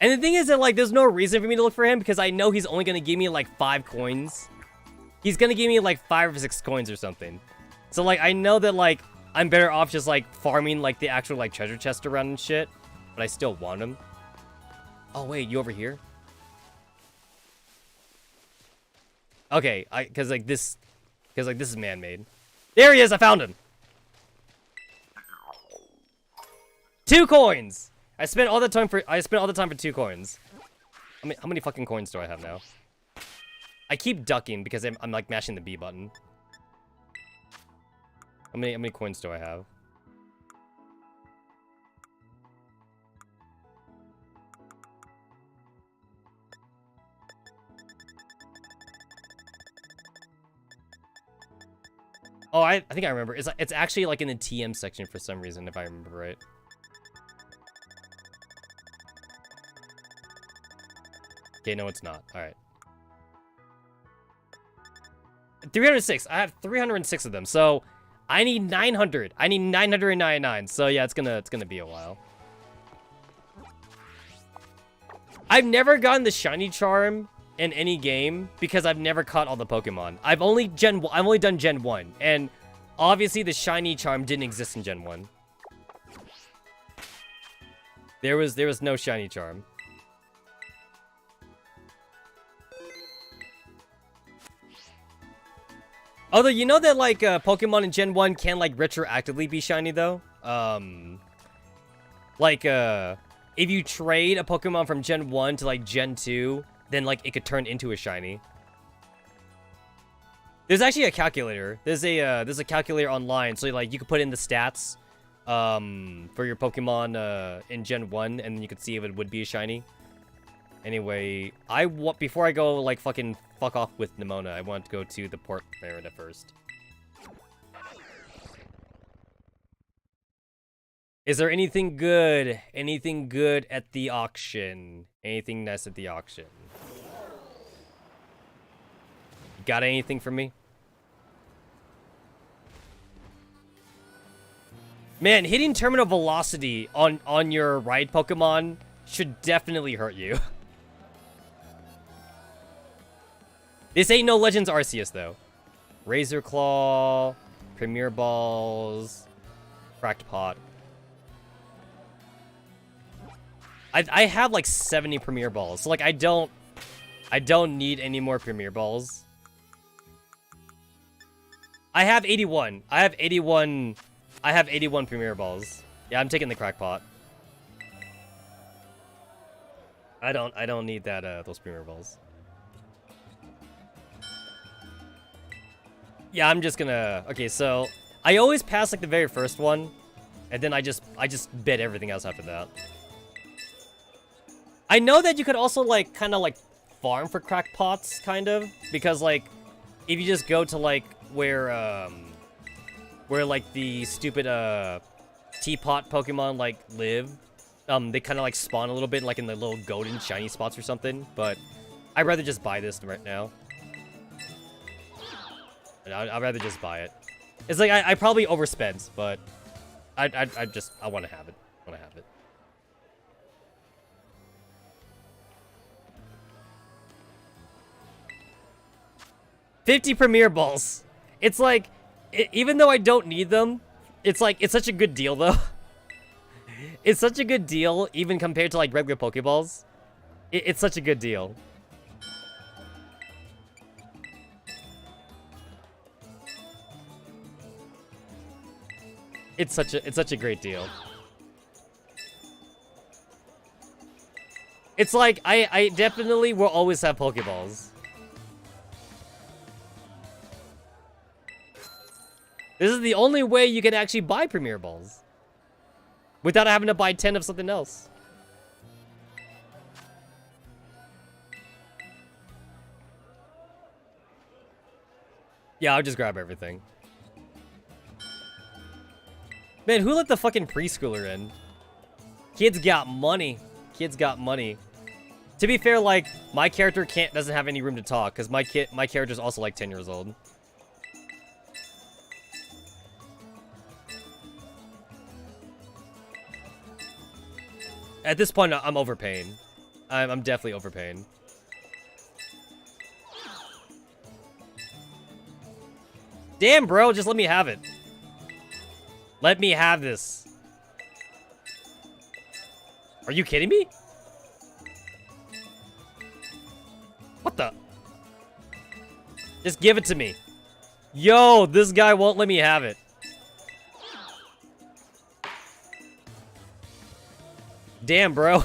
And the thing is that, like, there's no reason for me to look for him because I know he's only going to give me, like, 5 coins. He's going to give me, like, 5 or 6 coins or something. So, like, I know that, like, I'm better off just, like, farming, like, the actual, like, treasure chest around and shit. But I still want him. Oh, wait, you over here? Okay, because this is man-made. There he is, I found him! 2 coins! I spent all the time for 2 coins. How many fucking coins do I have now? I keep ducking because I'm like mashing the B button. How many coins do I have? Oh, I think I remember. It's actually like in the TM section for some reason, if I remember right. Okay, no, it's not. All right. 306. I have 306 of them, so I need 900. I need 999. So yeah, it's gonna be a while. I've never gotten the shiny charm in any game because I've never caught all the Pokemon. I've only done Gen 1, and obviously the shiny charm didn't exist in Gen 1. There was no shiny charm. Although, you know that, like, Pokemon in Gen 1 can, like, retroactively be shiny, though? Like, if you trade a Pokemon from Gen 1 to, like, Gen 2, then, like, it could turn into a shiny. There's actually a calculator. There's a calculator online, so, like, you can put in the stats, for your Pokemon, in Gen 1, and then you could see if it would be a shiny. Anyway, before I go, like, fucking fuck off with Nimona, I want to go to the Port Merida first. Is there anything good? Anything good at the auction? Anything nice at the auction? You got anything for me? Man, hitting terminal velocity on your ride Pokemon should definitely hurt you. This ain't no Legends Arceus, though. Razor Claw, Premier Balls, Cracked Pot. I have like 70 Premier Balls, so like I don't need any more Premier Balls. I have 81. I have 81 Premier Balls. Yeah, I'm taking the Crack Pot. I don't need that those Premier Balls. Yeah, I'm just gonna... Okay, so... I always pass, like, the very first one. And then I just bet everything else after that. I know that you could also, like, kind of, like, farm for crack pots, kind of. Because, like, if you just go to, like, where where like the stupid teapot Pokemon like live. They kind of like spawn a little bit like in the little golden shiny spots or something, but I'd rather just buy this right now. I'd rather just buy it. It's like I probably overspent, but I want to have it. I want to have it. $50 Premier Balls. It's like, even though I don't need them, it's like, it's such a good deal though. It's such a good deal, even compared to like regular Pokeballs. It's such a good deal. It's such a great deal. It's like, I definitely will always have Pokeballs. This is the only way you can actually buy Premier Balls. Without having to buy 10 of something else. Yeah, I'll just grab everything. Man, who let the fucking preschooler in? Kids got money. Kids got money. To be fair, like, my character doesn't have any room to talk, because my character's also like 10 years old. At this point, I'm overpaying. I'm definitely overpaying. Damn, bro, just let me have it. Let me have this. Are you kidding me? What the? Just give it to me. Yo, this guy won't let me have it. Damn, bro.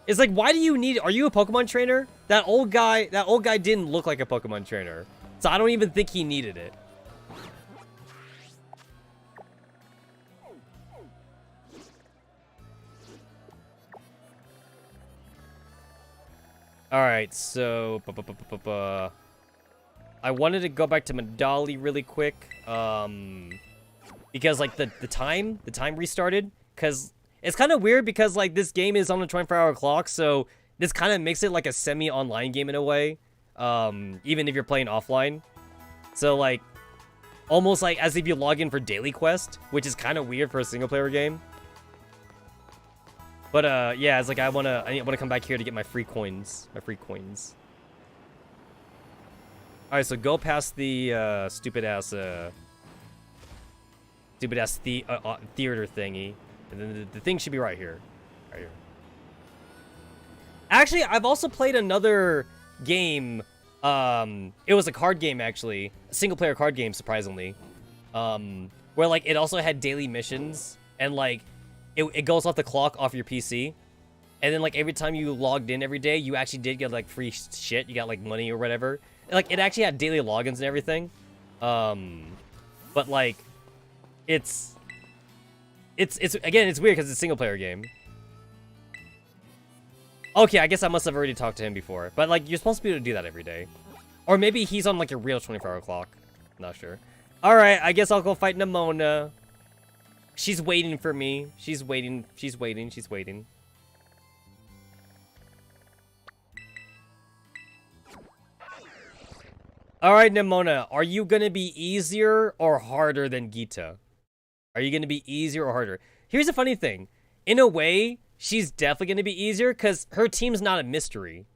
It's like, why do you need... Are you a Pokemon trainer? That old guy didn't look like a Pokemon trainer. So I don't even think he needed it. Alright, so... I wanted to go back to Medali really quick. Because, like, the time restarted. Because... It's kind of weird because, like, this game is on a 24-hour clock, so this kind of makes it like a semi-online game in a way, even if you're playing offline. So, like, almost like as if you log in for daily quest, which is kind of weird for a single-player game. But, yeah, it's like I wanna come back here to get my free coins. Alright, so go past the, stupid-ass theater thingy. And then the thing should be right here. Right here. Actually, I've also played another game. It was a card game, actually. A single-player card game, surprisingly. Where, like, it also had daily missions. And, like, it goes off the clock off your PC. And then, like, every time you logged in every day, you actually did get, like, free shit. You got, like, money or whatever. And, like, it actually had daily logins and everything. But, like, It's again, it's weird because it's a single player game. Okay, I guess I must have already talked to him before. But, like, you're supposed to be able to do that every day. Or maybe he's on, like, a real 24-hour clock. Not sure. Alright, I guess I'll go fight Nemona. She's waiting for me. She's waiting. She's waiting. She's waiting. Alright, Nemona. Are you gonna be easier or harder than Gita? Are you going to be easier or harder? Here's the funny thing. In a way, she's definitely going to be easier because her team's not a mystery.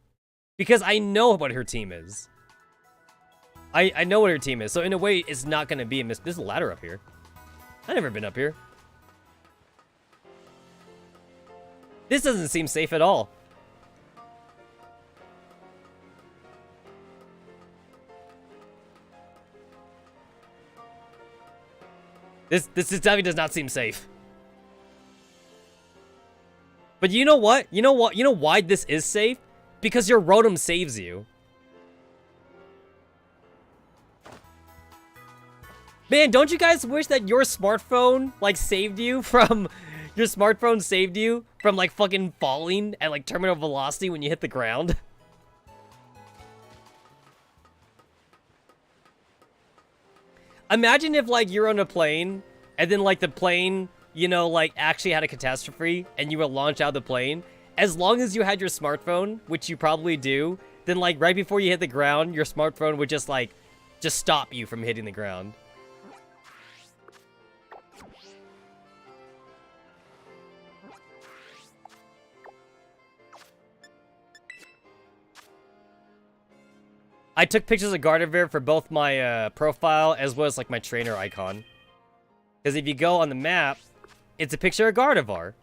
Because I know what her team is. I know what her team is. So in a way, it's not going to be a mystery. There's a ladder up here. I've never been up here. This doesn't seem safe at all. This definitely does not seem safe. But you know what? You know what? You know why this is safe? Because your Rotom saves you. Man, don't you guys wish that your smartphone, like, saved you from... Your smartphone saved you from, like, fucking falling at, like, terminal velocity when you hit the ground? Imagine if, like, you're on a plane, and then, like, the plane, you know, like, actually had a catastrophe, and you would launch out of the plane. As long as you had your smartphone, which you probably do, then, like, right before you hit the ground, your smartphone would just, like, just stop you from hitting the ground. I took pictures of Gardevoir for both my profile as well as like my trainer icon. Because if you go on the map, it's a picture of Gardevoir.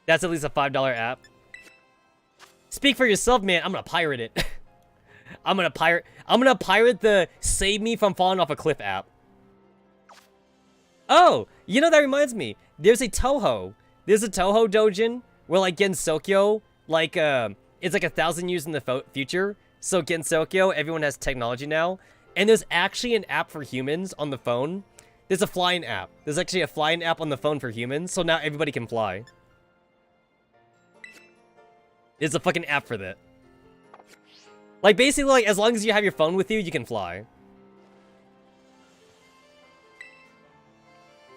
That's at least a $5 app. Speak for yourself, man. I'm gonna pirate it. I'm gonna pirate the Save Me from Falling Off a Cliff app. Oh, you know, that reminds me. There's a Toho. There's a Toho Dojin where like Gensokyo, like it's like 1,000 years in the future. So Gensokyo, everyone has technology now. And there's actually an app for humans on the phone. There's a flying app. There's actually a flying app on the phone for humans. So now everybody can fly. There's a fucking app for that. Like, basically, like, as long as you have your phone with you, you can fly.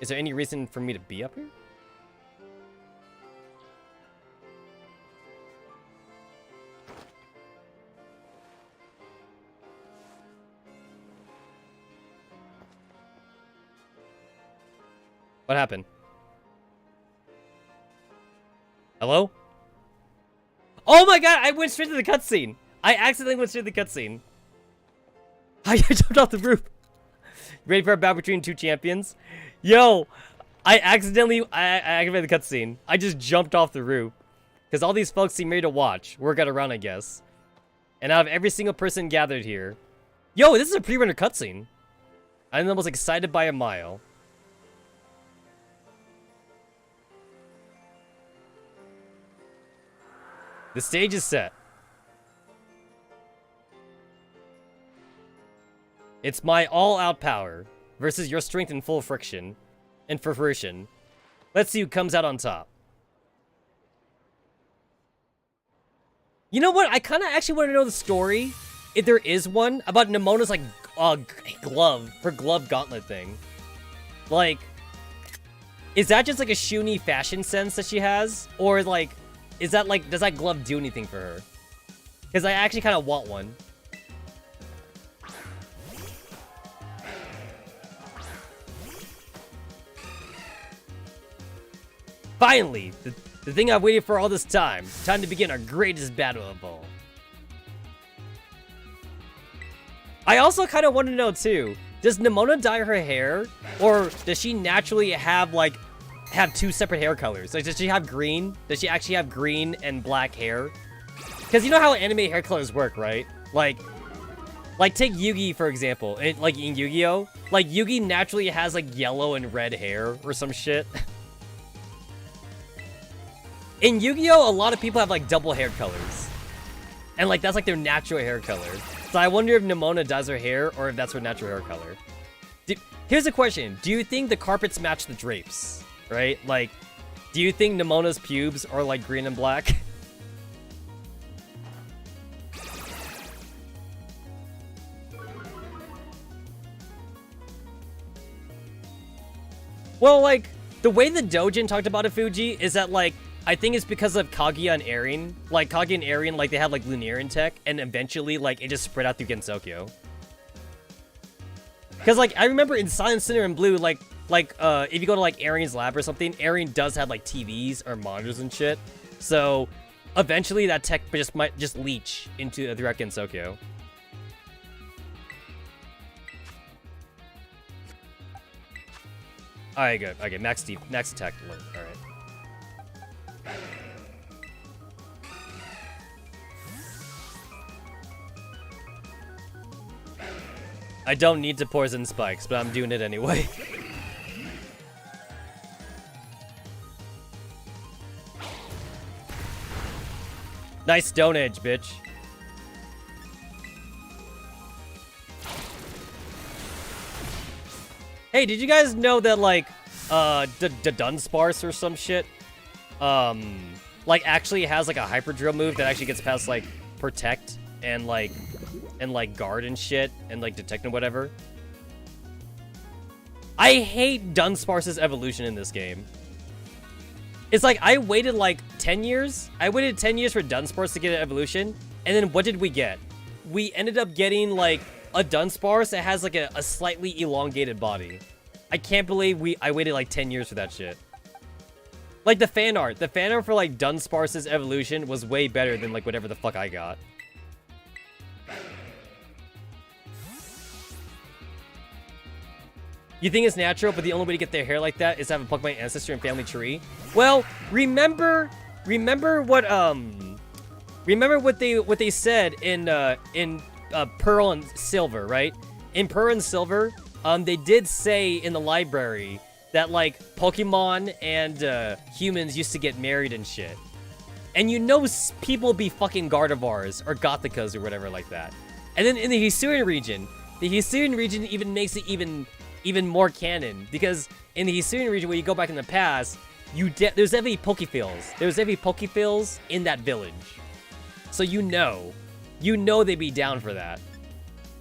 Is there any reason for me to be up here? What happened? Hello? Oh my god, I went straight to the cutscene. I accidentally went straight to the cutscene. I jumped off the roof. Ready for a battle between two champions? Yo, I activated the cutscene. I just jumped off the roof. Because all these folks seem ready to watch. Work out around, I guess. And out of every single person gathered here. Yo, this is a pre-rendered cutscene. I'm the most excited by a mile. The stage is set. It's my all-out power versus your strength in full friction and for fruition. Let's see who comes out on top. You know what? I kind of actually want to know the story, if there is one, about Nemona's like glove gauntlet thing. Like, is that just like a Shuni fashion sense that she has, or like? Is that like, does that glove do anything for her? Because I actually kind of want one. Finally, the thing I've waited for all this time. Time to begin our greatest battle of all. I also kind of want to know too, does Nemona dye her hair? Or does she naturally have like, have two separate hair colors? Like, does she have green? Does she actually have green and black hair? Because you know how anime hair colors work, right? Like take Yugi, for example. Like, in Yu-Gi-Oh! Like, Yugi naturally has, like, yellow and red hair or some shit. In Yu-Gi-Oh! A lot of people have, like, double hair colors. And, like, that's, like, their natural hair color. So I wonder if Nemona dyes her hair or if that's her natural hair color. Here's a question. Do you think the carpets match the drapes? Right? Like, do you think Nemona's pubes are like green and black? Well, like, the way the Dojin talked about it, Fuji, is that, like, I think it's because of Kaguya and Eren. Like, Kaguya and Eren, like, they have, like, Lunarian tech, and eventually, like, it just spread out through Gensokyo. Because, like, I remember in Silent Sinner and Blue, like, if you go to, like, Eren's lab or something, Eren does have, like, TVs or monitors and shit. So, eventually that tech might just leach into throughout Gensokyo. Alright, good. Okay, max attack alert. Alright. I don't need to poison spikes, but I'm doing it anyway. Nice Stone Edge, bitch. Hey, did you guys know that, like, the Dunsparce or some shit, like, actually has, like, a Hyper Drill move that actually gets past, like, Protect and, like, Guard and shit, and, like, Detect and whatever? I hate Dunsparce's evolution in this game. It's like, I waited like 10 years. I waited 10 years for Dunsparce to get an evolution. And then what did we get? We ended up getting like a Dunsparce that has like a slightly elongated body. I can't believe I waited like 10 years for that shit. Like the fan art for like Dunsparce's evolution was way better than like whatever the fuck I got. You think it's natural, but the only way to get their hair like that is to have a Pokemon ancestor and family tree? Well, remember what they said in Pearl and Silver, right? In Pearl and Silver, they did say in the library that like Pokemon and humans used to get married and shit. And you know people be fucking Gardevoirs or Gothicas or whatever like that. And then in the Hisuian region even makes it even more canon, because in the Hisuian region, when you go back in the past, there's heavy Pokefields. There's heavy Pokefields in that village. So you know they'd be down for that.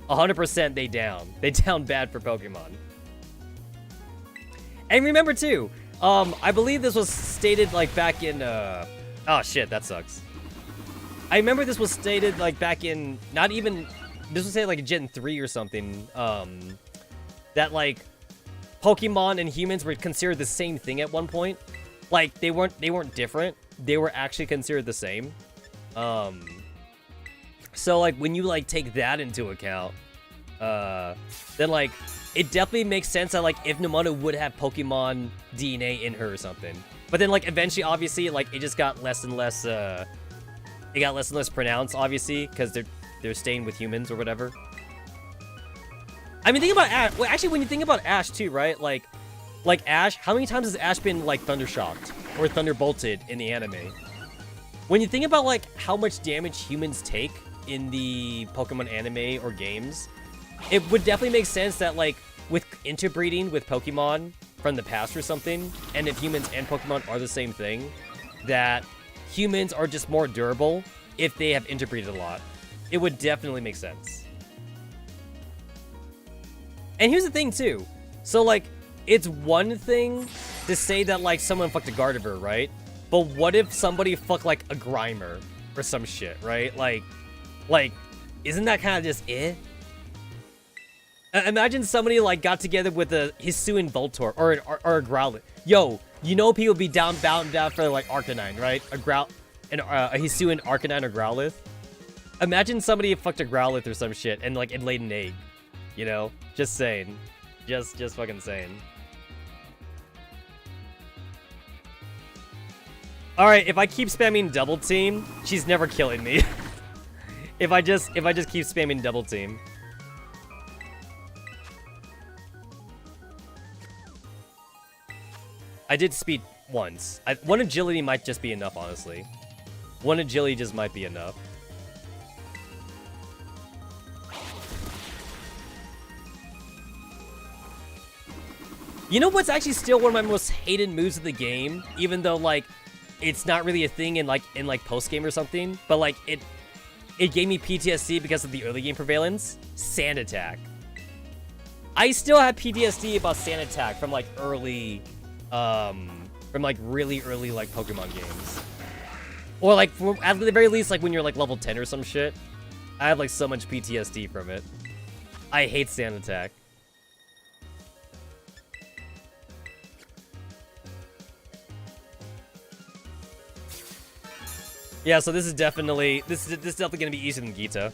100% they down. They down bad for Pokemon. And remember too, I believe this was stated like back in, oh shit, that sucks. I remember this was stated like back in, this was stated like Gen 3 or something, that like Pokemon and humans were considered the same thing at one point. Like they weren't different. They were actually considered the same. So like when you like take that into account, then like it definitely makes sense that like if Nomona would have Pokemon DNA in her or something. But then like eventually obviously like it just got less and less pronounced obviously because they're staying with humans or whatever. I mean, think about Ash. Well, actually, when you think about Ash too, right? Like Ash, how many times has Ash been like thundershocked or thunderbolted in the anime? When you think about like how much damage humans take in the Pokemon anime or games, it would definitely make sense that like with interbreeding with Pokemon from the past or something, and if humans and Pokemon are the same thing, that humans are just more durable if they have interbreeded a lot. It would definitely make sense. And here's the thing too. So like, it's one thing to say that like someone fucked a Gardevoir, right? But what if somebody fucked like a Grimer or some shit, right? Like, isn't that kind of just eh? Imagine somebody like got together with a Hisuian Voltorb or a Growlithe. Yo, you know people be down for like Arcanine, right? A Hisuian Arcanine or Growlithe. Imagine somebody fucked a Growlithe or some shit and like it laid an egg. You know, just saying. Just fucking saying. Alright, if I keep spamming double team, she's never killing me. if I just keep spamming double team. I did speed once. One agility might just be enough, honestly. One agility just might be enough. You know what's actually still one of my most hated moves of the game, even though like it's not really a thing in post game or something, but like it gave me PTSD because of the early game prevalence. Sand Attack. I still have PTSD about Sand Attack from like early, from like really early like Pokemon games, or like at the very least like when you're like level 10 or some shit. I have like so much PTSD from it. I hate Sand Attack. Yeah, so this is definitely gonna be easier than Gita.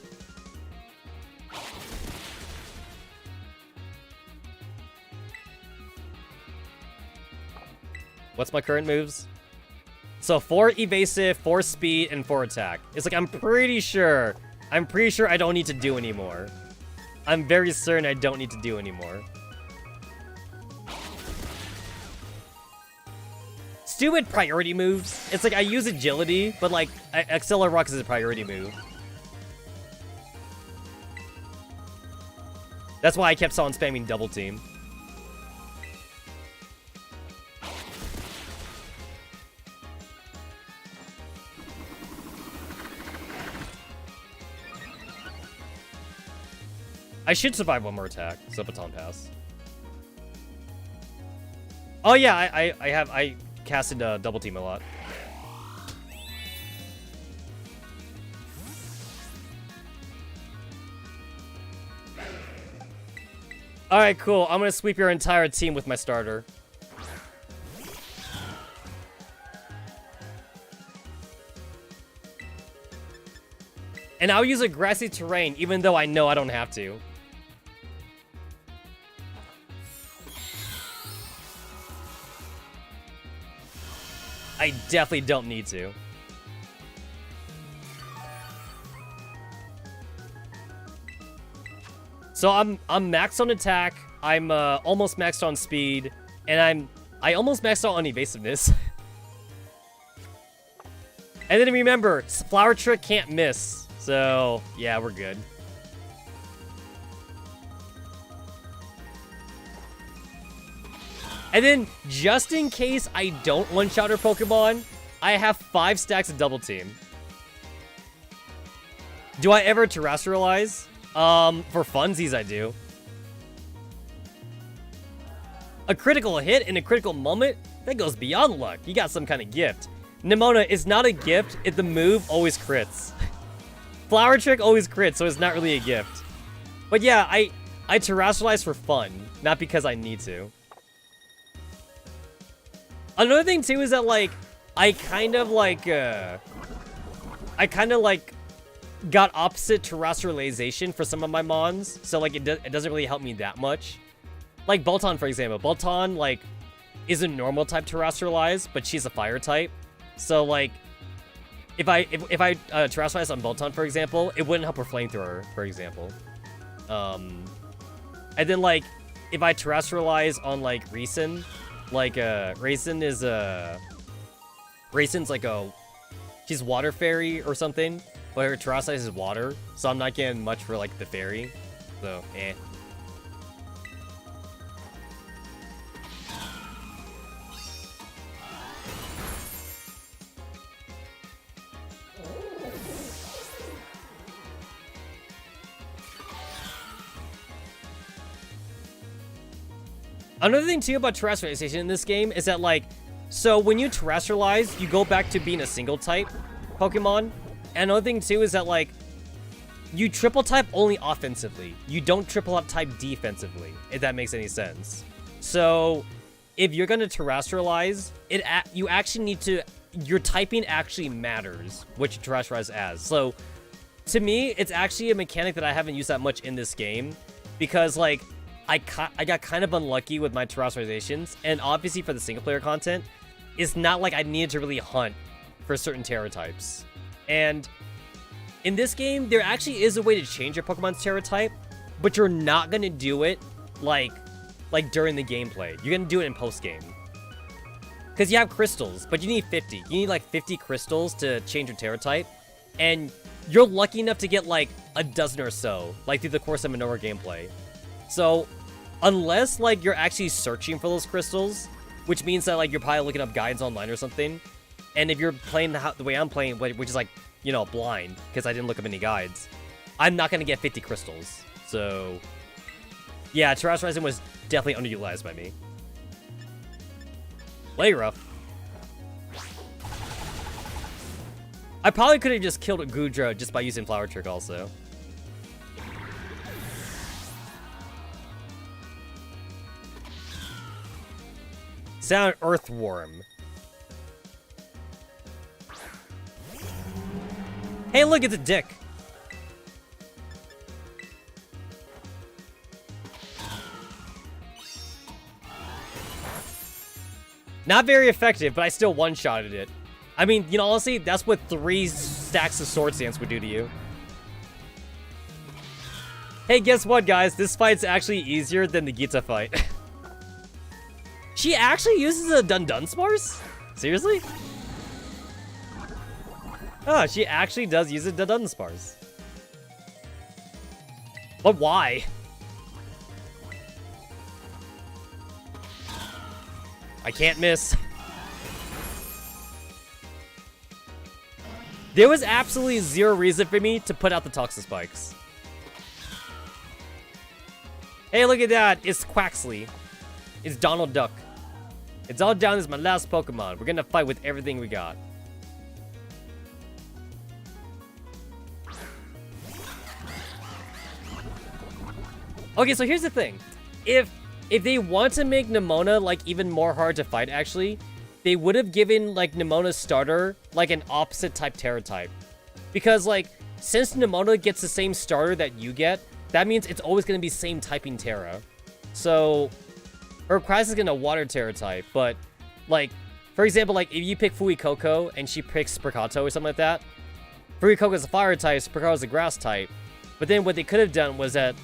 What's my current moves? So 4 evasive, 4 speed, and 4 attack. It's like I'm pretty sure I don't need to do anymore. I'm very certain I don't need to do anymore. Stupid priority moves. It's like I use agility, but like Accelerate Rocks is a priority move. That's why I kept on spamming double team. I should survive one more attack, so Baton Pass. Oh yeah, I casted double team a lot. Alright, cool. I'm gonna sweep your entire team with my starter. And I'll use a grassy terrain, even though I know I don't have to. I definitely don't need to. So I'm maxed on attack, I'm almost maxed on speed, and I almost maxed out on evasiveness. And then remember, Flower Trick can't miss, so yeah, we're good. And then, just in case I don't one-shot her Pokemon, I have 5 stacks of Double Team. Do I ever terrestrialize? For funsies, I do. A critical hit in a critical moment? That goes beyond luck. You got some kind of gift. Nimona is not a gift if the move always crits. Flower Trick always crits, so it's not really a gift. But yeah, I terrestrialize for fun, not because I need to. Another thing, too, is that, like, I kind of, got opposite terrestrialization for some of my mons, so, like, it doesn't really help me that much. Like, Bolton, for example. Bolton, like, is a normal type terrestrialize, but she's a fire type. So, like, if I terrestrialize on Bolton, for example, it wouldn't help her flamethrower, for example. And then, like, if I terrestrialize on, like, Raisin, like, Raisin's like she's water fairy or something, but her terrestrialize is water, so I'm not getting much for, like, the fairy, so, eh. Another thing, too, about terrestrialization in this game is that, like, so when you terrestrialize, you go back to being a single type Pokemon. And another thing, too, is that, like, you triple type only offensively. You don't triple type defensively, if that makes any sense. So if you're going to terrestrialize, you actually need to, your typing actually matters, which you terrestrialize as. So to me, it's actually a mechanic that I haven't used that much in this game because, like, I got kind of unlucky with my terrestrializations, and obviously for the single-player content, it's not like I needed to really hunt for certain Terra types. And in this game, there actually is a way to change your Pokemon's Terra type, but you're not going to do it, like during the gameplay. You're going to do it in post-game. Because you have crystals, but you need 50. You need, like, 50 crystals to change your Terra type, and you're lucky enough to get, like, a dozen or so, like, through the course of an hour gameplay. So, unless, like, you're actually searching for those crystals, which means that, like, you're probably looking up guides online or something, and if you're playing the way I'm playing, which is, like, you know, blind, because I didn't look up any guides, I'm not going to get 50 crystals. So, yeah, terrestrializing was definitely underutilized by me. Lay rough. I probably could have just killed a Goodra just by using Flower Trick also. Sound Earthworm. Hey, look, it's a dick. Not very effective, but I still one-shotted it. I mean, you know, honestly, that's what 3 stacks of Sword Dance would do to you. Hey, guess what, guys? This fight's actually easier than the Gita fight. She actually uses a Dunsparce? Seriously? Oh, she actually does use a Dunsparce. But why? I can't miss. There was absolutely zero reason for me to put out the Toxic Spikes. Hey, look at that. It's Quaxley. It's Donald Duck. It's all down. This is my last Pokemon. We're gonna fight with everything we got. Okay, so here's the thing. If they want to make Nemona, like, even more hard to fight, actually, they would have given, like, Nemona's starter, like, an opposite type Terra type. Because, like, since Nemona gets the same starter that you get, that means it's always going to be same typing Terra. So, her class is going to water Terra type, but, like, for example, like, if you pick Fuecoco and she picks Spricato or something like that, Fuecoco is a fire type, Spricato is a grass type. But then what they could have done was that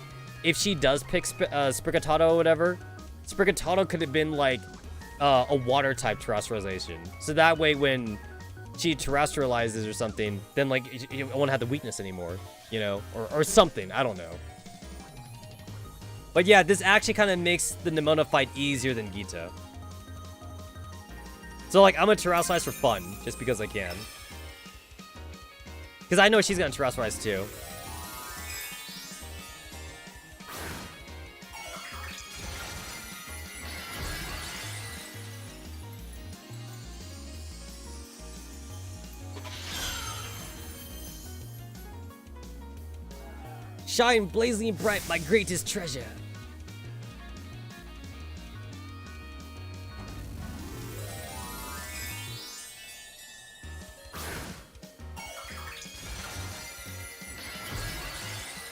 if she does pick Sprigatito or whatever, Sprigatito could have been, like, a water type terrestrialization. So that way when she terrestrializes or something, then, like, you won't have the weakness anymore, you know? Or something, I don't know. But yeah, this actually kind of makes the Nemona fight easier than Gita. So, like, I'm gonna terrestrialize for fun, just because I can. Because I know she's gonna terrestrialize too. Shine blazing bright, my greatest treasure.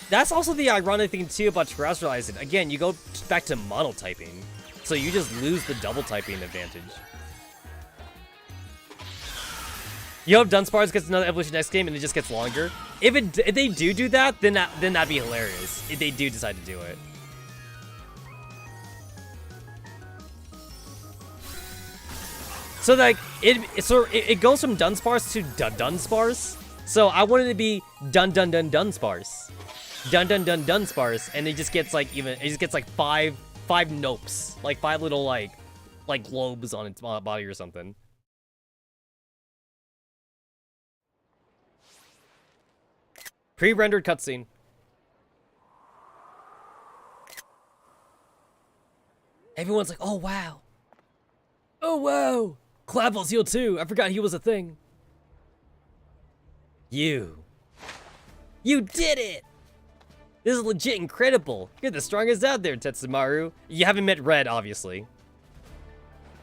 That's also the ironic thing too about terrestrializing. Again, you go back to monotyping, so you just lose the double typing advantage. You hope Dunsparce gets another evolution next game and it just gets longer. If they do that, then that'd be hilarious. If they do decide to do it. So like it goes from Dunsparce to Dunsparce. So I wanted it to be Dunsparce. Dunsparce, and it just gets like five nopes, like 5 little like globes on its body or something. Pre-rendered cutscene. Everyone's like, oh wow. Oh wow. Clavel's healed too. I forgot he was a thing. You did it! This is legit incredible. You're the strongest out there, Tetsamaru. You haven't met Red, obviously.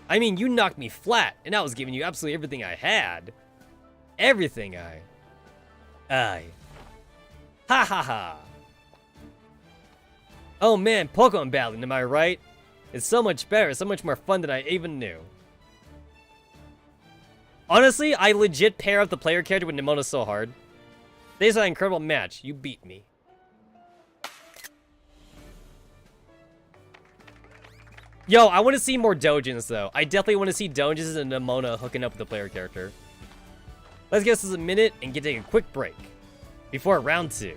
I mean, you knocked me flat, and I was giving you absolutely everything I had. Everything I... Ha ha ha! Oh man, Pokemon battling, am I right? It's so much better, so much more fun than I even knew. Honestly, I legit pair up the player character with Nemona so hard. This is an incredible match. You beat me. Yo, I want to see more Dojins, though. I definitely want to see Dojins and Nemona hooking up with the player character. Let's give this a minute and take a quick break before round 2.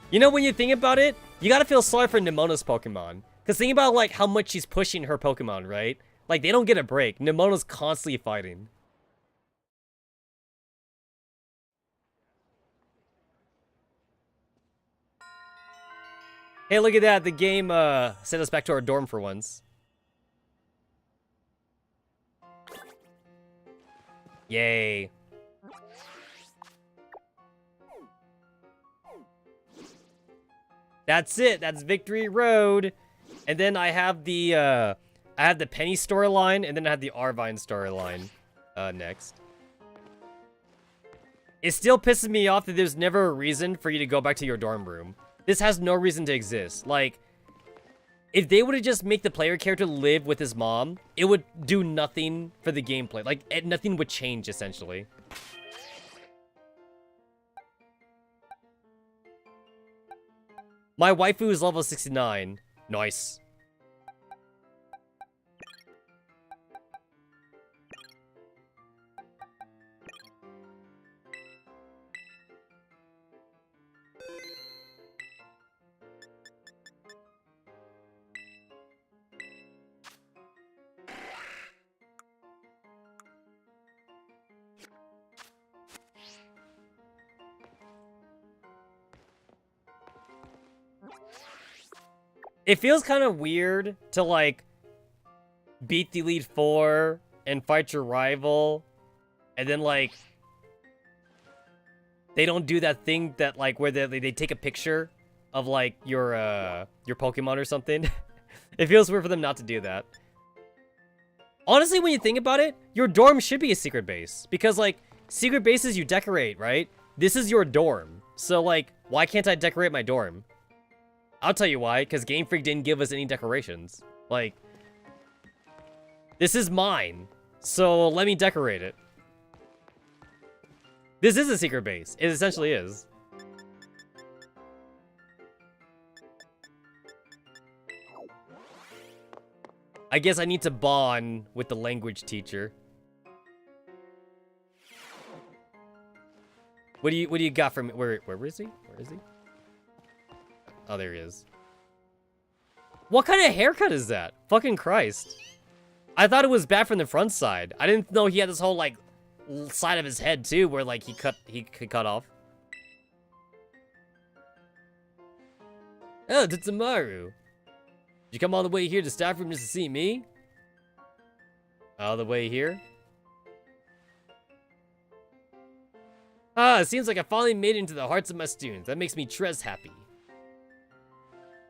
You know, when you think about it, you gotta feel sorry for Nemona's Pokemon. Because think about, like, how much she's pushing her Pokemon, right? Like, they don't get a break. Nemona's constantly fighting. Hey, look at that. The game sent us back to our dorm for once. Yay. That's it. That's Victory Road. And then I have the Penny storyline, and then I have the Arvine storyline next. It still pisses me off that there's never a reason for you to go back to your dorm room. This has no reason to exist. Like, if they would have just made the player character live with his mom, it would do nothing for the gameplay. Like, nothing would change, essentially. My waifu is level 69. Nice. It feels kind of weird to, like, beat the Elite Four and fight your rival, and then, like, they don't do that thing that, like, where they take a picture of, like, your Pokemon or something. It feels weird for them not to do that. Honestly, when you think about it, your dorm should be a secret base. Because, like, secret bases you decorate, right? This is your dorm. So, like, why can't I decorate my dorm? I'll tell you why. Because Game Freak didn't give us any decorations. Like, this is mine. So, let me decorate it. This is a secret base. It essentially is. I guess I need to bond with the language teacher. What do you got from where is he? Where is he? Oh, there he is. What kind of haircut is that? Fucking Christ. I thought it was bad from the front side. I didn't know he had this whole, like, side of his head too, where, like, he could cut off. Oh, Tetsamaru. Did you come all the way here to staff room just to see me? All the way here? Ah, it seems like I finally made it into the hearts of my students. That makes me tres happy.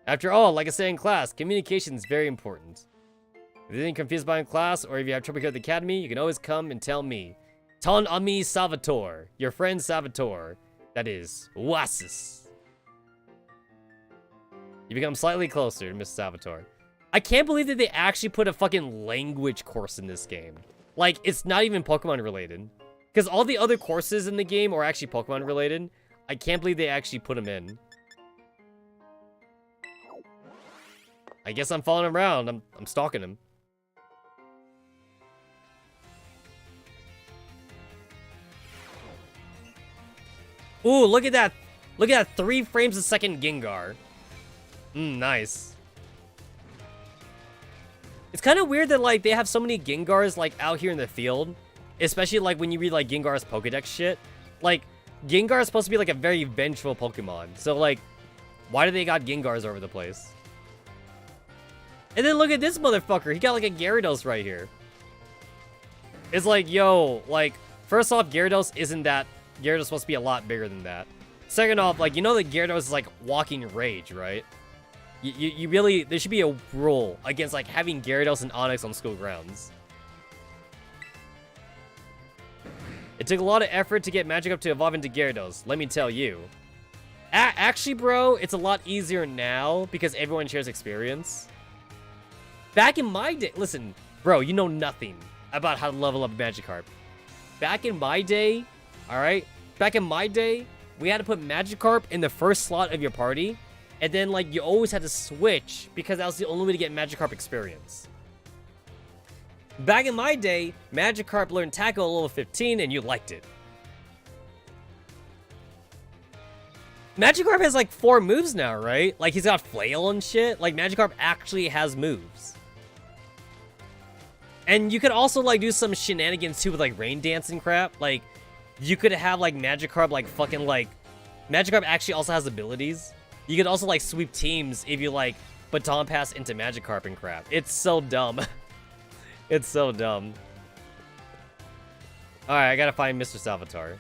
After all, like I said in class, communication is very important. If you're getting confused by in class, or if you have trouble here at the academy, you can always come and tell me. Ton ami Salvatore, your friend Salvatore. That is, Wasis. You become slightly closer to Mr. Salvatore. I can't believe that they actually put a fucking language course in this game. Like, it's not even Pokemon related. Because all the other courses in the game are actually Pokemon related. I can't believe they actually put them in. I guess I'm following him around. I'm stalking him. Ooh, look at that. Look at that 3 frames a second Gengar. Nice. It's kind of weird that, like, they have so many Gengars, like, out here in the field. Especially, like, when you read, like, Gengar's Pokedex shit. Like, Gengar is supposed to be, like, a very vengeful Pokemon. So, like, why do they got Gengars over the place? And then look at this motherfucker. He got, like, a Gyarados right here. It's like, yo, like, first off, Gyarados isn't that... Gyarados is supposed to be a lot bigger than that. Second off, like, you know that Gyarados is, like, walking rage, right? You really... There should be a rule against, like, having Gyarados and Onix on school grounds. It took a lot of effort to get Magikarp to evolve into Gyarados, let me tell you. Actually, bro, it's a lot easier now because everyone shares experience. Back in my day... Listen, bro, you know nothing about how to level up Magikarp. Back in my day, alright? Back in my day, we had to put Magikarp in the first slot of your party. And then, like, you always had to switch because that was the only way to get Magikarp experience. Back in my day, Magikarp learned Tackle at level 15 and you liked it. Magikarp has, like, 4 moves now, right? Like, he's got Flail and shit. Like, Magikarp actually has moves. And you could also, like, do some shenanigans, too, with, like, Rain Dance and crap. Like, you could have, like, Magikarp, like, fucking, like... Magikarp actually also has abilities. You could also, like, sweep teams if you, like, Baton Pass into Magikarp and crap. It's so dumb. It's so dumb. Alright, I gotta find Mr. Salvatore.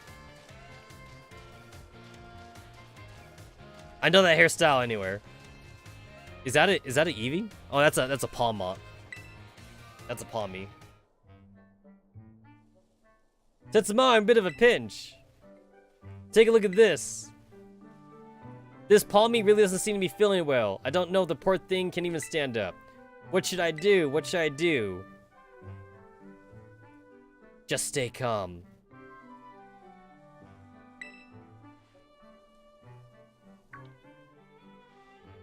I know that hairstyle anywhere. Is that an Eevee? Oh, that's a Palmont. That's a Palmy. Tetsamaru, I'm a bit of a pinch. Take a look at this. This Palmy really doesn't seem to be feeling well. I don't know if the poor thing can even stand up. What should I do? What should I do? Just stay calm.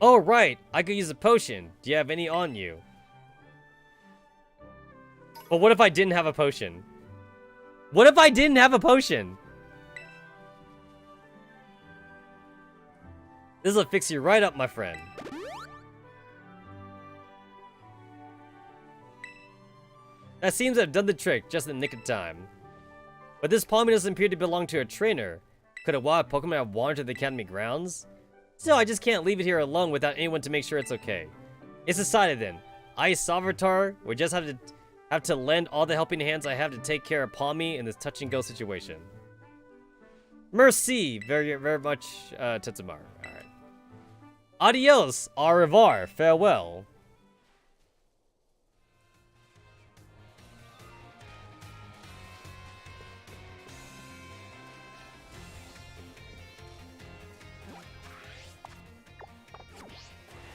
Oh, right. I could use a potion. Do you have any on you? But what if I didn't have a potion? What if I didn't have a potion? This'll fix you right up, my friend. That seems to have done the trick just in the nick of time. But this Palmy doesn't appear to belong to a trainer. Could a wild Pokemon have wandered to the academy grounds? Still, I just can't leave it here alone without anyone to make sure it's okay. It's decided then. I, Salvatore, would just have to lend all the helping hands I have to take care of Palmy in this touch-and-go situation. Merci, very, very much, Tetsamaru. Alright. Adios, au revoir, farewell.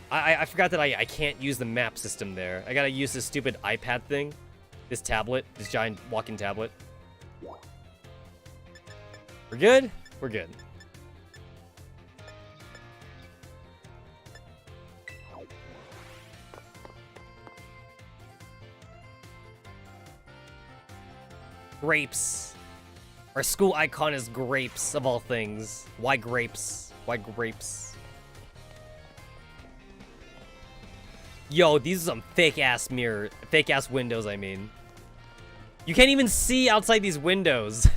I forgot that I can't use the map system there. I gotta use this stupid iPad thing. This tablet. This giant walking tablet. We're good? We're good. Grapes. Our school icon is grapes, of all things. Why grapes? Why grapes? Yo, these are some fake-ass windows, I mean. You can't even see outside these windows.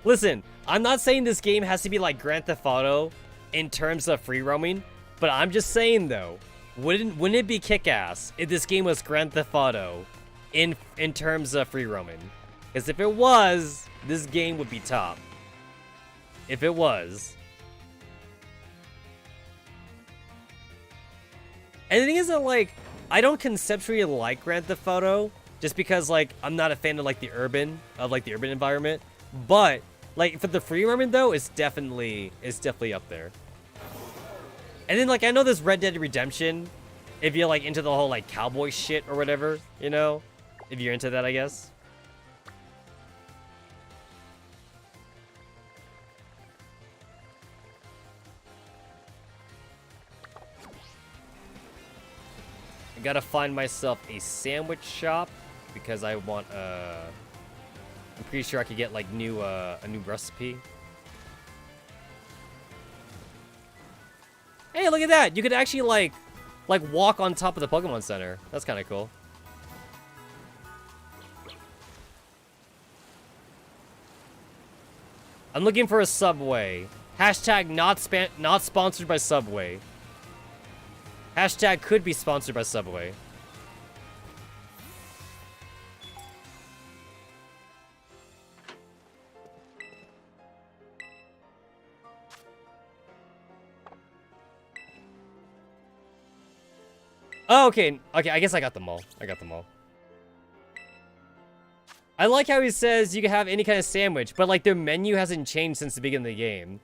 Listen, I'm not saying this game has to be like Grand Theft Auto in terms of free roaming, but I'm just saying though, wouldn't it be kick-ass if this game was Grand Theft Auto in terms of free roaming? Because if it was, this game would be top. If it was. And the thing is that, like, I don't conceptually like Grand Theft Auto, just because, like, I'm not a fan of, like, the urban environment. But, like, for the free roaming, though, it's definitely up there. And then, like, I know there's Red Dead Redemption, if you're, like, into the whole, like, cowboy shit or whatever, you know? If you're into that, I guess. Gotta find myself a sandwich shop because I want I'm pretty sure I could get like a new recipe. Hey, look at that! You could actually like walk on top of the Pokemon Center. That's kind of cool. I'm looking for a Subway. Hashtag not sponsored by Subway. Hashtag could be sponsored by Subway. Oh, okay. Okay, I guess I got them all. I like how he says you can have any kind of sandwich, but like their menu hasn't changed since the beginning of the game.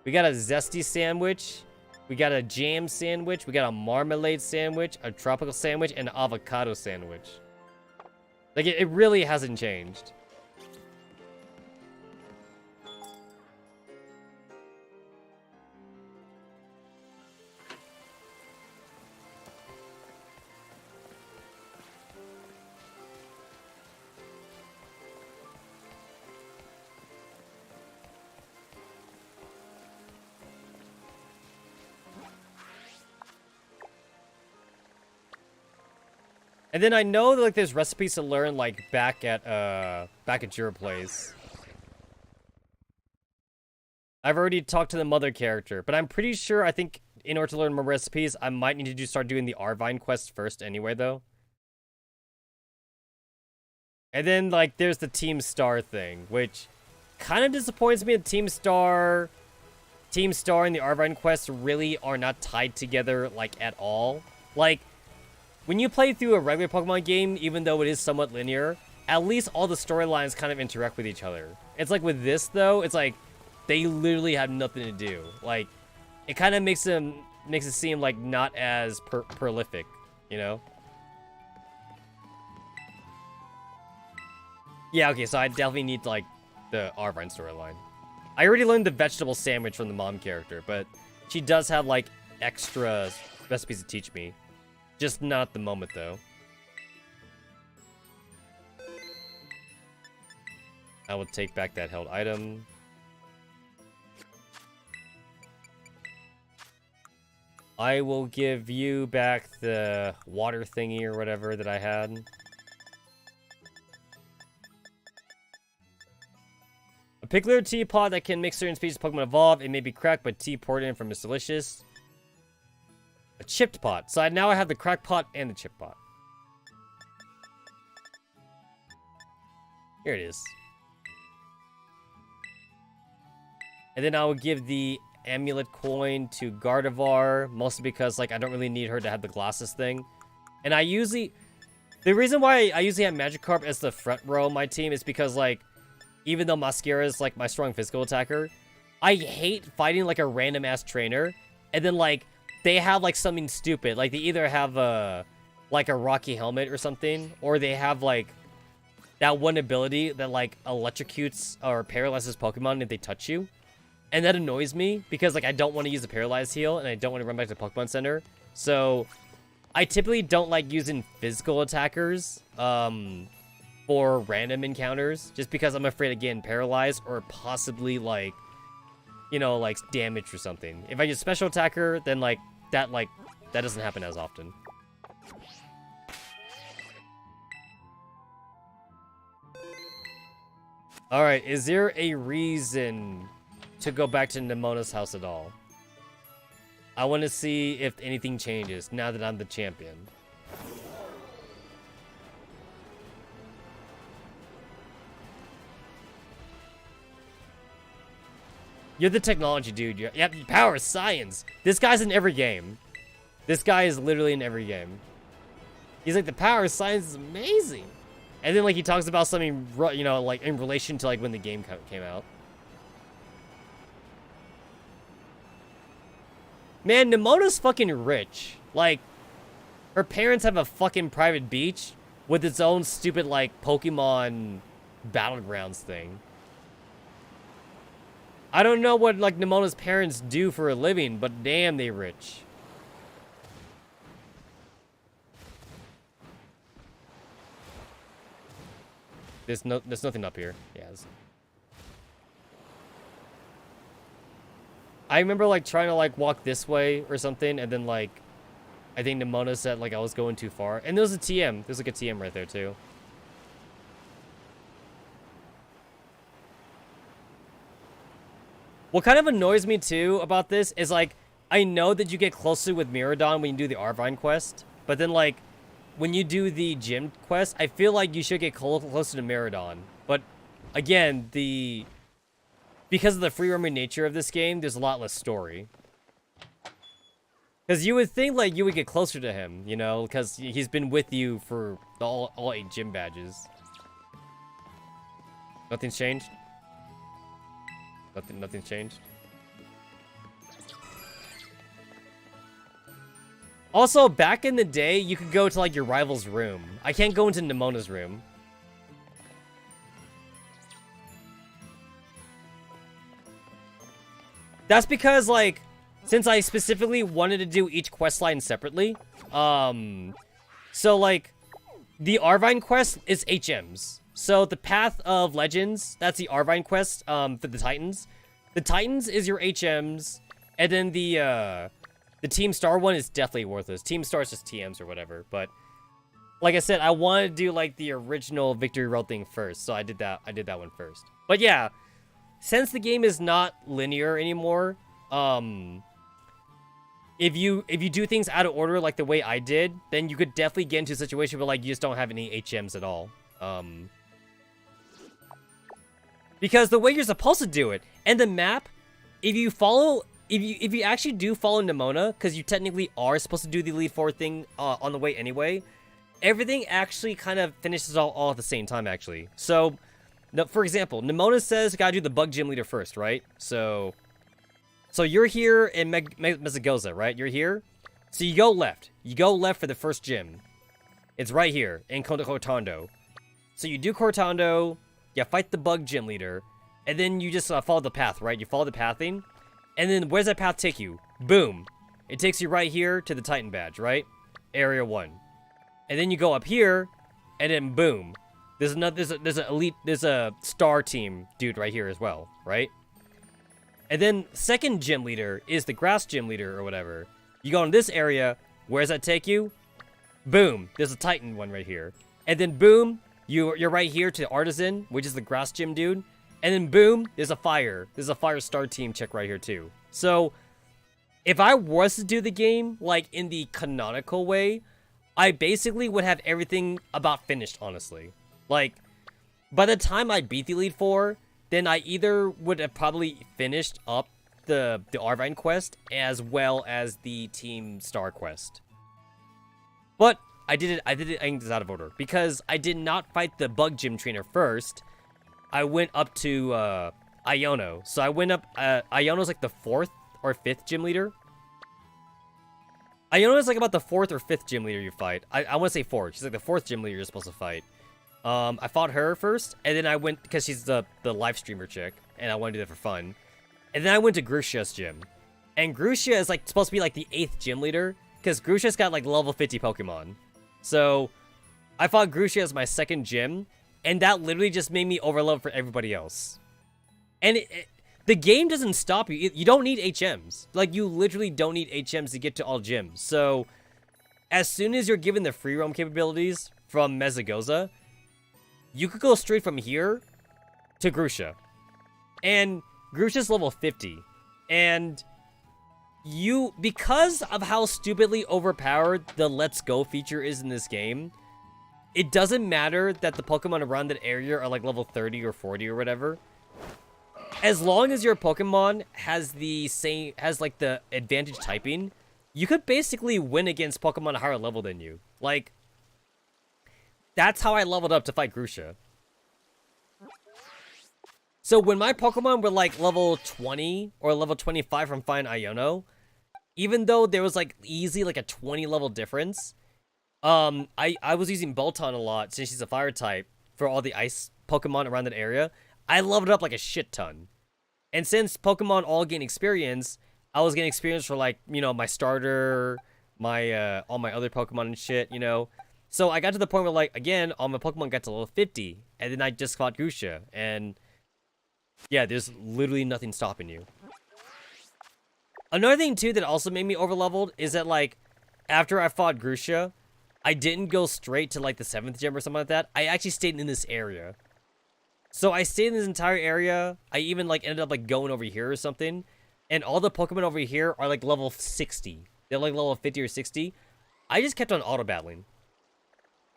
We got a zesty sandwich. We got a jam sandwich, we got a marmalade sandwich, a tropical sandwich, and an avocado sandwich. Like, it really hasn't changed. And then I know that, like, there's recipes to learn, like, back at your place. I've already talked to the mother character, but I'm pretty sure, I think, in order to learn more recipes, I might need to start doing the Arvine quest first anyway, though. And then, like, there's the Team Star thing, which kind of disappoints me that Team Star and the Arvine quest really are not tied together, like, at all. Like, when you play through a regular Pokemon game, even though it is somewhat linear, at least all the storylines kind of interact with each other. It's like with this, though, it's like they literally have nothing to do. Like, it kind of makes it seem like not as prolific, you know? Yeah, okay, so I definitely need, like, the Arvine storyline. I already learned the vegetable sandwich from the mom character, but she does have, like, extra recipes to teach me. Just not at the moment, though. I will take back that held item. I will give you back the water thingy or whatever that I had. A pickler teapot that can make certain species of Pokemon evolve. It may be cracked, but tea poured in from is delicious. chipped pot. So now I have the cracked pot and the chipped pot. Here it is. And then I would give the amulet coin to Gardevoir, mostly because, like, I don't really need her to have the glasses thing. And I usually... The reason why I usually have Magikarp as the front row of my team is because, like, even though Mascara is, like, my strong physical attacker, I hate fighting, like, a random-ass trainer, and then, like, they have, like, something stupid. Like, they either have, like, a Rocky Helmet or something, or they have, like, that one ability that, like, electrocutes or paralyzes Pokemon if they touch you. And that annoys me, because, like, I don't want to use a Paralyze heal, and I don't want to run back to the Pokemon Center. So, I typically don't like using physical attackers, for random encounters, just because I'm afraid of getting paralyzed, or possibly, like, you know, like, damage or something. If I use special attacker, then, like, that doesn't happen as often. Alright, is there a reason to go back to Nemona's house at all? I want to see if anything changes now that I'm the champion. You're the technology dude. Yep, power, science. This guy's in every game. This guy is literally in every game. He's like, the power of science is amazing. And then, like, he talks about something, you know, like, in relation to, like, when the game came out. Man, Nemona's fucking rich. Like, her parents have a fucking private beach with its own stupid, like, Pokemon Battlegrounds thing. I don't know what, like, Nemona's parents do for a living, but damn, they rich. There's nothing up here. Yes. I remember, like, trying to, like, walk this way or something, and then, like, I think Nemona said, like, I was going too far. And there's a TM. There's, like, a TM right there, too. What kind of annoys me, too, about this is, like, I know that you get closer with Miraidon when you do the Arvine quest, but then, like, when you do the gym quest, I feel like you should get closer to Miraidon. But, again, because of the free-roaming nature of this game, there's a lot less story. Because you would think, like, you would get closer to him, you know? Because he's been with you for all 8 gym badges. Nothing's changed? Nothing's changed? Also, back in the day, you could go to, like, your rival's room. I can't go into Nemona's room. That's because, like, since I specifically wanted to do each questline separately, so, like, the Arvine quest is HMs. So, the Path of Legends, that's the Arvine quest, for the Titans. The Titans is your HMs, and then the Team Star one is definitely worthless. Team Star is just TMs or whatever, but like I said, I wanted to do, like, the original Victory Road thing first, so I did that one first. But yeah, since the game is not linear anymore, if you do things out of order like the way I did, then you could definitely get into a situation where, like, you just don't have any HMs at all. Because the way you're supposed to do it, and the map, if you actually do follow Nemona, because you technically are supposed to do the Elite Four thing on the way anyway, everything actually kind of finishes all at the same time, actually. So, for example, Nemona says you gotta do the Bug Gym Leader first, right? So you're here in Mesagoza, right? You're here. So you go left. You go left for the first gym. It's right here in Cortando. So you do Cortando, you fight the Bug Gym Leader, and then you just follow the path, right? You follow the pathing. And then where's that path take you? Boom. It takes you right here to the Titan badge, right? Area 1. And then you go up here, and then boom. There's a star team dude right here as well, right? And then second gym leader is the grass gym leader or whatever. You go in this area, where does that take you? Boom. There's a Titan one right here. And then boom, you're right here to the artisan, which is the grass gym dude. And then boom, there's a fire. There's a fire star team check right here too. So If I was to do the game, like, in the canonical way, I basically would have everything about finished, honestly. Like, by the time I beat the Elite Four, then I either would have probably finished up the Arvine quest, as well as the Team Star quest. But I did it out of order, because I did not fight the Bug Gym Trainer first. I went up to, Iono. So I went up, Iono's like the 4th or 5th gym leader. Iono is like about the 4th or 5th gym leader you fight. I want to say 4th. She's like the 4th gym leader you're supposed to fight. I fought her first, and then I went, because she's the live streamer chick, and I want to do that for fun. And then I went to Grusha's gym. And Grusha is like supposed to be like the 8th gym leader, because Grusha's got like level 50 Pokemon. So I fought Grusha as my 2nd gym, and that literally just made me overlevel for everybody else. And the game doesn't stop you. You don't need HMs. Like, you literally don't need HMs to get to all gyms. So as soon as you're given the free roam capabilities from Mesagoza, you could go straight from here to Grusha. And Grusha's level 50. And you, because of how stupidly overpowered the Let's Go feature is in this game, it doesn't matter that the Pokemon around that area are like level 30 or 40 or whatever. As long as your Pokemon has like the advantage typing, you could basically win against Pokemon a higher level than you. Like, that's how I leveled up to fight Grusha. So when my Pokemon were like level 20 or level 25 from fighting Iono, even though there was like easy like a 20 level difference, I was using Bolton a lot since she's a fire type for all the ice Pokemon around that area. I leveled up like a shit ton. And since Pokemon all gain experience, I was getting experience for like, you know, my starter, my all my other Pokemon and shit, you know. So I got to the point where like, again, all my Pokemon got to level 50, and then I just fought Grusha, and yeah, there's literally nothing stopping you. Another thing too that also made me overleveled is that like, after I fought Grusha, I didn't go straight to like the 7th gym or something like that. I actually stayed in this area. So I stayed in this entire area. I even like ended up like going over here or something. And all the Pokemon over here are like level 60. They're like level 50 or 60. I just kept on auto-battling.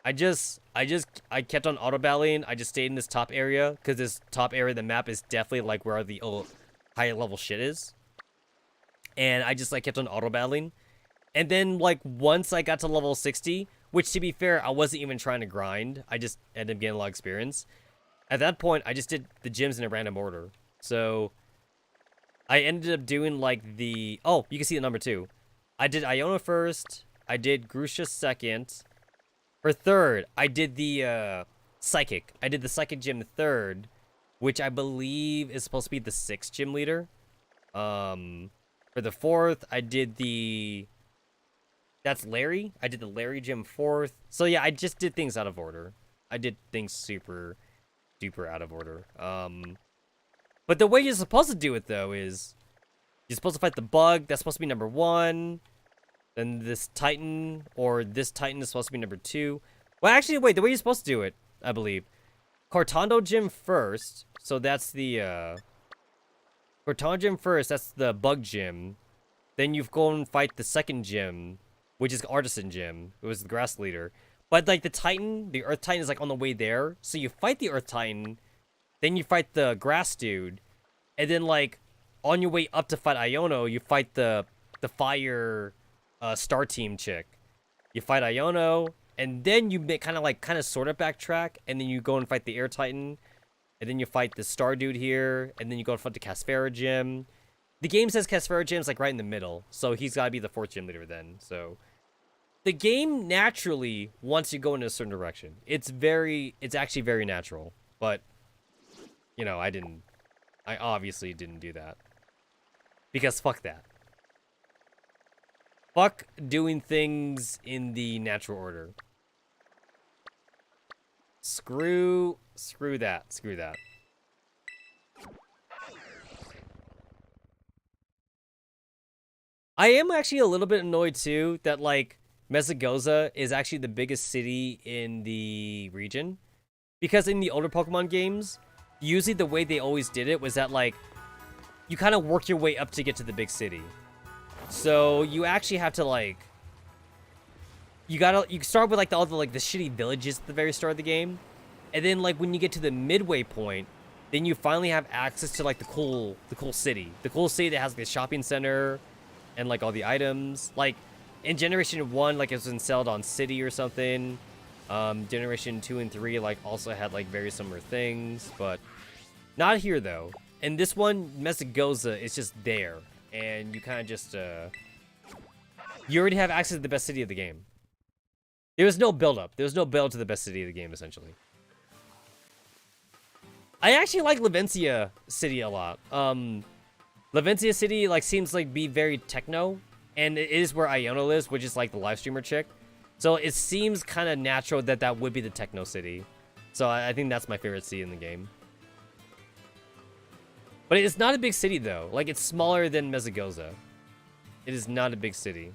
I kept on auto-battling. I just stayed in this top area, because this top area of the map is definitely like where the high level shit is. And I just like kept on auto-battling. And then like once I got to level 60, which to be fair, I wasn't even trying to grind. I just ended up getting a lot of experience. At that point, I just did the gyms in a random order. So I ended up doing like the... Oh, you can see the number 2. I did Iono first. I did Grusha second. For third, I did the Psychic. I did the Psychic gym third, which I believe is supposed to be the 6th gym leader. For the 4th, I did the... That's Larry. I did the Larry gym 4th. So yeah, I just did things out of order. I did things super duper out of order. But the way you're supposed to do it though is you're supposed to fight the bug. That's supposed to be number 1. Then this Titan, or this Titan is supposed to be number 2. Well, actually, wait, the way you're supposed to do it, I believe. Cortando gym first. So that's the Cortando gym first. That's the bug gym. Then you go and fight the 2nd gym, which is Artisan gym. It was the grass leader. But like the Titan, the Earth Titan is like on the way there. So you fight the Earth Titan, then you fight the grass dude, and then like on your way up to fight Iono, you fight the fire star team chick. You fight Iono, and then you kind of sort of backtrack, and then you go and fight the Air Titan, and then you fight the star dude here, and then you go and fight the Casfera gym. The game says Casfera gym's like right in the middle, so he's got to be the 4th gym leader then. So the game naturally wants you to go in a certain direction. It's actually very natural. But, you know, I obviously didn't do that. Because fuck that. Fuck doing things in the natural order. Screw that. I am actually a little bit annoyed too that like Mesagoza is actually the biggest city in the region. Because in the older Pokemon games, usually the way they always did it was that, like, you kind of work your way up to get to the big city. So you actually have to like, you start with like all the like the shitty villages at the very start of the game, and then like when you get to the midway point, then you finally have access to like the cool city that has like the shopping center, and like all the items. Like in Generation 1, like it was in Celadon City or something. Generation 2 and 3 like also had like very similar things, but not here though. And this one, Mesagoza, is just there, and you kind of just you already have access to the best city of the game. There was no build-up. There was no build to the best city of the game, essentially. I actually like Levencia City a lot. Levencia City like seems like be very techno, and it is where Iona lives, which is like the live streamer chick. So it seems kind of natural that that would be the techno city. So I think that's my favorite city in the game. But it's not a big city though. Like it's smaller than Mesagoza. It is not a big city.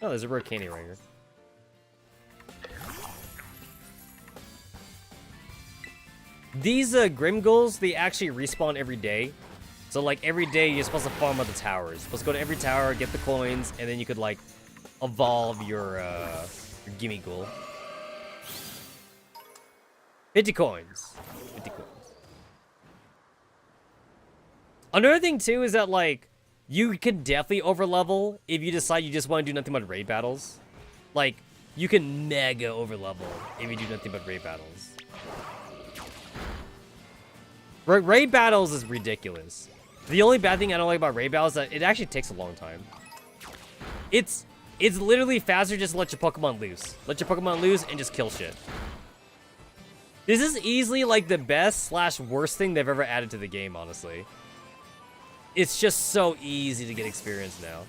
Oh, there's a rare candy ringer. These Grimgulls, they actually respawn every day. So like every day you're supposed to farm up the towers. You're supposed to go to every tower, get the coins, and then you could like evolve your gimme ghoul. 50 coins. 50 coins. Another thing too is that like you could definitely overlevel if you decide you just want to do nothing but raid battles. Like you can mega overlevel if you do nothing but raid battles. Raid battles is ridiculous. The only bad thing I don't like about raid battles is that it actually takes a long time. It's literally faster just to let your Pokemon loose. Let your Pokemon loose and just kill shit. This is easily like the best / worst thing they've ever added to the game, honestly. It's just so easy to get experience now.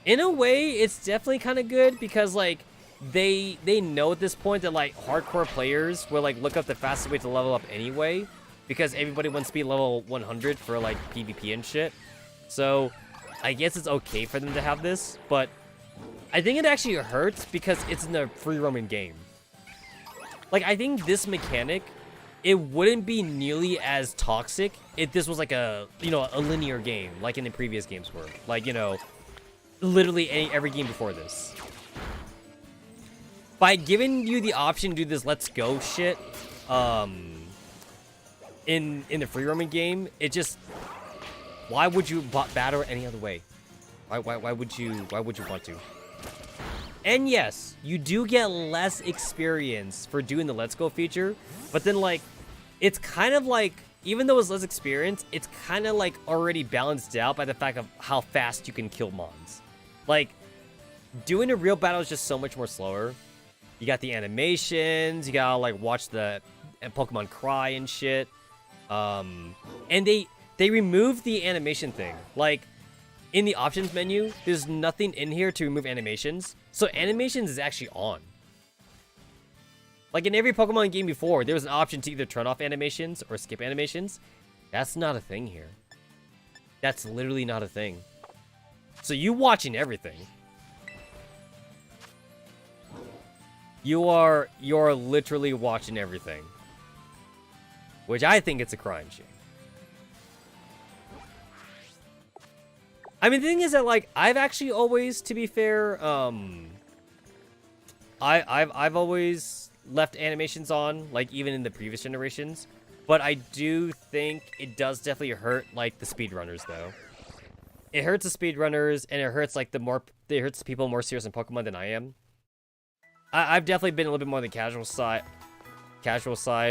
In a way, it's definitely kind of good because like they know at this point that like hardcore players will like look up the fastest way to level up anyway, because everybody wants to be level 100 for like PvP and shit. So I guess it's okay for them to have this, but I think it actually hurts because it's in a free roaming game. Like I think this mechanic, it wouldn't be nearly as toxic if this was like a, you know, a linear game like in the previous games were. Like, you know, literally every game before this. By giving you the option to do this let's go shit in the free roaming game, it just, why would you battle any other way? Why would you want to? And yes, you do get less experience for doing the let's go feature, but then like it's kind of like, even though it's less experience, it's kind of like already balanced out by the fact of how fast you can kill mons. Like doing a real battle is just so much more slower. You got the animations, you gotta like watch the Pokemon cry and shit. And they removed the animation thing. Like in the options menu, there's nothing in here to remove animations. So animations is actually on. Like in every Pokemon game before, there was an option to either turn off animations or skip animations. That's not a thing here. That's literally not a thing. So you watching everything. You're literally watching everything. Which I think it's a crying shame. I mean, the thing is that, like, I've actually always, to be fair, I've always left animations on, like, even in the previous generations. But I do think it does definitely hurt, like, the speedrunners, though. It hurts the speedrunners, and it hurts, like, it hurts the people more serious in Pokemon than I am. I've definitely been a little bit more on the casual side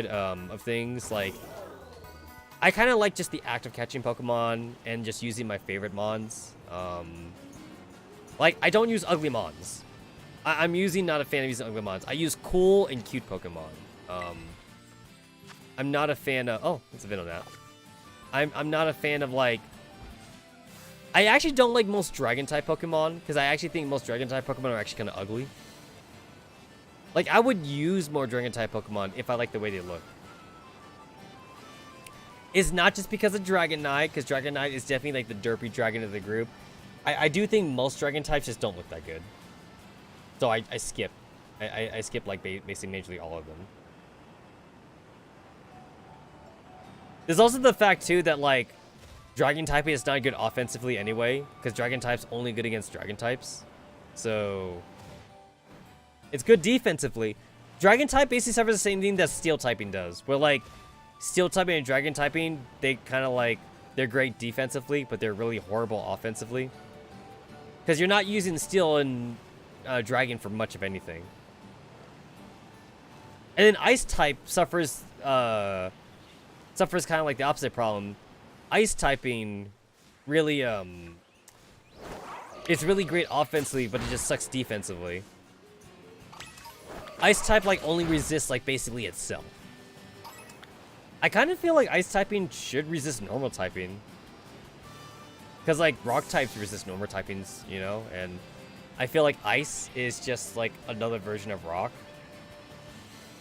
of things. Like, I kind of like just the act of catching Pokemon and just using my favorite mons. Like, I don't use ugly mons. I'm not a fan of using ugly mons. I use cool and cute Pokemon. I'm not a fan of... Oh, that's a bit on that. I'm not a fan of, like... I actually don't like most Dragon-type Pokemon, because I actually think most Dragon-type Pokemon are actually kind of ugly. Like, I would use more Dragon-type Pokemon if I like the way they look. It's not just because of Dragonite, because Dragonite is definitely, like, the derpy dragon of the group. I do think most Dragon-types just don't look that good. So I skip. I skip, like, basically majorly all of them. There's also the fact, too, that, like, Dragon typing is not good offensively anyway, because Dragon type's only good against Dragon types. So it's good defensively. Dragon type basically suffers the same thing that Steel typing does, where like Steel typing and Dragon typing, they kind of like, they're great defensively, but they're really horrible offensively. Because you're not using Steel and Dragon for much of anything. And then Ice type suffers kind of like the opposite problem. Ice typing really, it's really great offensively, but it just sucks defensively. Ice type, like, only resists, like, basically itself. I kind of feel like Ice typing should resist normal typing. Because, like, Rock types resist normal typings, you know? And I feel like Ice is just, like, another version of Rock.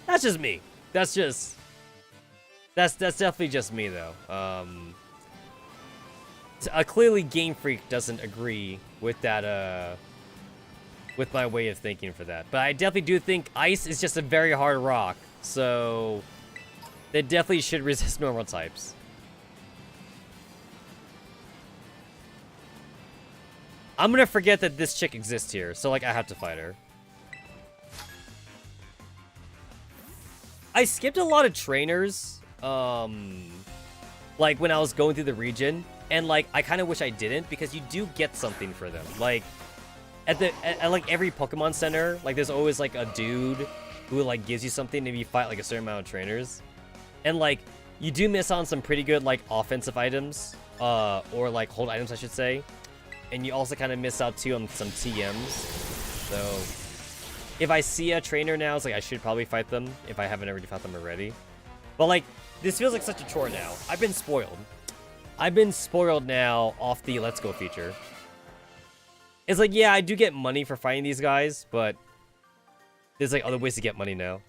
That's just me. That's definitely just me, though. Clearly Game Freak doesn't agree with that, with my way of thinking for that. But I definitely do think Ice is just a very hard rock, so they definitely should resist normal types. I'm gonna forget that this chick exists here, so like I have to fight her. I skipped a lot of trainers, like when I was going through the region, and like I kind of wish I didn't, because you do get something for them. Like at like every Pokemon Center, like there's always like a dude who like gives you something if you fight like a certain amount of trainers, and like you do miss on some pretty good like offensive items, or like hold items I should say, and you also kind of miss out too on some TMs. So if I see a trainer now, it's like I should probably fight them if I haven't already fought them already. But like this feels like such a chore now. I've been spoiled. I've been spoiled now off the Let's Go feature. It's like, yeah, I do get money for fighting these guys, but there's like other ways to get money now.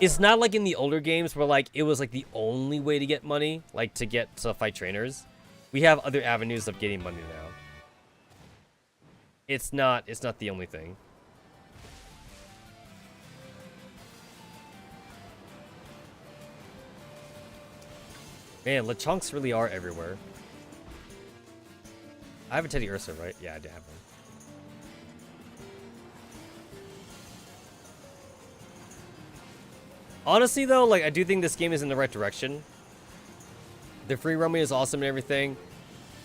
It's not like in the older games where like it was like the only way to get money, like to fight trainers. We have other avenues of getting money now. It's not the only thing. Man, Lechonks really are everywhere. I have a Teddy Ursa, right? Yeah, I do have one. Honestly, though, like, I do think this game is in the right direction. The free roaming is awesome and everything.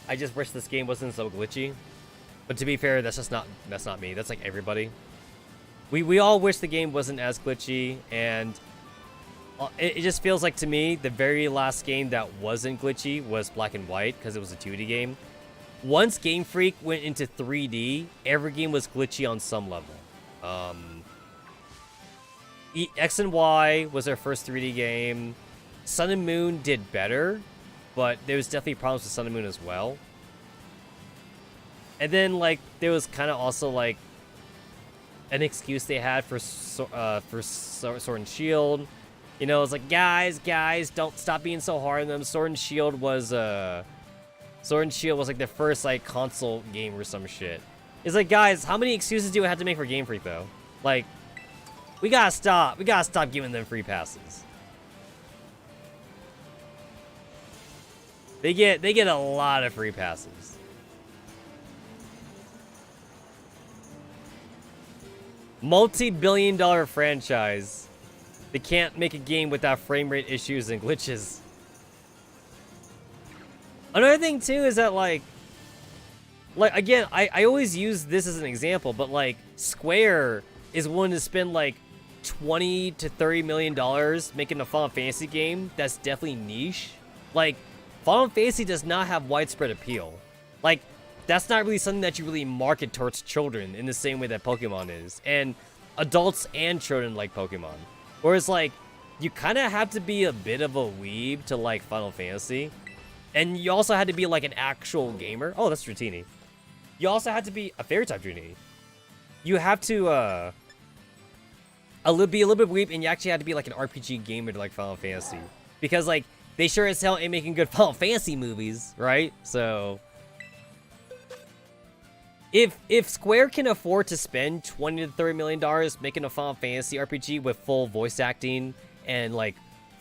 I just wish this game wasn't so glitchy. But to be fair, that's not me. That's like everybody. We all wish the game wasn't as glitchy, and it just feels like to me the very last game that wasn't glitchy was Black and White, because it was a 2D game. Once Game Freak went into 3D, every game was glitchy on some level. X and Y was our first 3D game. Sun and Moon did better, but there was definitely problems with Sun and Moon as well. And then, like, there was kind of also, like, an excuse they had for Sword and Shield. You know, it's like, guys, don't stop being so hard on them. Sword and Shield was like the first like console game or some shit. It's like, guys, how many excuses do I have to make for Game Freak though? Like, we gotta stop giving them free passes. They get a lot of free passes. Multi-billion-dollar franchise. They can't make a game without frame rate issues and glitches. Another thing too is that like again, I always use this as an example, but like Square is willing to spend like $20 to $30 million making a Final Fantasy game that's definitely niche. Like, Final Fantasy does not have widespread appeal. Like, that's not really something that you really market towards children in the same way that Pokemon is. And adults and children like Pokemon. Whereas, like, you kind of have to be a bit of a weeb to like Final Fantasy. And you also had to be like an actual gamer. Oh, that's Dratini. You also had to be a fairy type Dratini. You have to be a little bit weeb, and you actually had to be like an RPG gamer to like Final Fantasy. Because like, they sure as hell ain't making good Final Fantasy movies, right? So if Square can afford to spend $20 to $30 million making a Final Fantasy RPG with full voice acting and like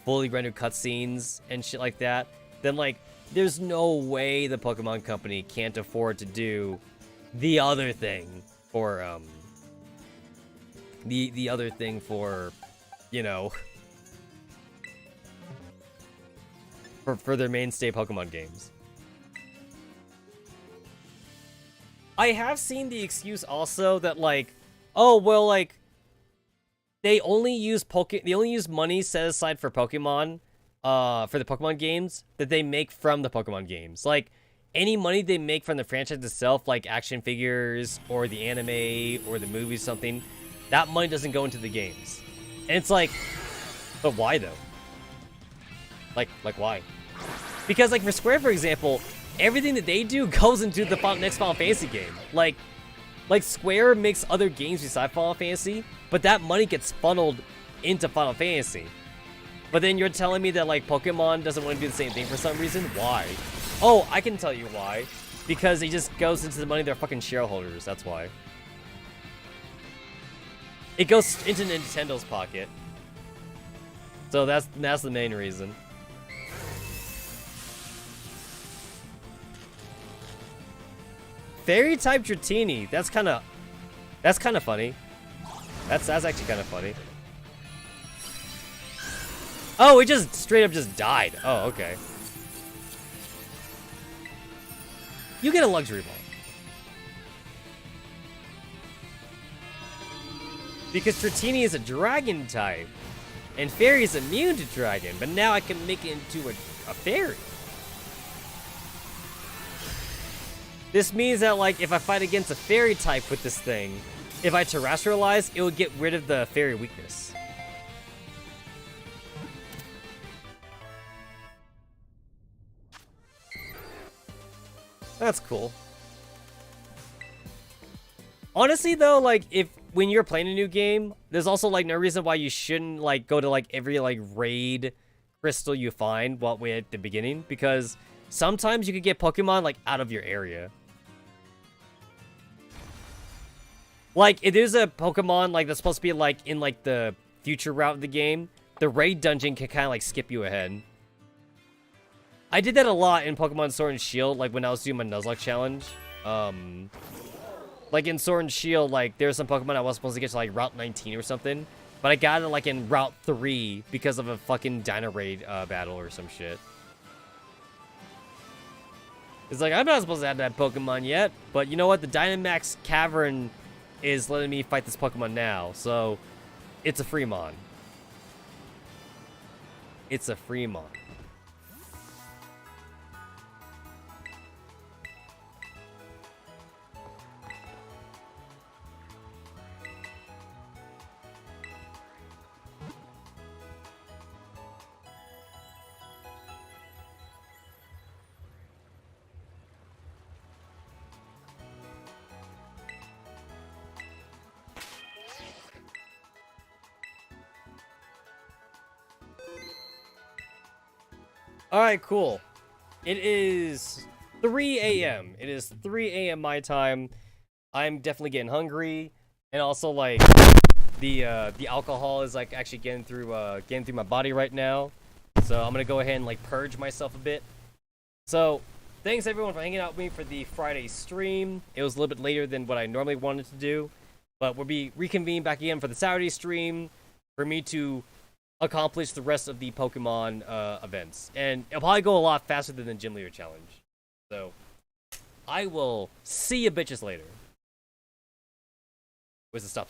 fully rendered cutscenes and shit like that, then like there's no way the Pokemon Company can't afford to do the other thing for the other thing for, you know, for their mainstay Pokemon games. I have seen the excuse also that like, oh well, like they only use money set aside for Pokemon, for the Pokemon games that they make from the Pokemon games. Like any money they make from the franchise itself, like action figures or the anime or the movie, something, that money doesn't go into the games. And it's like, but why though? Like why? Because like for Square, for example, everything that they do goes into the next Final Fantasy game. Like Square makes other games besides Final Fantasy, but that money gets funneled into Final Fantasy. But then you're telling me that like Pokemon doesn't want to do the same thing for some reason? Why? Oh, I can tell you why. Because it just goes into the money of their fucking shareholders, that's why. It goes into Nintendo's pocket. So that's the main reason. Fairy type Dratini. That's kind of funny. That's actually kind of funny. Oh, it just straight up just died. Oh, okay. You get a luxury ball. Because Dratini is a dragon type. And fairy is immune to dragon. But now I can make it into a fairy. This means that, like, if I fight against a fairy type with this thing, if I terrestrialize, it will get rid of the fairy weakness. That's cool. Honestly, though, like, when you're playing a new game, there's also, like, no reason why you shouldn't, like, go to, like, every, like, raid crystal you find while we're at the beginning, because sometimes you could get Pokemon, like, out of your area. Like, if there's a Pokemon, like, that's supposed to be, like, in, like, the future route of the game, the raid dungeon can kind of, like, skip you ahead. I did that a lot in Pokemon Sword and Shield, like, when I was doing my Nuzlocke challenge. Like, in Sword and Shield, like, there's some Pokemon I was supposed to get to, like, Route 19 or something, but I got it, like, in Route 3 because of a fucking Dino Raid battle or some shit. It's like, I'm not supposed to have that Pokemon yet, but you know what? The Dynamax Cavern is letting me fight this Pokemon now, so it's a Fremon. It's a Fremon. Alright, cool. It is 3 a.m. It is 3 a.m. my time. I'm definitely getting hungry. And also, like, the alcohol is, like, actually getting through my body right now. So I'm gonna go ahead and, like, purge myself a bit. So, thanks everyone for hanging out with me for the Friday stream. It was a little bit later than what I normally wanted to do. But we'll be reconvening back again for the Saturday stream for me to accomplish the rest of the Pokemon events. And it'll probably go a lot faster than the Gym Leader Challenge. So, I will see you bitches later. Where's the stuff?